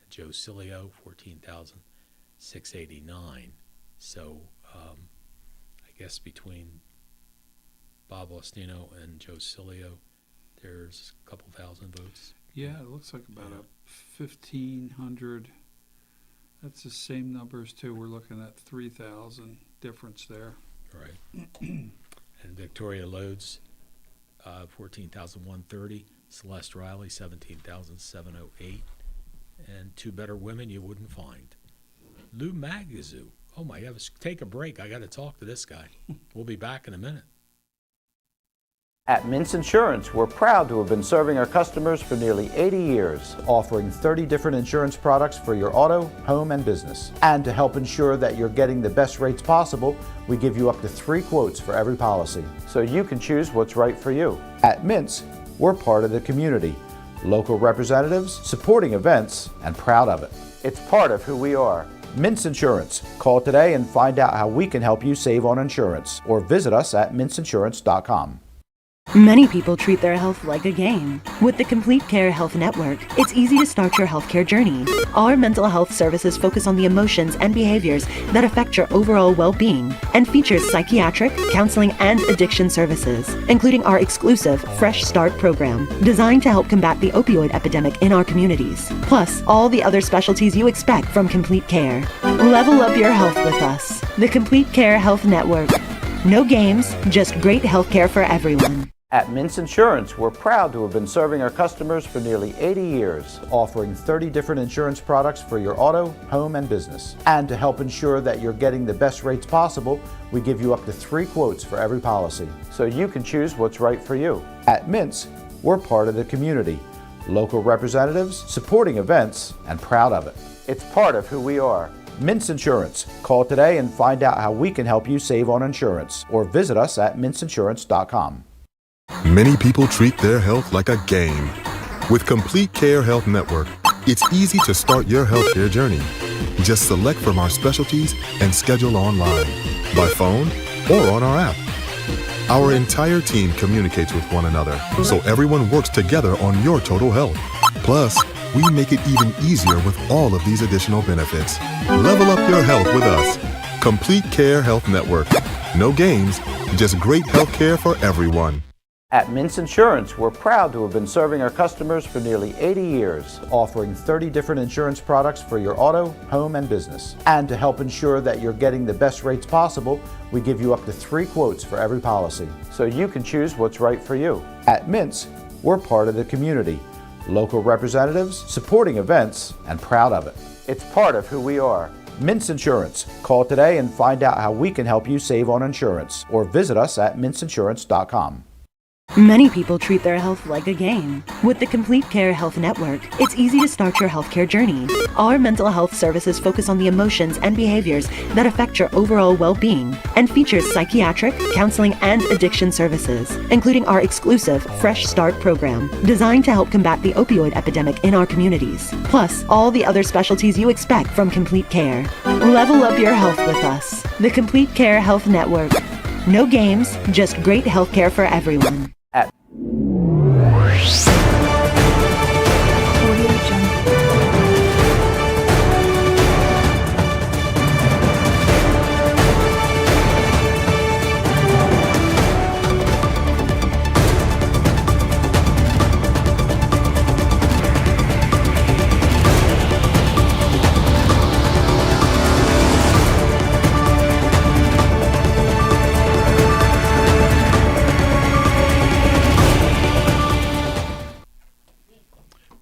And Joe Cilio, 14,689. So I guess between Bob Ostino and Joe Cilio, there's a couple thousand votes. Yeah, it looks like about a 1,500. That's the same numbers too. We're looking at 3,000 difference there. Right. And Victoria Loads, 14,130. Celeste Riley, 17,708. And two better women you wouldn't find. Lou Magazoo. Oh my God, take a break. I got to talk to this guy. We'll be back in a minute. At Mintz Insurance, we're proud to have been serving our customers for nearly 80 years, offering 30 different insurance products for your auto, home, and business. And to help ensure that you're getting the best rates possible, we give you up to 3 quotes for every policy, so you can choose what's right for you. At Mintz, we're part of the community, local representatives, supporting events, and proud of it. It's part of who we are. Mintz Insurance. Call today and find out how we can help you save on insurance, or visit us at mintzinsurance.com. Many people treat their health like a game. With the Complete Care Health Network, it's easy to start your healthcare journey. Our mental health services focus on the emotions and behaviors that affect your overall well-being and features psychiatric, counseling, and addiction services, including our exclusive Fresh Start program, designed to help combat the opioid epidemic in our communities, plus all the other specialties you expect from Complete Care. Level up your health with us. The Complete Care Health Network. No games, just great healthcare for everyone. At Mintz Insurance, we're proud to have been serving our customers for nearly 80 years, offering 30 different insurance products for your auto, home, and business. And to help ensure that you're getting the best rates possible, we give you up to 3 quotes for every policy, so you can choose what's right for you. At Mintz, we're part of the community, local representatives, supporting events, and proud of it. It's part of who we are. Mintz Insurance. Call today and find out how we can help you save on insurance, or visit us at mintzinsurance.com. Many people treat their health like a game. With Complete Care Health Network, it's easy to start your healthcare journey. Just select from our specialties and schedule online, by phone, or on our app. Our entire team communicates with one another, so everyone works together on your total health. Plus, we make it even easier with all of these additional benefits. Level up your health with us. Complete Care Health Network. No games, just great health care for everyone. At Mintz Insurance, we're proud to have been serving our customers for nearly 80 years, offering 30 different insurance products for your auto, home, and business. And to help ensure that you're getting the best rates possible, we give you up to 3 quotes for every policy, so you can choose what's right for you. At Mintz, we're part of the community, local representatives, supporting events, and proud of it. It's part of who we are. Mintz Insurance. Call today and find out how we can help you save on insurance, or visit us at mintzinsurance.com. Many people treat their health like a game. With the Complete Care Health Network, it's easy to start your healthcare journey. Our mental health services focus on the emotions and behaviors that affect your overall well-being and features psychiatric, counseling, and addiction services, including our exclusive Fresh Start program, designed to help combat the opioid epidemic in our communities, plus all the other specialties you expect from Complete Care. Level up your health with us. The Complete Care Health Network. No games, just great healthcare for everyone.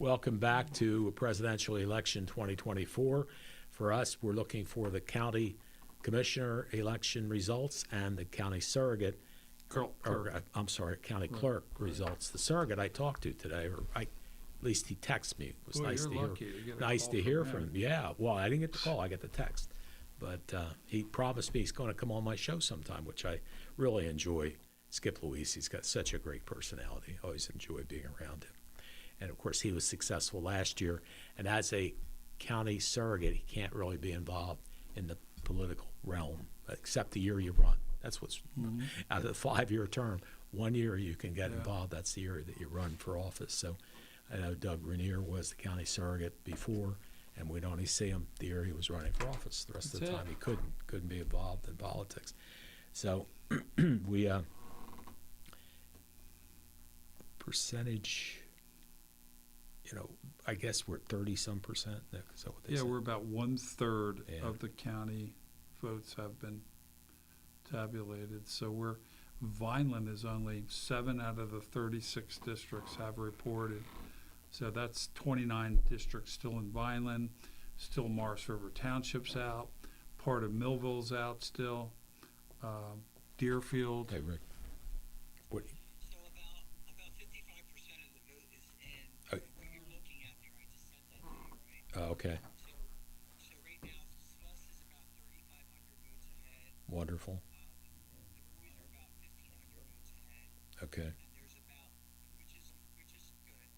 Welcome back to presidential election 2024. For us, we're looking for the county commissioner election results and the county surrogate, county clerk results. The surrogate I talked to today, at least he texted me. It was nice to hear from him. Yeah, well, I didn't get the call, I got the text. But he promised me he's going to come on my show sometime, which I really enjoy. Skip Louise, he's got such a great personality. Always enjoy being around him. And, of course, he was successful last year. And as a county surrogate, he can't really be involved in the political realm, except the year you run. That's what's out of the 5-year term. 1 year you can get involved. That's the year that you run for office. So I know Doug Rainier was the county surrogate before, and we'd only see him the year he was running for office. The rest of the time he couldn't be involved in politics. So we percentage... I guess we're 30-some percent. Is that what they said? We're about 1/3 of the county votes have been tabulated. So Vineland is only 7 out of the 36 districts have reported. So that's 29 districts still in Vineland. Still Morris River Township's out. Part of Millville's out still. Deerfield. Hey, Rick. What? So about 55% of the vote is in. What you're looking at there, I just sent that to you, right? Okay. So right now, Celeste is about 3,500 votes ahead. Wonderful. The boys are about 1,500 votes ahead. Okay. And there's about, which is good.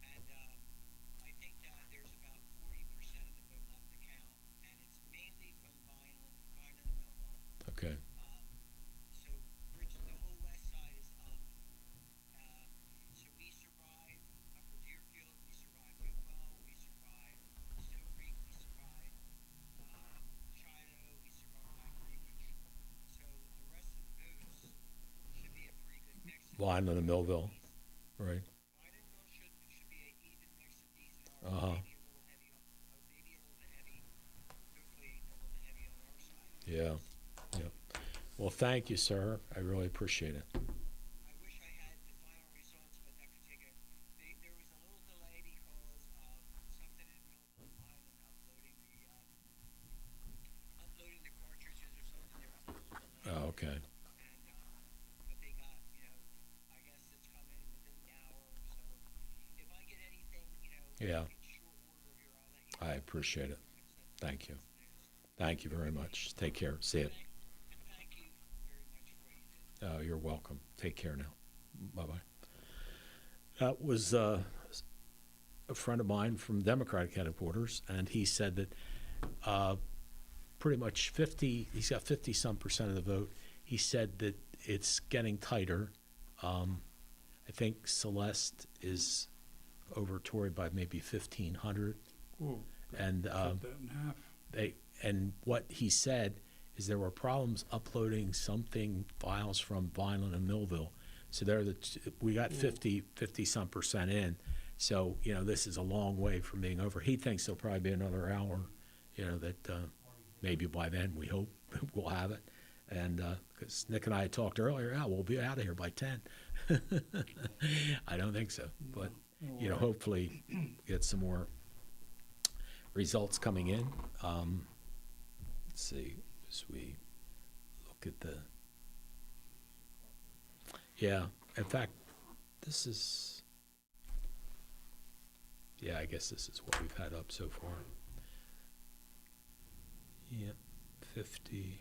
And I think that there's about 40% of the vote left to count, and it's mainly from Vineland and Millville. Okay. So the whole west side is up. So we survived Upper Deerfield, we survived Hopewell, we survived Stowe Creek, we survived Shiloh, we survived Greenwich. So the rest of the votes should be a pretty good mix. Vineland and Millville, right? Vineland and Mill should be an even mix of these, and maybe a little heavy, hopefully a little bit heavy on our side. Yeah. Well, thank you, sir. I really appreciate it. I wish I had the final results, but that could take there was a little delay because of something in Millville and Vineland uploading the cartridges or something. There was a little delay. Oh, okay. But they got, I guess it's coming within the hour or so. If I get anything, in short order here, I'll let you know. I appreciate it. Thank you. Thank you very much. Take care. See it. Thank you very much for what you did. You're welcome. Take care now. Bye-bye. That was a friend of mine from Democratic headquarters, and he said that pretty much he's got 50-some percent of the vote. He said that it's getting tighter. I think Celeste is over Tory by maybe 1,500. Ooh, And cut that in half. and what he said is there were problems uploading files from Vineland and Millville. So we got 50 some percent in. So, this is a long way from being over. He thinks there'll probably be another hour, that maybe by then we hope we'll have it. And because Nick and I had talked earlier, we'll be out of here by 10. I don't think so. But, hopefully get some more results coming in. Let's see, as we look at in fact, this is, I guess this is what we've had up so far. 50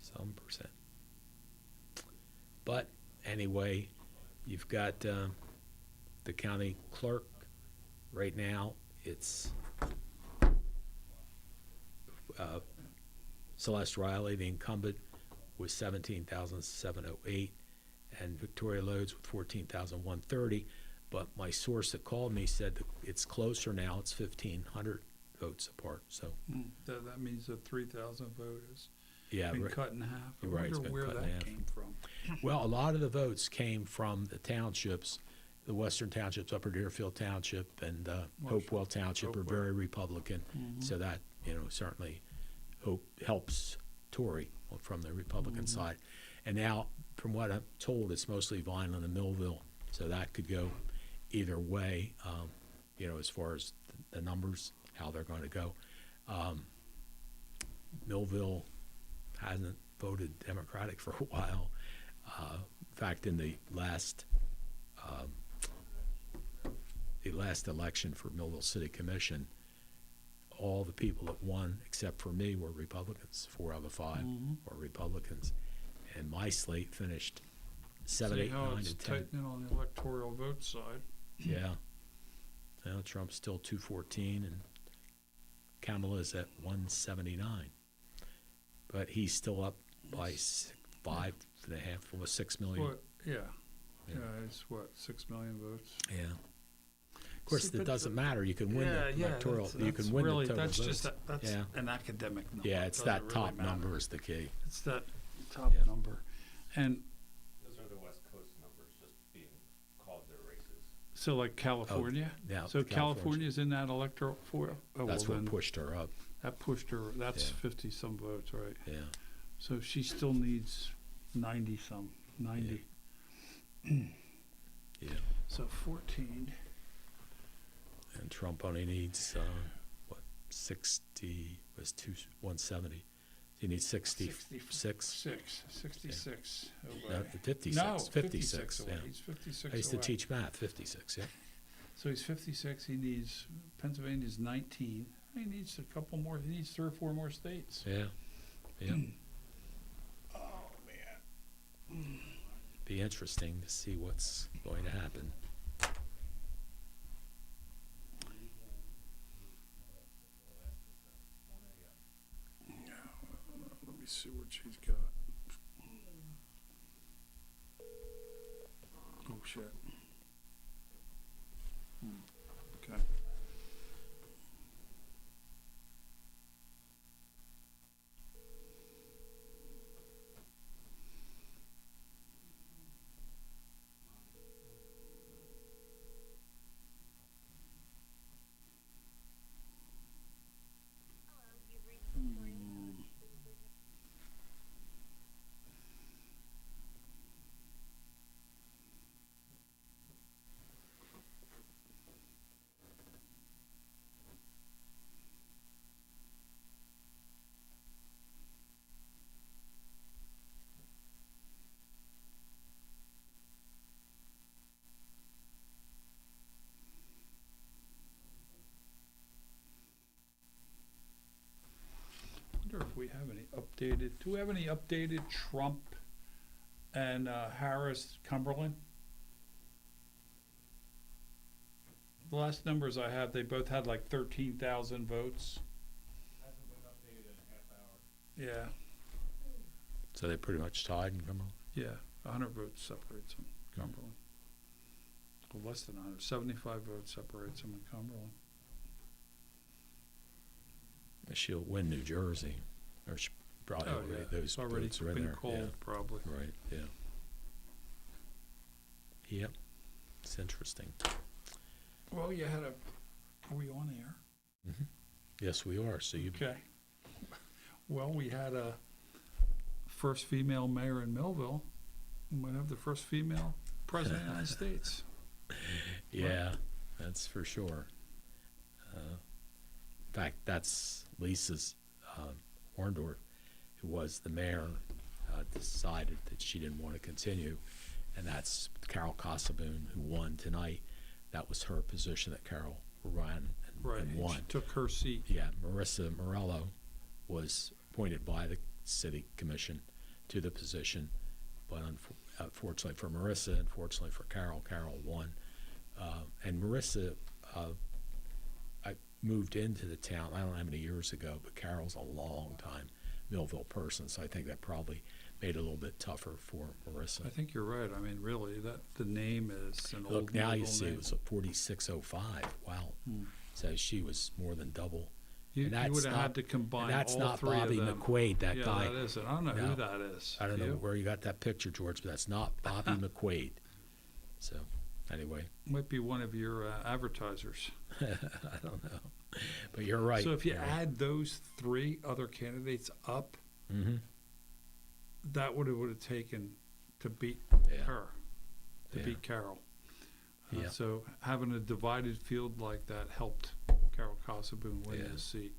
some percent. But anyway, you've got the county clerk right now. It's Celeste Riley, the incumbent, with 17,708, and Victoria Loads with 14,130. But my source that called me said that it's closer now. It's 1,500 votes apart. So that means the 3,000 vote has been right. cut in half. I You're right, it's wonder been where cut in that half. came from. Well, a lot of the votes came from the townships. The western townships, Upper Deerfield Township and Hopewell Township, are very Republican. Mm-hmm. So that, certainly helps Tory from the Republican side. And now, from what I'm told, it's mostly Vineland and Millville. So that could go either way, as far as the numbers, how they're going to go. Millville hasn't voted Democratic for a while. In fact, in the last election for Millville City Commission, all the people that won, except for me, were Republicans. 4 out of the 5 were Republicans. And my slate finished 7, 8, 9, it's and 10. tightening on the electoral vote side. Yeah. Trump's still 214, and Kamala's at 179. But he's still up by 5.5, almost 6 million. Well, it's 6 million votes. Yeah. Of course, it doesn't matter. You can win the electoral. You can win really, the total that's votes. Just that's an academic number. Yeah, it's that top number is the key. It's that top number. And those are the West Coast numbers just being called their races. So like California? So California's in that electoral for that's what pushed her up. That pushed her. That's 50 some votes, right? Yeah. So she still needs 90 some. 90. Yeah. So 14. And Trump only needs 60 was 170. He needs 66. 66. No, 56. No, 56. away. Yeah. He's 56. I used to away. teach math. 56. Yeah. So he's 56. He needs Pennsylvania's 19. He needs a couple more. He needs 3 or 4 more states. Yeah. Yeah. Oh man. Be interesting to see what's going to happen. Let me see what she's got. Oh shit. Okay. I wonder if we have any updated. Do we have any updated Trump and Harris Cumberland? The last numbers I have, they both had like 13,000 votes. Hasn't been updated in a half hour. Yeah. So they pretty much tied in Cumberland? Yeah. 100 votes separates them, Cumberland. Well, less than 100. 75 votes separates them in Cumberland. She'll win New Jersey. Or she probably Oh, already, yeah. those It's already votes are in been there. called, probably. Yeah. Right, yeah. Yep, it's interesting. Well, you had a, are we on air? Yes, we are, so you, Okay. Well, we had a first female mayor in Millville. We might have the first female president of the United States. yeah, that's for sure. In fact, that's Lisa's Orndorff, who was the mayor, decided that she didn't want to continue, and that's Carol Casaboon, who won tonight. That was her position that Carol ran Right, and and won. she took her seat. Yeah, Marissa Morello was appointed by the city commission to the position, but unfortunately for Marissa, unfortunately for Carol, Carol won. And Marissa, I moved into the town, I don't know how many years ago, but Carol's a long time Millville person, so I think that probably made it a little bit tougher for Marissa. I think you're right. I mean, really, that the name is an old Look, now you Millville see name. it was a 4605. Wow. So she was more than double. You And that's would have not- had to combine and that's all not three Bobby of them. McQuaid, that yeah, guy. that is it. I don't know No. who that is. I don't know You? where you got that picture, George, but that's not Bobby McQuaid. So, anyway, Might be one of your advertisers. I don't know. But you're right. So if you You're right. add those three other candidates up, Mhm. that would have taken to beat Yeah. her, to Yeah. beat Carol. Yeah. So having a divided field like that helped Carol Casaboon win Yeah. his seat.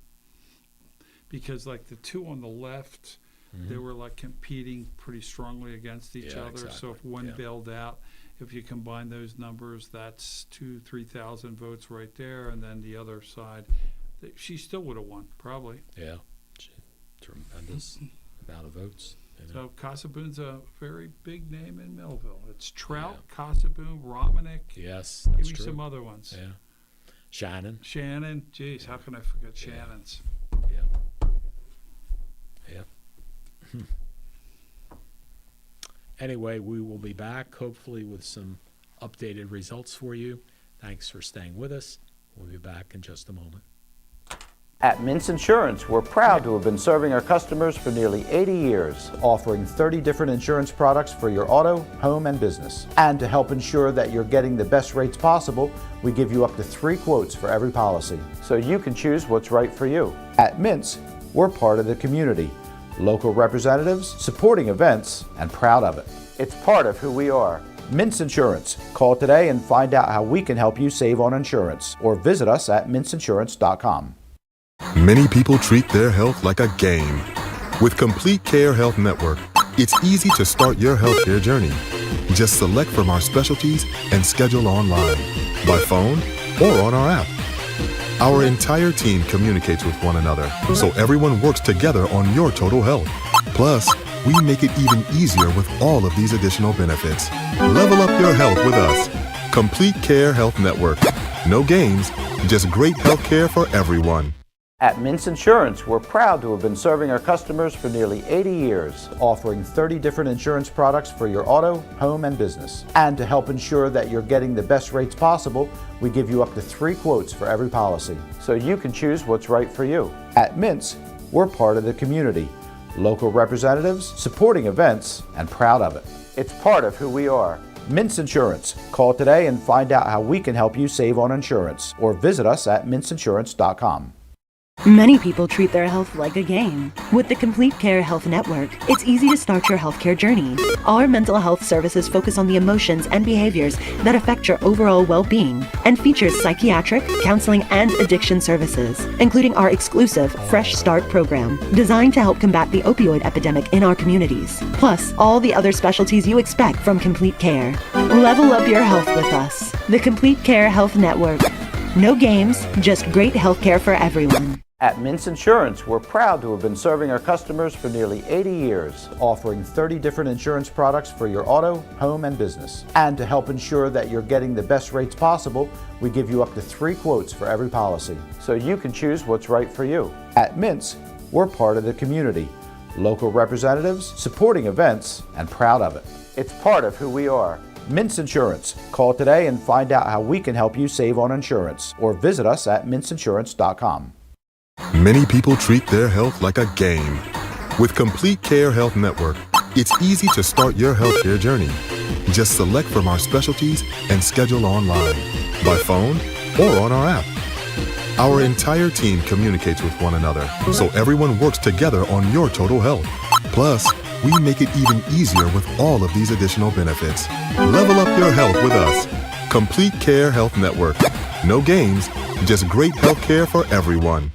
Because like the two on the left, they Mhm. were like competing pretty strongly against each Yeah, other. So exactly. if one Yeah. bailed out, if you combine those numbers, that's 2,000-3,000 votes right there. And then the other side, she still would have won, probably. Yeah. Tremendous amount of votes. You know. So Casaboon's a very big name in Millville. It's Trout, Casaboon, Romanick. Yes, Give that's me true. some other ones. Yeah. Shannon. Shannon. Geez, how can I forget Yeah. Shannon's? Yeah. Yeah. Anyway, we will be back hopefully with some updated results for you. Thanks for staying with us. We'll be back in just a moment. At Mintz Insurance, we're proud to have been serving our customers for nearly 80 years, offering 30 different insurance products for your auto, home, and business. And to help ensure that you're getting the best rates possible, we give you up to 3 quotes for every policy, so you can choose what's right for you. At Mintz, we're part of the community, local representatives, supporting events, and proud of it. It's part of who we are. Mintz Insurance. Call today and find out how we can help you save on insurance, or visit us at mintzinsurance.com. Many people treat their health like a game. With Complete Care Health Network, it's easy to start your healthcare journey. Just select from our specialties and schedule online, by phone, or on our app. Our entire team communicates with one another, so everyone works together on your total health. Plus, we make it even easier with all of these additional benefits. Level up your health with us. Complete Care Health Network. No games, just great healthcare for everyone. At Mintz Insurance, we're proud to have been serving our customers for nearly 80 years, offering 30 different insurance products for your auto, home, and business. And to help ensure that you're getting the best rates possible, we give you up to 3 quotes for every policy, so you can choose what's right for you. At Mintz, we're part of the community, local representatives, supporting events, and proud of it. It's part of who we are. Mintz Insurance. Call today and find out how we can help you save on insurance, or visit us at mintzinsurance.com. Many people treat their health like a game. With the Complete Care Health Network, it's easy to start your healthcare journey. Our mental health services focus on the emotions and behaviors that affect your overall well-being and features psychiatric, counseling, and addiction services, including our exclusive Fresh Start program, designed to help combat the opioid epidemic in our communities, plus all the other specialties you expect from Complete Care. Level up your health with us. The Complete Care Health Network. No games, just great healthcare for everyone. At Mintz Insurance, we're proud to have been serving our customers for nearly 80 years, offering 30 different insurance products for your auto, home, and business. And to help ensure that you're getting the best rates possible, we give you up to 3 quotes for every policy, so you can choose what's right for you. At Mintz, we're part of the community, local representatives, supporting events, and proud of it. It's part of who we are. Mintz Insurance. Call today and find out how we can help you save on insurance, or visit us at mintzinsurance.com. Many people treat their health like a game. With Complete Care Health Network, it's easy to start your healthcare journey. Just select from our specialties and schedule online, by phone, or on our app. Our entire team communicates with one another, so everyone works together on your total health. Plus, we make it even easier with all of these additional benefits. Level up your health with us. Complete Care Health Network. No games, just great health care for everyone.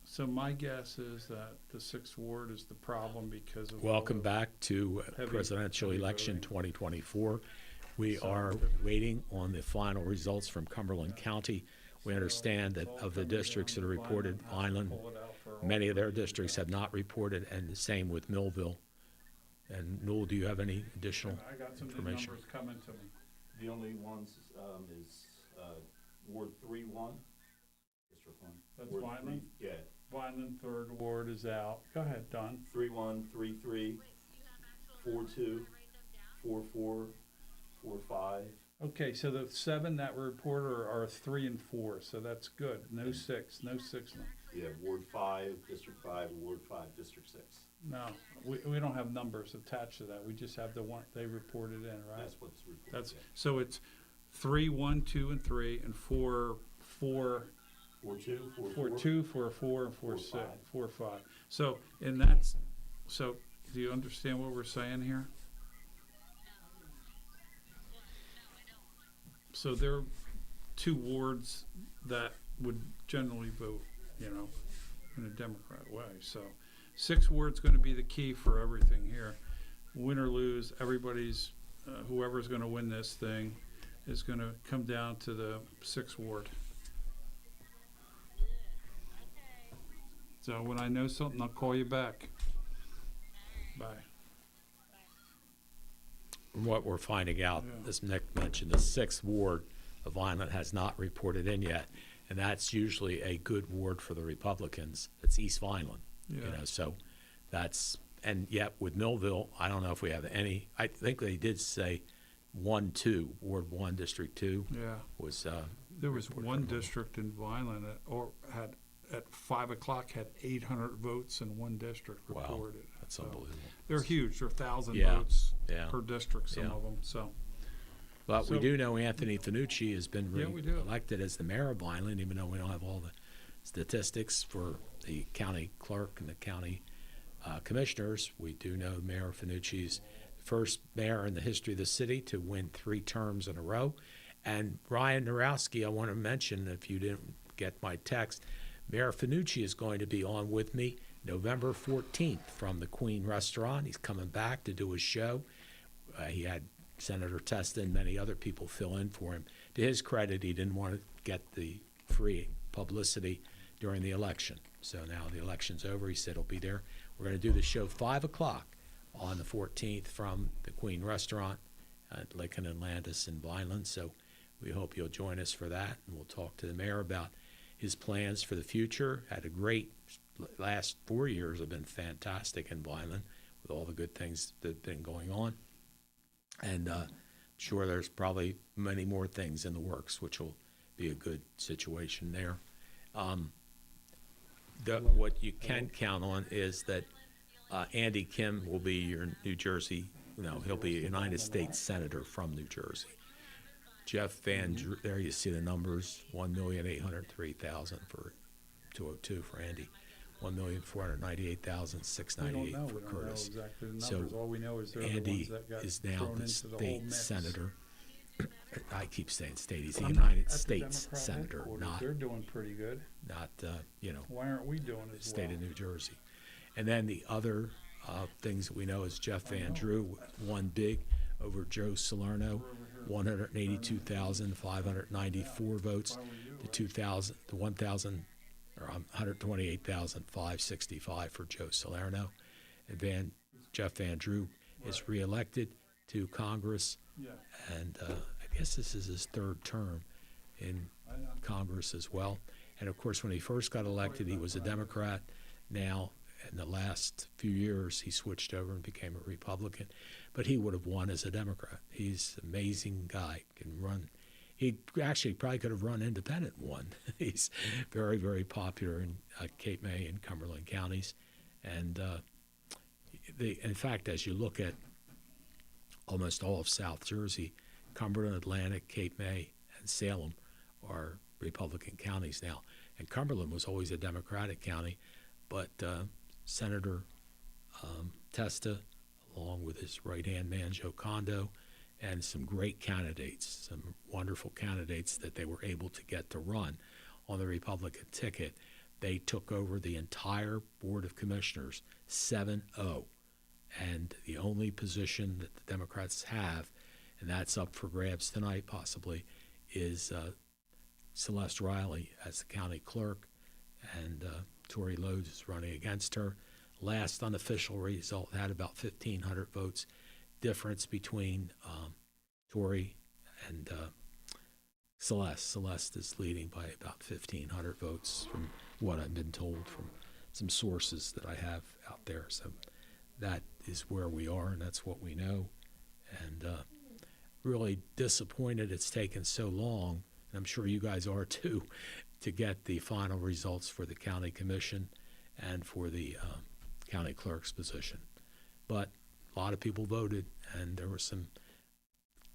So my guess is that the 6th ward is the problem because of. Welcome back to heavy- presidential heavy election voting. 2024. We are waiting on the final results from Cumberland County. We understand that of the districts that are reported, Vineland, many of their districts have not reported, and the same with Millville. And Newell, do you have any additional I got some new information? numbers coming to me. The only ones is Ward 3-1, District 1. That's Ward Vineland? 3, yeah, Vineland 3rd ward is out. Go ahead, Don. 3-1, 3-3, 4-2, 4-4, 4-5. Okay, so the 7 that were reported are 3 and 4, so that's good. No 6, no 6. Yeah, Ward 5, District 5, Ward 5, District 6. No, we don't have numbers attached to that. We just have the one they reported in, right? That's what's reported. That's, yeah. so it's 3, 1, 2, and 3, and 4, 4, 4-2, 4, 4-4. 2, 4, 4, and 4, 6, 5. 4, 5. So, and that's, so do you understand what we're saying here? So there are 2 wards that would generally vote, you know, in a Democrat way. So 6th ward's going to be the key for everything here. Win or lose, everybody's, whoever's going to win this thing is going to come down to the 6th ward. So when I know something, I'll call you back. Bye. From what we're finding out, Yeah. as Nick mentioned, the 6th ward of Vineland has not reported in yet, and that's usually a good ward for the Republicans. It's East Vineland, you Yeah. know, so that's, and yet with Millville, I don't know if we have any, I think they did say 1-2, Ward 1, District 2 Yeah. was, There was reported one from Millville. district in Vineland had at 5 o'clock had 800 votes in one district Wow, reported. that's So unbelievable. they're huge. They're 1,000 Yeah, votes yeah, per district, some yeah. of them. So But we So- do know Anthony Finucci has been Yeah, we do. elected as the mayor of Vineland, even though we don't have all the statistics for the county clerk and the county commissioners. We do know Mayor Finucci's the first mayor in the history of the city to win 3 terms in a row. And Ryan Narowski, I want to mention, if you didn't get my text, Mayor Finucci is going to be on with me November 14th from the Queen Restaurant. He's coming back to do his show. He had Senator Testa and many other people fill in for him. To his credit, he didn't want to get the free publicity during the election. So now the election's over. He said he'll be there. We're going to do the show 5 o'clock on the 14th from the Queen Restaurant at Lincoln and Landis in Vineland. So we hope you'll join us for that, and we'll talk to the mayor about his plans for the future. Had a great last 4 years have been fantastic in Vineland with all the good things that have been going on. And sure there's probably many more things in the works, which will be a good situation there. What you can count on is that Andy Kim will be your New Jersey, he'll be a United States Senator from New Jersey. Jeff Van Drew, there you see the numbers, 1,803,000 for 202 for Andy, 1,498,698 we don't for know Curtis. exactly the So numbers. All we know is they're the Andy ones that got is now thrown the into the whole state mix. senator. I keep saying state, he's the I'm United at the States Democrat senator, headquarters. not, They're doing pretty good. Why aren't we doing the as state well? of New Jersey. And then the other things that we know is Jeff Van Drew won big over Joe Salerno, 182,594 votes to 1,000 or 128,565 for Joe Salerno. And Jeff Van Drew is reelected to Congress, Yeah. and I guess this is his third term in Congress as well. And of course, when he first got elected, he was a Democrat. Now, in the last few years, he switched over and became a Republican. But he would have won as a Democrat. He's an amazing guy, can run. He actually probably could have run independent and won. He's very, very popular in Cape May and Cumberland counties. And in fact, as you look at almost all of South Jersey, Cumberland, Atlantic, Cape May, and Salem are Republican counties now. And Cumberland was always a Democratic county, but Senator Testa, along with his right-hand man, Joe Condo, and some great candidates, some wonderful candidates that they were able to get to run on the Republican ticket, they took over the entire Board of Commissioners 7-0. And the only position that the Democrats have, and that's up for grabs tonight possibly, is Celeste Riley as the county clerk, and Tory Lodes is running against her. Last unofficial result had about 1,500 votes difference between Tory and Celeste. Celeste is leading by about 1,500 votes from what I've been told from some sources that I have out there. So that is where we are, and that's what we know. And really disappointed it's taken so long, and I'm sure you guys are too, to get the final results for the county commission and for the county clerk's position. But a lot of people voted, and there were some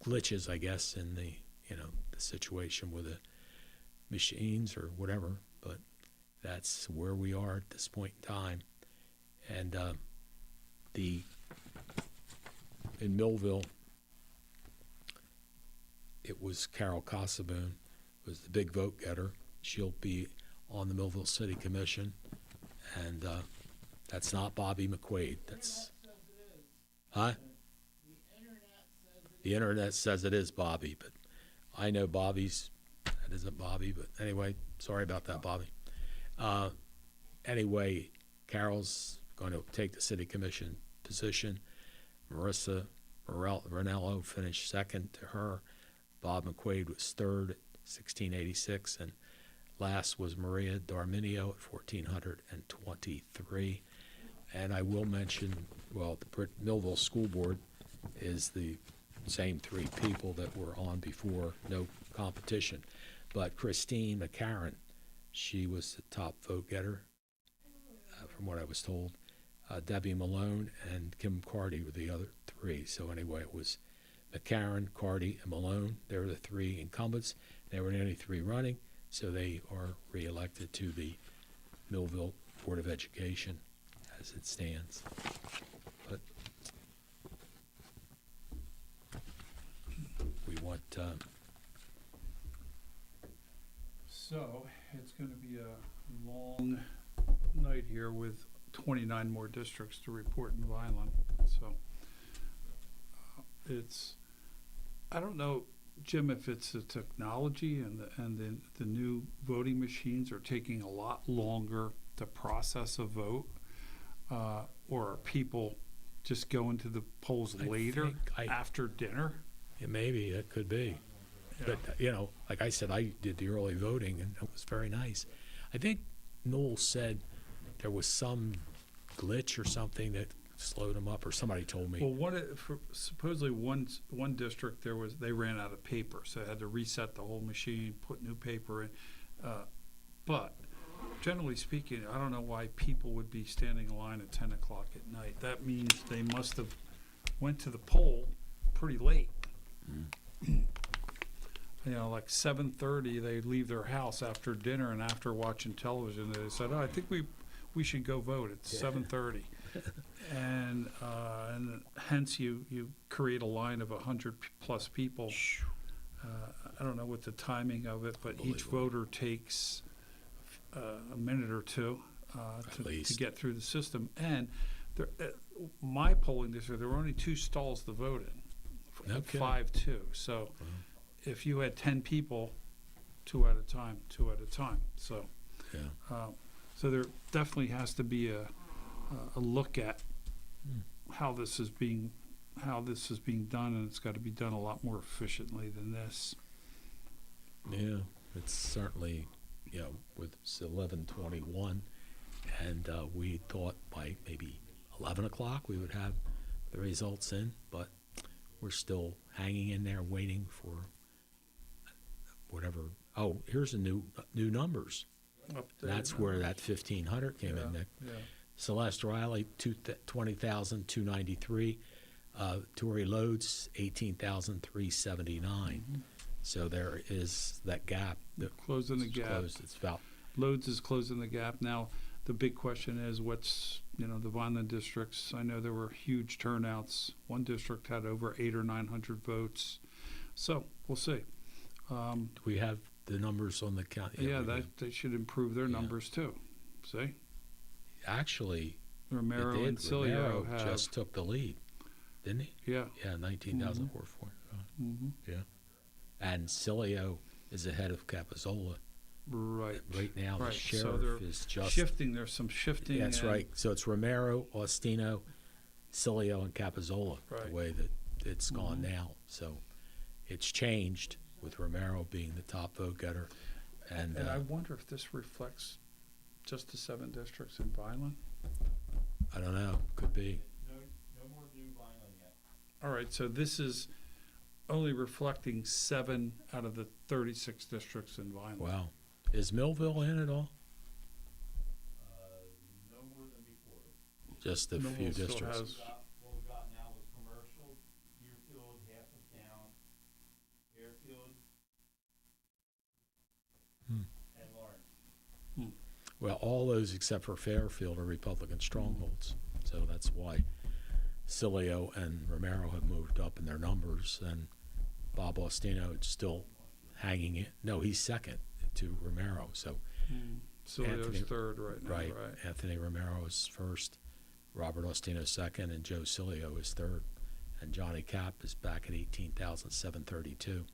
glitches, I guess, in the the situation with the machines or whatever. But that's where we are at this point in time. And in Millville, it was Carol Casaboon was the big vote getter. She'll be on the Millville City Commission, and that's not Bobby McQuaid. That's The internet says it is Bobby, but I know that isn't Bobby. But anyway, sorry about that, Bobby. Anyway, Carol's going to take the city commission position. Marissa Ranello finished second to her. Bob McQuaid was third at 1,686, and last was Maria Darminio at 1,423. And I will mention, the Millville School Board is the same three people that were on before, no competition. But Christine McCarron, she was the top vote getter, from what I was told. Debbie Malone and Kim Carty were the other three. So anyway, it was McCarron, Carty, and Malone. They were the three incumbents. They were the only three running, so they are reelected to the Millville Board of Education as it stands. But we want... So it's going to be a long night here with 29 more districts to report in Vineland. So I don't know, Jim, if it's the technology and the new voting machines are taking a lot longer to process a vote, or are people just going to the polls later after dinner? Yeah, maybe that could be. Yeah. But, like I said, I did the early voting, and it was very nice. I think Noel said there was some glitch or something that slowed them up, or somebody told me. Well, supposedly one district, they ran out of paper, so they had to reset the whole machine, put new paper in. But generally speaking, I don't know why people would be standing in line at 10 o'clock at night. That means they must have went to the poll pretty late. Like 7:30, they leave their house after dinner and after watching television. They said, I think we should go vote at 7:30. And hence you create a line of 100 plus people. I don't know what the timing of it, but each voter takes a minute or two to get through the system. And my polling district, there were only 2 stalls to vote in, 5-2. So if you had 10 people, 2 at a time. So Yeah. So there definitely has to be a look at how this is being done, and it's got to be done a lot more efficiently than this. Yeah, it's certainly, with 11:21, and we thought by maybe 11 o'clock we would have the results in, but we're still hanging in there waiting for whatever. Oh, here's a new numbers. That's where that 1,500 came in, Nick. Yeah. Celeste Riley, 20,293. Tory Loads, 18,379. So there is that gap. Closing the gap. Closed. It's about Loads is closing the gap. Now, the big question is what's, the Vineland districts. I know there were huge turnouts. One district had over 800 or 900 votes. So we'll see. do we have the numbers on the county? Yeah, we do. they should improve their numbers too. See? Actually, Romero it did. and Cilio Romero have. just took the lead, didn't he? Yeah. Yeah, 19,440. Mm-hmm. Yeah. And Cilio is ahead of Capizzola. Right. Right now, the Right. sheriff So they're is just shifting. There's some shifting. That's and- right. So it's Romero, Ostino, Cilio, and Capizzola, Right. the way that it's gone now. So it's changed with Romero being the top vote getter. And And I wonder if this reflects just the 7 districts in Vineland. I don't know. Could be. No more new Vineland yet. All right, so this is only reflecting 7 out of the 36 districts in Vineland. Wow. Is Millville in at all? No more than before. Just a Millville few still districts. has- What we got now is commercial, Deerfield, half of town, Fairfield, and Lawrence. Well, all those except for Fairfield are Republican strongholds. So that's why Cilio and Romero have moved up in their numbers, and Bob Ostino is still hanging it. No, he's second to Romero. So Cilio's Anthony- third right now, right. right? Anthony Romero is first, Robert Ostino second, and Joe Cilio is third. And Johnny Cap is back at 18,732.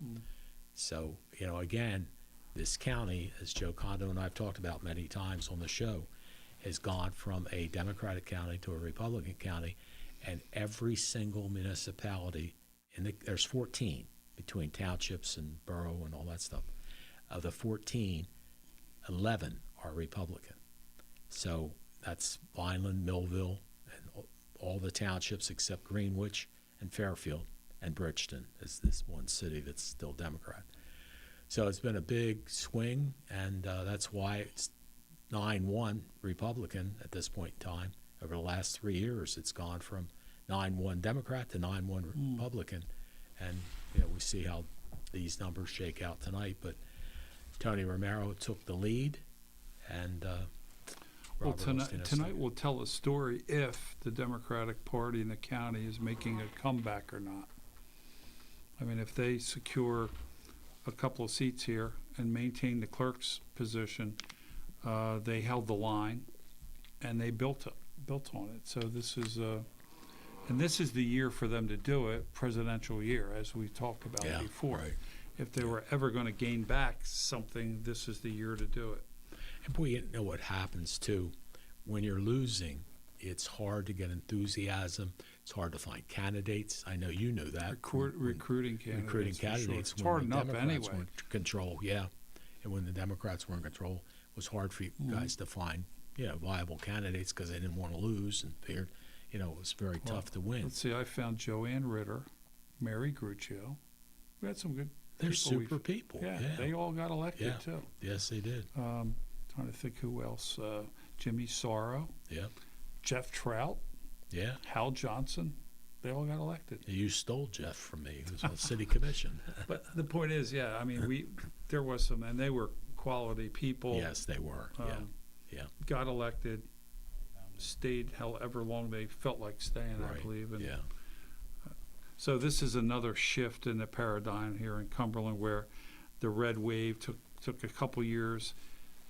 So, again, this county, as Joe Condo and I have talked about many times on the show, has gone from a Democratic county to a Republican county, and every single municipality, there's 14 between townships and borough and all that stuff. Of the 14, 11 are Republican. So that's Vineland, Millville, and all the townships except Greenwich and Fairfield, and Bridgeton is this one city that's still Democrat. So it's been a big swing, and that's why it's 9-1 Republican at this point in time. Over the last 3 years, it's gone from 9-1 Democrat to 9-1 Republican. And we see how these numbers shake out tonight. But Tony Romero took the lead, and Well, Robert Ostino tonight will tell a story if the Democratic Party in the county is making a comeback or not. I mean, if they secure a couple of seats here and maintain the clerk's position, they held the line and they built on it. So this is the year for them to do it, presidential year, as we talked about before. Right. If they were ever going to gain back something, this is the year to do it. And boy, you know what happens too when you're losing. It's hard to get enthusiasm. It's hard to find candidates. I know you knew that. Recruiting candidates. Recruiting for sure. candidates. It's when hard the enough Democrats anyway. were in control, yeah. And when the Democrats were in control, it was hard for you guys to find, viable candidates because they didn't want to lose and figured, it was very tough to win. Let's see, I found Joanne Ritter, Mary Gruccio. We had some good They're people. super people. Yeah, they all got elected Yeah. too. Yes, they did. Trying to think who else. Jimmy Sorrow, Yeah. Jeff Trout, Yeah. Hal Johnson. They all got elected. You stole Jeff from me. He was on the city commission. But the point is, there was some, and they were quality people. Yes, they were. Yeah. Got elected, stayed however long they felt like staying, I Right. believe. And Yeah. so this is another shift in the paradigm here in Cumberland, where the red wave took a couple years.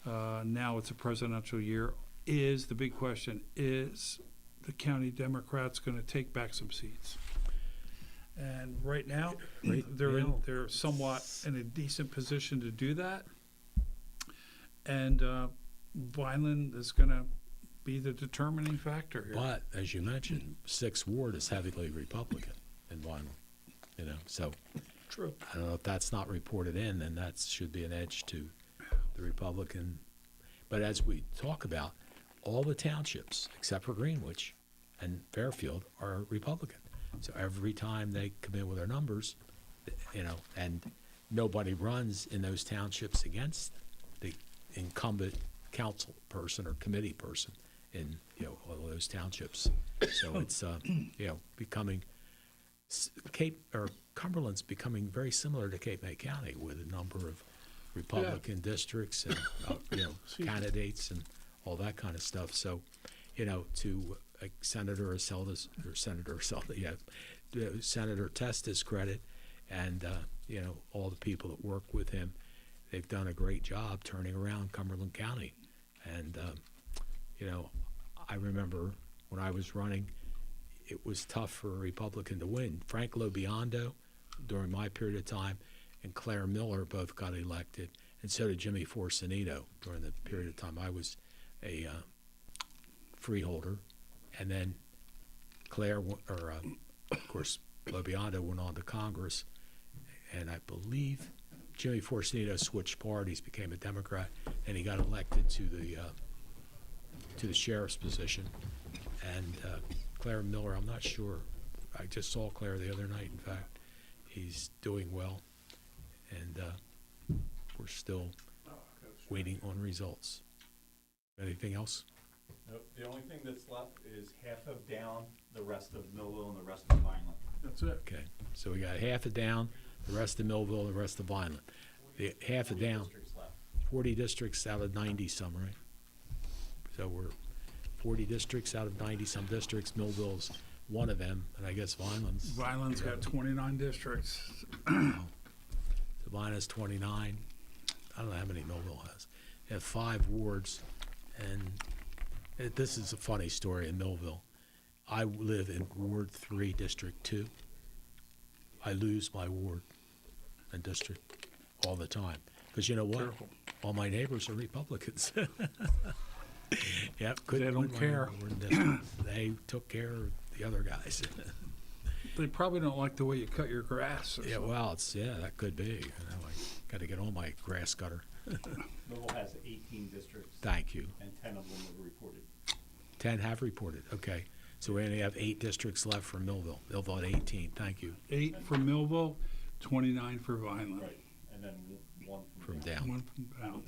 Now it's a presidential year. The big question is the county Democrats going to take back some seats? And right now, they're somewhat in a decent position to do that. And Vineland is going to be the determining factor here. But as you mentioned, 6th Ward is heavily Republican in Vineland. So True. I don't know if that's not reported in, then that should be an edge to the Republican. But as we talk about, all the townships except for Greenwich and Fairfield are Republican. So every time they come in with their numbers, and nobody runs in those townships against the incumbent council person or committee person in all of those townships. So it's becoming Cumberland's becoming very similar to Cape May County with a number of Republican districts and candidates and all that kind of stuff. So to Senator Testa's credit, and all the people that work with him, they've done a great job turning around Cumberland County. And I remember when I was running, it was tough for a Republican to win. Frank Lobiondo, during my period of time, and Claire Miller both got elected, and so did Jimmy Forsanito during the period of time I was a freeholder. And then of course, Lobiondo went on to Congress, and I believe Jimmy Forsanito switched parties, became a Democrat, and he got elected to the sheriff's position. And Claire Miller, I'm not sure. I just saw Claire the other night, in fact. He's doing well, and we're still waiting on results. Anything else? Nope. The only thing that's left is half of Down, the rest of Millville, and the rest of Vineland. That's it. Okay, so we got half of Down, the rest of Millville, the rest of Vineland. The half of Down, Districts left. 40 districts out of 90 some, right? So we're 40 districts out of 90 some districts. Millville's one of them, and I guess Vineland's got 29 districts. So Vineland's 29. I don't know how many Millville has. They have 5 wards, and this is a funny story in Millville. I live in Ward 3, District 2. I lose my ward and district all the time. Because you know what? Careful. All my neighbors are Republicans. Yep, They don't care. They took care of the other guys. They probably don't like the way you cut your grass. Or Yeah, something. well, that could be. I got to get on my grass cutter. Millville has 18 districts. Thank you. And 10 of them have reported. 10 have reported. Okay. So we only have 8 districts left for Millville. Millville at 18. Thank you. 8 for Millville, 29 for Vineland. Right. And then 1 From down. One from down.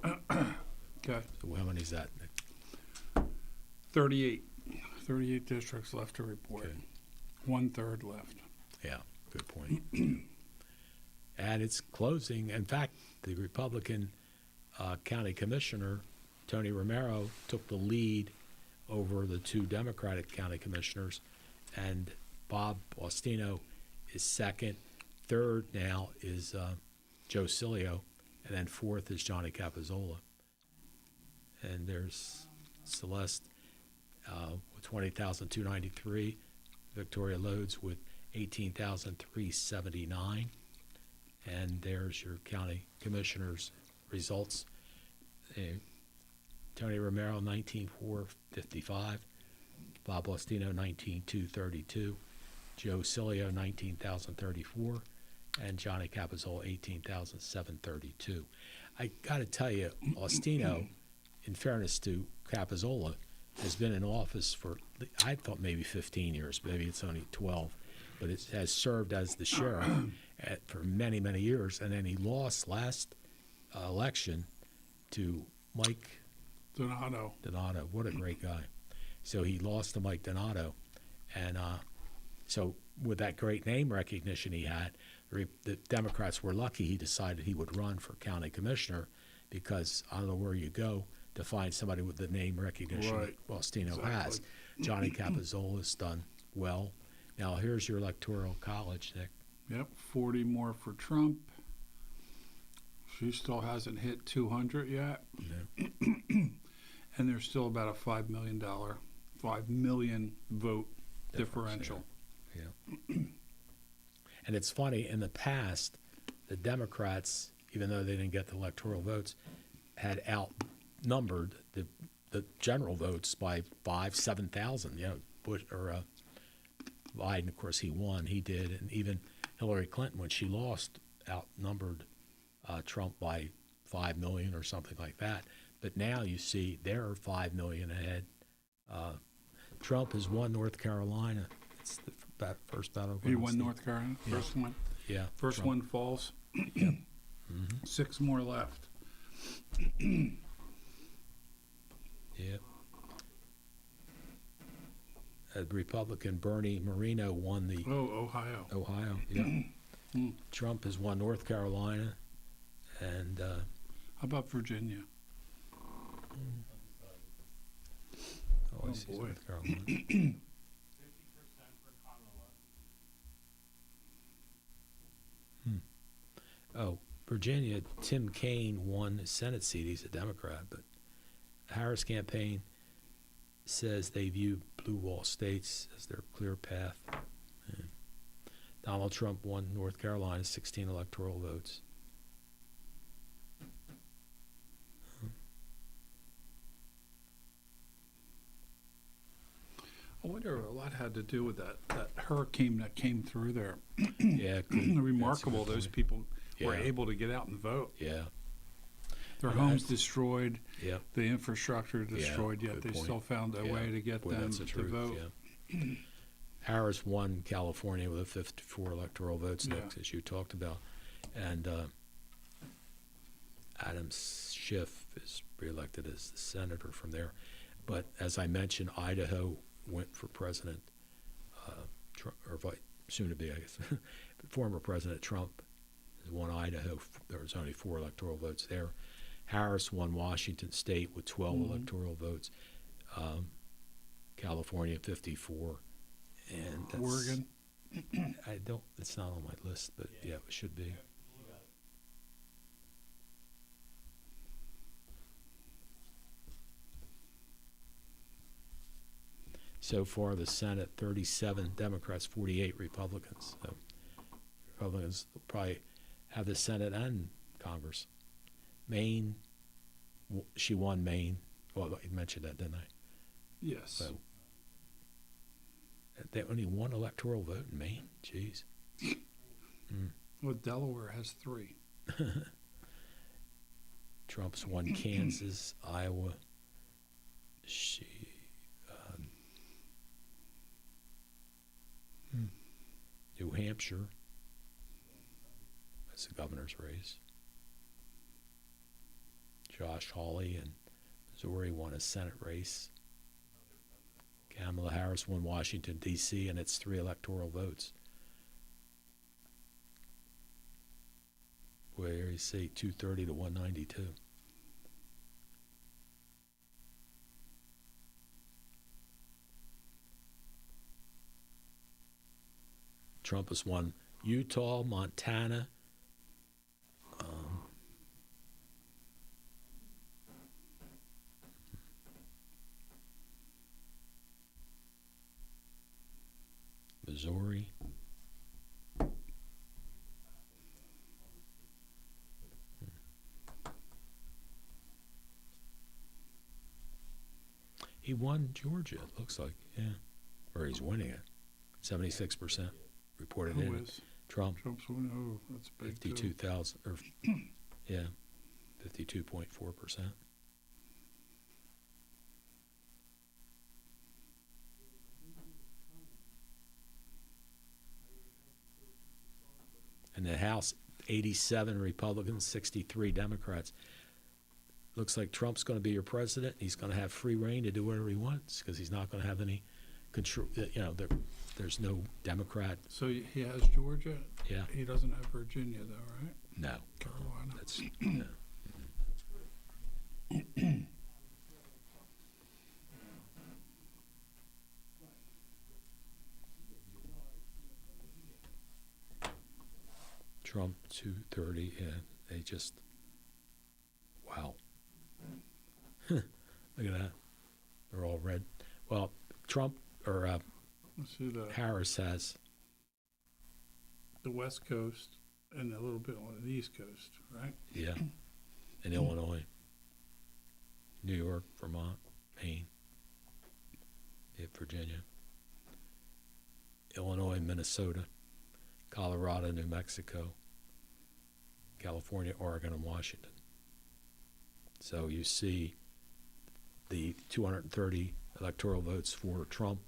The 2. Okay. So how many is that, Nick? 38. 38 districts left to report. Okay. 1/3 left. Yeah, good point. And it's closing. In fact, the Republican county commissioner, Tony Romero, took the lead over the 2 Democratic county commissioners, and Bob Faustino is second. Third now is Joe Cilio, and then fourth is Johnny Capizzola. And there's Celeste with 20,293, Victoria Loads with 18,379, and there's your county commissioners' results. Tony Romero 19,455, Bob Faustino 19,232, Joe Cilio 19,034, and Johnny Capizzola 18,732. I got to tell you, Faustino, in fairness to Capizzola, has been in office for, I thought maybe 15 years, maybe it's only 12, but it has served as the sheriff for many, many years, and then he lost last election to Mike Donato. Donato. What a great guy. So he lost to Mike Donato, and so with that great name recognition he had, the Democrats were lucky he decided he would run for county commissioner, because I don't know where you go to find somebody with the name recognition Right. that Faustino Exactly. has. Johnny Capizzola's done well. Now here's your Electoral College, Nick. Yep, 40 more for Trump. She still hasn't hit 200 yet. No. And there's still about a $5 million vote differential. Yeah. And it's funny, in the past, the Democrats, even though they didn't get the electoral votes, had numbered the general votes by 7,000. Bush or Biden, of course, he won. He did, and even Hillary Clinton, when she lost, outnumbered Trump by 5 million or something like that. But now you see they're 5 million ahead. Trump has won North Carolina. It's that first battleground. He won North Carolina, first one. Yeah, First Trump. one falls. Yep. Mm-hmm. 6 more left. Yeah. Republican Bernie Moreno won the Ohio. Ohio. Yeah. Trump has won North Carolina, and how about Virginia? I see boy. North Carolina. 50% for Commonwealth. Oh, Virginia, Tim Kaine won the Senate seat. He's a Democrat, but the Harris campaign says they view blue wall states as their clear path. Yeah. Donald Trump won North Carolina, 16 electoral votes. I wonder a lot had to do with that hurricane that came through there. Yeah, Remarkable. Those people were Yeah. able to get out and vote. Yeah. Their Yeah, homes that's- destroyed, Yeah. the infrastructure destroyed, yet good they point. still found a Yeah. way to get Boy, them that's the to truth, vote. yeah. Harris won California with 54 electoral votes, Yeah. Nick, as you talked about. And Adam Schiff is reelected as the senator from there. But as I mentioned, Idaho went for President Trump, or soon to be, I guess, former President Trump has won Idaho. There was only 4 electoral votes there. Harris won Washington State with 12 electoral votes. California 54, and that's, Oregon. I don't. It's not on my list, but yeah, it should be. So far, the Senate, 37 Democrats, 48 Republicans. So Republicans will probably have the Senate and Congress. Maine, she won Maine. Well, I mentioned that, didn't I? Yes. So they only one electoral vote in Maine. Jeez. Well, Delaware has 3. Trump's won Kansas, Iowa. New Hampshire. That's the governor's race. Josh Hawley in Missouri won a Senate race. Kamala Harris won Washington, D.C., and it's 3 electoral votes. Where you see 230 to 192. Trump has won Utah, Montana, Missouri. He won Georgia, it looks like, yeah. Or he's winning it. 76% reported Who in. is? Trump. Trump's one. Oh, that's big. 52,000, or yeah, 52.4%. In the House, 87 Republicans, 63 Democrats. Looks like Trump's going to be your president. He's going to have free reign to do whatever he wants because he's not going to have any control. There's no Democrat. So he has Georgia. Yeah. He doesn't have Virginia, though, right? No. Carolina. That's no. Trump 230. Yeah, they just wow. Look at that. They're all red. Well, Trump or Let's see the Harris has West Coast and a little bit on the East Coast, right? in Illinois. New York, Vermont, Maine, Virginia, Illinois, Minnesota, Colorado, New Mexico, California, Oregon, and Washington. So you see the 230 electoral votes for Trump,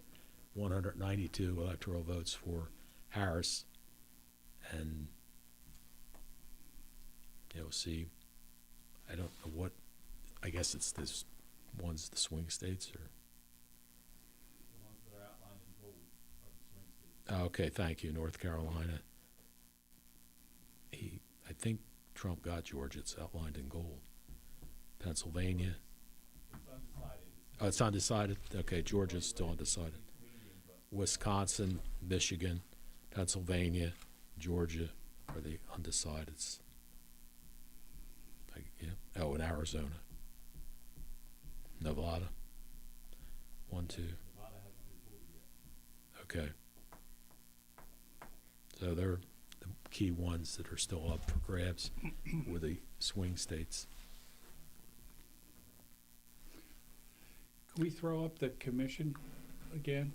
192 electoral votes for Harris, and you'll see, I don't know what, I guess it's this one's the swing states, or? The ones that are outlined in bold are the swing states. Okay, thank you. North Carolina. I think Trump got Georgia. It's outlined in gold. Pennsylvania. It's undecided. Oh, it's undecided? Okay, Georgia's still undecided. Wisconsin, Michigan, Pennsylvania, Georgia are the undecideds. Yeah. Oh, and Arizona. Nevada. 1, 2. Nevada hasn't reported yet. Okay. So they're the key ones that are still up for grabs with the swing states. Can we throw up the commission again?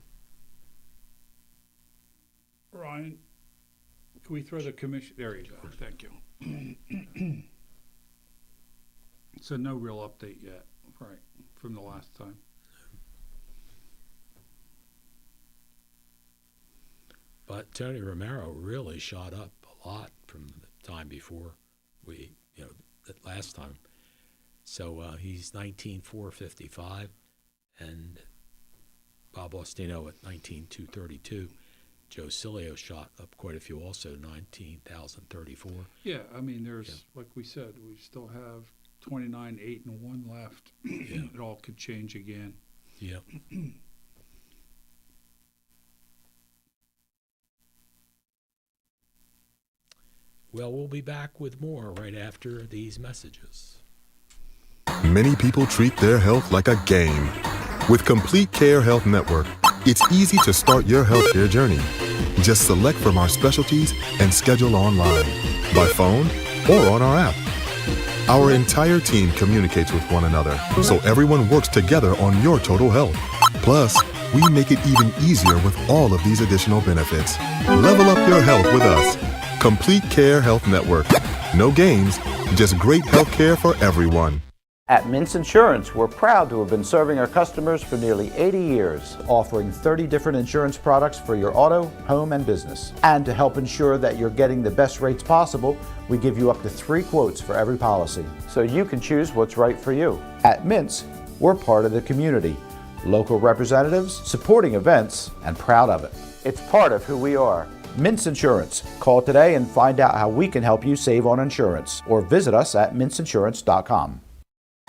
Ryan, can we throw the commission? There you go. Thank you. So no real update yet, right, from the last time. But Tony Romero really shot up a lot from the time before that last time. So he's 19,455, and Bob Ostino at 19,232. Joe Cilio shot up quite a few also, 19,034. Yeah, I mean, there's, like we said, we still have 29, 8, and 1 left. Yeah. It all could change again. Yep. Well, we'll be back with more right after these messages. Many people treat their health like a game. With Complete Care Health Network, it's easy to start your healthcare journey. Just select from our specialties and schedule online, by phone, or on our app. Our entire team communicates with one another, so everyone works together on your total health. Plus, we make it even easier with all of these additional benefits. Level up your health with us. Complete Care Health Network. No games, just great health care for everyone. At Mintz Insurance, we're proud to have been serving our customers for nearly 80 years, offering 30 different insurance products for your auto, home, and business. And to help ensure that you're getting the best rates possible, we give you up to 3 quotes for every policy, so you can choose what's right for you. At Mintz, we're part of the community, local representatives, supporting events, and proud of it. It's part of who we are. Mintz Insurance. Call today and find out how we can help you save on insurance, or visit us at mintzinsurance.com.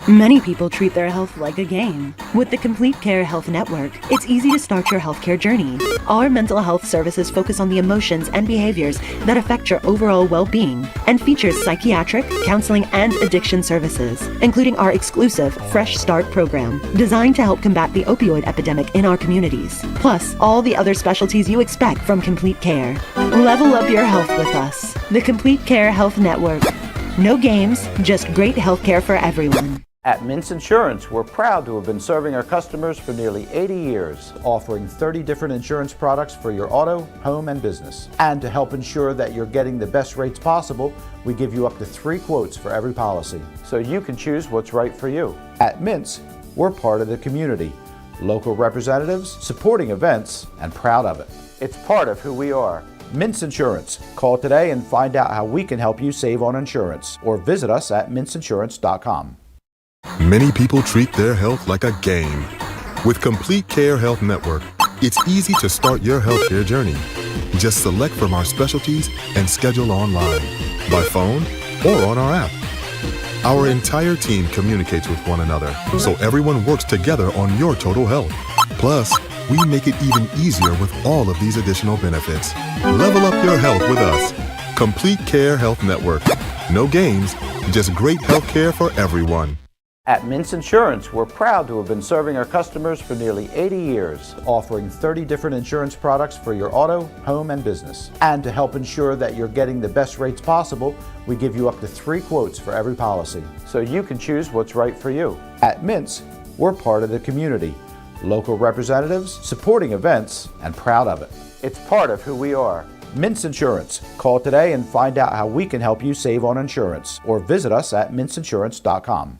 Many people treat their health like a game. With the Complete Care Health Network, it's easy to start your healthcare journey. Our mental health services focus on the emotions and behaviors that affect your overall well-being and features psychiatric, counseling, and addiction services, including our exclusive Fresh Start program, designed to help combat the opioid epidemic in our communities, plus all the other specialties you expect from Complete Care. Level up your health with us. The Complete Care Health Network. No games, just great healthcare for everyone. At Mintz Insurance, we're proud to have been serving our customers for nearly 80 years, offering 30 different insurance products for your auto, home, and business. And to help ensure that you're getting the best rates possible, we give you up to 3 quotes for every policy, so you can choose what's right for you. At Mintz, we're part of the community, local representatives, supporting events, and proud of it. It's part of who we are. Mintz Insurance. Call today and find out how we can help you save on insurance, or visit us at mintzinsurance.com. Many people treat their health like a game. With Complete Care Health Network, it's easy to start your healthcare journey. Just select from our specialties and schedule online, by phone, or on our app. Our entire team communicates with one another, so everyone works together on your total health. Plus, we make it even easier with all of these additional benefits. Level up your health with us. Complete Care Health Network. No games, just great health care for everyone. At Mintz Insurance, we're proud to have been serving our customers for nearly 80 years, offering 30 different insurance products for your auto, home, and business. And to help ensure that you're getting the best rates possible, we give you up to 3 quotes for every policy, so you can choose what's right for you. At Mintz, we're part of the community, local representatives, supporting events, and proud of it. It's part of who we are. Mintz Insurance. Call today and find out how we can help you save on insurance, or visit us at mintzinsurance.com.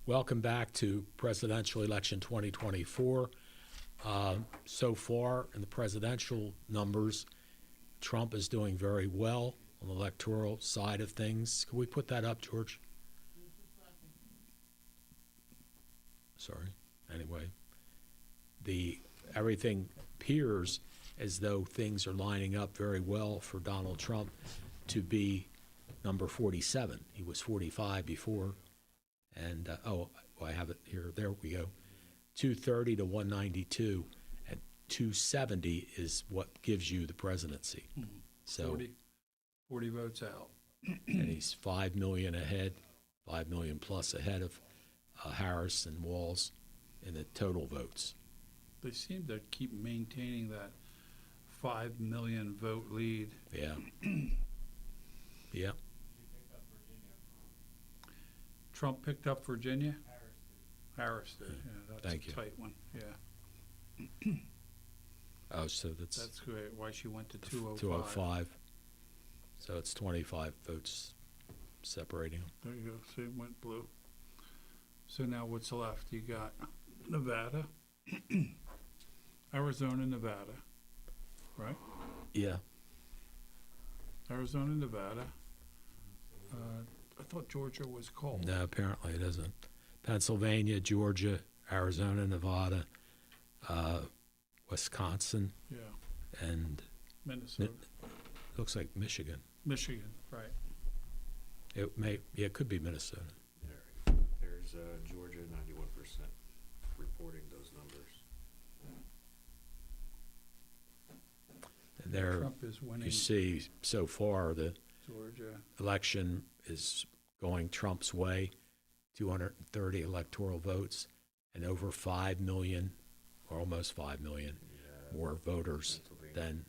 Welcome back to presidential election 2024. So far in the presidential numbers, Trump is doing very well on the electoral side of things. Can we put that up, George? Sorry. Anyway, everything appears as though things are lining up very well for Donald Trump to be number 47. He was 45 before. And, I have it here. There we go. 230 to 192. And 270 is what gives you the presidency. Mm-hmm. So 40 votes out. And he's 5 million ahead, 5 million plus ahead of Harris and Walz in the total votes. They seem to keep maintaining that 5 million vote lead. Yeah. Yeah. Trump picked up Virginia? Harris did. Yeah, that's Thank a you. tight one. Yeah. Oh, so that's great. Why she went to 205. 205. So it's 25 votes separating them. There you go. See, it went blue. So now what's left? You got Nevada, Arizona, Nevada, right? Yeah. Arizona, Nevada. I thought Georgia was called. No, apparently it isn't. Pennsylvania, Georgia, Arizona, Nevada, Wisconsin, Yeah. and Minnesota. looks like Michigan. Michigan, right. It could be Minnesota. There's Georgia, 91% reporting those numbers. And there, Trump is winning. you see so far the Georgia. election is going Trump's way, 230 electoral votes, and over 5 million, or almost 5 million, more voters than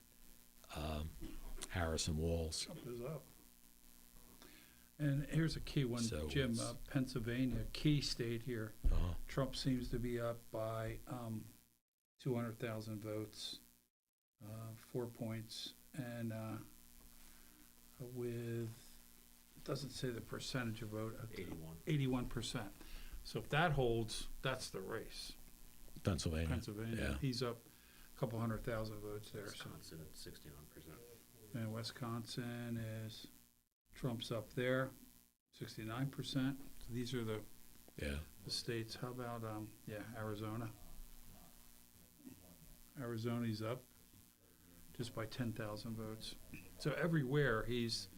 Harris and Walz. Trump is up. And here's a key one, So Jim. it's- Pennsylvania, key state here. Uh-huh. Trump seems to be up by 200,000 votes, 4 points, and with, it doesn't say the percentage of vote. 81%. So if that holds, that's the race. Pennsylvania. Yeah. He's up a couple 100,000 votes there. Wisconsin at 69%. And Wisconsin is, Trump's up there, 69%. So these are the states. How about, Arizona? Arizona's up just by 10,000 votes. So everywhere he's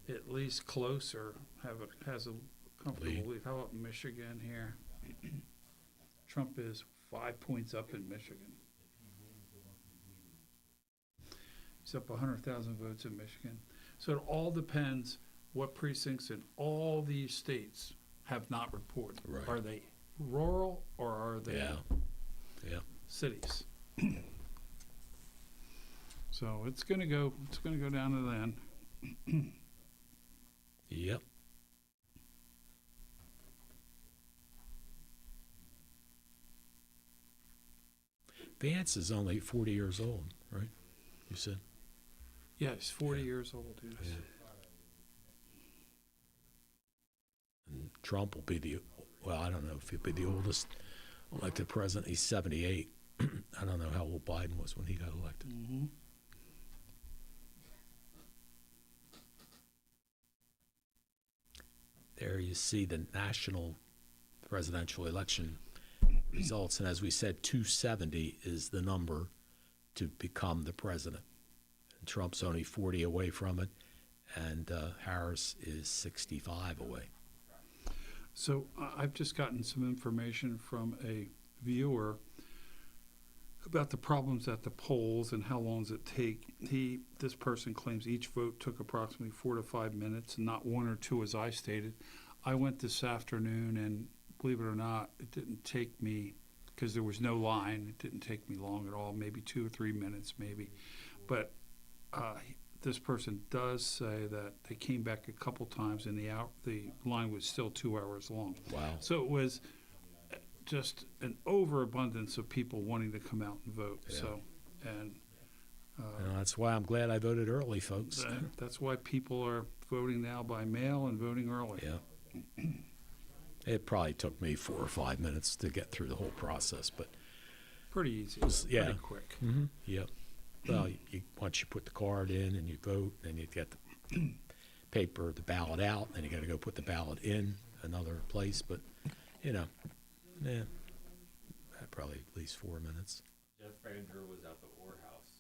at least close or has a comfortable lead. How about Michigan here? Trump is 5 points up in Michigan. He's up 100,000 votes in Michigan. So it all depends what precincts in all these states have not reported. Right. Are they rural or are they cities? So it's gonna go down to the end. Yep. Vance is only 40 years old, right? You said? Yeah, he's 40 years old. Yes. Yeah. And Trump will be I don't know if he'll be the oldest elected president. He's 78. I don't know how old Biden was when he got elected. Mm-hmm. there you see the national presidential election results. And as we said, 270 is the number to become the president. And Trump's only 40 away from it, and Harris is 65 away. So I've just gotten some information from a viewer about the problems at the polls and how long does it take. This person claims each vote took approximately 4 to 5 minutes, and not 1 or 2 as I stated. I went this afternoon, and believe it or not, it didn't take me, because there was no line, it didn't take me long at all, maybe 2 or 3 minutes maybe. But this person does say that they came back a couple times and the line was still 2 hours long. Wow. So it was just an overabundance of people wanting to come out and vote. Yeah. So, and that's why I'm glad I voted early, folks. that's why people are voting now by mail and voting early. Yeah. It probably took me 4 or 5 minutes to get through the whole process, but Pretty easy. yeah, Pretty quick. Mm-hmm. Yep. Well, once you put the card in and you vote, then you get the paper, the ballot out, then you got to go put the ballot in another place. But probably at least 4 minutes. Jeff Andrew was at the Orr House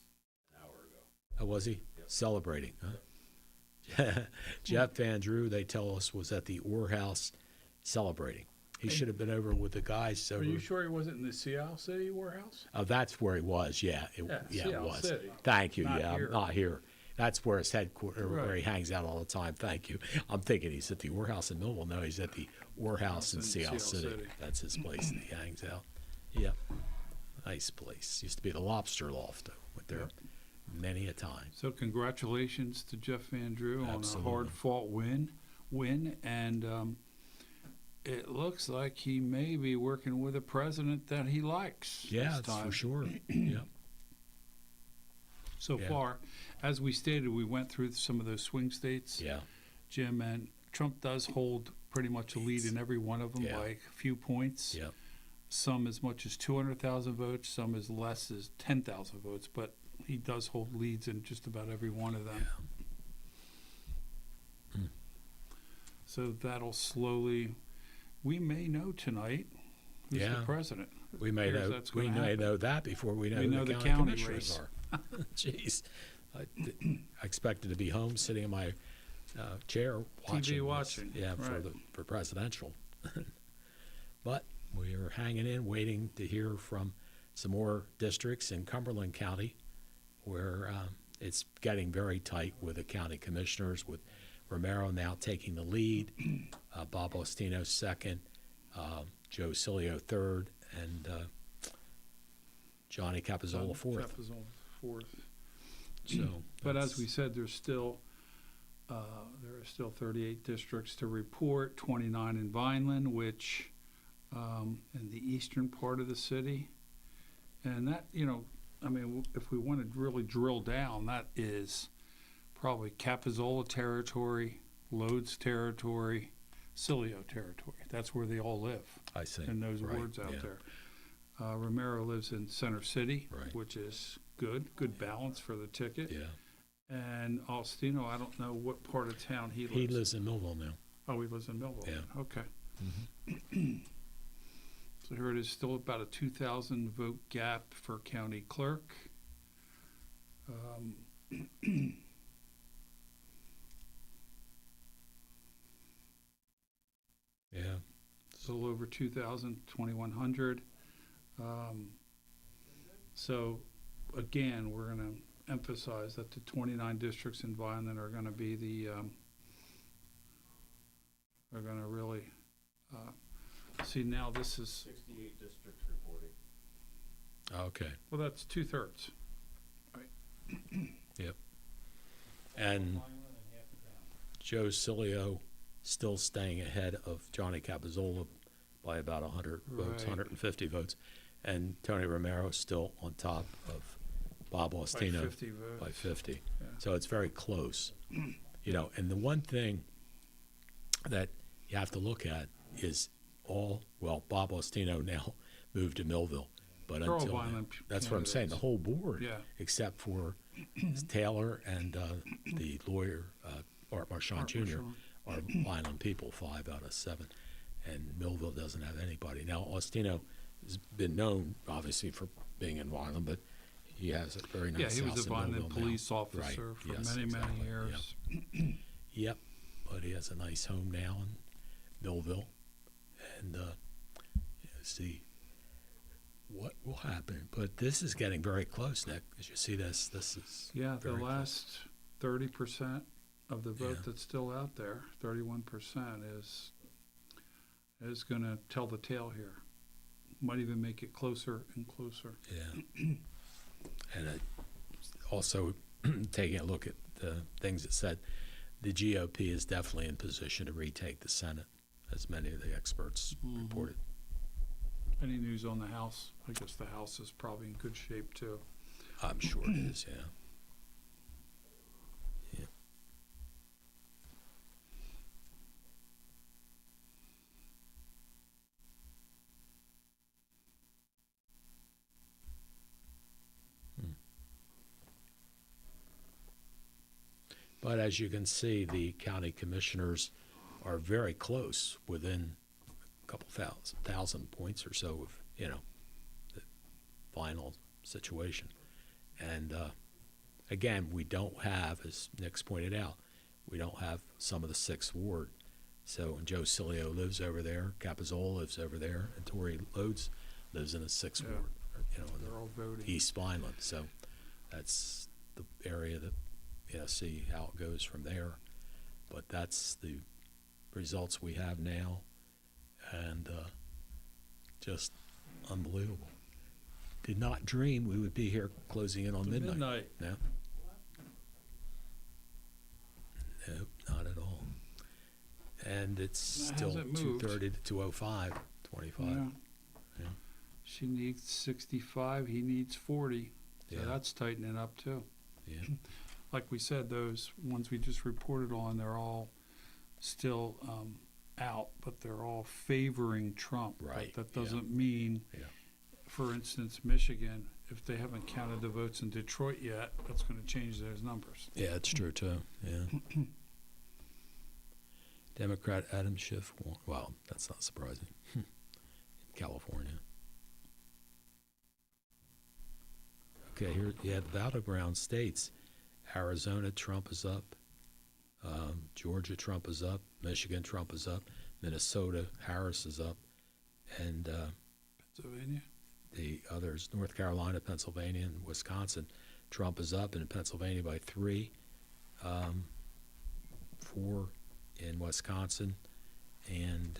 an hour ago. Oh, was he? Yep. Celebrating, huh? Jeff Andrew, they tell us, was at the Orr House celebrating. He should have been over with the guys over. Are you sure he wasn't in the Seattle City warehouse? Oh, that's where he was. Yeah, it Seattle was. City. Thank you. Not yeah, here. I'm not here. That's where his headquarters, Right. where he hangs out all the time. Thank you. I'm thinking he's at the Orr House in Millville. No, he's at the Orr House in Seattle City. That's his place that he hangs out. Yep. Nice place. Used to be the Lobster Loft. Went there many a time. So congratulations to Jeff Andrew Absolutely. on a hard-fought win, and it looks like he may be working with a president that he likes. Yeah, this that's time. for sure. Yep. So Yeah. far, as we stated, we went through some of those swing states, Yeah. Jim, and Trump does hold pretty much a lead in every one of them Yeah. by a few points. Yep. Some as much as 200,000 votes, some as less as 10,000 votes, but he does hold leads in just about every one of them. Mm. So that'll slowly, we may know tonight who's Yeah. the president. We may Appears know. that's We gonna may happen. know that before we know We who know the the county county commissioners race. are. Jeez, I expected to be home, sitting in my chair, watching. TV this. watching, Yeah, right. for presidential. But we are hanging in, waiting to hear from some more districts in Cumberland County, where it's getting very tight with the county commissioners, with Romero now taking the lead, Bob Ostino second, Joe Cilio third, and Johnny Capizzola fourth. Capizzola fourth. So, But as that's- we said, there are still 38 districts to report, 29 in Vineland, which in the eastern part of the city. And that, if we want to really drill down, that is probably Capizzola territory, Lodes territory, Cilio territory. That's where they all live. I see. In those Right, wards out yeah. there. Romero lives in Center City, Right. which is good balance for the ticket. Yeah, And Ostino, I don't know what part of town he lives. he lives in Millville now. Oh, he lives in Millville. Yeah. Okay. So here it is, still about a 2,000 vote gap for county clerk. Yeah, It's a little over 2,000, 2,100. So again, we're going to emphasize that the 29 districts in Vineland are going to be the, are going to really, see now this is, 68 districts reporting. okay. well, that's 2/3. Yep. And Joe Cilio still staying ahead of Johnny Capizzola by about 100 votes, Right. 150 votes. And Tony Romero still on top of Bob Ostino 50 votes. by 50. Yeah. So it's very close. And the one thing that you have to look at is Bob Ostino now moved to Millville. But They're all until Vineland that's what I'm saying, the candidates. whole board, Yeah. except for Taylor and the lawyer, Art Marchand Art Jr., Marchand. are Vineland people, 5 out of 7. And Millville doesn't have anybody. Now, Austino has been known, obviously, for being in Vineland, but he has a very nice house Yeah, he was a in Vineland Millville police now. officer Right, for yes, many, exactly, many years. Yep. Yep, but he has a nice home now in Millville. And see what will happen. But this is getting very close, Nick. As you see this is Yeah, the very last 30% of the vote Yeah. that's still out there, 31%, is going to tell the tale here. Might even make it closer and closer. Yeah. And also taking a look at the things that said the GOP is definitely in position to retake the Senate, as many of the experts reported. Any news on the House? I guess the House is probably in good shape too. I'm sure it is, yeah. Yeah. But as you can see, the county commissioners are very close, within a couple thousand points or so of, the final situation. And again, we don't have, as Nick's pointed out, we don't have some of the 6th Ward. So, and Joe Cilio lives over there, Capizzola lives over there, and Tory Lodes lives in the 6th Yeah. Ward, in They're all voting. East Vineland. So that's the area that, see how it goes from there. But that's the results we have now, and just unbelievable. Did not dream we would be here closing in on midnight. No. Nope, not at all. And it's That still hasn't moved. 2:30 to 2:05, 25. Yeah. Yeah. She needs 65, he needs 40. So Yeah. that's tightening up too. Yeah. Like we said, those ones we just reported on, they're all still out, but they're all favoring Trump. Right, But that doesn't mean, Yeah. for instance, Michigan, if they haven't counted the votes in Detroit yet, that's going to change those numbers. Yeah, it's true too. Yeah. Democrat Adam Schiff won. Well, that's not surprising. In California. Okay, here you have the battleground states. Arizona, Trump is up. Georgia, Trump is up. Michigan, Trump is up. Minnesota, Harris is up. And Pennsylvania? the others, North Carolina, Pennsylvania, and Wisconsin, Trump is up, and in Pennsylvania by 3, 4 in Wisconsin, and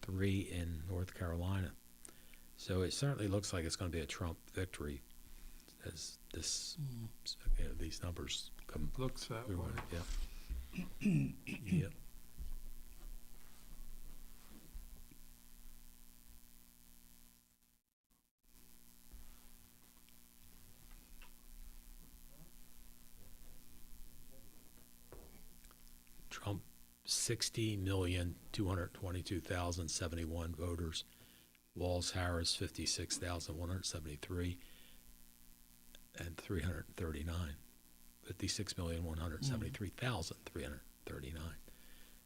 3 in North Carolina. So it certainly looks like it's going to be a Trump victory as these numbers come. Looks that way. Yeah. Yep. Trump, 60,222,071 voters. Walz Harris, 56,173 and 339. 56,173,339.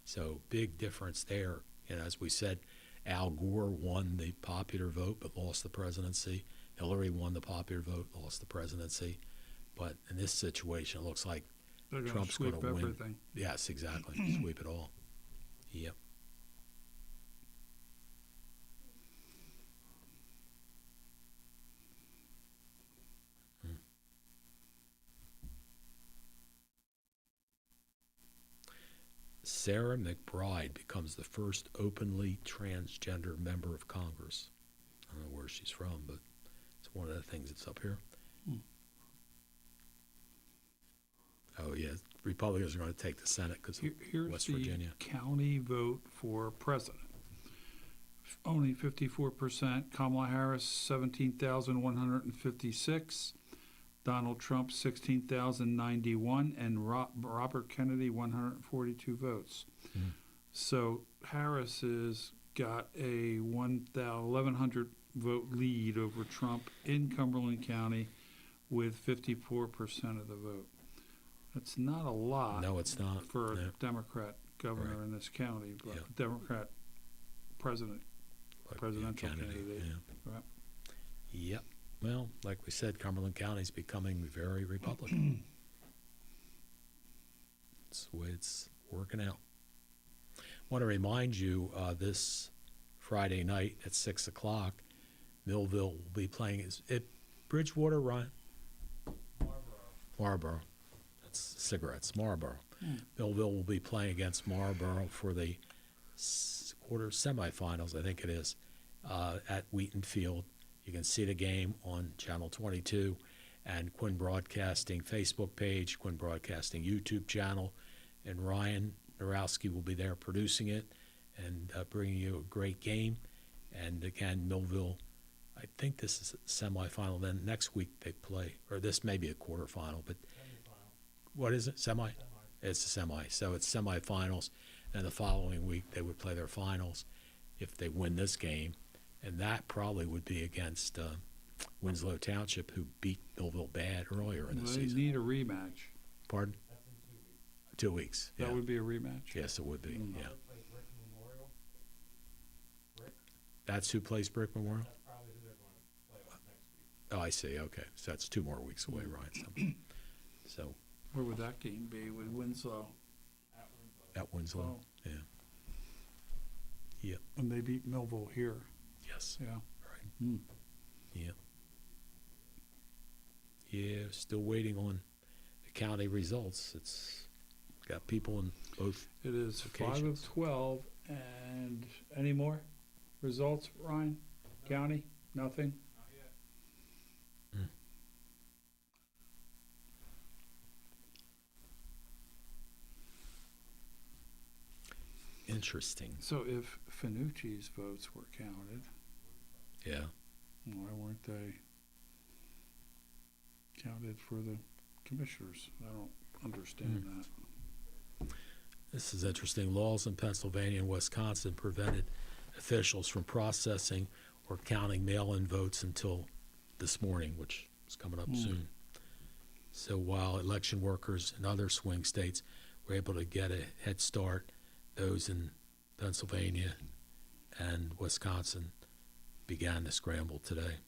So big difference there. And as we said, Al Gore won the popular vote but lost the presidency. Hillary won the popular vote, lost the presidency. But in this situation, it looks like They're going to Trump's sweep going to win. everything. Yes, exactly. Sweep it all. Yep. Sarah McBride becomes the first openly transgender member of Congress. I don't know where she's from, but it's one of the things that's up here. Oh, yeah. Republicans are going to take the Senate because of Here's West the Virginia. county vote for president. Only 54%. Kamala Harris, 17,156. Donald Trump, 16,091. And Robert Kennedy, 142 votes. So Harris has got a 1,100 vote lead over Trump in Cumberland County with 54% of the vote. That's not a lot. No, it's not. For a No. Democrat governor Right. in this county, but Yeah. Democrat presidential candidate. Yeah. Right. Yep. Well, like we said, Cumberland County is becoming very Republican. That's the way it's working out. I want to remind you this Friday night at 6 o'clock, Millville will be playing. Is it Bridgewater, Ryan? Marlboro. That's cigarettes, Marlboro. Millville will be playing against Marlboro for the quarter semifinals, I think it is, at Wheaton Field. You can see the game on Channel 22 and Quinn Broadcasting Facebook page, Quinn Broadcasting YouTube channel, and Ryan Narowski will be there producing it and bringing you a great game. And again, Millville, I think this is a semifinal. Then next week they play, or this may be a quarterfinal, but what is it? Semi? It's a semi. So it's semifinals. And the following week they would play their finals if they win this game. And that probably would be against Winslow Township, who beat Millville bad earlier in the They season. need a rematch. Pardon? 2 weeks. That Yeah. would be a rematch. Yes, it would be. Mm. Yeah. That's who plays Brick Memorial? That's probably who they're going to play with next week. Oh, I see. Okay. So that's 2 more weeks away, Ryan. So Where would that game be with Winslow? at Winslow. Oh. Yeah. Yep. And they beat Millville here. Yes. Yeah. Right. Hmm. Yep. Yeah. Still waiting on the county results. It's got people in both. It is 5 Locations. of 12. And any more results, Ryan? County? Nothing? Not yet. Interesting. So if Finucci's votes were counted, Yeah. why weren't they counted for the commissioners? I don't understand that. This is interesting. Laws in Pennsylvania and Wisconsin prevented officials from processing or counting mail-in votes until this morning, which is coming up soon. So while election workers in other swing states were able to get a head start, those in Pennsylvania and Wisconsin began to scramble today.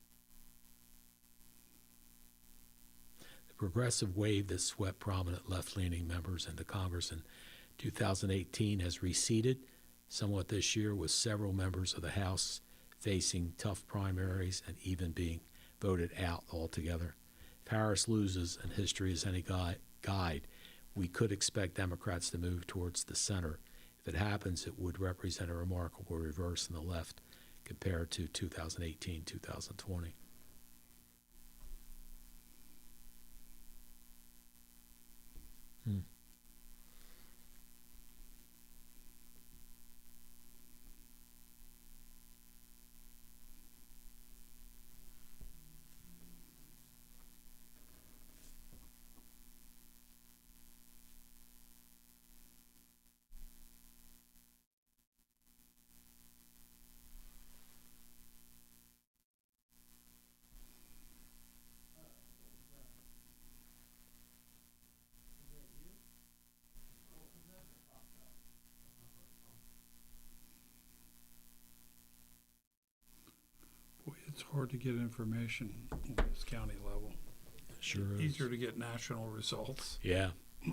The progressive wave that swept prominent left-leaning members into Congress in 2018 has receded somewhat this year, with several members of the House facing tough primaries and even being voted out altogether. If Harris loses, and history is any guide, we could expect Democrats to move towards the center. If it happens, it would represent a remarkable reverse in the left compared to 2018, 2020. Boy, it's hard to get information on this county level. Sure is. Easier to get national results. Yeah,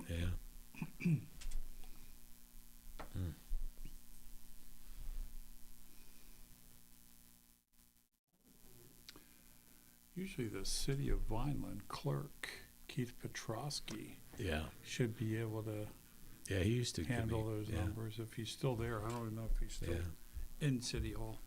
yeah. Usually the city of Vineland clerk, Keith Petrosky, Yeah, should be able to yeah. He used to give handle me- those yeah. numbers. If he's still there, I don't even know if he's still Yeah. in City Hall.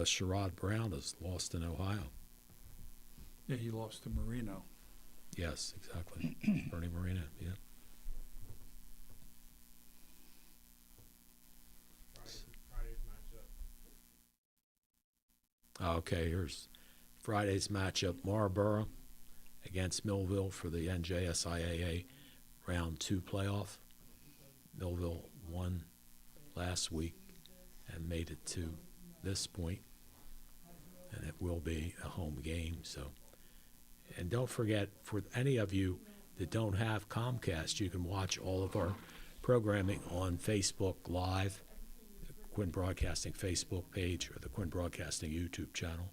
Sherrod Brown is lost in Ohio. Yeah, he lost to Marino. Yes, exactly. Bernie Moreno, yeah. Okay, here's Friday's matchup: Marlboro against Millville for the NJSIAA Round 2 playoff. Millville won last week and made it to this point, and it will be a home game. So, and don't forget, for any of you that don't have Comcast, you can watch all of our programming on Facebook Live, the Quinn Broadcasting Facebook page, or the Quinn Broadcasting YouTube channel,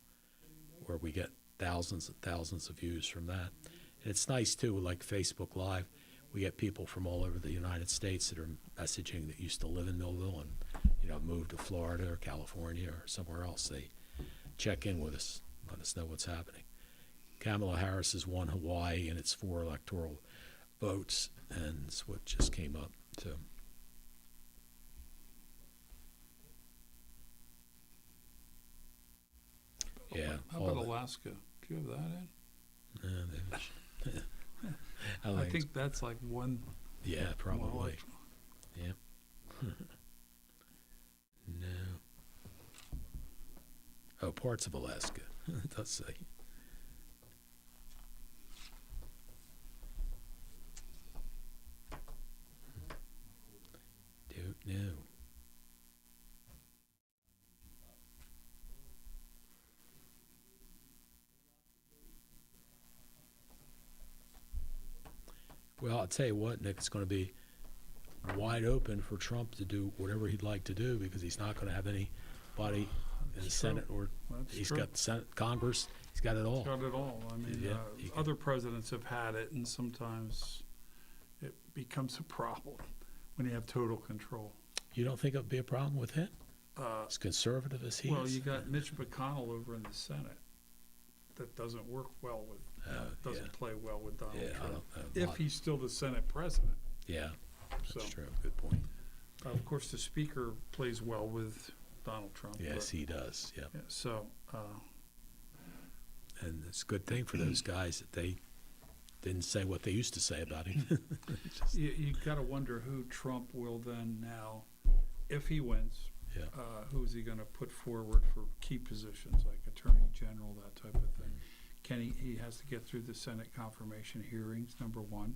where we get thousands and thousands of views from that. And it's nice too, like Facebook Live, we get people from all over the United States that are messaging that used to live in Millville and, moved to Florida or California or somewhere else. They check in with us, let us know what's happening. Kamala Harris has won Hawaii in its 4 electoral votes, and it's what just came up. So, yeah. How about Alaska? Do you have that in? I think that's like one. Yeah, probably. Yeah. No. Oh, parts of Alaska. It does say. Don't know. Well, I'll tell you what, Nick, it's going to be wide open for Trump to do whatever he'd like to do, because he's not going to have anybody in the Senate, or he's got the Senate, Congress, he's got it all. He's got it all. I mean, other presidents have had it, and sometimes it becomes a problem when you have total control. You don't think it would be a problem with him? As conservative as he is? Well, you got Mitch McConnell over in the Senate. That doesn't work well with, doesn't play well with Donald Trump. If he's still the Senate president. Yeah, that's true. Good point. Of course, the Speaker plays well with Donald Trump. Yes, he does. Yeah. So, and it's a good thing for those guys that they didn't say what they used to say about him. you got to wonder who Trump will then now, if he wins. Yeah. Who's he going to put forward for key positions like Attorney General, that type of thing? He has to get through the Senate confirmation hearings, number one.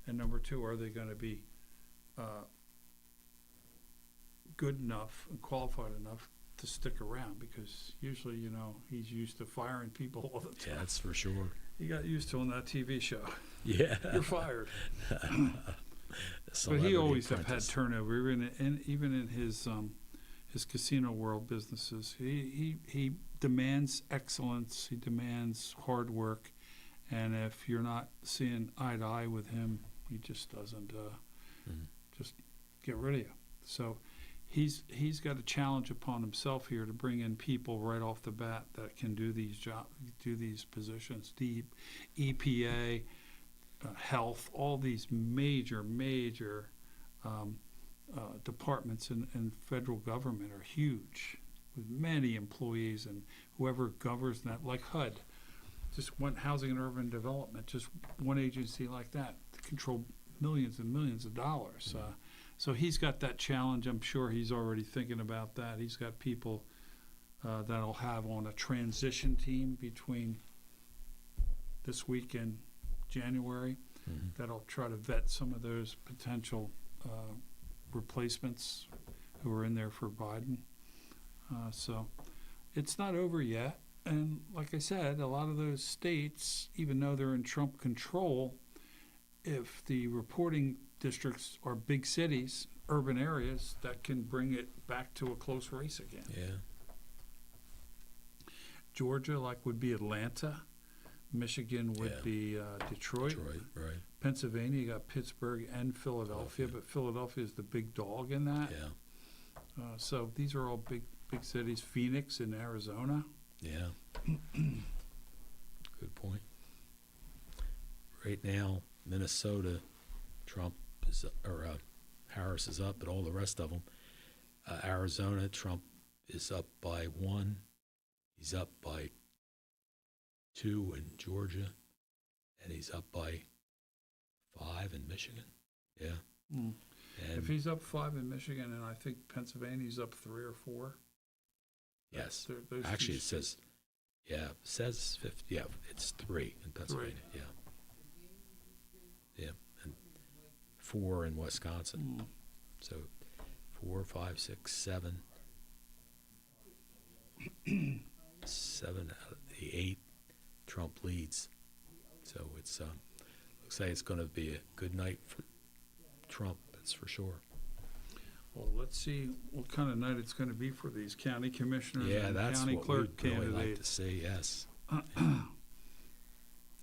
And number two, are they going to be good enough and qualified enough to stick around? Because usually, he's used to firing people all the time. Yeah, that's for sure. He got used to on that TV show. Yeah. You're fired. But he always have had turnover, even in his casino world businesses. He demands excellence. He demands hard work, and if you're not seeing eye to eye with him, he just doesn't just get rid of you. So he's got a challenge upon himself here to bring in people right off the bat that can do these these positions. The EPA, health, all these major departments in federal government are huge, with many employees, and whoever governs that, like HUD, just one, Housing and Urban Development, just one agency like that to control millions and millions of dollars. So he's got that challenge. I'm sure he's already thinking about that. He's got people that'll have on a transition team between this week and January that'll try to vet some of those potential replacements who are in there for Biden. So it's not over yet. And like I said, a lot of those states, even though they're in Trump control, if the reporting districts are big cities, urban areas, that can bring it back to a close race again. Yeah. Georgia, would be Atlanta. Michigan would be Detroit. Right. Pennsylvania, you got Pittsburgh and Philadelphia, but Philadelphia is the big dog in that. Yeah. So these are all big cities. Phoenix in Arizona. Yeah. Good point. Right now, Minnesota, Trump is, or Harris is up, but all the rest of them. Arizona, Trump is up by 1. He's up by 2 in Georgia, and he's up by 5 in Michigan. Yeah. And if he's up 5 in Michigan, and I think Pennsylvania's up 3 or 4. Yes. Those Actually, it says Yeah, it says 50. Yeah, it's 3 in Pennsylvania. Yeah. Yeah, and 4 in Wisconsin. So 4, 5, 6, 7. 7 out of the 8 Trump leads. So it's looks like it's going to be a good night for Trump, that's for sure. Well, let's see what kind of night it's going to be for these county commissioners Yeah, and that's county what clerk we'd really like to candidates. see, yes.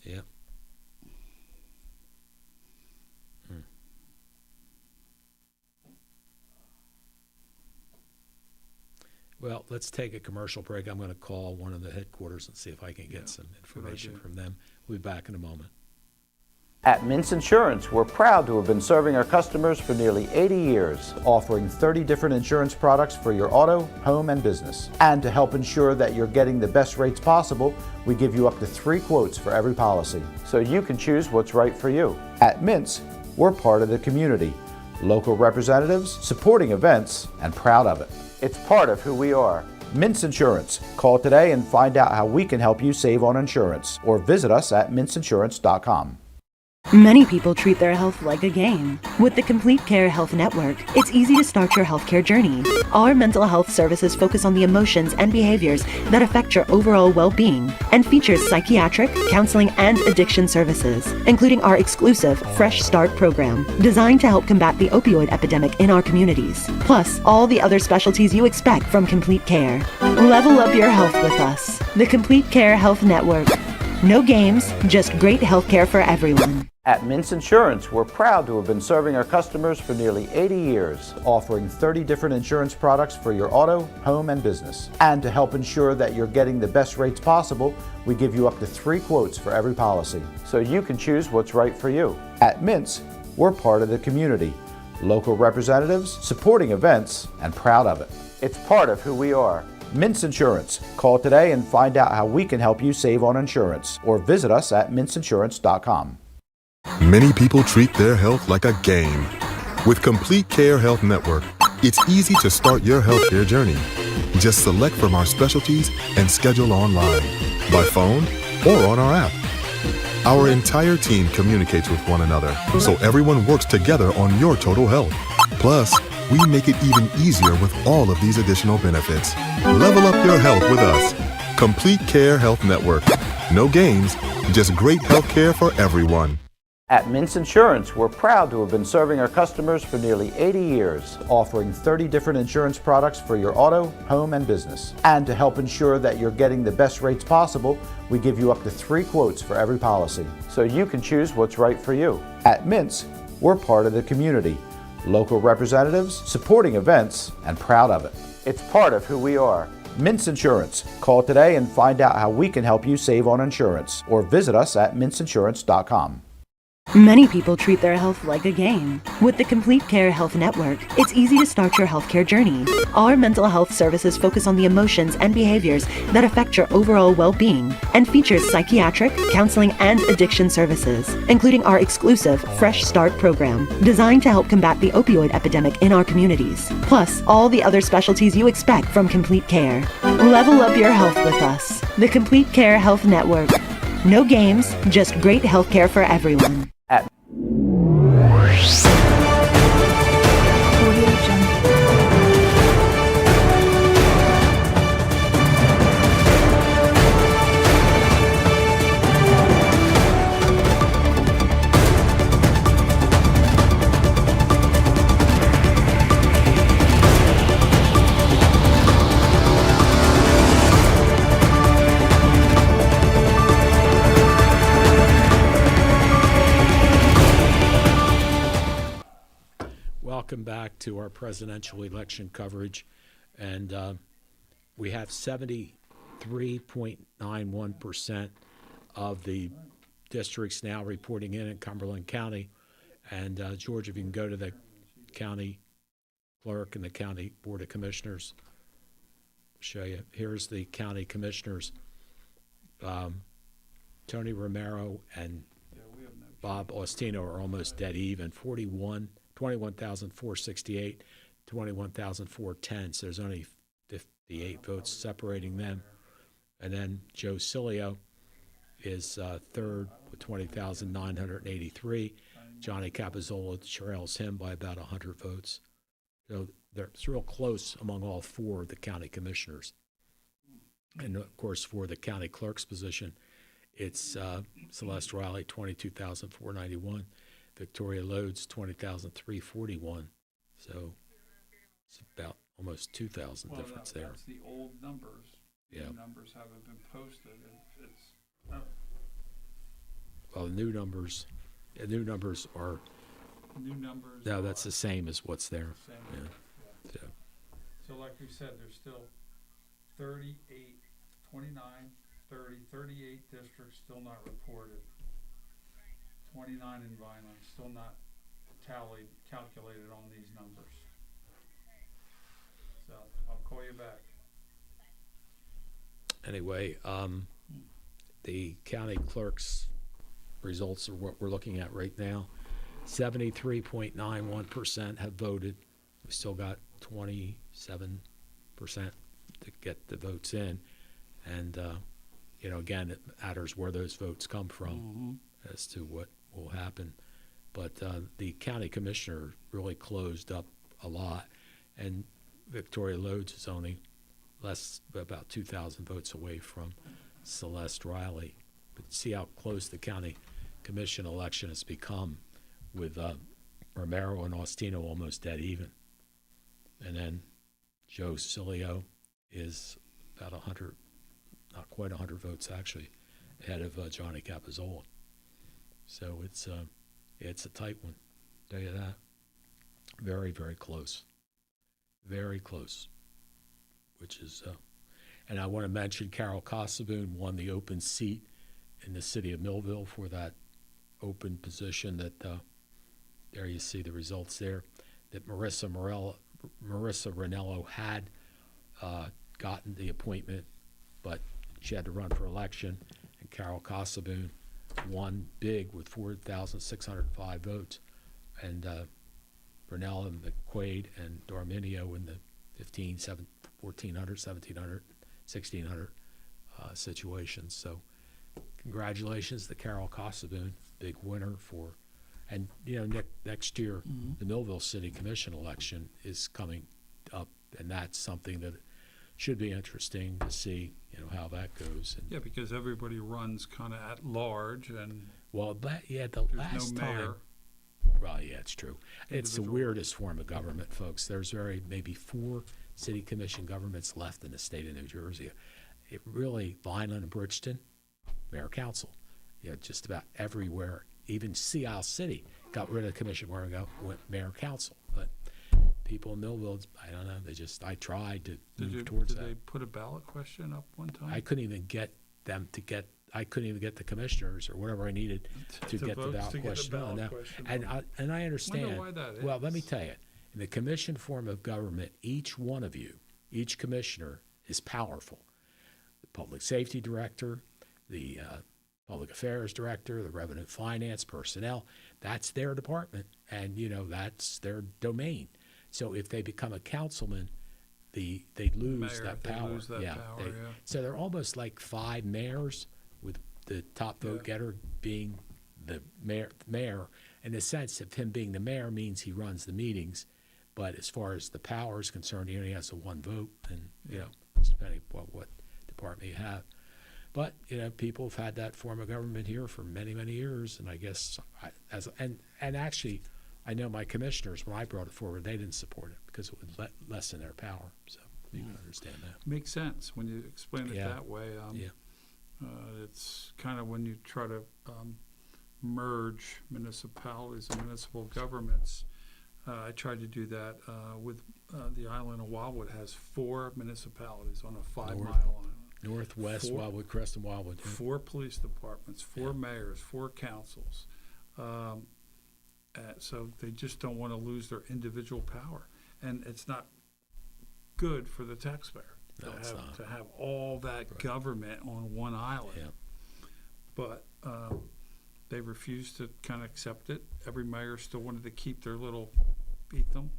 Yep. Well, let's take a commercial break. I'm going to call one of the headquarters and see if I can get some information idea. from them. We'll be back in a moment. At Mintz Insurance, we're proud to have been serving our customers for nearly 80 years, offering 30 different insurance products for your auto, home, and business. And to help ensure that you're getting the best rates possible, we give you up to 3 quotes for every policy, so you can choose what's right for you. At Mintz, we're part of the community, local representatives, supporting events, and proud of it. It's part of who we are. Mintz Insurance. Call today and find out how we can help you save on insurance, or visit us at mintzinsurance.com. Many people treat their health like a game. With the Complete Care Health Network, it's easy to start your healthcare journey. Our mental health services focus on the emotions and behaviors that affect your overall well-being and features psychiatric, counseling, and addiction services, including our exclusive Fresh Start program, designed to help combat the opioid epidemic in our communities, plus all the other specialties you expect from Complete Care. Level up your health with us. The Complete Care Health Network. No games, just great healthcare for everyone. At Mintz Insurance, we're proud to have been serving our customers for nearly 80 years, offering 30 different insurance products for your auto, home, and business. And to help ensure that you're getting the best rates possible, we give you up to 3 quotes for every policy, so you can choose what's right for you. At Mintz, we're part of the community, local representatives, supporting events, and proud of it. It's part of who we are. Mintz Insurance. Call today and find out how we can help you save on insurance, or visit us at mintzinsurance.com. Many people treat their health like a game. With Complete Care Health Network, it's easy to start your healthcare journey. Just select from our specialties and schedule online, by phone, or on our app. Our entire team communicates with one another, so everyone works together on your total health. Plus, we make it even easier with all of these additional benefits. Level up your health with us. Complete Care Health Network. No games, just great health care for everyone. At Mintz Insurance, we're proud to have been serving our customers for nearly 80 years, offering 30 different insurance products for your auto, home, and business. And to help ensure that you're getting the best rates possible, we give you up to 3 quotes for every policy, so you can choose what's right for you. At Mintz, we're part of the community, local representatives, supporting events, and proud of it. It's part of who we are. Mintz Insurance. Call today and find out how we can help you save on insurance, or visit us at mintzinsurance.com. Many people treat their health like a game. With the Complete Care Health Network, it's easy to start your healthcare journey. Our mental health services focus on the emotions and behaviors that affect your overall well-being and features psychiatric, counseling, and addiction services, including our exclusive Fresh Start program, designed to help combat the opioid epidemic in our communities, plus all the other specialties you expect from Complete Care. Level up your health with us. The Complete Care Health Network. No games, just great healthcare for everyone. Welcome back to our presidential election coverage, and we have 73.91% of the districts now reporting in Cumberland County. And George, if you can go to the county clerk and the county board of commissioners, show you. Here's the county commissioners. Tony Romero and Bob Ostino are almost dead even, 21,468, 21,410. So there's only 58 votes separating them. And then Joe Cilio is third with 20,983. Johnny Capizzola trails him by about 100 votes. So it's real close among all four of the county commissioners. And, of course, for the county clerk's position, it's Celeste Riley, 22,491. Victoria Lodes, 20,341. So it's about almost 2,000 difference there. That's the old numbers. Yeah. The numbers haven't been posted. It's Well, the new numbers are, new numbers. no, that's the same as what's there. Same. Yeah. Yeah. So, So like we said, there's still 38, 29, 30, 38 districts still not reported. 29 in Vineland, still not calculated on these numbers. So I'll call you back. anyway, the county clerk's results are what we're looking at right now. 73.91% have voted. We still got 27% to get the votes in. And, again, it matters where those votes come from as to what will happen. But the county commissioner really closed up a lot. And Victoria Lodes is only about 2,000 votes away from Celeste Riley. But see how close the county commission election has become with Romero and Austino almost dead even. And then Joe Cilio is about 100, not quite 100 votes actually, ahead of Johnny Capizzola. So it's a tight one, tell you that. Very, very close. Very close. Which is, and I want to mention Carol Casaboon won the open seat in the city of Millville for that open position that, there you see the results there, that Marissa Ranello had gotten the appointment, but she had to run for election, and Carol Casaboon won big with 4,605 votes, and Brunel and McQuaid and Dorminio in the 1,400, 1,700, 1,600 situations. So congratulations to Carol Casaboon, big winner for, and next year the Millville City Commission election is coming up, and that's something that should be interesting to see, how that goes. And, Yeah, because everybody runs kind of at large, and the there's last no time. mayor. Well, yeah, it's true. It's the weirdest form of government, folks. There's maybe 4 city commission governments left in the state of New Jersey. It really, Vineland and Bridgeton, mayor council. Just about everywhere. Even Sea Isle City got rid of the commission where we went mayor council. But people in Millville, I don't know. I tried to move towards that. Did they put a ballot question up one time? I couldn't even get them to get. I couldn't even get the commissioners or whatever I needed to get the ballot question on that. And I understand. Wonder why that is. Well, let me tell you, in the commission form of government, each one of you, each commissioner is powerful. The public safety director, the public affairs director, the revenue finance personnel, that's their department, and that's their domain. So if they become a councilman, they lose that power. They lose that power, yeah. So they're almost like 5 mayors, with the top vote getter being the mayor. In the sense of him being the mayor means he runs the meetings, but as far as the power is concerned, he only has a 1 vote, and depending on what department you have. But people have had that form of government here for many, many years, and I guess actually, I know my commissioners, when I brought it forward, they didn't support it because it would lessen their power. So you can understand that. Makes sense when you explain it that way. It's kind of when you try to merge municipalities and municipal governments. I tried to do that with the island of Wildwood has 4 municipalities on a 5-mile island. Northwest, Wildwood, Crest, and Wildwood. Yeah. 4 police departments, 4 mayors, 4 councils. So they just don't want to lose their individual power. And it's not good for the taxpayer to have all that government on one island. Yeah. But they refused to kind of accept it. Every mayor still wanted to keep their little fiefdom.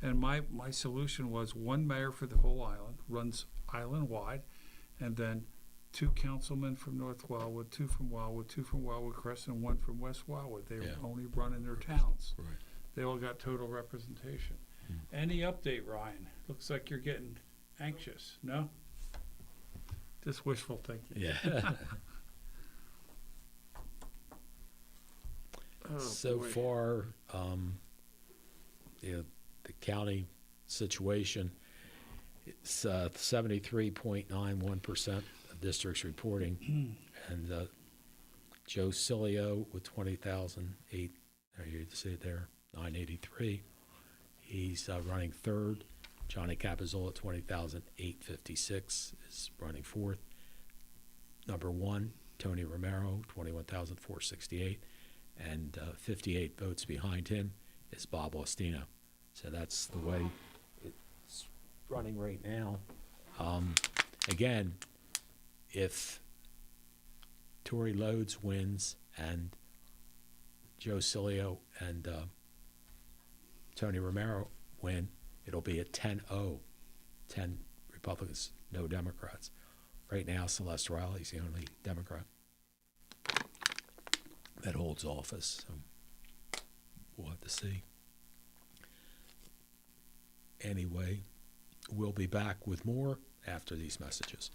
And my solution was 1 mayor for the whole island, runs island-wide, and then 2 councilmen from North Wildwood, 2 from Wildwood, 2 from Wildwood Crest, and 1 from West Wildwood. They Yeah. only run in their towns. Right. They all got total representation. Any update, Ryan? Looks like you're getting anxious, no? Just wishful thinking. Yeah. Oh, So boy. far, the county situation, it's 73.91% of districts reporting, and Joe Cilio with 20,008. You see it there, 983. He's running third. Johnny Capizzola at 20,856 is running fourth. Number one, Tony Romero, 21,468. And 58 votes behind him is Bob Ostina. So that's the way it's running right now. Again, if Tory Lodes wins and Joe Cilio and Tony Romero win, it'll be a 10-0, 10 Republicans, no Democrats. Right now, Celeste Riley's the only Democrat that holds office. So we'll have to see. Anyway, we'll be back with more after these messages.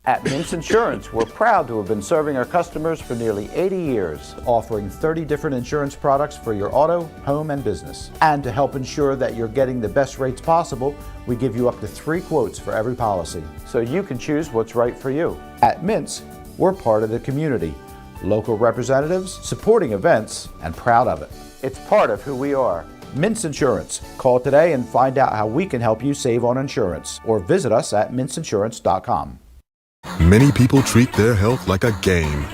At Mintz Insurance, we're proud to have been serving our customers for nearly 80 years, offering 30 different insurance products for your auto, home, and business. And to help ensure that you're getting the best rates possible, we give you up to 3 quotes for every policy, so you can choose what's right for you. At Mintz, we're part of the community. Local representatives, supporting events, and proud of it. It's part of who we are. Mintz Insurance. Call today and find out how we can help you save on insurance, or visit us at mintzinsurance.com. Many people treat their health like a game.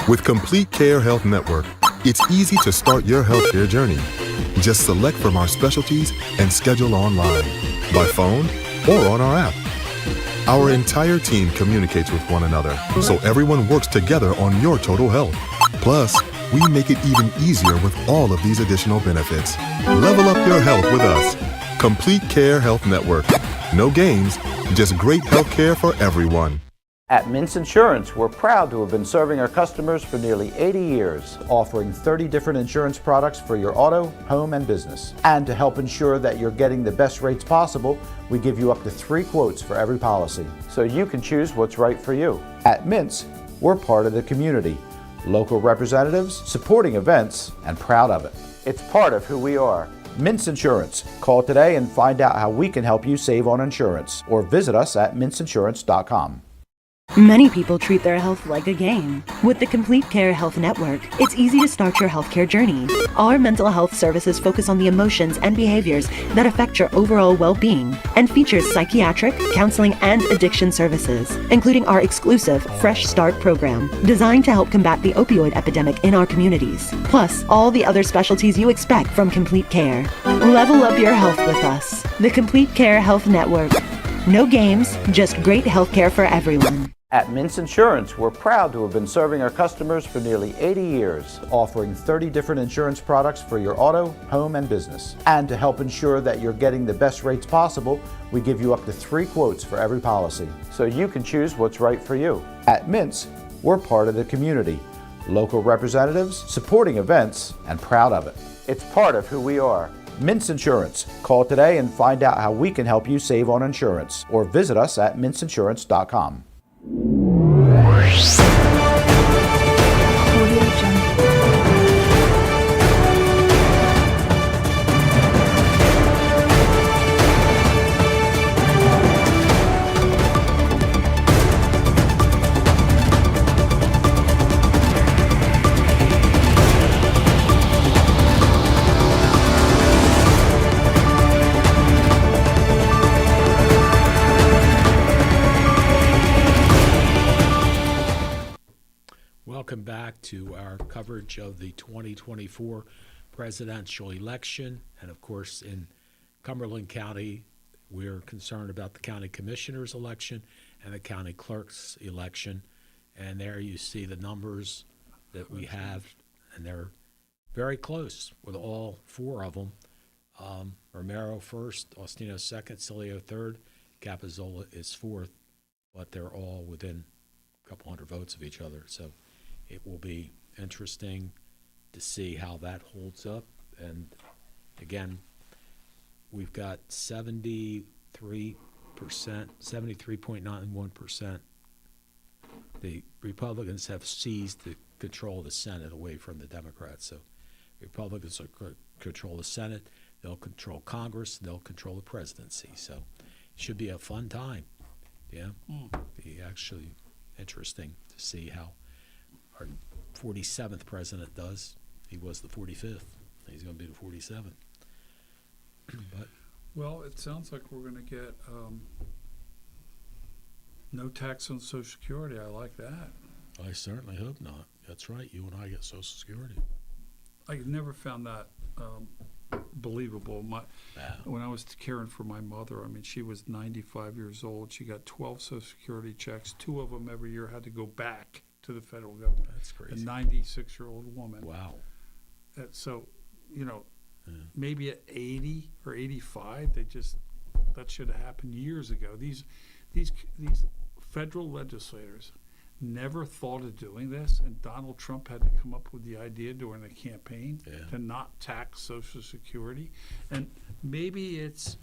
With Complete Care Health Network, it's easy to start your healthcare journey. Just select from our specialties and schedule online, by phone, or on our app. Our entire team communicates with one another, so everyone works together on your total health. Plus, we make it even easier with all of these additional benefits. Level up your health with us. Complete Care Health Network. No games, just great health care for everyone. At Mintz Insurance, we're proud to have been serving our customers for nearly 80 years, offering 30 different insurance products for your auto, home, and business. And to help ensure that you're getting the best rates possible, we give you up to 3 quotes for every policy, so you can choose what's right for you. At Mintz, we're part of the community. Local representatives, supporting events, and proud of it. It's part of who we are. Mintz Insurance. Call today and find out how we can help you save on insurance, or visit us at mintzinsurance.com. Many people treat their health like a game. With the Complete Care Health Network, it's easy to start your healthcare journey. Our mental health services focus on the emotions and behaviors that affect your overall well-being and features psychiatric, counseling, and addiction services, including our exclusive Fresh Start program, designed to help combat the opioid epidemic in our communities, plus all the other specialties you expect from Complete Care. Level up your health with us. The Complete Care Health Network. No games, just great healthcare for everyone. At Mintz Insurance, we're proud to have been serving our customers for nearly 80 years, offering 30 different insurance products for your auto, home, and business. And to help ensure that you're getting the best rates possible, we give you up to 3 quotes for every policy, so you can choose what's right for you. At Mintz, we're part of the community. Local representatives, supporting events, and proud of it. It's part of who we are. Mintz Insurance. Call today and find out how we can help you save on insurance, or visit us at mintzinsurance.com. Welcome back to our coverage of the 2024 presidential election. And of course, in Cumberland County, we're concerned about the county commissioner's election and the county clerk's election. And there you see the numbers that we have, and they're very close with all 4 of them. Romero first, Ostino second, Cilio third, Capizzola is fourth, but they're all within couple hundred votes of each other. So it will be interesting to see how that holds up. And again, we've got 73.91%. The Republicans have seized the control of the Senate away from the Democrats. So Republicans will control the Senate, they'll control Congress, they'll control the presidency. So it should be a fun time. Yeah, be actually interesting to see how our 47th president does. He was the 45th. He's going to be the 47th. But Well, it sounds like we're going to get no tax on Social Security. I like that. I certainly hope not. That's right. You and I get Social Security. I never found that believable. When I was caring for my mother, I mean, she was 95 years old. She got 12 Social Security checks. 2 of them every year had to go back to the federal government. That's crazy. A 96-year-old woman. Wow. So, maybe at 80 or 85, that should have happened years ago. These federal legislators never thought of doing this, and Donald Trump had to come up with the idea during the campaign to not tax Social Security. And maybe if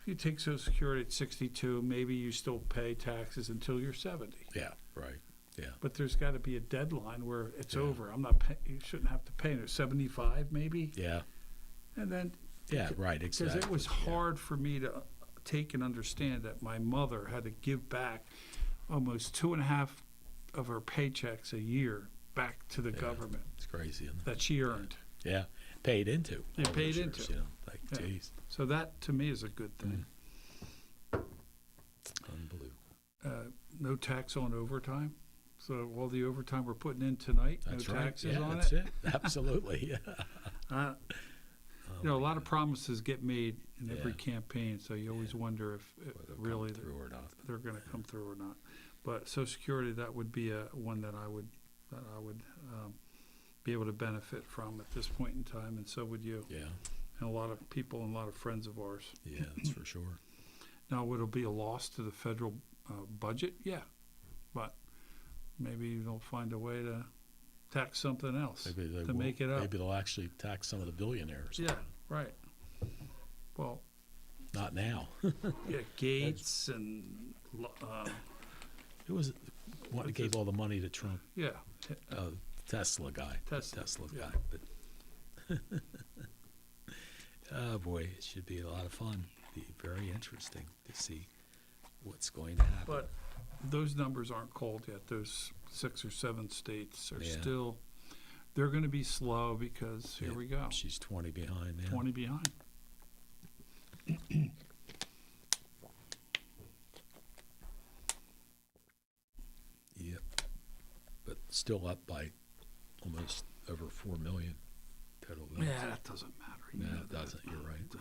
you take Social Security at 62, maybe you still pay taxes until you're 70. Yeah, right. Yeah. But there's got to be a deadline where it's over. You shouldn't have to pay. 75 maybe. Yeah. And then. Yeah, right, exactly. Because it was hard for me to take and understand that my mother had to give back almost 2.5 of her paychecks a year back to the government. It's crazy, isn't it? That she earned. Yeah, paid into. It paid into. Geez. So that, to me, is a good thing. Unbelievable. No tax on overtime. So all the overtime we're putting in tonight, That's no right. taxes on that's it. Absolutely. Yeah. A lot of promises get made in every campaign, so you always wonder if really through or not. They're going to come through or not. But Social Security, that would be one that I would be able to benefit from at this point in time, and so would you. Yeah. And a lot of people and a lot of friends of ours. Yeah, that's for sure. Now, would it be a loss to the federal budget? Yeah, but maybe they'll find a way to tax something else to make it up. Maybe they'll actually tax some of the billionaires. Yeah, right. Well, not now. Yeah, Gates and who was it? What gave all the money to Trump? Yeah, Tesla guy. Tesla guy. But oh boy, it should be a lot of fun. Be very interesting to see what's going to happen. But those numbers aren't called yet. Those 6 or 7 states are still. They're going to be slow because here we go. She's 20 behind now. 20 behind. Yep. But still up by almost over 4 million total votes. Yeah, that doesn't matter. No, it doesn't. You're right.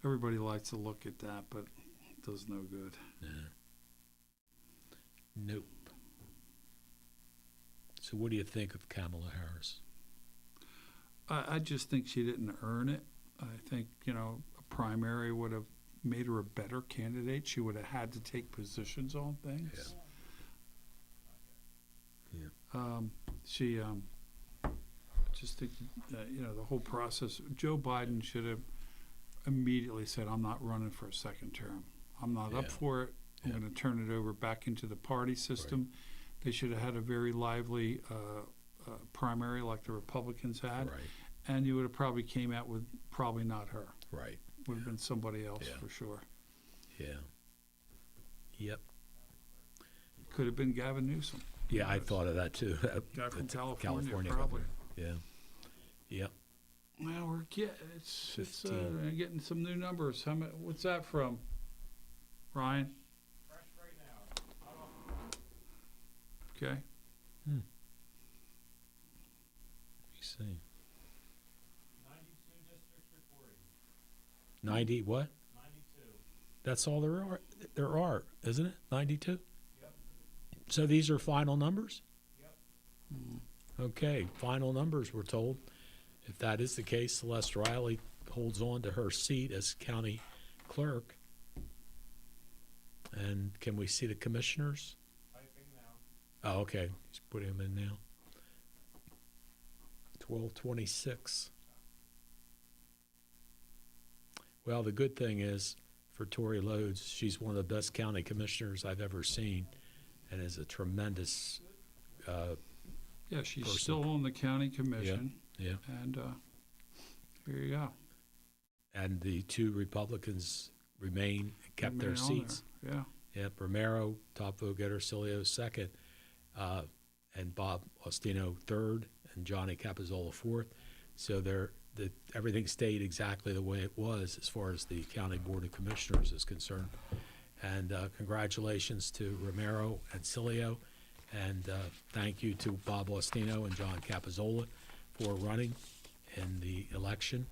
Everybody likes to look at that, but it does no good. Yeah. Nope. So what do you think of Kamala Harris? I just think she didn't earn it. I think, a primary would have made her a better candidate. She would have had to take positions on things. Yeah. She just think, the whole process, Joe Biden should have immediately said, I'm not running for a second term. I'm not up for it. I'm going to turn it over back into the party system. Right. They should have had a very lively primary like the Republicans had. Right. And you would have probably came out with probably not her. Right. Would have been somebody else for sure. Yeah. Yep. Could have been Gavin Newsom. Yeah, I thought of that too. Guy from California probably. Yeah. Yep. Well, we're getting some new numbers. What's that from, Ryan? Fresh right now. Okay. Let me see. 92 districts reporting. 90 what? 92. That's all there are, isn't it? 92? Yep. So these are final numbers? Yep. Okay, final numbers, we're told. If that is the case, Celeste Riley holds on to her seat as county clerk. And can we see the commissioners? Typing now. Oh, okay. He's putting them in now. 1226. Well, the good thing is for Tori Lodes, she's one of the best county commissioners I've ever seen, and is a tremendous. Yeah, she's person. still on the county commission. Yeah. And here you go. And the two Republicans kept their Remain on seats. there. Yeah. Yep, Romero, top vote getter, Cilio second, and Bob Ostino third, and Johnny Capizzola fourth. So everything stayed exactly the way it was as far as the County Board of Commissioners is concerned. And congratulations to Romero and Cilio, and thank you to Bob Ostino and John Capizzola for running in the election.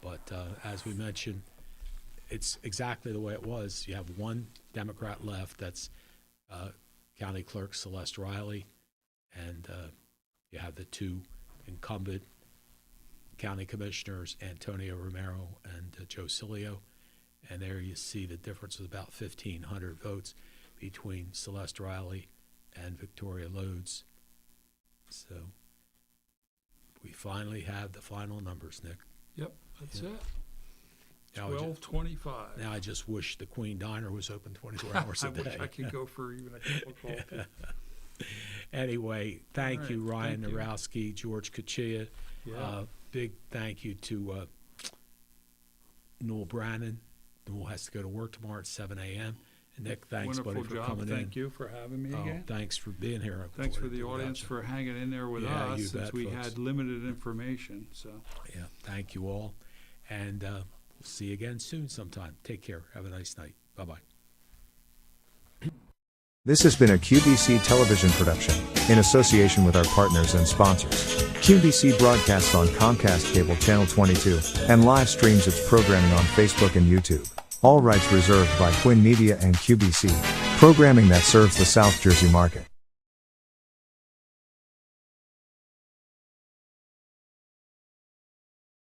But as we mentioned, it's exactly the way it was. You have one Democrat left, that's County Clerk Celeste Riley, and you have the two incumbent county commissioners, Antonio Romero and Joe Cilio. And there you see the difference is about 1,500 votes between Celeste Riley and Victoria Lodes. So we finally have the final numbers, Nick. Yep, that's Yeah. it. Now 12:25. Now I just wish the Queen Diner was open 24 hours a I day. wish I could go for even a cup of coffee. Anyway, thank you, All right, Ryan thank you. Narowski, George Kachia. Yeah. Big thank you to Newell Brannon. Newell has to go to work tomorrow at 7 a.m. And Nick, thanks, Wonderful buddy, for job. coming in. Thank you for having me Oh, again. thanks for being here. Thanks for the Without audience you. for hanging in there with Yeah, us you since bet, we folks. had limited information. So Yeah, thank you all. And we'll see you again soon sometime. Take care. Have a nice night. Bye-bye. This has been a QBC television production, in association with our partners and sponsors. QBC broadcasts on Comcast Cable Channel 22, and live streams its programming on Facebook and YouTube. All rights reserved by Quinn Media and QBC, programming that serves the South Jersey market.